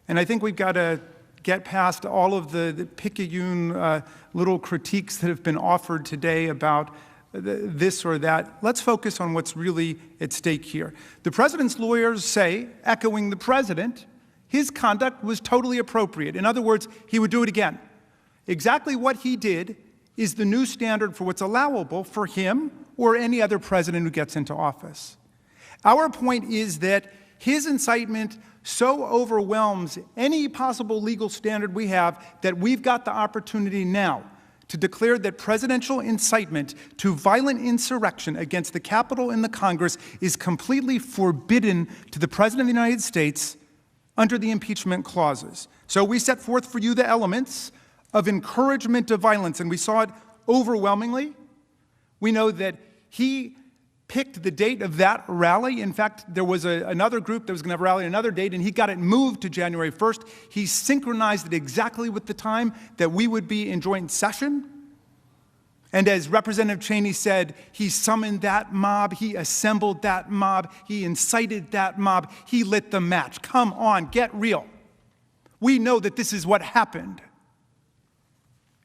and I think we've got to get past all of the picayune little critiques that have been offered today about this or that. Let's focus on what's really at stake here. The president's lawyers say, echoing the president, his conduct was totally appropriate. In other words, he would do it again. Exactly what he did is the new standard for what's allowable for him or any other president who gets into office. Our point is that his incitement so overwhelms any possible legal standard we have that we've got the opportunity now to declare that presidential incitement to violent insurrection against the Capitol and the Congress is completely forbidden to the President of the United States under the impeachment clauses. So we set forth for you the elements of encouragement of violence, and we saw it overwhelmingly. We know that he picked the date of that rally. In fact, there was another group that was going to have a rally on another date, and he got it moved to January 1st. He synchronized it exactly with the time that we would be in joint session. And as Representative Cheney said, he summoned that mob, he assembled that mob, he incited that mob, he lit the match. Come on, get real. We know that this is what happened.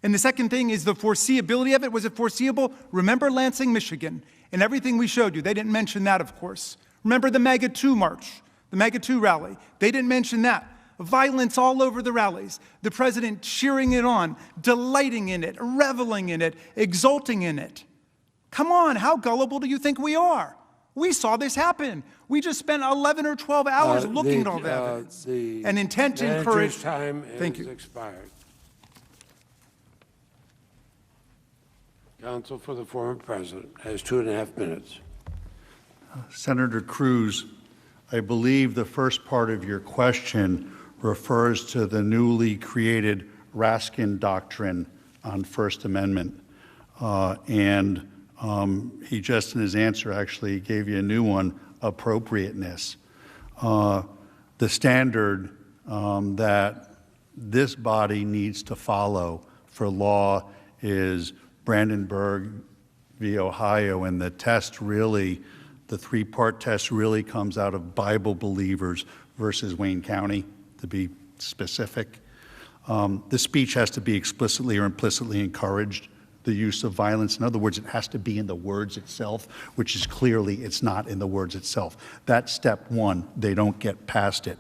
And the second thing is the foreseeability of it. Was it foreseeable? Remember Lansing, Michigan, and everything we showed you. They didn't mention that, of course. Remember the MAGA 2 march, the MAGA 2 rally. They didn't mention that. Violence all over the rallies. The president cheering it on, delighting in it, reveling in it, exulting in it. Come on, how gullible do you think we are? We saw this happen. We just spent 11 or 12 hours looking at all that evidence. An intent to encourage. Time Thank is you. expired. Counsel for the former president has 2.5 minutes. Senator Cruz, I believe the first part of your question refers to the newly created Raskin Doctrine on First Amendment. He just in his answer actually gave you a new one, appropriateness. The standard that this body needs to follow for law is Brandenburg v. Ohio, and the test really, the three-part test really comes out of Bible believers versus Wayne County, to be specific. The speech has to be explicitly or implicitly encouraged, the use of violence. In other words, it has to be in the words itself, which is clearly it's not in the words itself. That's step one. They don't get past it.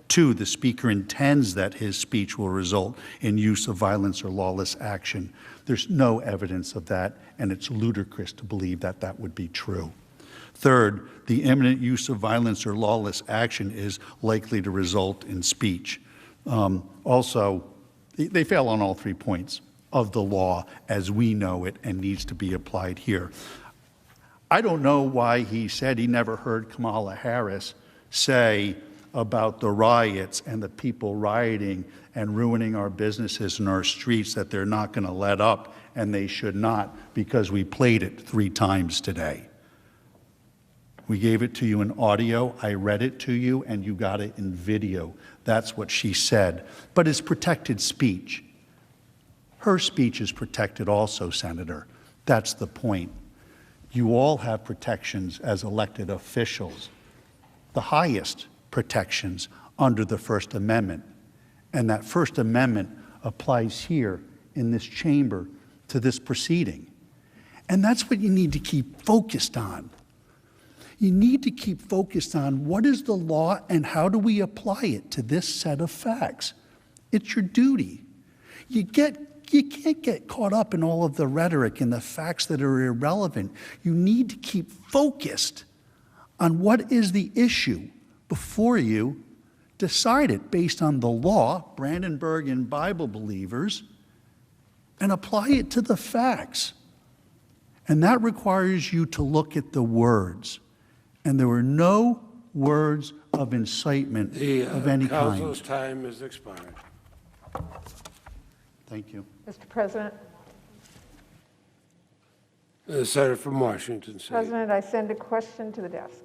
2, the speaker intends that his speech will result in use of violence or lawless action. There's no evidence of that, and it's ludicrous to believe that that would be true. 3rd, the imminent use of violence or lawless action is likely to result in speech. Also, they fail on all 3 points of the law as we know it and needs to be applied here. I don't know why he said he never heard Kamala Harris say about the riots and the people rioting and ruining our businesses and our streets that they're not going to let up, and they should not, because we played it 3 times today. We gave it to you in audio, I read it to you, and you got it in video. That's what she said. But it's protected speech. Her speech is protected also, Senator. That's the point. You all have protections as elected officials, the highest protections under the First Amendment. And that First Amendment applies here in this chamber to this proceeding. And that's what you need to keep focused on. You need to keep focused on what is the law and how do we apply it to this set of facts. It's your duty. You can't get caught up in all of the rhetoric and the facts that are irrelevant. You need to keep focused on what is the issue before you, decide it based on the law, Brandenburg and Bible believers, and apply it to the facts. And that requires you to look at the words. And there were no words of incitement of any kind. The council's time is expired. Thank you. Mr. President. The senator from Washington State. President, I send a question to the desk.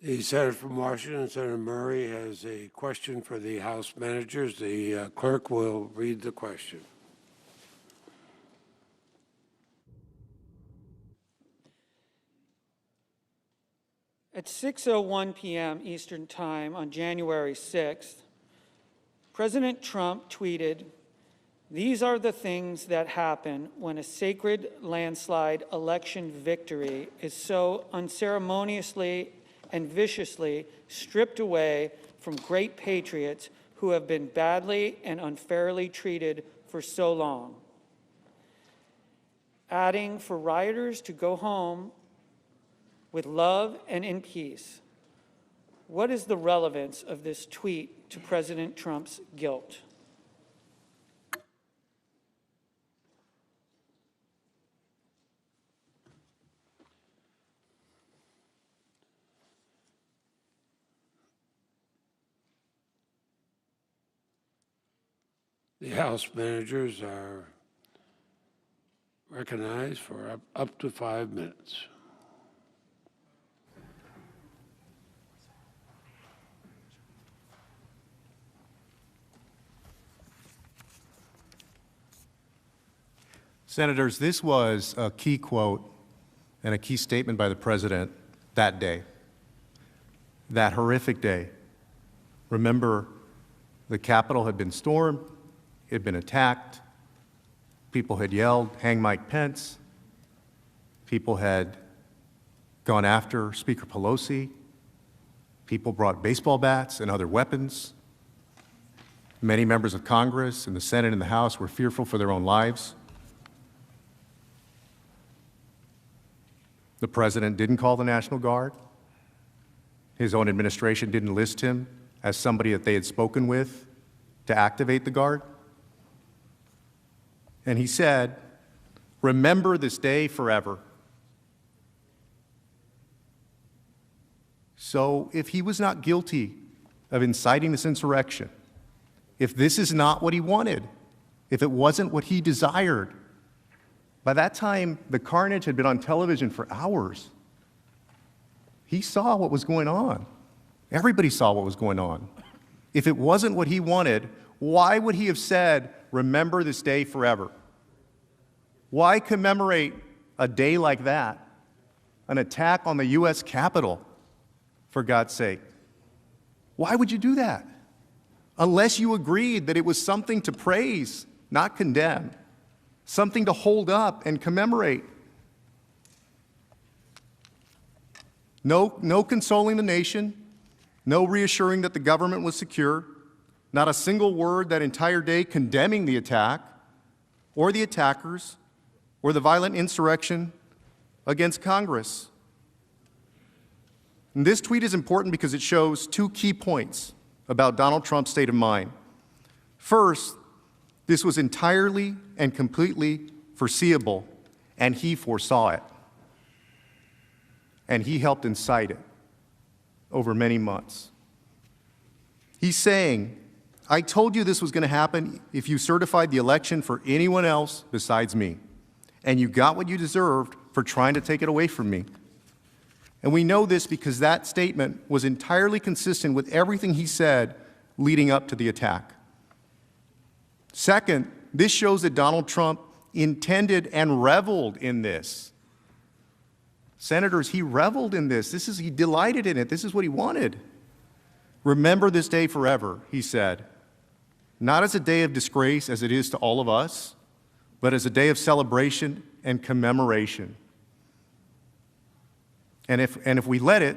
The senator from Washington, Senator Murray, has a question for the House managers. The clerk will read the question. At 6:01 p.m. Eastern Time on January 6th, President Trump tweeted, "These are the things that happen when a sacred landslide election victory is so unceremoniously and viciously stripped away from great patriots who have been badly and unfairly treated for so long." Adding, for rioters to go home with love and in peace. What is the relevance of this tweet to President Trump's guilt? The House managers are recognized for up to 5 minutes. Senators, this was a key quote and a key statement by the President that day, that horrific day. Remember, the Capitol had been stormed, it had been attacked, people had yelled, "Hang Mike Pence," people had gone after Speaker Pelosi, people brought baseball bats and other weapons. Many members of Congress and the Senate and the House were fearful for their own lives. The President didn't call the National Guard. His own administration didn't list him as somebody that they had spoken with to activate the Guard. And he said, "Remember this day forever." So if he was not guilty of inciting this insurrection, if this is not what he wanted, if it wasn't what he desired, by that time the carnage had been on television for hours. He saw what was going on. Everybody saw what was going on. If it wasn't what he wanted, why would he have said, "Remember this day forever"? Why commemorate a day like that, an attack on the U.S. Capitol, for God's sake? Why would you do that? Unless you agreed that it was something to praise, not condemn, something to hold up and commemorate. No consoling the nation, no reassuring that the government was secure, not a single word that entire day condemning the attack or the attackers or the violent insurrection against Congress. And this tweet is important because it shows two key points about Donald Trump's state of mind. First, this was entirely and completely foreseeable, and he foresaw it. And he helped incite it over many months. He's saying, "I told you this was going to happen if you certified the election for anyone else besides me, and you got what you deserved for trying to take it away from me." And we know this because that statement was entirely consistent with everything he said leading up to the attack. Second, this shows that Donald Trump intended and reveled in this. Senators, he reveled in this. He delighted in it. This is what he wanted. "Remember this day forever," he said, not as a day of disgrace as it is to all of us, but as a day of celebration and commemoration. And if we let it,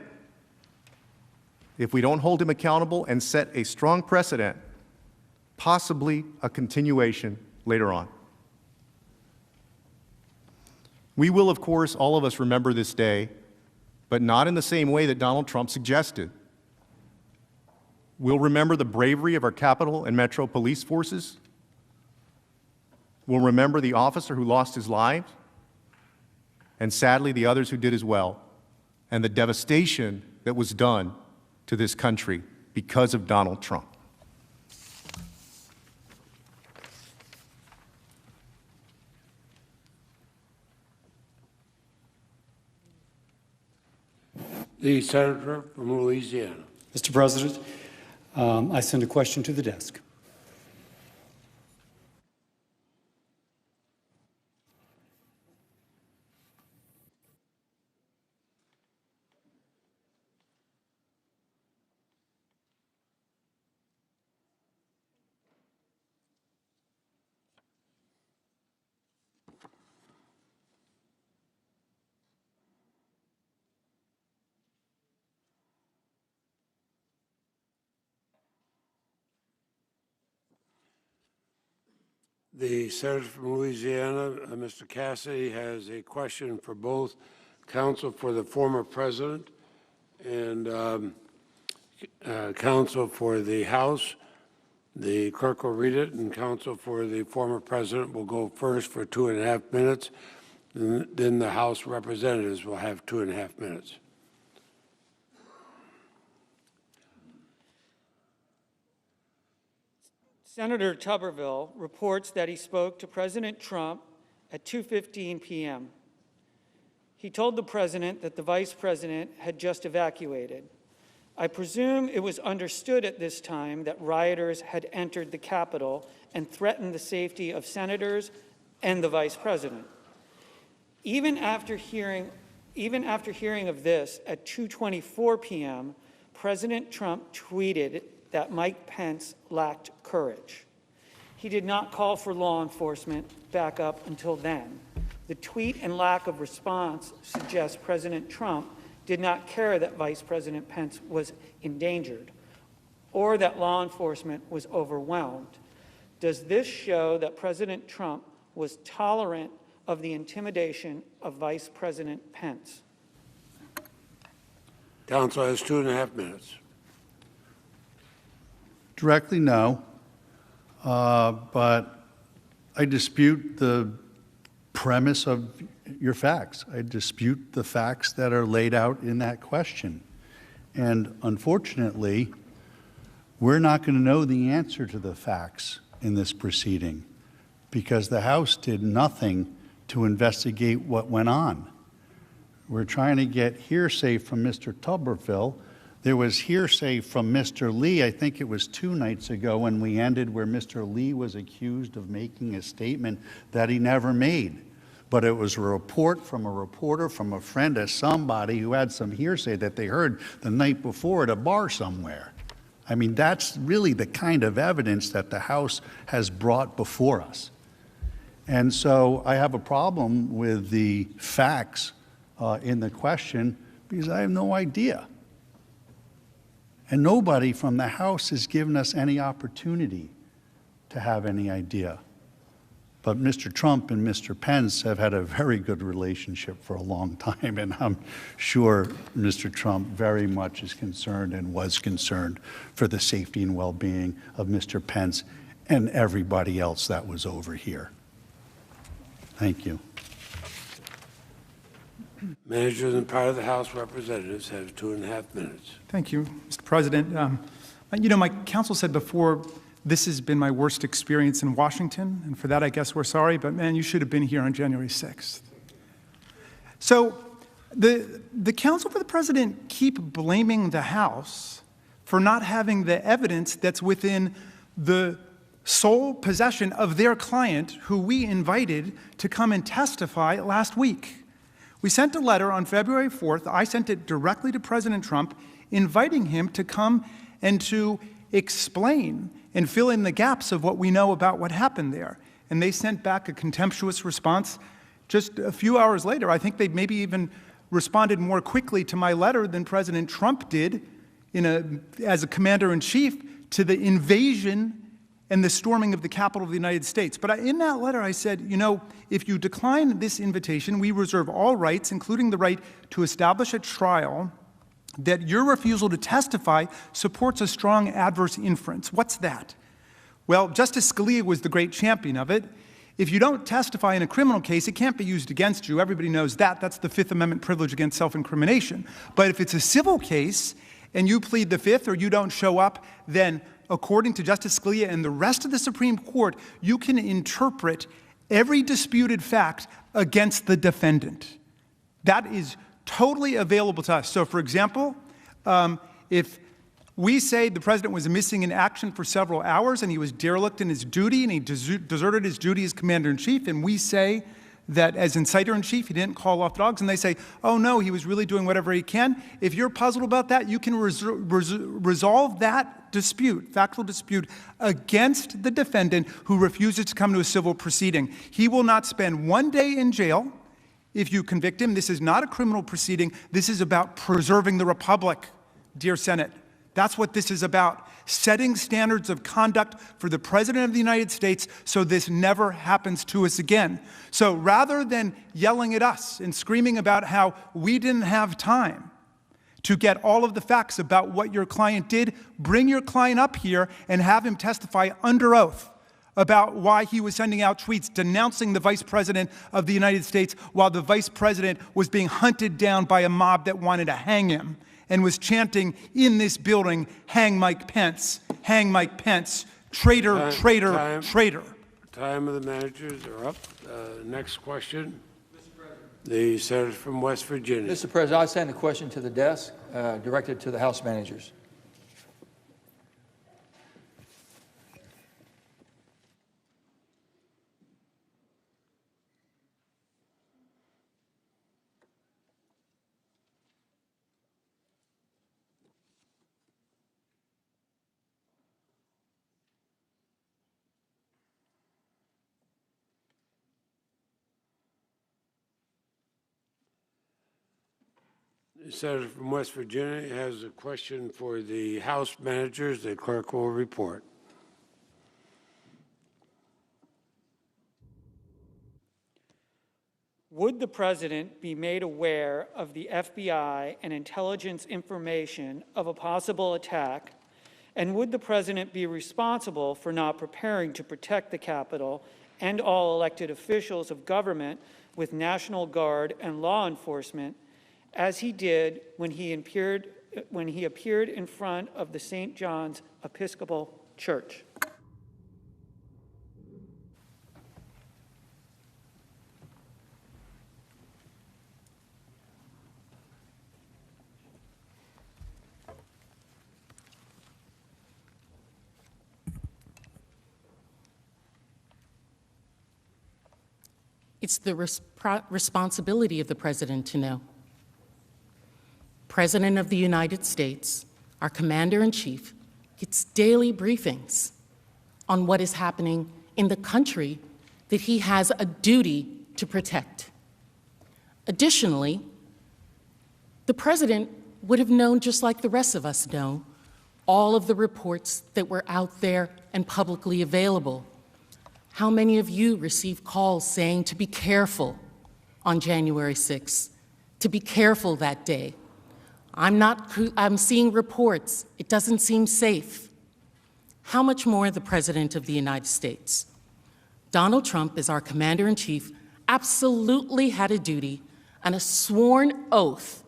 if we don't hold him accountable and set a strong precedent, possibly a continuation later on. We will, of course, all of us remember this day, but not in the same way that Donald Trump suggested. We'll remember the bravery of our Capitol and Metro police forces. We'll remember the officer who lost his life, and sadly the others who did as well, and the devastation that was done to this country because of Donald Trump. The Senator from Louisiana. Mr. President, I send a question to the desk. The Senator from Louisiana, Mr. Cassidy, has a question for both counsel for the former president and counsel for the House. The clerk will read it, and counsel for the former president will go first for 2.5 minutes. And then the House representatives will have 2.5 minutes. Senator Tuberville reports that he spoke to President Trump at 2:15 p.m. He told the president that the vice president had just evacuated. I presume it was understood at this time that rioters had entered the Capitol and threatened the safety of senators and the vice president. Even after hearing of this at 2:24 p.m., President Trump tweeted that Mike Pence lacked courage. He did not call for law enforcement backup until then. The tweet and lack of response suggests President Trump did not care that Vice President Pence was endangered or that law enforcement was overwhelmed. Does this show that President Trump was tolerant of the intimidation of Vice President Pence? Counsel has 2.5 minutes. Directly, no. But I dispute the premise of your facts. I dispute the facts that are laid out in that question. And unfortunately, we're not going to know the answer to the facts in this proceeding because the House did nothing to investigate what went on. We're trying to get hearsay from Mr. Tuberville. There was hearsay from Mr. Lee, I think it was 2 nights ago when we ended, where Mr. Lee was accused of making a statement that he never made. But it was a report from a reporter, from a friend of somebody who had some hearsay that they heard the night before at a bar somewhere. I mean, that's really the kind of evidence that the House has brought before us. And so I have a problem with the facts in the question because I have no idea. And nobody from the House has given us any opportunity to have any idea. But Mr. Trump and Mr. Pence have had a very good relationship for a long time, and I'm sure Mr. Trump very much is concerned and was concerned for the safety and well-being of Mr. Pence and everybody else that was over here. Thank you. Managers and part of the House Representatives have 2.5 minutes. Thank you, Mr. President. You know, my counsel said before, this has been my worst experience in Washington, and for that, I guess we're sorry, but man, you should have been here on January 6th. So the counsel for the president keep blaming the House for not having the evidence that's within the sole possession of their client, who we invited to come and testify last week. We sent a letter on February 4th. I sent it directly to President Trump, inviting him to come and to explain and fill in the gaps of what we know about what happened there. And they sent back a contemptuous response just a few hours later. I think they maybe even responded more quickly to my letter than President Trump did as a commander-in-chief to the invasion and the storming of the Capitol of the United States. But in that letter, I said, you know, if you decline this invitation, we reserve all rights, including the right to establish a trial, that your refusal to testify supports a strong adverse inference. What's that? Well, Justice Scalia was the great champion of it. If you don't testify in a criminal case, it can't be used against you. Everybody knows that. That's the Fifth Amendment privilege against self-incrimination. But if it's a civil case and you plead the Fifth or you don't show up, then according to Justice Scalia and the rest of the Supreme Court, you can interpret every disputed fact against the defendant. That is totally available to us. So, for example, if we say the president was missing in action for several hours and he was derelict in his duty and he deserted his duty as commander-in-chief, and we say that as inciter-in-chief he didn't call off dogs, and they say, oh no, he was really doing whatever he can, if you're puzzled about that, you can resolve that dispute, factual dispute, against the defendant who refuses to come to a civil proceeding. He will not spend 1 day in jail if you convict him. This is not a criminal proceeding. This is about preserving the republic, dear Senate. That's what this is about, setting standards of conduct for the President of the United States so this never happens to us again. So rather than yelling at us and screaming about how we didn't have time to get all of the facts about what your client did, bring your client up here and have him testify under oath about why he was sending out tweets denouncing the Vice President of the United States while the Vice President was being hunted down by a mob that wanted to hang him and was chanting in this building, hang Mike Pence, traitor, traitor, traitor. Time of the managers are up. Next question. The senator from West Virginia. Mr. President, I send a question to the desk directed to the House managers. The senator from West Virginia has a question for the House managers. The clerk will report. Would the president be made aware of the FBI and intelligence information of a possible attack? And would the president be responsible for not preparing to protect the Capitol and all elected officials of government with National Guard and law enforcement, as he did when he appeared in front of the St. John's Episcopal Church? It's the responsibility of the president to know. President of the United States, our commander-in-chief, gets daily briefings on what is happening in the country that he has a duty to protect. Additionally, the president would have known, just like the rest of us know, all of the reports that were out there and publicly available. How many of you received calls saying to be careful on January 6th, to be careful that day? I'm seeing reports. It doesn't seem safe. How much more the President of the United States? Donald Trump, as our commander-in-chief, absolutely had a duty and a sworn oath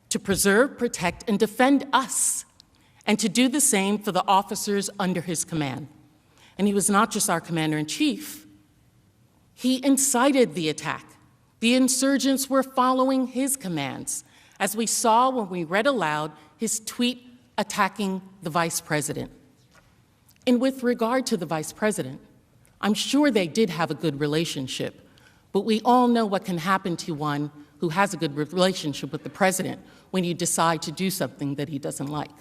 to preserve, protect, and defend us, and to do the same for the officers under his command. And he was not just our commander-in-chief. He incited the attack. The insurgents were following his commands, as we saw when we read aloud his tweet attacking the vice president. And with regard to the vice president, I'm sure they did have a good relationship, but we all know what can happen to one who has a good relationship with the president when you decide to do something that he doesn't like.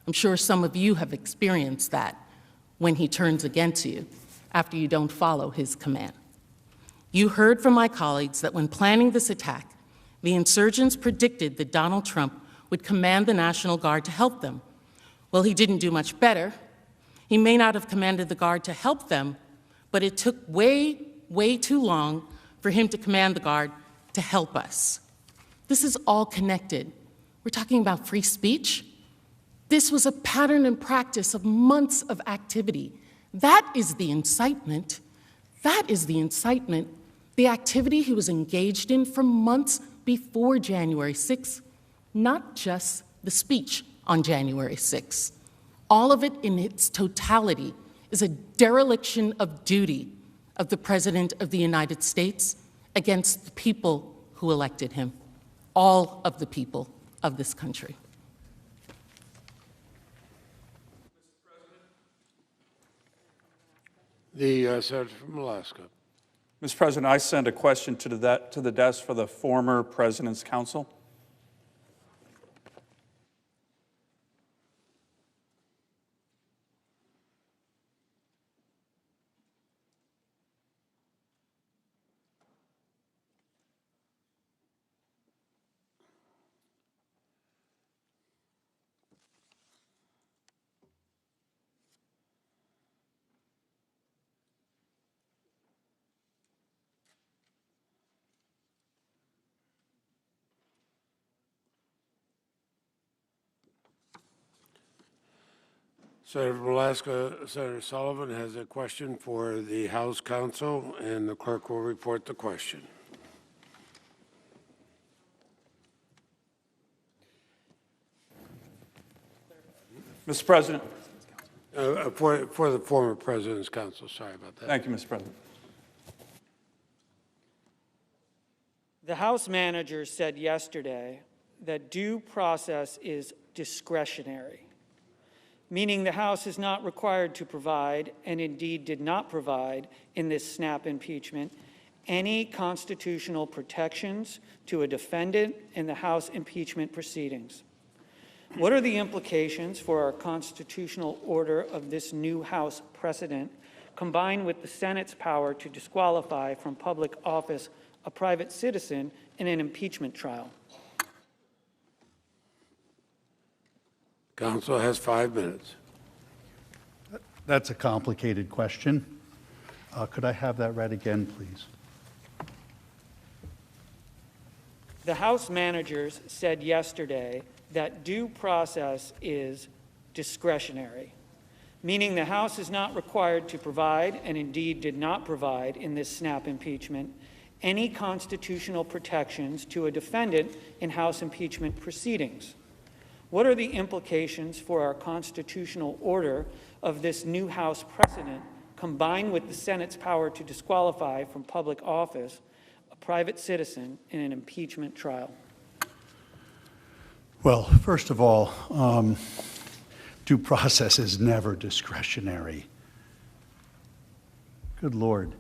I'm sure some of you have experienced that when he turns against you after you don't follow his command. You heard from my colleagues that when planning this attack, the insurgents predicted that Donald Trump would command the National Guard to help them. Well, he didn't do much better. He may not have commanded the Guard to help them, but it took way, way too long for him to command the Guard to help us. This is all connected. We're talking about free speech. This was a pattern and practice of months of activity. That is the incitement. That is the incitement, the activity he was engaged in for months before January 6th, not just the speech on January 6th. All of it in its totality is a dereliction of duty of the President of the United States against the people who elected him, all of the people of this country. The senator from Alaska. Mr. President, I send a question to the desk for the former President's Counsel. Senator from Alaska, Senator Sullivan has a question for the House Counsel, and the clerk will report the question. Mr. President. For the former President's Counsel, sorry about that. Thank you, Mr. President. The House manager said yesterday that due process is discretionary, meaning the House is not required to provide, and indeed did not provide in this snap impeachment, any constitutional protections to a defendant in the House impeachment proceedings. What are the implications for our constitutional order of this new House precedent, combined with the Senate's power to disqualify from public office a private citizen in an impeachment trial? Council has 5 minutes. That's a complicated question. Could I have that read again, please? The House managers said yesterday that due process is discretionary, meaning the House is not required to provide, and indeed did not provide in this snap impeachment, any constitutional protections to a defendant in House impeachment proceedings. What are the implications for our constitutional order of this new House precedent, combined with the Senate's power to disqualify from public office a private citizen in an impeachment trial? Well, first of all, due process is never discretionary. Good Lord.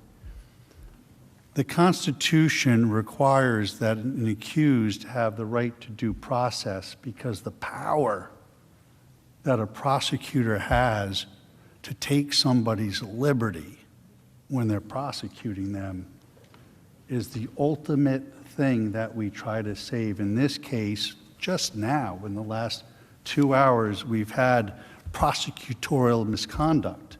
The Constitution requires that an accused have the right to due process because the power that a prosecutor has to take somebody's liberty when they're prosecuting them is the ultimate thing that we try to save. In this case, just now, in the last 2 hours, we've had prosecutorial misconduct.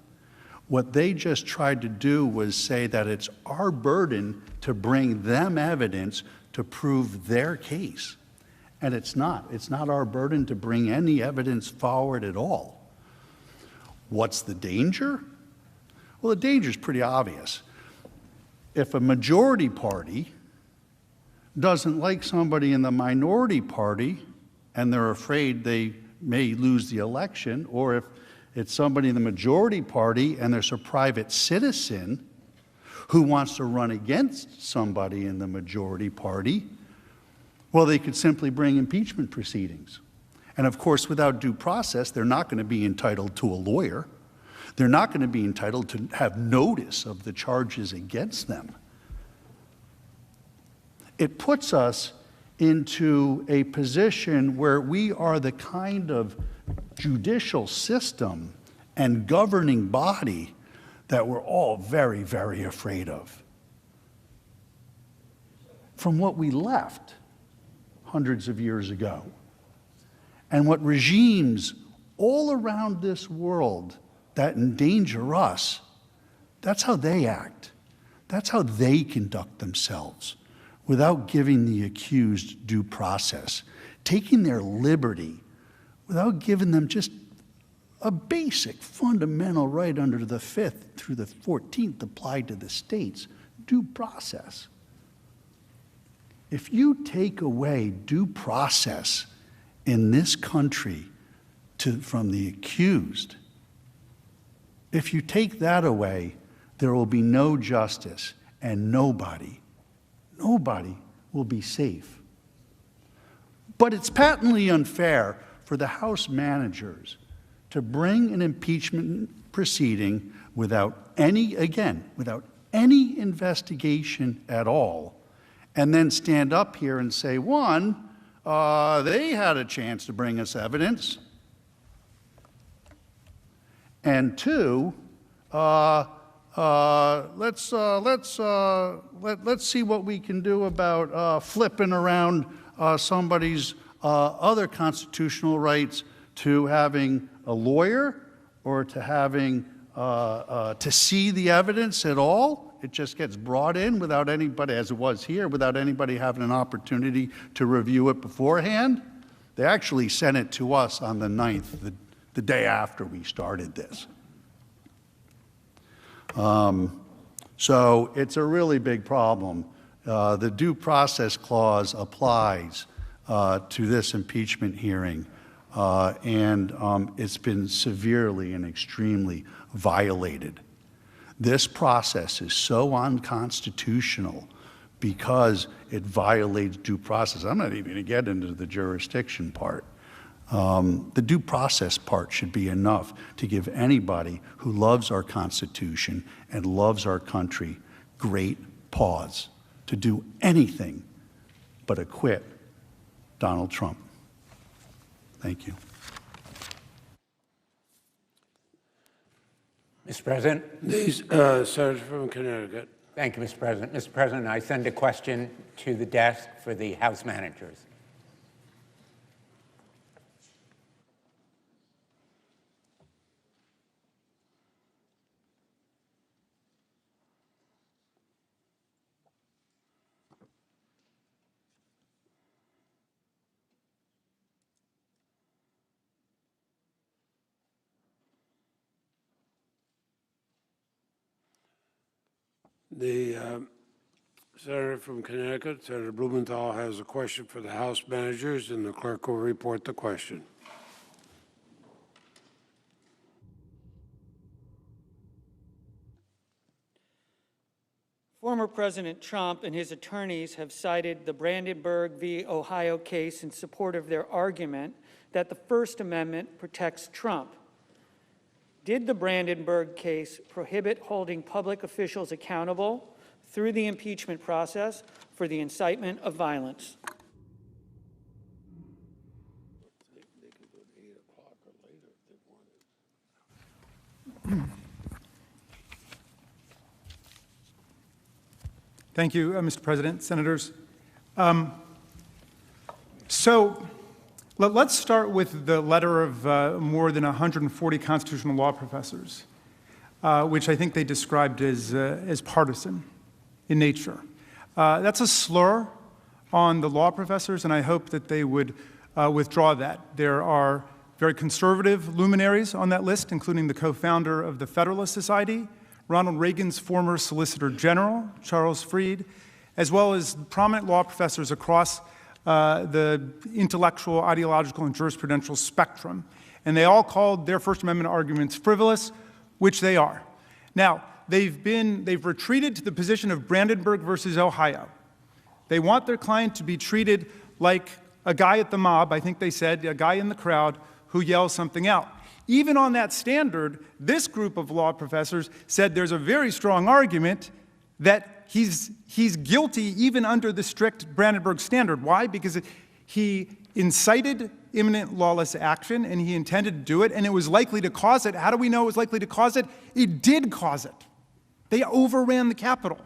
What they just tried to do was say that it's our burden to bring them evidence to prove their case. And it's not. It's not our burden to bring any evidence forward at all. What's the danger? Well, the danger is pretty obvious. If a majority party doesn't like somebody in the minority party and they're afraid they may lose the election, or if it's somebody in the majority party and there's a private citizen who wants to run against somebody in the majority party, well, they could simply bring impeachment proceedings. And of course, without due process, they're not going to be entitled to a lawyer. They're not going to be entitled to have notice of the charges against them. It puts us into a position where we are the kind of judicial system and governing body that we're all very, very afraid of. From what we left hundreds of years ago, and what regimes all around this world that endanger us, that's how they act. That's how they conduct themselves without giving the accused due process, taking their liberty without giving them just a basic fundamental right under the 5th through the 14th applied to the states, due process. If you take away due process in this country from the accused, if you take that away, there will be no justice and nobody will be safe. But it's patently unfair for the House managers to bring an impeachment proceeding without any investigation at all, and then stand up here and say, one, they had a chance to bring us evidence, and two, let's see what we can do about flipping around somebody's other constitutional rights to having a lawyer or to having to see the evidence at all. It just gets brought in without anybody, as it was here, without anybody having an opportunity to review it beforehand. They actually sent it to us on the 9th, the day after we started this. So it's a really big problem. The due process clause applies to this impeachment hearing, and it's been severely and extremely violated. This process is so unconstitutional because it violates due process. I'm not even going to get into the jurisdiction part. The due process part should be enough to give anybody who loves our Constitution and loves our country great pause to do anything but acquit Donald Trump. Thank you. Mr. President. Senator from Connecticut. Thank you, Mr. President. Mr. President, I send a question to the desk for the House managers. The senator from Connecticut, Senator Blumenthal, has a question for the House managers, and the clerk will report the question. Former President Trump and his attorneys have cited the Brandenburg v. Ohio case in support of their argument that the First Amendment protects Trump. Did the Brandenburg case prohibit holding public officials accountable through the impeachment process for the incitement of violence? Thank you, Mr. President, senators. So let's start with the letter of more than 140 constitutional law professors, which I think they described as partisan in nature. That's a slur on the law professors, and I hope that they would withdraw that. There are very conservative luminaries on that list, including the co-founder of the Federalist Society, Ronald Reagan's former Solicitor General, Charles Fried, as well as prominent law professors across the intellectual, ideological, and jurisprudential spectrum. And they all called their First Amendment arguments frivolous, which they are. Now, they've retreated to the position of Brandenburg versus Ohio. They want their client to be treated like a guy at the mob, I think they said, a guy in the crowd who yells something out. Even on that standard, this group of law professors said there's a very strong argument that he's guilty even under the strict Brandenburg standard. Why? Because he incited imminent lawless action, and he intended to do it, and it was likely to cause it. How do we know it was likely to cause it? It did cause it. They overran the Capitol,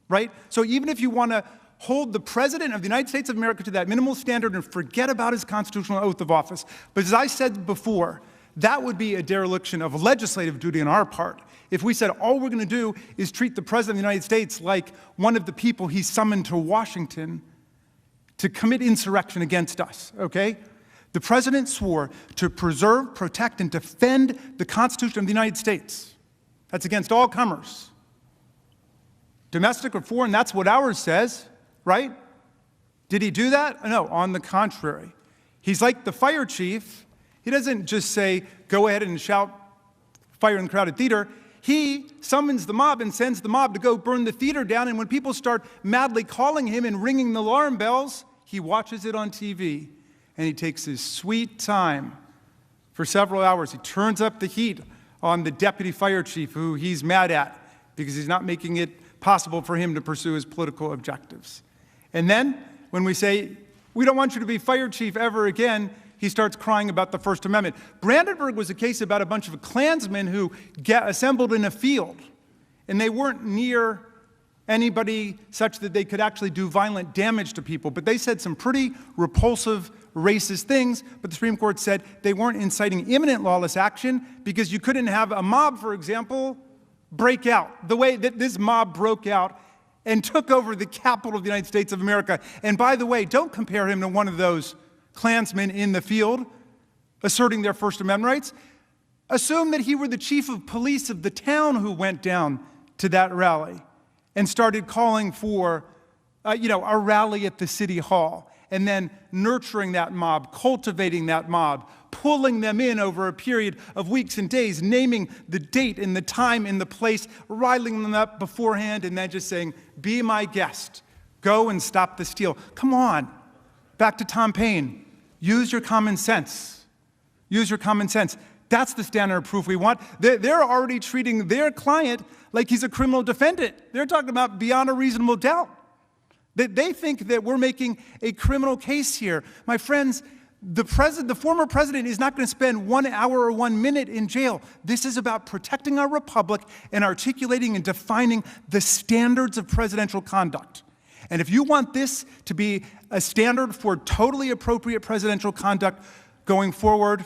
right? So even if you want to hold the President of the United States of America to that minimal standard and forget about his constitutional oath of office, but as I said before, that would be a dereliction of legislative duty on our part. If we said all we're going to do is treat the President of the United States like one of the people he summoned to Washington to commit insurrection against us, okay? The President swore to preserve, protect, and defend the Constitution of the United States. That's against all comers. Domestic or foreign, that's what ours says, right? Did he do that? No, on the contrary. He's like the fire chief. He doesn't just say, go ahead and shout fire in the crowded theater. He summons the mob and sends the mob to go burn the theater down, and when people start madly calling him and ringing the alarm bells, he watches it on TV, and he takes his sweet time for several hours. He turns up the heat on the deputy fire chief, who he's mad at because he's not making it possible for him to pursue his political objectives. And then, when we say, we don't want you to be fire chief ever again, he starts crying about the First Amendment. Brandenburg was a case about a bunch of Klansmen who assembled in a field, and they weren't near anybody such that they could actually do violent damage to people, but they said some pretty repulsive, racist things, but the Supreme Court said they weren't inciting imminent lawless action because you couldn't have a mob, for example, break out the way that this mob broke out and took over the capital of the United States of America. And by the way, don't compare him to one of those Klansmen in the field asserting their First Amendment rights. Assume that he were the chief of police of the town who went down to that rally and started calling for, a rally at the city hall, and then nurturing that mob, cultivating that mob, pulling them in over a period of weeks and days, naming the date and the time and the place, riling them up beforehand, and then just saying, be my guest, go and stop the steal. Come on. Back to Tom Paine. Use your common sense. Use your common sense. That's the standard of proof we want. They're already treating their client like he's a criminal defendant. They're talking about beyond a reasonable doubt. They think that we're making a criminal case here. My friends, the former president is not going to spend 1 hour or 1 minute in jail. This is about protecting our republic and articulating and defining the standards of presidential conduct. And if you want this to be a standard for totally appropriate presidential conduct going forward,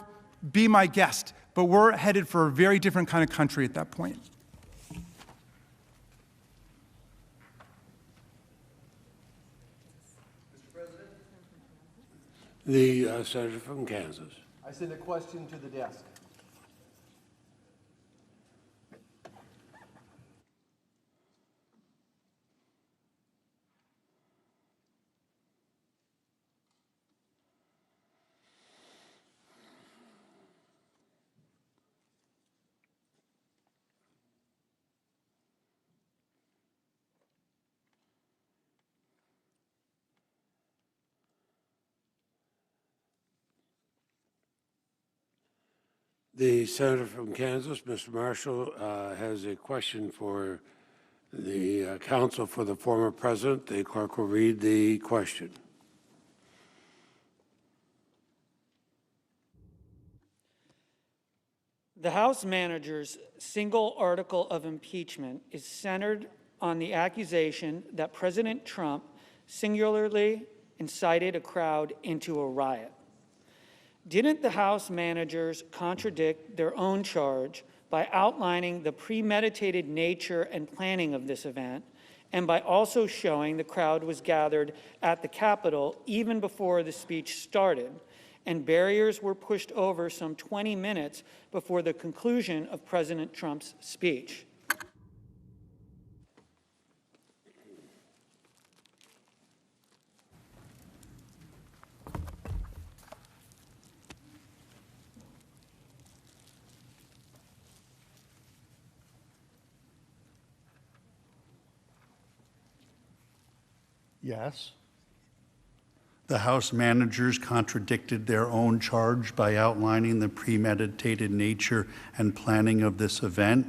be my guest. But we're headed for a very different kind of country at that point. Mr. President? The senator from Kansas. I send a question to the desk. The senator from Kansas, Mr. Marshall, has a question for the counsel for the former president. The clerk will read the question. The House manager's single article of impeachment is centered on the accusation that President Trump singularly incited a crowd into a riot. Didn't the House managers contradict their own charge by outlining the premeditated nature and planning of this event, and by also showing the crowd was gathered at the Capitol even before the speech started, and barriers were pushed over some 20 minutes before the conclusion of President Trump's speech? Yes. The House managers contradicted their own charge by outlining the premeditated nature and planning of this event,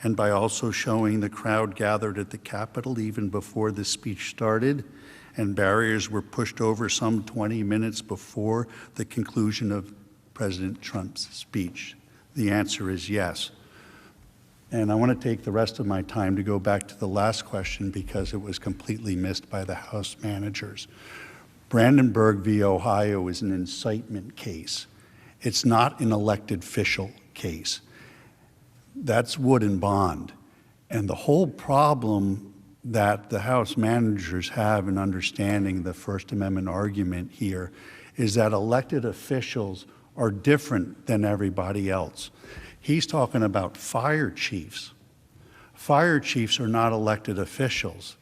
and by also showing the crowd gathered at the Capitol even before the speech started, and barriers were pushed over some 20 minutes before the conclusion of President Trump's speech. The answer is yes. And I want to take the rest of my time to go back to the last question because it was completely missed by the House managers. Brandenburg v. Ohio is an incitement case. It's not an elected official case. That's Wood and Bond. And the whole problem that the House managers have in understanding the First Amendment argument here is that elected officials are different than everybody else. He's talking about fire chiefs. Fire chiefs are not elected officials.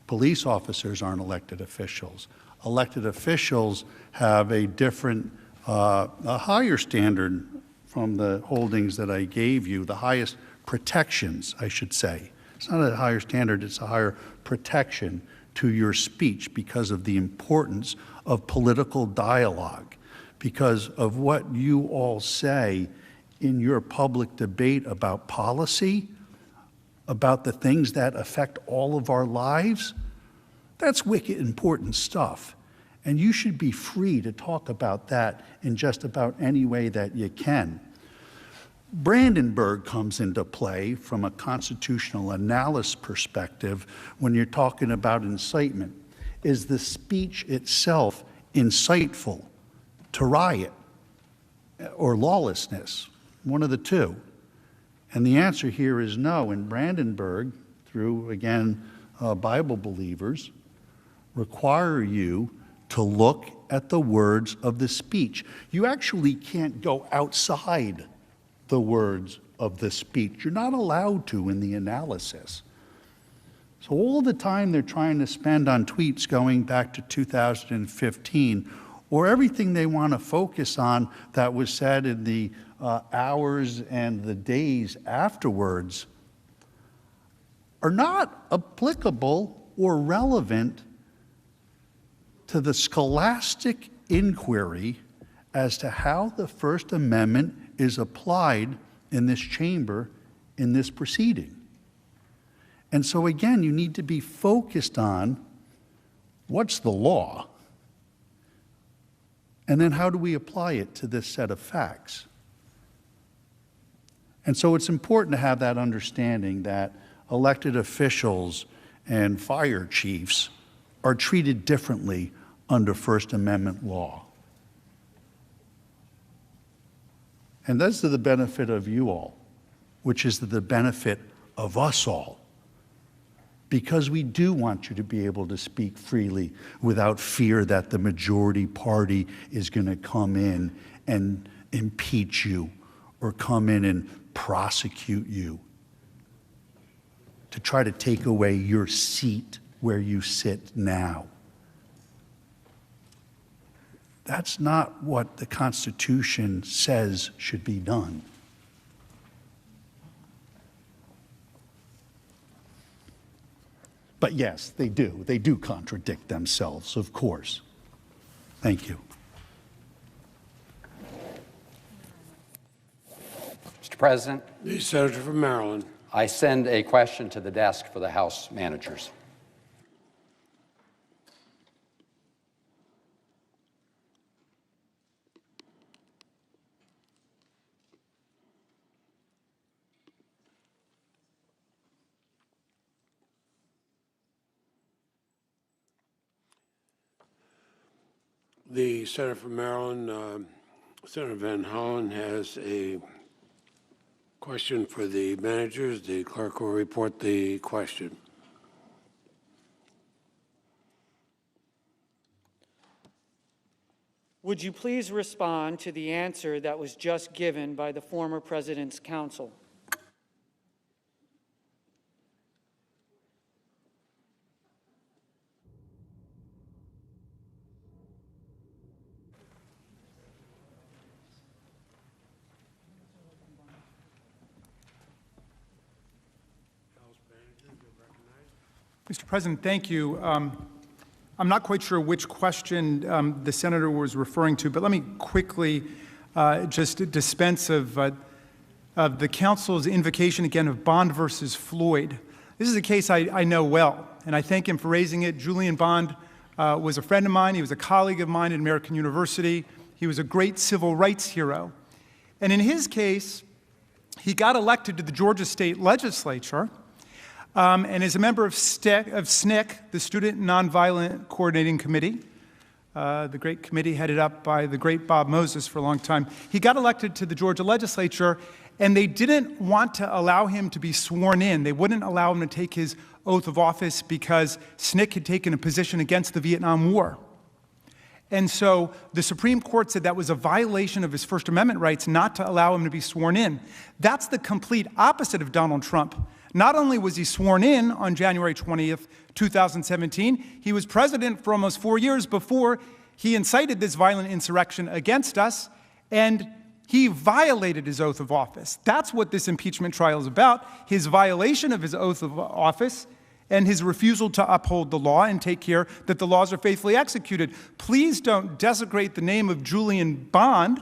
Police officers aren't elected officials. Elected officials have a different, a higher standard from the holdings that I gave you, the highest protections, I should say. It's not a higher standard, it's a higher protection to your speech because of the importance of political dialogue, because of what you all say in your public debate about policy, about the things that affect all of our lives. That's wicked important stuff. And you should be free to talk about that in just about any way that you can. Brandenburg comes into play from a constitutional analysis perspective when you're talking about incitement. Is the speech itself insightful to riot or lawlessness? One of the two. And the answer here is no. And Brandenburg, through, again, Bible believers, require you to look at the words of the speech. You actually can't go outside the words of the speech. You're not allowed to in the analysis. So all the time they're trying to spend on tweets going back to 2015, or everything they want to focus on that was said in the hours and the days afterwards, are not applicable or relevant to the scholastic inquiry as to how the First Amendment is applied in this chamber, in this proceeding. And so again, you need to be focused on what's the law, and then how do we apply it to this set of facts? And so it's important to have that understanding that elected officials and fire chiefs are treated differently under First Amendment law. And that's to the benefit of you all, which is to the benefit of us all, because we do want you to be able to speak freely without fear that the majority party is going to come in and impeach you or come in and prosecute you to try to take away your seat where you sit now. That's not what the Constitution says should be done. But yes, they do. They do contradict themselves, of course. Thank you. President, The senator from Maryland. I send a question to the desk for the House managers. The senator from Maryland, Senator Van Hollen, has a question for the managers. The clerk will report the question. Would you please respond to the answer that was just given by the former president's counsel? Mr. President, thank you. I'm not quite sure which question the senator was referring to, but let me quickly just dispense of the counsel's invocation again of Bond versus Floyd. This is a case I know well, and I thank him for raising it. Julian Bond was a friend of mine. He was a colleague of mine at American University. He was a great civil rights hero. And in his case, he got elected to the Georgia State Legislature, and is a member of SNCC, the Student Nonviolent Coordinating Committee, the great committee headed up by the great Bob Moses for a long time. He got elected to the Georgia legislature, and they didn't want to allow him to be sworn in. They wouldn't allow him to take his oath of office because SNCC had taken a position against the Vietnam War. And so the Supreme Court said that was a violation of his First Amendment rights not to allow him to be sworn in. That's the complete opposite of Donald Trump. Not only was he sworn in on January 20th, 2017, he was president for almost 4 years before he incited this violent insurrection against us, and he violated his oath of office. That's what this impeachment trial is about, his violation of his oath of office and his refusal to uphold the law and take care that the laws are faithfully executed. Please don't desecrate the name of Julian Bond,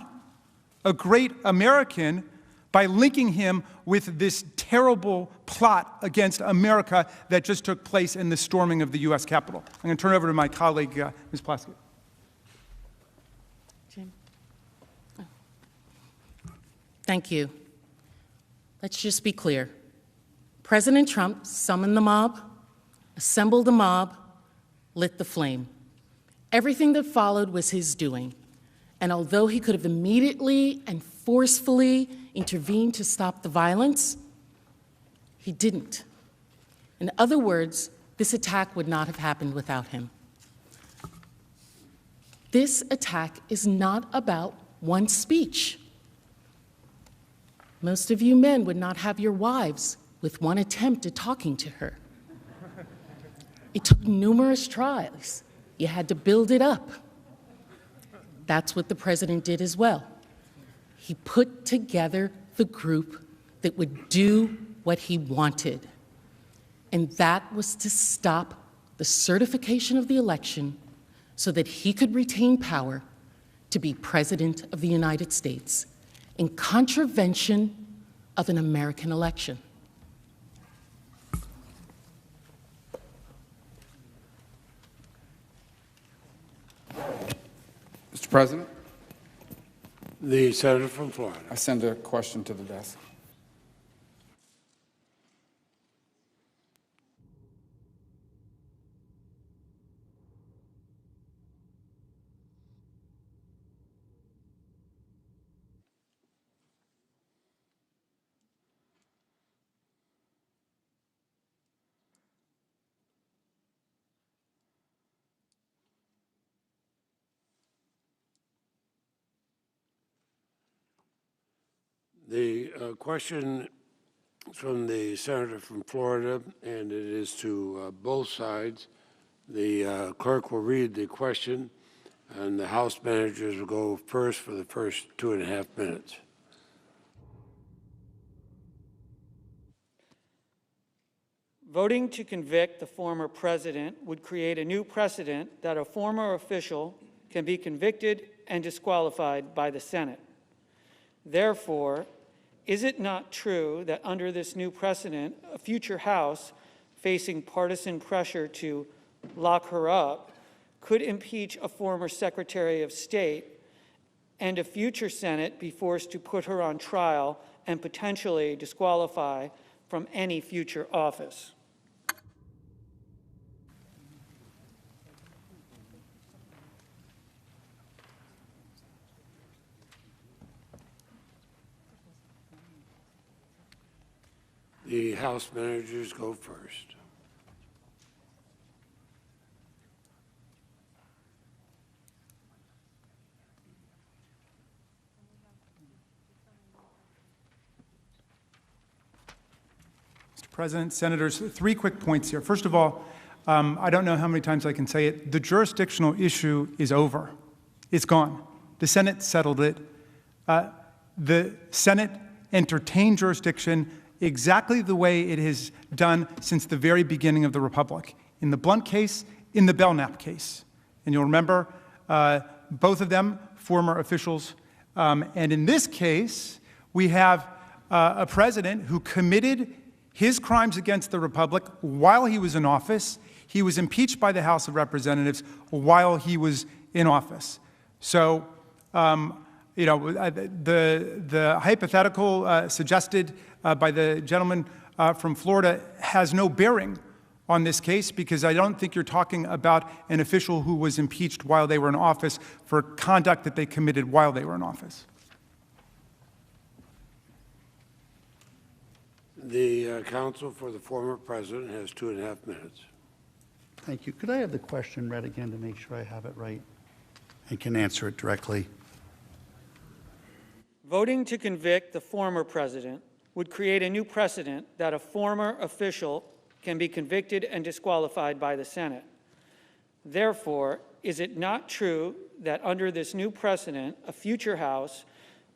a great American, by linking him with this terrible plot against America that just took place in the storming of the U.S. Capitol. I'm going to turn it over to my colleague, Ms. Plaskett. Jim? Oh. Thank you. Let's just be clear. President Trump summoned the mob, assembled the mob, lit the flame. Everything that followed was his doing. And although he could have immediately and forcefully intervened to stop the violence, he didn't. In other words, this attack would not have happened without him. This attack is not about one speech. Most of you men would not have your wives with one attempt at talking to her. It took numerous tries. You had to build it up. That's what the president did as well. He put together the group that would do what he wanted, and that was to stop the certification of the election so that he could retain power to be President of the United States in contravention of an American election. Mr. President? The senator from Florida. I send a question to the desk. The question is from the senator from Florida, and it is to both sides. The clerk will read the question, and the House managers will go first for the first 2.5 minutes. Voting to convict the former president would create a new precedent that a former official can be convicted and disqualified by the Senate. Therefore, is it not true that under this new precedent, a future House facing partisan pressure to lock her up could impeach a former Secretary of State, and a future Senate be forced to put her on trial and potentially disqualify from any future office? The House managers go first. Mr. President, Senators, 3 quick points here. First of all, I don't know how many times I can say it. The jurisdictional issue is over. It's gone. The Senate settled it. The Senate entertained jurisdiction exactly the way it has done since the very beginning of the Republic. In the Blunt case, in the Belknap case. And you'll remember both of them, former officials. And in this case, we have a president who committed his crimes against the Republic while he was in office. He was impeached by the House of Representatives while he was in office. So, you know, the hypothetical suggested by the gentleman from Florida has no bearing on this case, because I don't think you're talking about an official who was impeached while they were in office for conduct that they committed while they were in office. The counsel for the former president has 2.5 minutes. Thank you. Could I have the question read again to make sure I have it right and can answer it directly? Voting to convict the former president would create a new precedent that a former official can be convicted and disqualified by the Senate. Therefore, is it not true that under this new precedent, a future House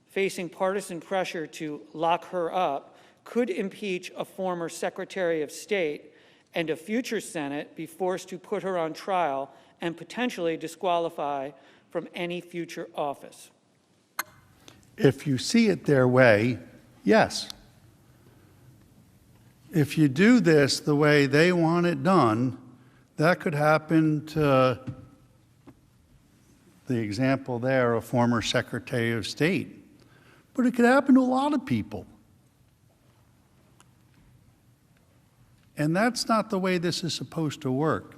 facing partisan pressure to lock her up could impeach a former Secretary of State, and a future Senate be forced to put her on trial and potentially disqualify from any future office? If you see it their way, yes. If you do this the way they want it done, that could happen to the example there, a former Secretary of State. But it could happen to a lot of people. And that's not the way this is supposed to work.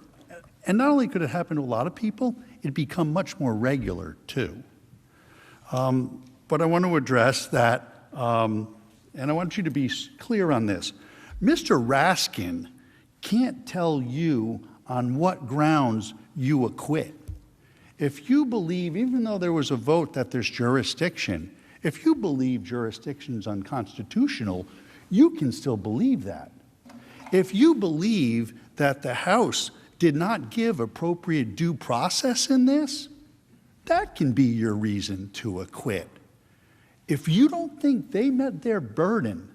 And not only could it happen to a lot of people, it'd become much more regular, too. But I want to address that, and I want you to be clear on this. Mr. Raskin can't tell you on what grounds you acquit. If you believe, even though there was a vote that there's jurisdiction, if you believe jurisdiction's unconstitutional, you can still believe that. If you believe that the House did not give appropriate due process in this, that can be your reason to acquit. If you don't think they met their burden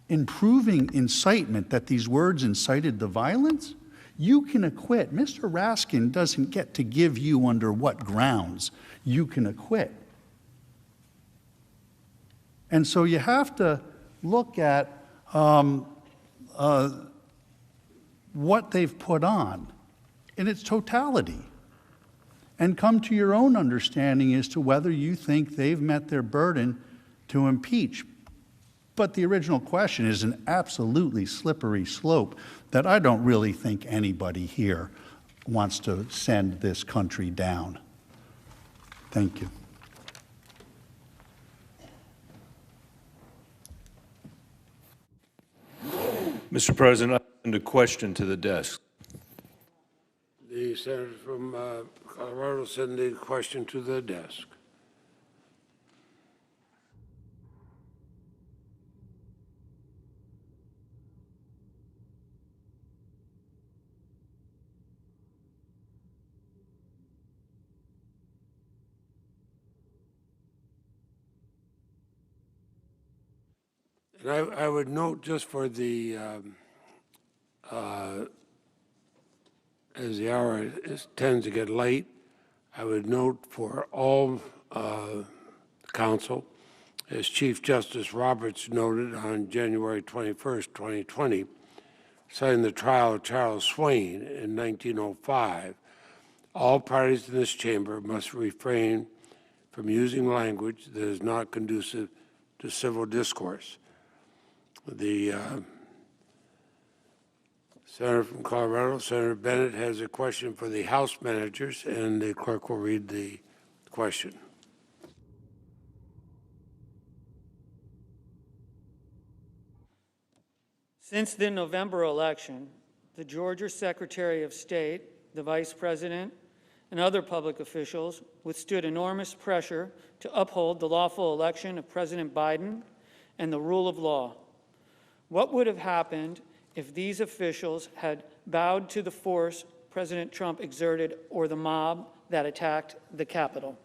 in proving incitement, that these words incited the violence, you can acquit. Mr. Raskin doesn't get to give you under what grounds you can acquit. And so you have to look at what they've put on in its totality and come to your own understanding as to whether you think they've met their burden to impeach. But the original question is an absolutely slippery slope that I don't really think anybody here wants to send this country down. Thank you. Mr. President, I send a question to the desk. The senator from Colorado send the question to the desk. And I would note, just for the, as the hour tends to get late, I would note for all counsel As Chief Justice Roberts noted on January 21st, 2020, citing the trial of Charles Swain in 1905, all parties in this chamber must refrain from using language that is not conducive to civil discourse. The Senator from Colorado, Senator Bennett, has a question for the House managers, and the clerk will read the question. Since the November election, the Georgia Secretary of State, the Vice President, and other public officials withstood enormous pressure to uphold the lawful election of President Biden and the rule of law. What would have happened if these officials had bowed to the force President Trump exerted or the mob that attacked the Capitol?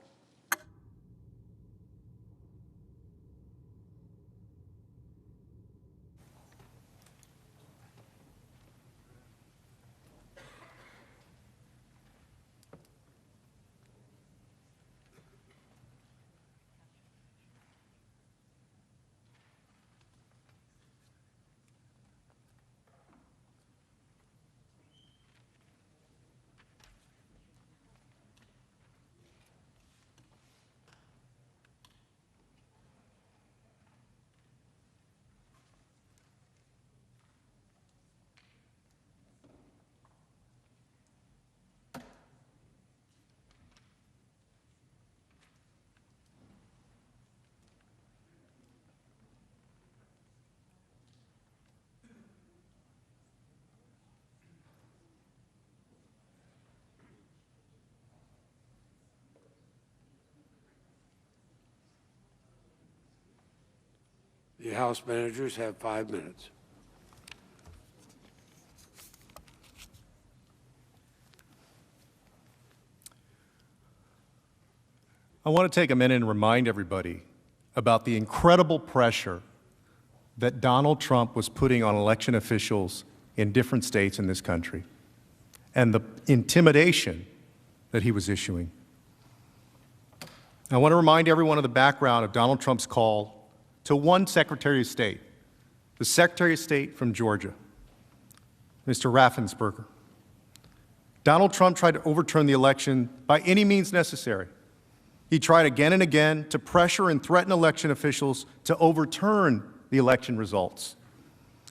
The House managers have 5 minutes. I want to take a minute and remind everybody about the incredible pressure that Donald Trump was putting on election officials in different states in this country and the intimidation that he was issuing. I want to remind everyone of the background of Donald Trump's call to one Secretary of State, the Secretary of State from Georgia, Mr. Raffensperger. Donald Trump tried to overturn the election by any means necessary. He tried again and again to pressure and threaten election officials to overturn the election results.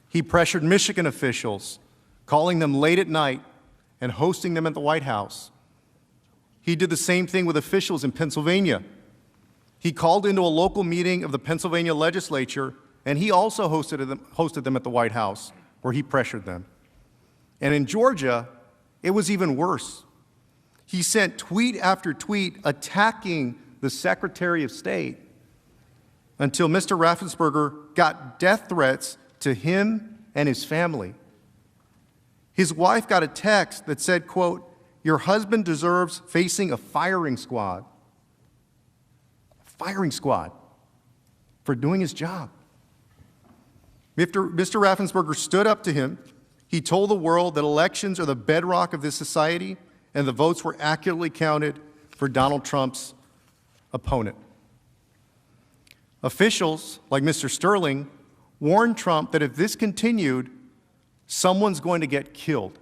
He pressured Michigan officials, calling them late at night and hosting them at the White House. He did the same thing with officials in Pennsylvania. He called into a local meeting of the Pennsylvania legislature, and he also hosted them at the White House, where he pressured them. And in Georgia, it was even worse. He sent tweet after tweet attacking the Secretary of State until Mr. Raffensperger got death threats to him and his family. His wife got a text that said, quote, "Your husband deserves facing a firing squad." Firing squad for doing his job. Mr. Raffensperger stood up to him. He told the world that elections are the bedrock of this society, and the votes were accurately counted for Donald Trump's opponent. Officials like Mr. Sterling warned Trump that if this continued, someone's going to get killed.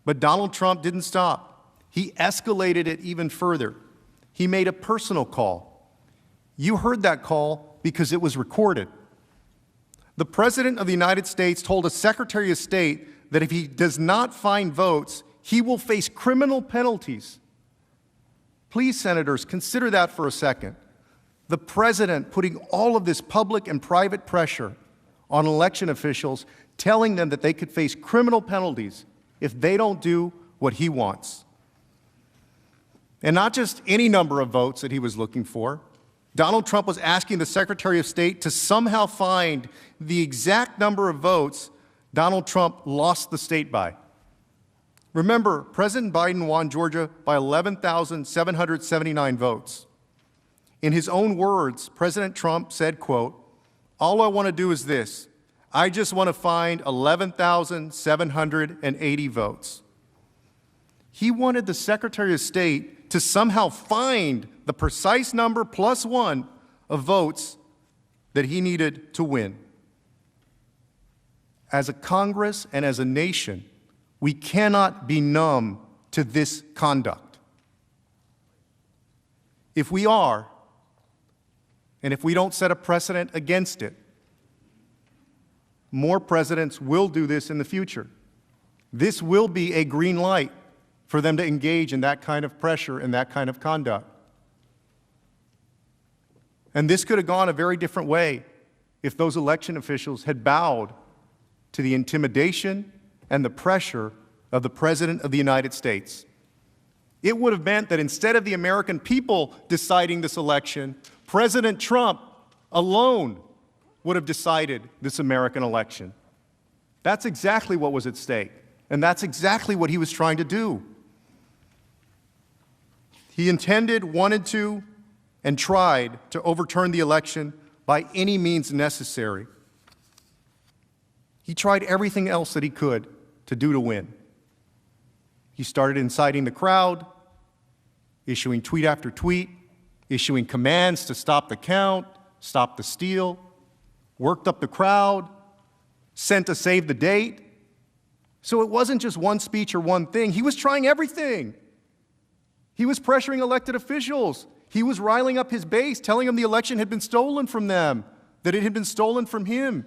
But Donald Trump didn't stop. He escalated it even further. He made a personal call. You heard that call because it was recorded. The President of the United States told a Secretary of State that if he does not find votes, he will face criminal penalties. Please, Senators, consider that for a second. The President putting all of this public and private pressure on election officials, telling them that they could face criminal penalties if they don't do what he wants. And not just any number of votes that he was looking for. Donald Trump was asking the Secretary of State to somehow find the exact number of votes Donald Trump lost the state by. Remember, President Biden won Georgia by 11,779 votes. In his own words, President Trump said, quote, "All I want to do is this. I just want to find 11,780 votes." He wanted the Secretary of State to somehow find the precise number plus one of votes that he needed to win. As a Congress and as a nation, we cannot be numb to this conduct. If we are, and if we don't set a precedent against it, more presidents will do this in the future. This will be a green light for them to engage in that kind of pressure and that kind of conduct. And this could have gone a very different way if those election officials had bowed to the intimidation and the pressure of the President of the United States. It would have meant that instead of the American people deciding this election, President Trump alone would have decided this American election. That's exactly what was at stake, and that's exactly what he was trying to do. He intended, wanted to, and tried to overturn the election by any means necessary. He tried everything else that he could to do to win. He started inciting the crowd, issuing tweet after tweet, issuing commands to stop the count, stop the steal, worked up the crowd, sent a save the date. So it wasn't just one speech or one thing. He was trying everything. He was pressuring elected officials. He was riling up his base, telling them the election had been stolen from them, that it had been stolen from him.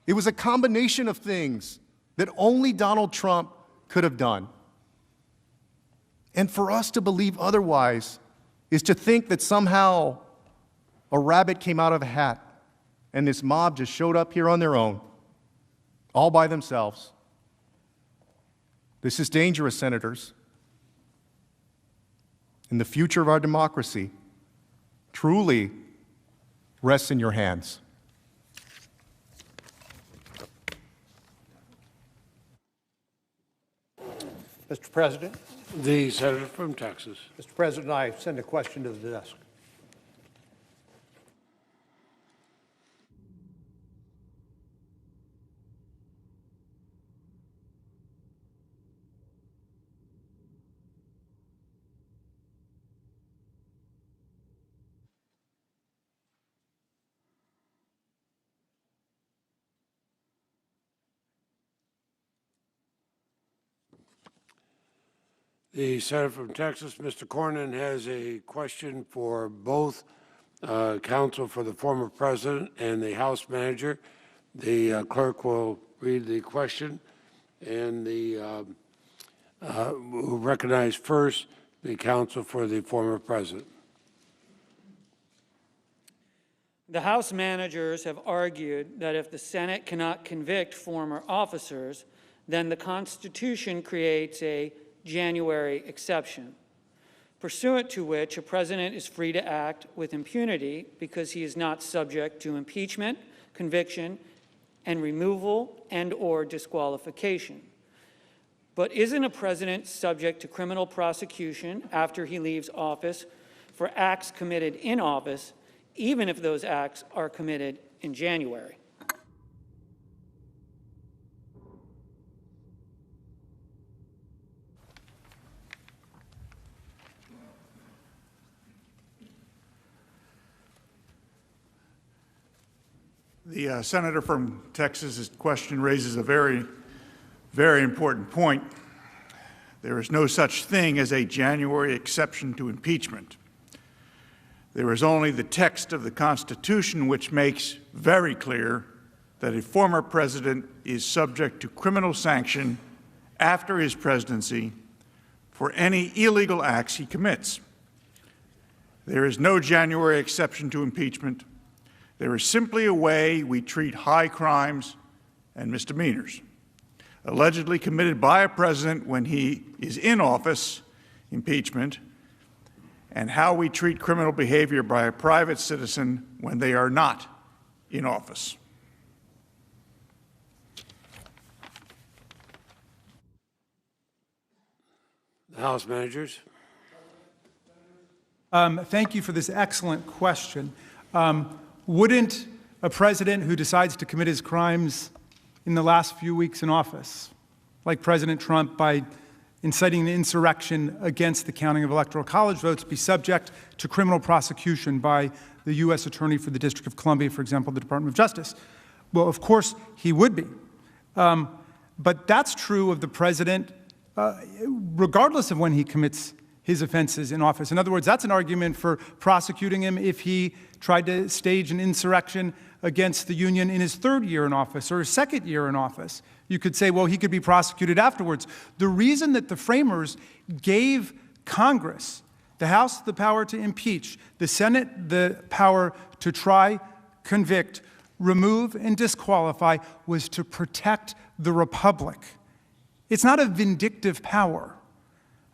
It was a combination of things that only Donald Trump could have done. And for us to believe otherwise is to think that somehow a rabbit came out of a hat and this mob just showed up here on their own, all by themselves. This is dangerous, senators. And the future of our democracy truly rests in your hands. Mr. President. The senator from Texas. Mr. President, I send a question to the desk. The senator from Texas, Mr. Cornyn, has a question for both counsel for the former president and the House manager. The clerk will read the question, and we'll recognize first the counsel for the former president. The House managers have argued that if the Senate cannot convict former officers, then the Constitution creates a January exception, pursuant to which a president is free to act with impunity because he is not subject to impeachment, conviction, and removal and/or disqualification. But isn't a president subject to criminal prosecution after he leaves office for acts committed in office, even if those acts are committed in January? The senator from Texas's question raises a very, very important point. There is no such thing as a January exception to impeachment. There is only the text of the Constitution which makes very clear that a former president is subject to criminal sanction after his presidency for any illegal acts he commits. There is no January exception to impeachment. There is simply a way we treat high crimes and misdemeanors allegedly committed by a president when he is in office, impeachment, and how we treat criminal behavior by a private citizen when they are not in office. The House managers. Thank you for this excellent question. Wouldn't a president who decides to commit his crimes in the last few weeks in office, like President Trump by inciting an insurrection against the counting of Electoral College votes be subject to criminal prosecution by the U.S. Attorney for the District of Columbia, for example, the Department of Justice? Well, of course, he would be. But that's true of the president regardless of when he commits his offenses in office. In other words, that's an argument for prosecuting him if he tried to stage an insurrection against the union in his third year in office or his second year in office. You could say, well, he could be prosecuted afterwards. The reason that the framers gave Congress, the House, the power to impeach, the Senate, the power to try, convict, remove, and disqualify was to protect the republic. It's not a vindictive power.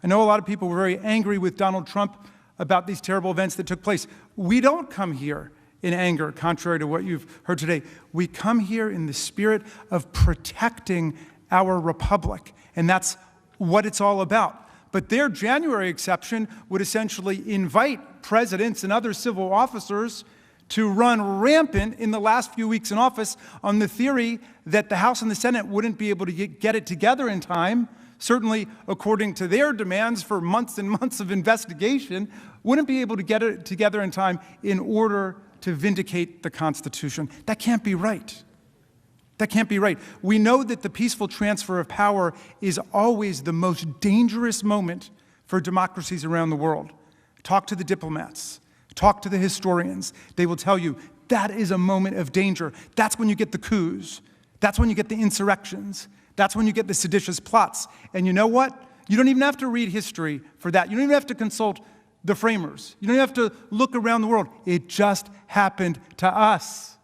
I know a lot of people were very angry with Donald Trump about these terrible events that took place. We don't come here in anger, contrary to what you've heard today. We come here in the spirit of protecting our republic, and that's what it's all about. But their January exception would essentially invite presidents and other civil officers to run rampant in the last few weeks in office on the theory that the House and the Senate wouldn't be able to get it together in time, certainly according to their demands for months and months of investigation, wouldn't be able to get it together in time in order to vindicate the Constitution. That can't be right. That can't be right. We know that the peaceful transfer of power is always the most dangerous moment for democracies around the world. Talk to the diplomats. Talk to the historians. They will tell you that is a moment of danger. That's when you get the coups. That's when you get the insurrections. That's when you get the seditious plots. And you know what? You don't even have to read history for that. You don't even have to consult the framers. You don't have to look around the world. It just happened to us.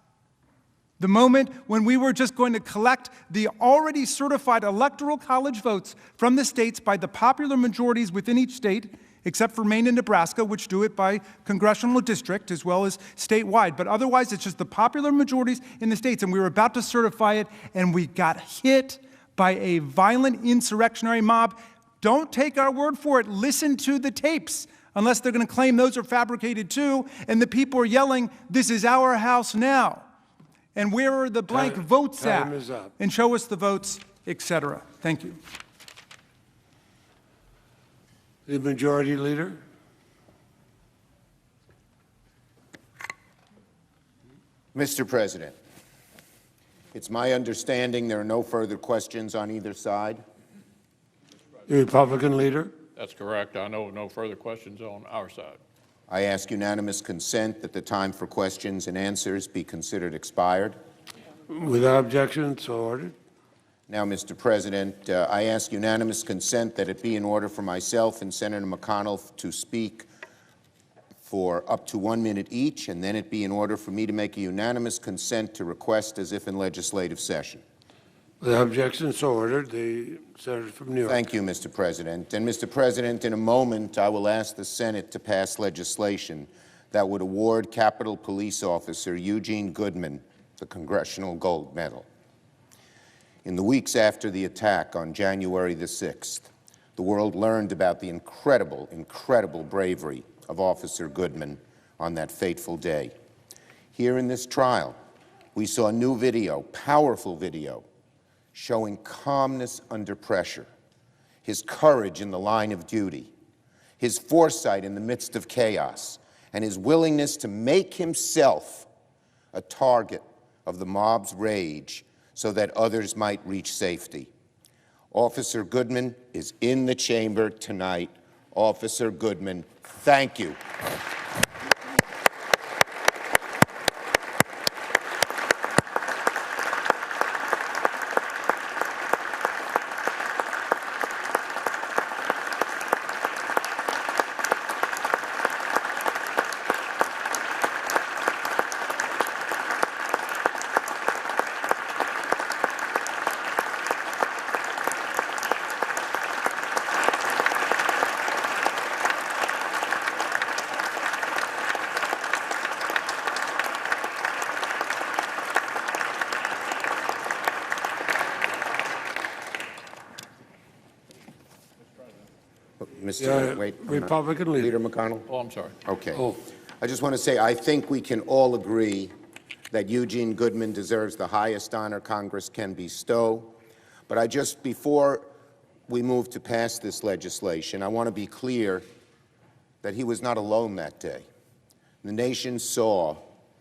The moment when we were just going to collect the already certified electoral college votes from the states by the popular majorities within each state, except for Maine and Nebraska, which do it by congressional district as well as statewide. But otherwise, it's just the popular majorities in the states. And we were about to certify it, and we got hit by a violent insurrectionary mob. Don't take our word for it. Listen to the tapes, unless they're going to claim those are fabricated too. And the people are yelling, "This is our house now." And where are the blank votes at? Time is up. And show us the votes, etc. Thank you. The Majority Leader. Mr. President, it's my understanding there are no further questions on either side. The Republican Leader. That's correct. I know no further questions on our side. I ask unanimous consent that the time for questions and answers be considered expired. Without objection, so ordered. Now, Mr. President, I ask unanimous consent that it be in order for myself and Senator McConnell to speak for up to 1 minute each, and then it be in order for me to make a unanimous consent to request as if in legislative session. Without objection, so ordered. The Senator from New York. Thank you, Mr. President. And, Mr. President, in a moment, I will ask the Senate to pass legislation that would award Capitol Police Officer Eugene Goodman the Congressional Gold Medal. In the weeks after the attack on January the 6th, the world learned about the incredible, incredible bravery of Officer Goodman on that fateful day. Here in this trial, we saw new video, powerful video, showing calmness under pressure, his courage in the line of duty, his foresight in the midst of chaos, and his willingness to make himself a target of the mob's rage so that others might reach safety. Officer Goodman is in the chamber tonight. Officer Goodman, thank you. Republican Leader McConnell. Oh, I'm sorry. Okay. I just want to say I think we can all agree that Eugene Goodman deserves the highest honor Congress can bestow. But before we move to pass this legislation, I want to be clear that he was not alone that day. The nation saw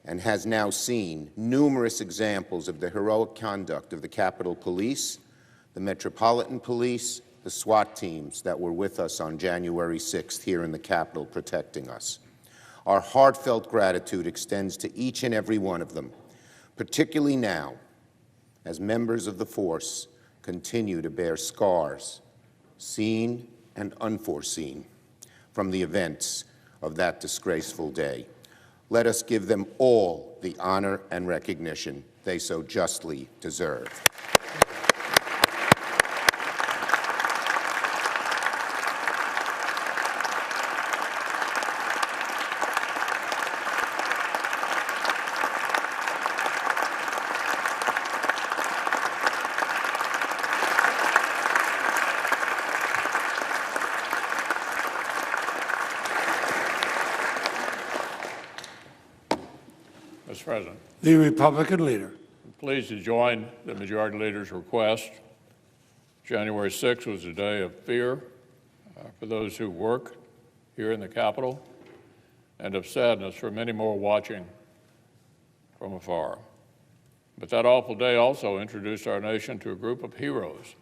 and has now seen numerous examples of the heroic conduct of the Capitol Police, the Metropolitan Police, the SWAT teams that were with us on January 6th here in the Capitol protecting us. Our heartfelt gratitude extends to each and every one of them, particularly now as members of the force continue to bear scars, seen and unforeseen, from the events of that disgraceful day. Let us give them all the honor and recognition they so justly deserve. Mr. President. The Republican leader. I'm pleased to join the Majority Leader's request. January 6th was a day of fear for those who work here in the Capitol, and of sadness for many more watching from afar. But that awful day also introduced our nation to a group of heroes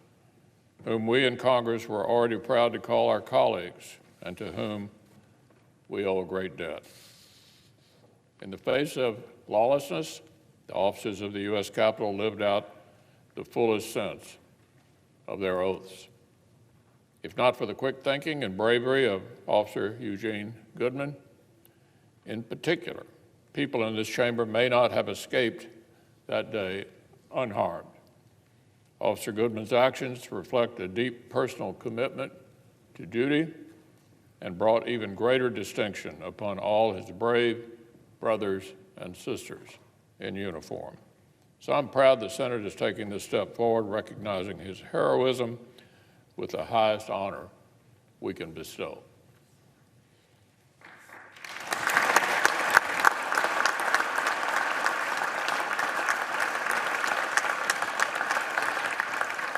whom we in Congress were already proud to call our colleagues and to whom we owe a great debt. In the face of lawlessness, the officers of the U.S. Capitol lived out the fullest sense of their oaths. If not for the quick thinking and bravery of Officer Eugene Goodman, in particular, people in this chamber may not have escaped that day unharmed. Officer Goodman's actions reflect a deep personal commitment to duty and brought even greater distinction upon all his brave brothers and sisters in uniform. So I'm proud the Senate is taking this step forward, recognizing his heroism with the highest honor we can bestow.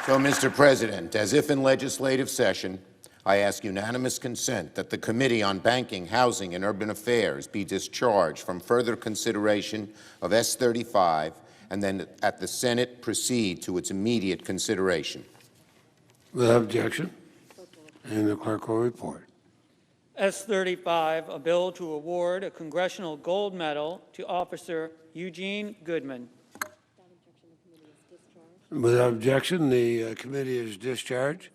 So, Mr. President, as if in legislative session, I ask unanimous consent that the Committee on Banking, Housing, and Urban Affairs be discharged from further consideration of S-35 and then at the Senate proceed to its immediate consideration. Without objection, and the clerk will report. S-35, a bill to award a Congressional Gold Medal to Officer Eugene Goodman. Without objection, the committee is discharged,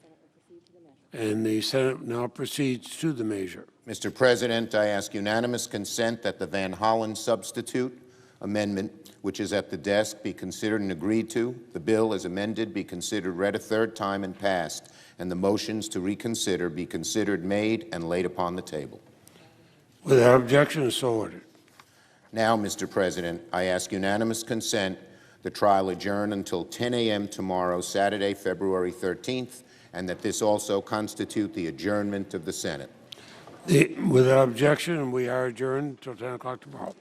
and the Senate now proceeds to the measure. Mr. President, I ask unanimous consent that the Van Hollen substitute amendment, which is at the desk, be considered and agreed to. The bill as amended be considered read a third time and passed, and the motions to reconsider be considered made and laid upon the table. Without objection, so ordered. Now, Mr. President, I ask unanimous consent the trial adjourn until 10 a.m. tomorrow, Saturday, February 13th, and that this also constitute the adjournment of the Senate. Without objection, we are adjourned until 10 o'clock tomorrow.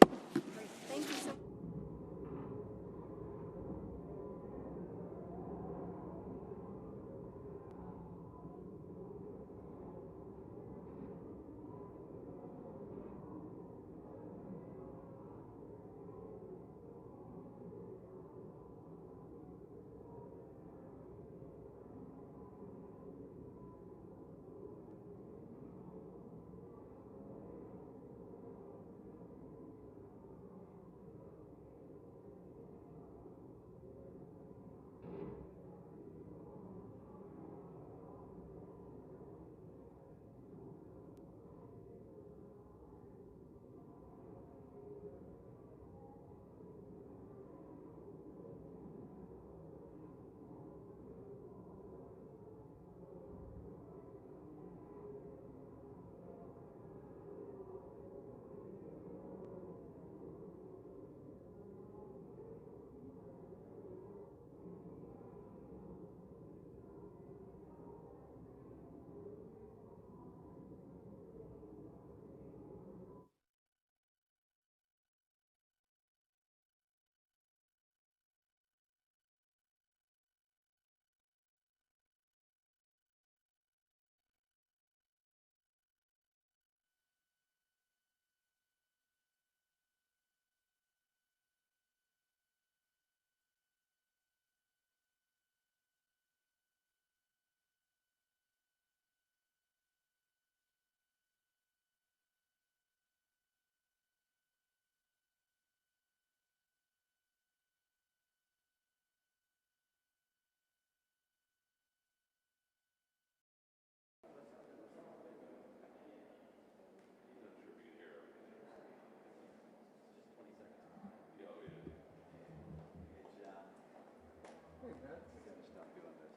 funny, man. We gotta stop doing this.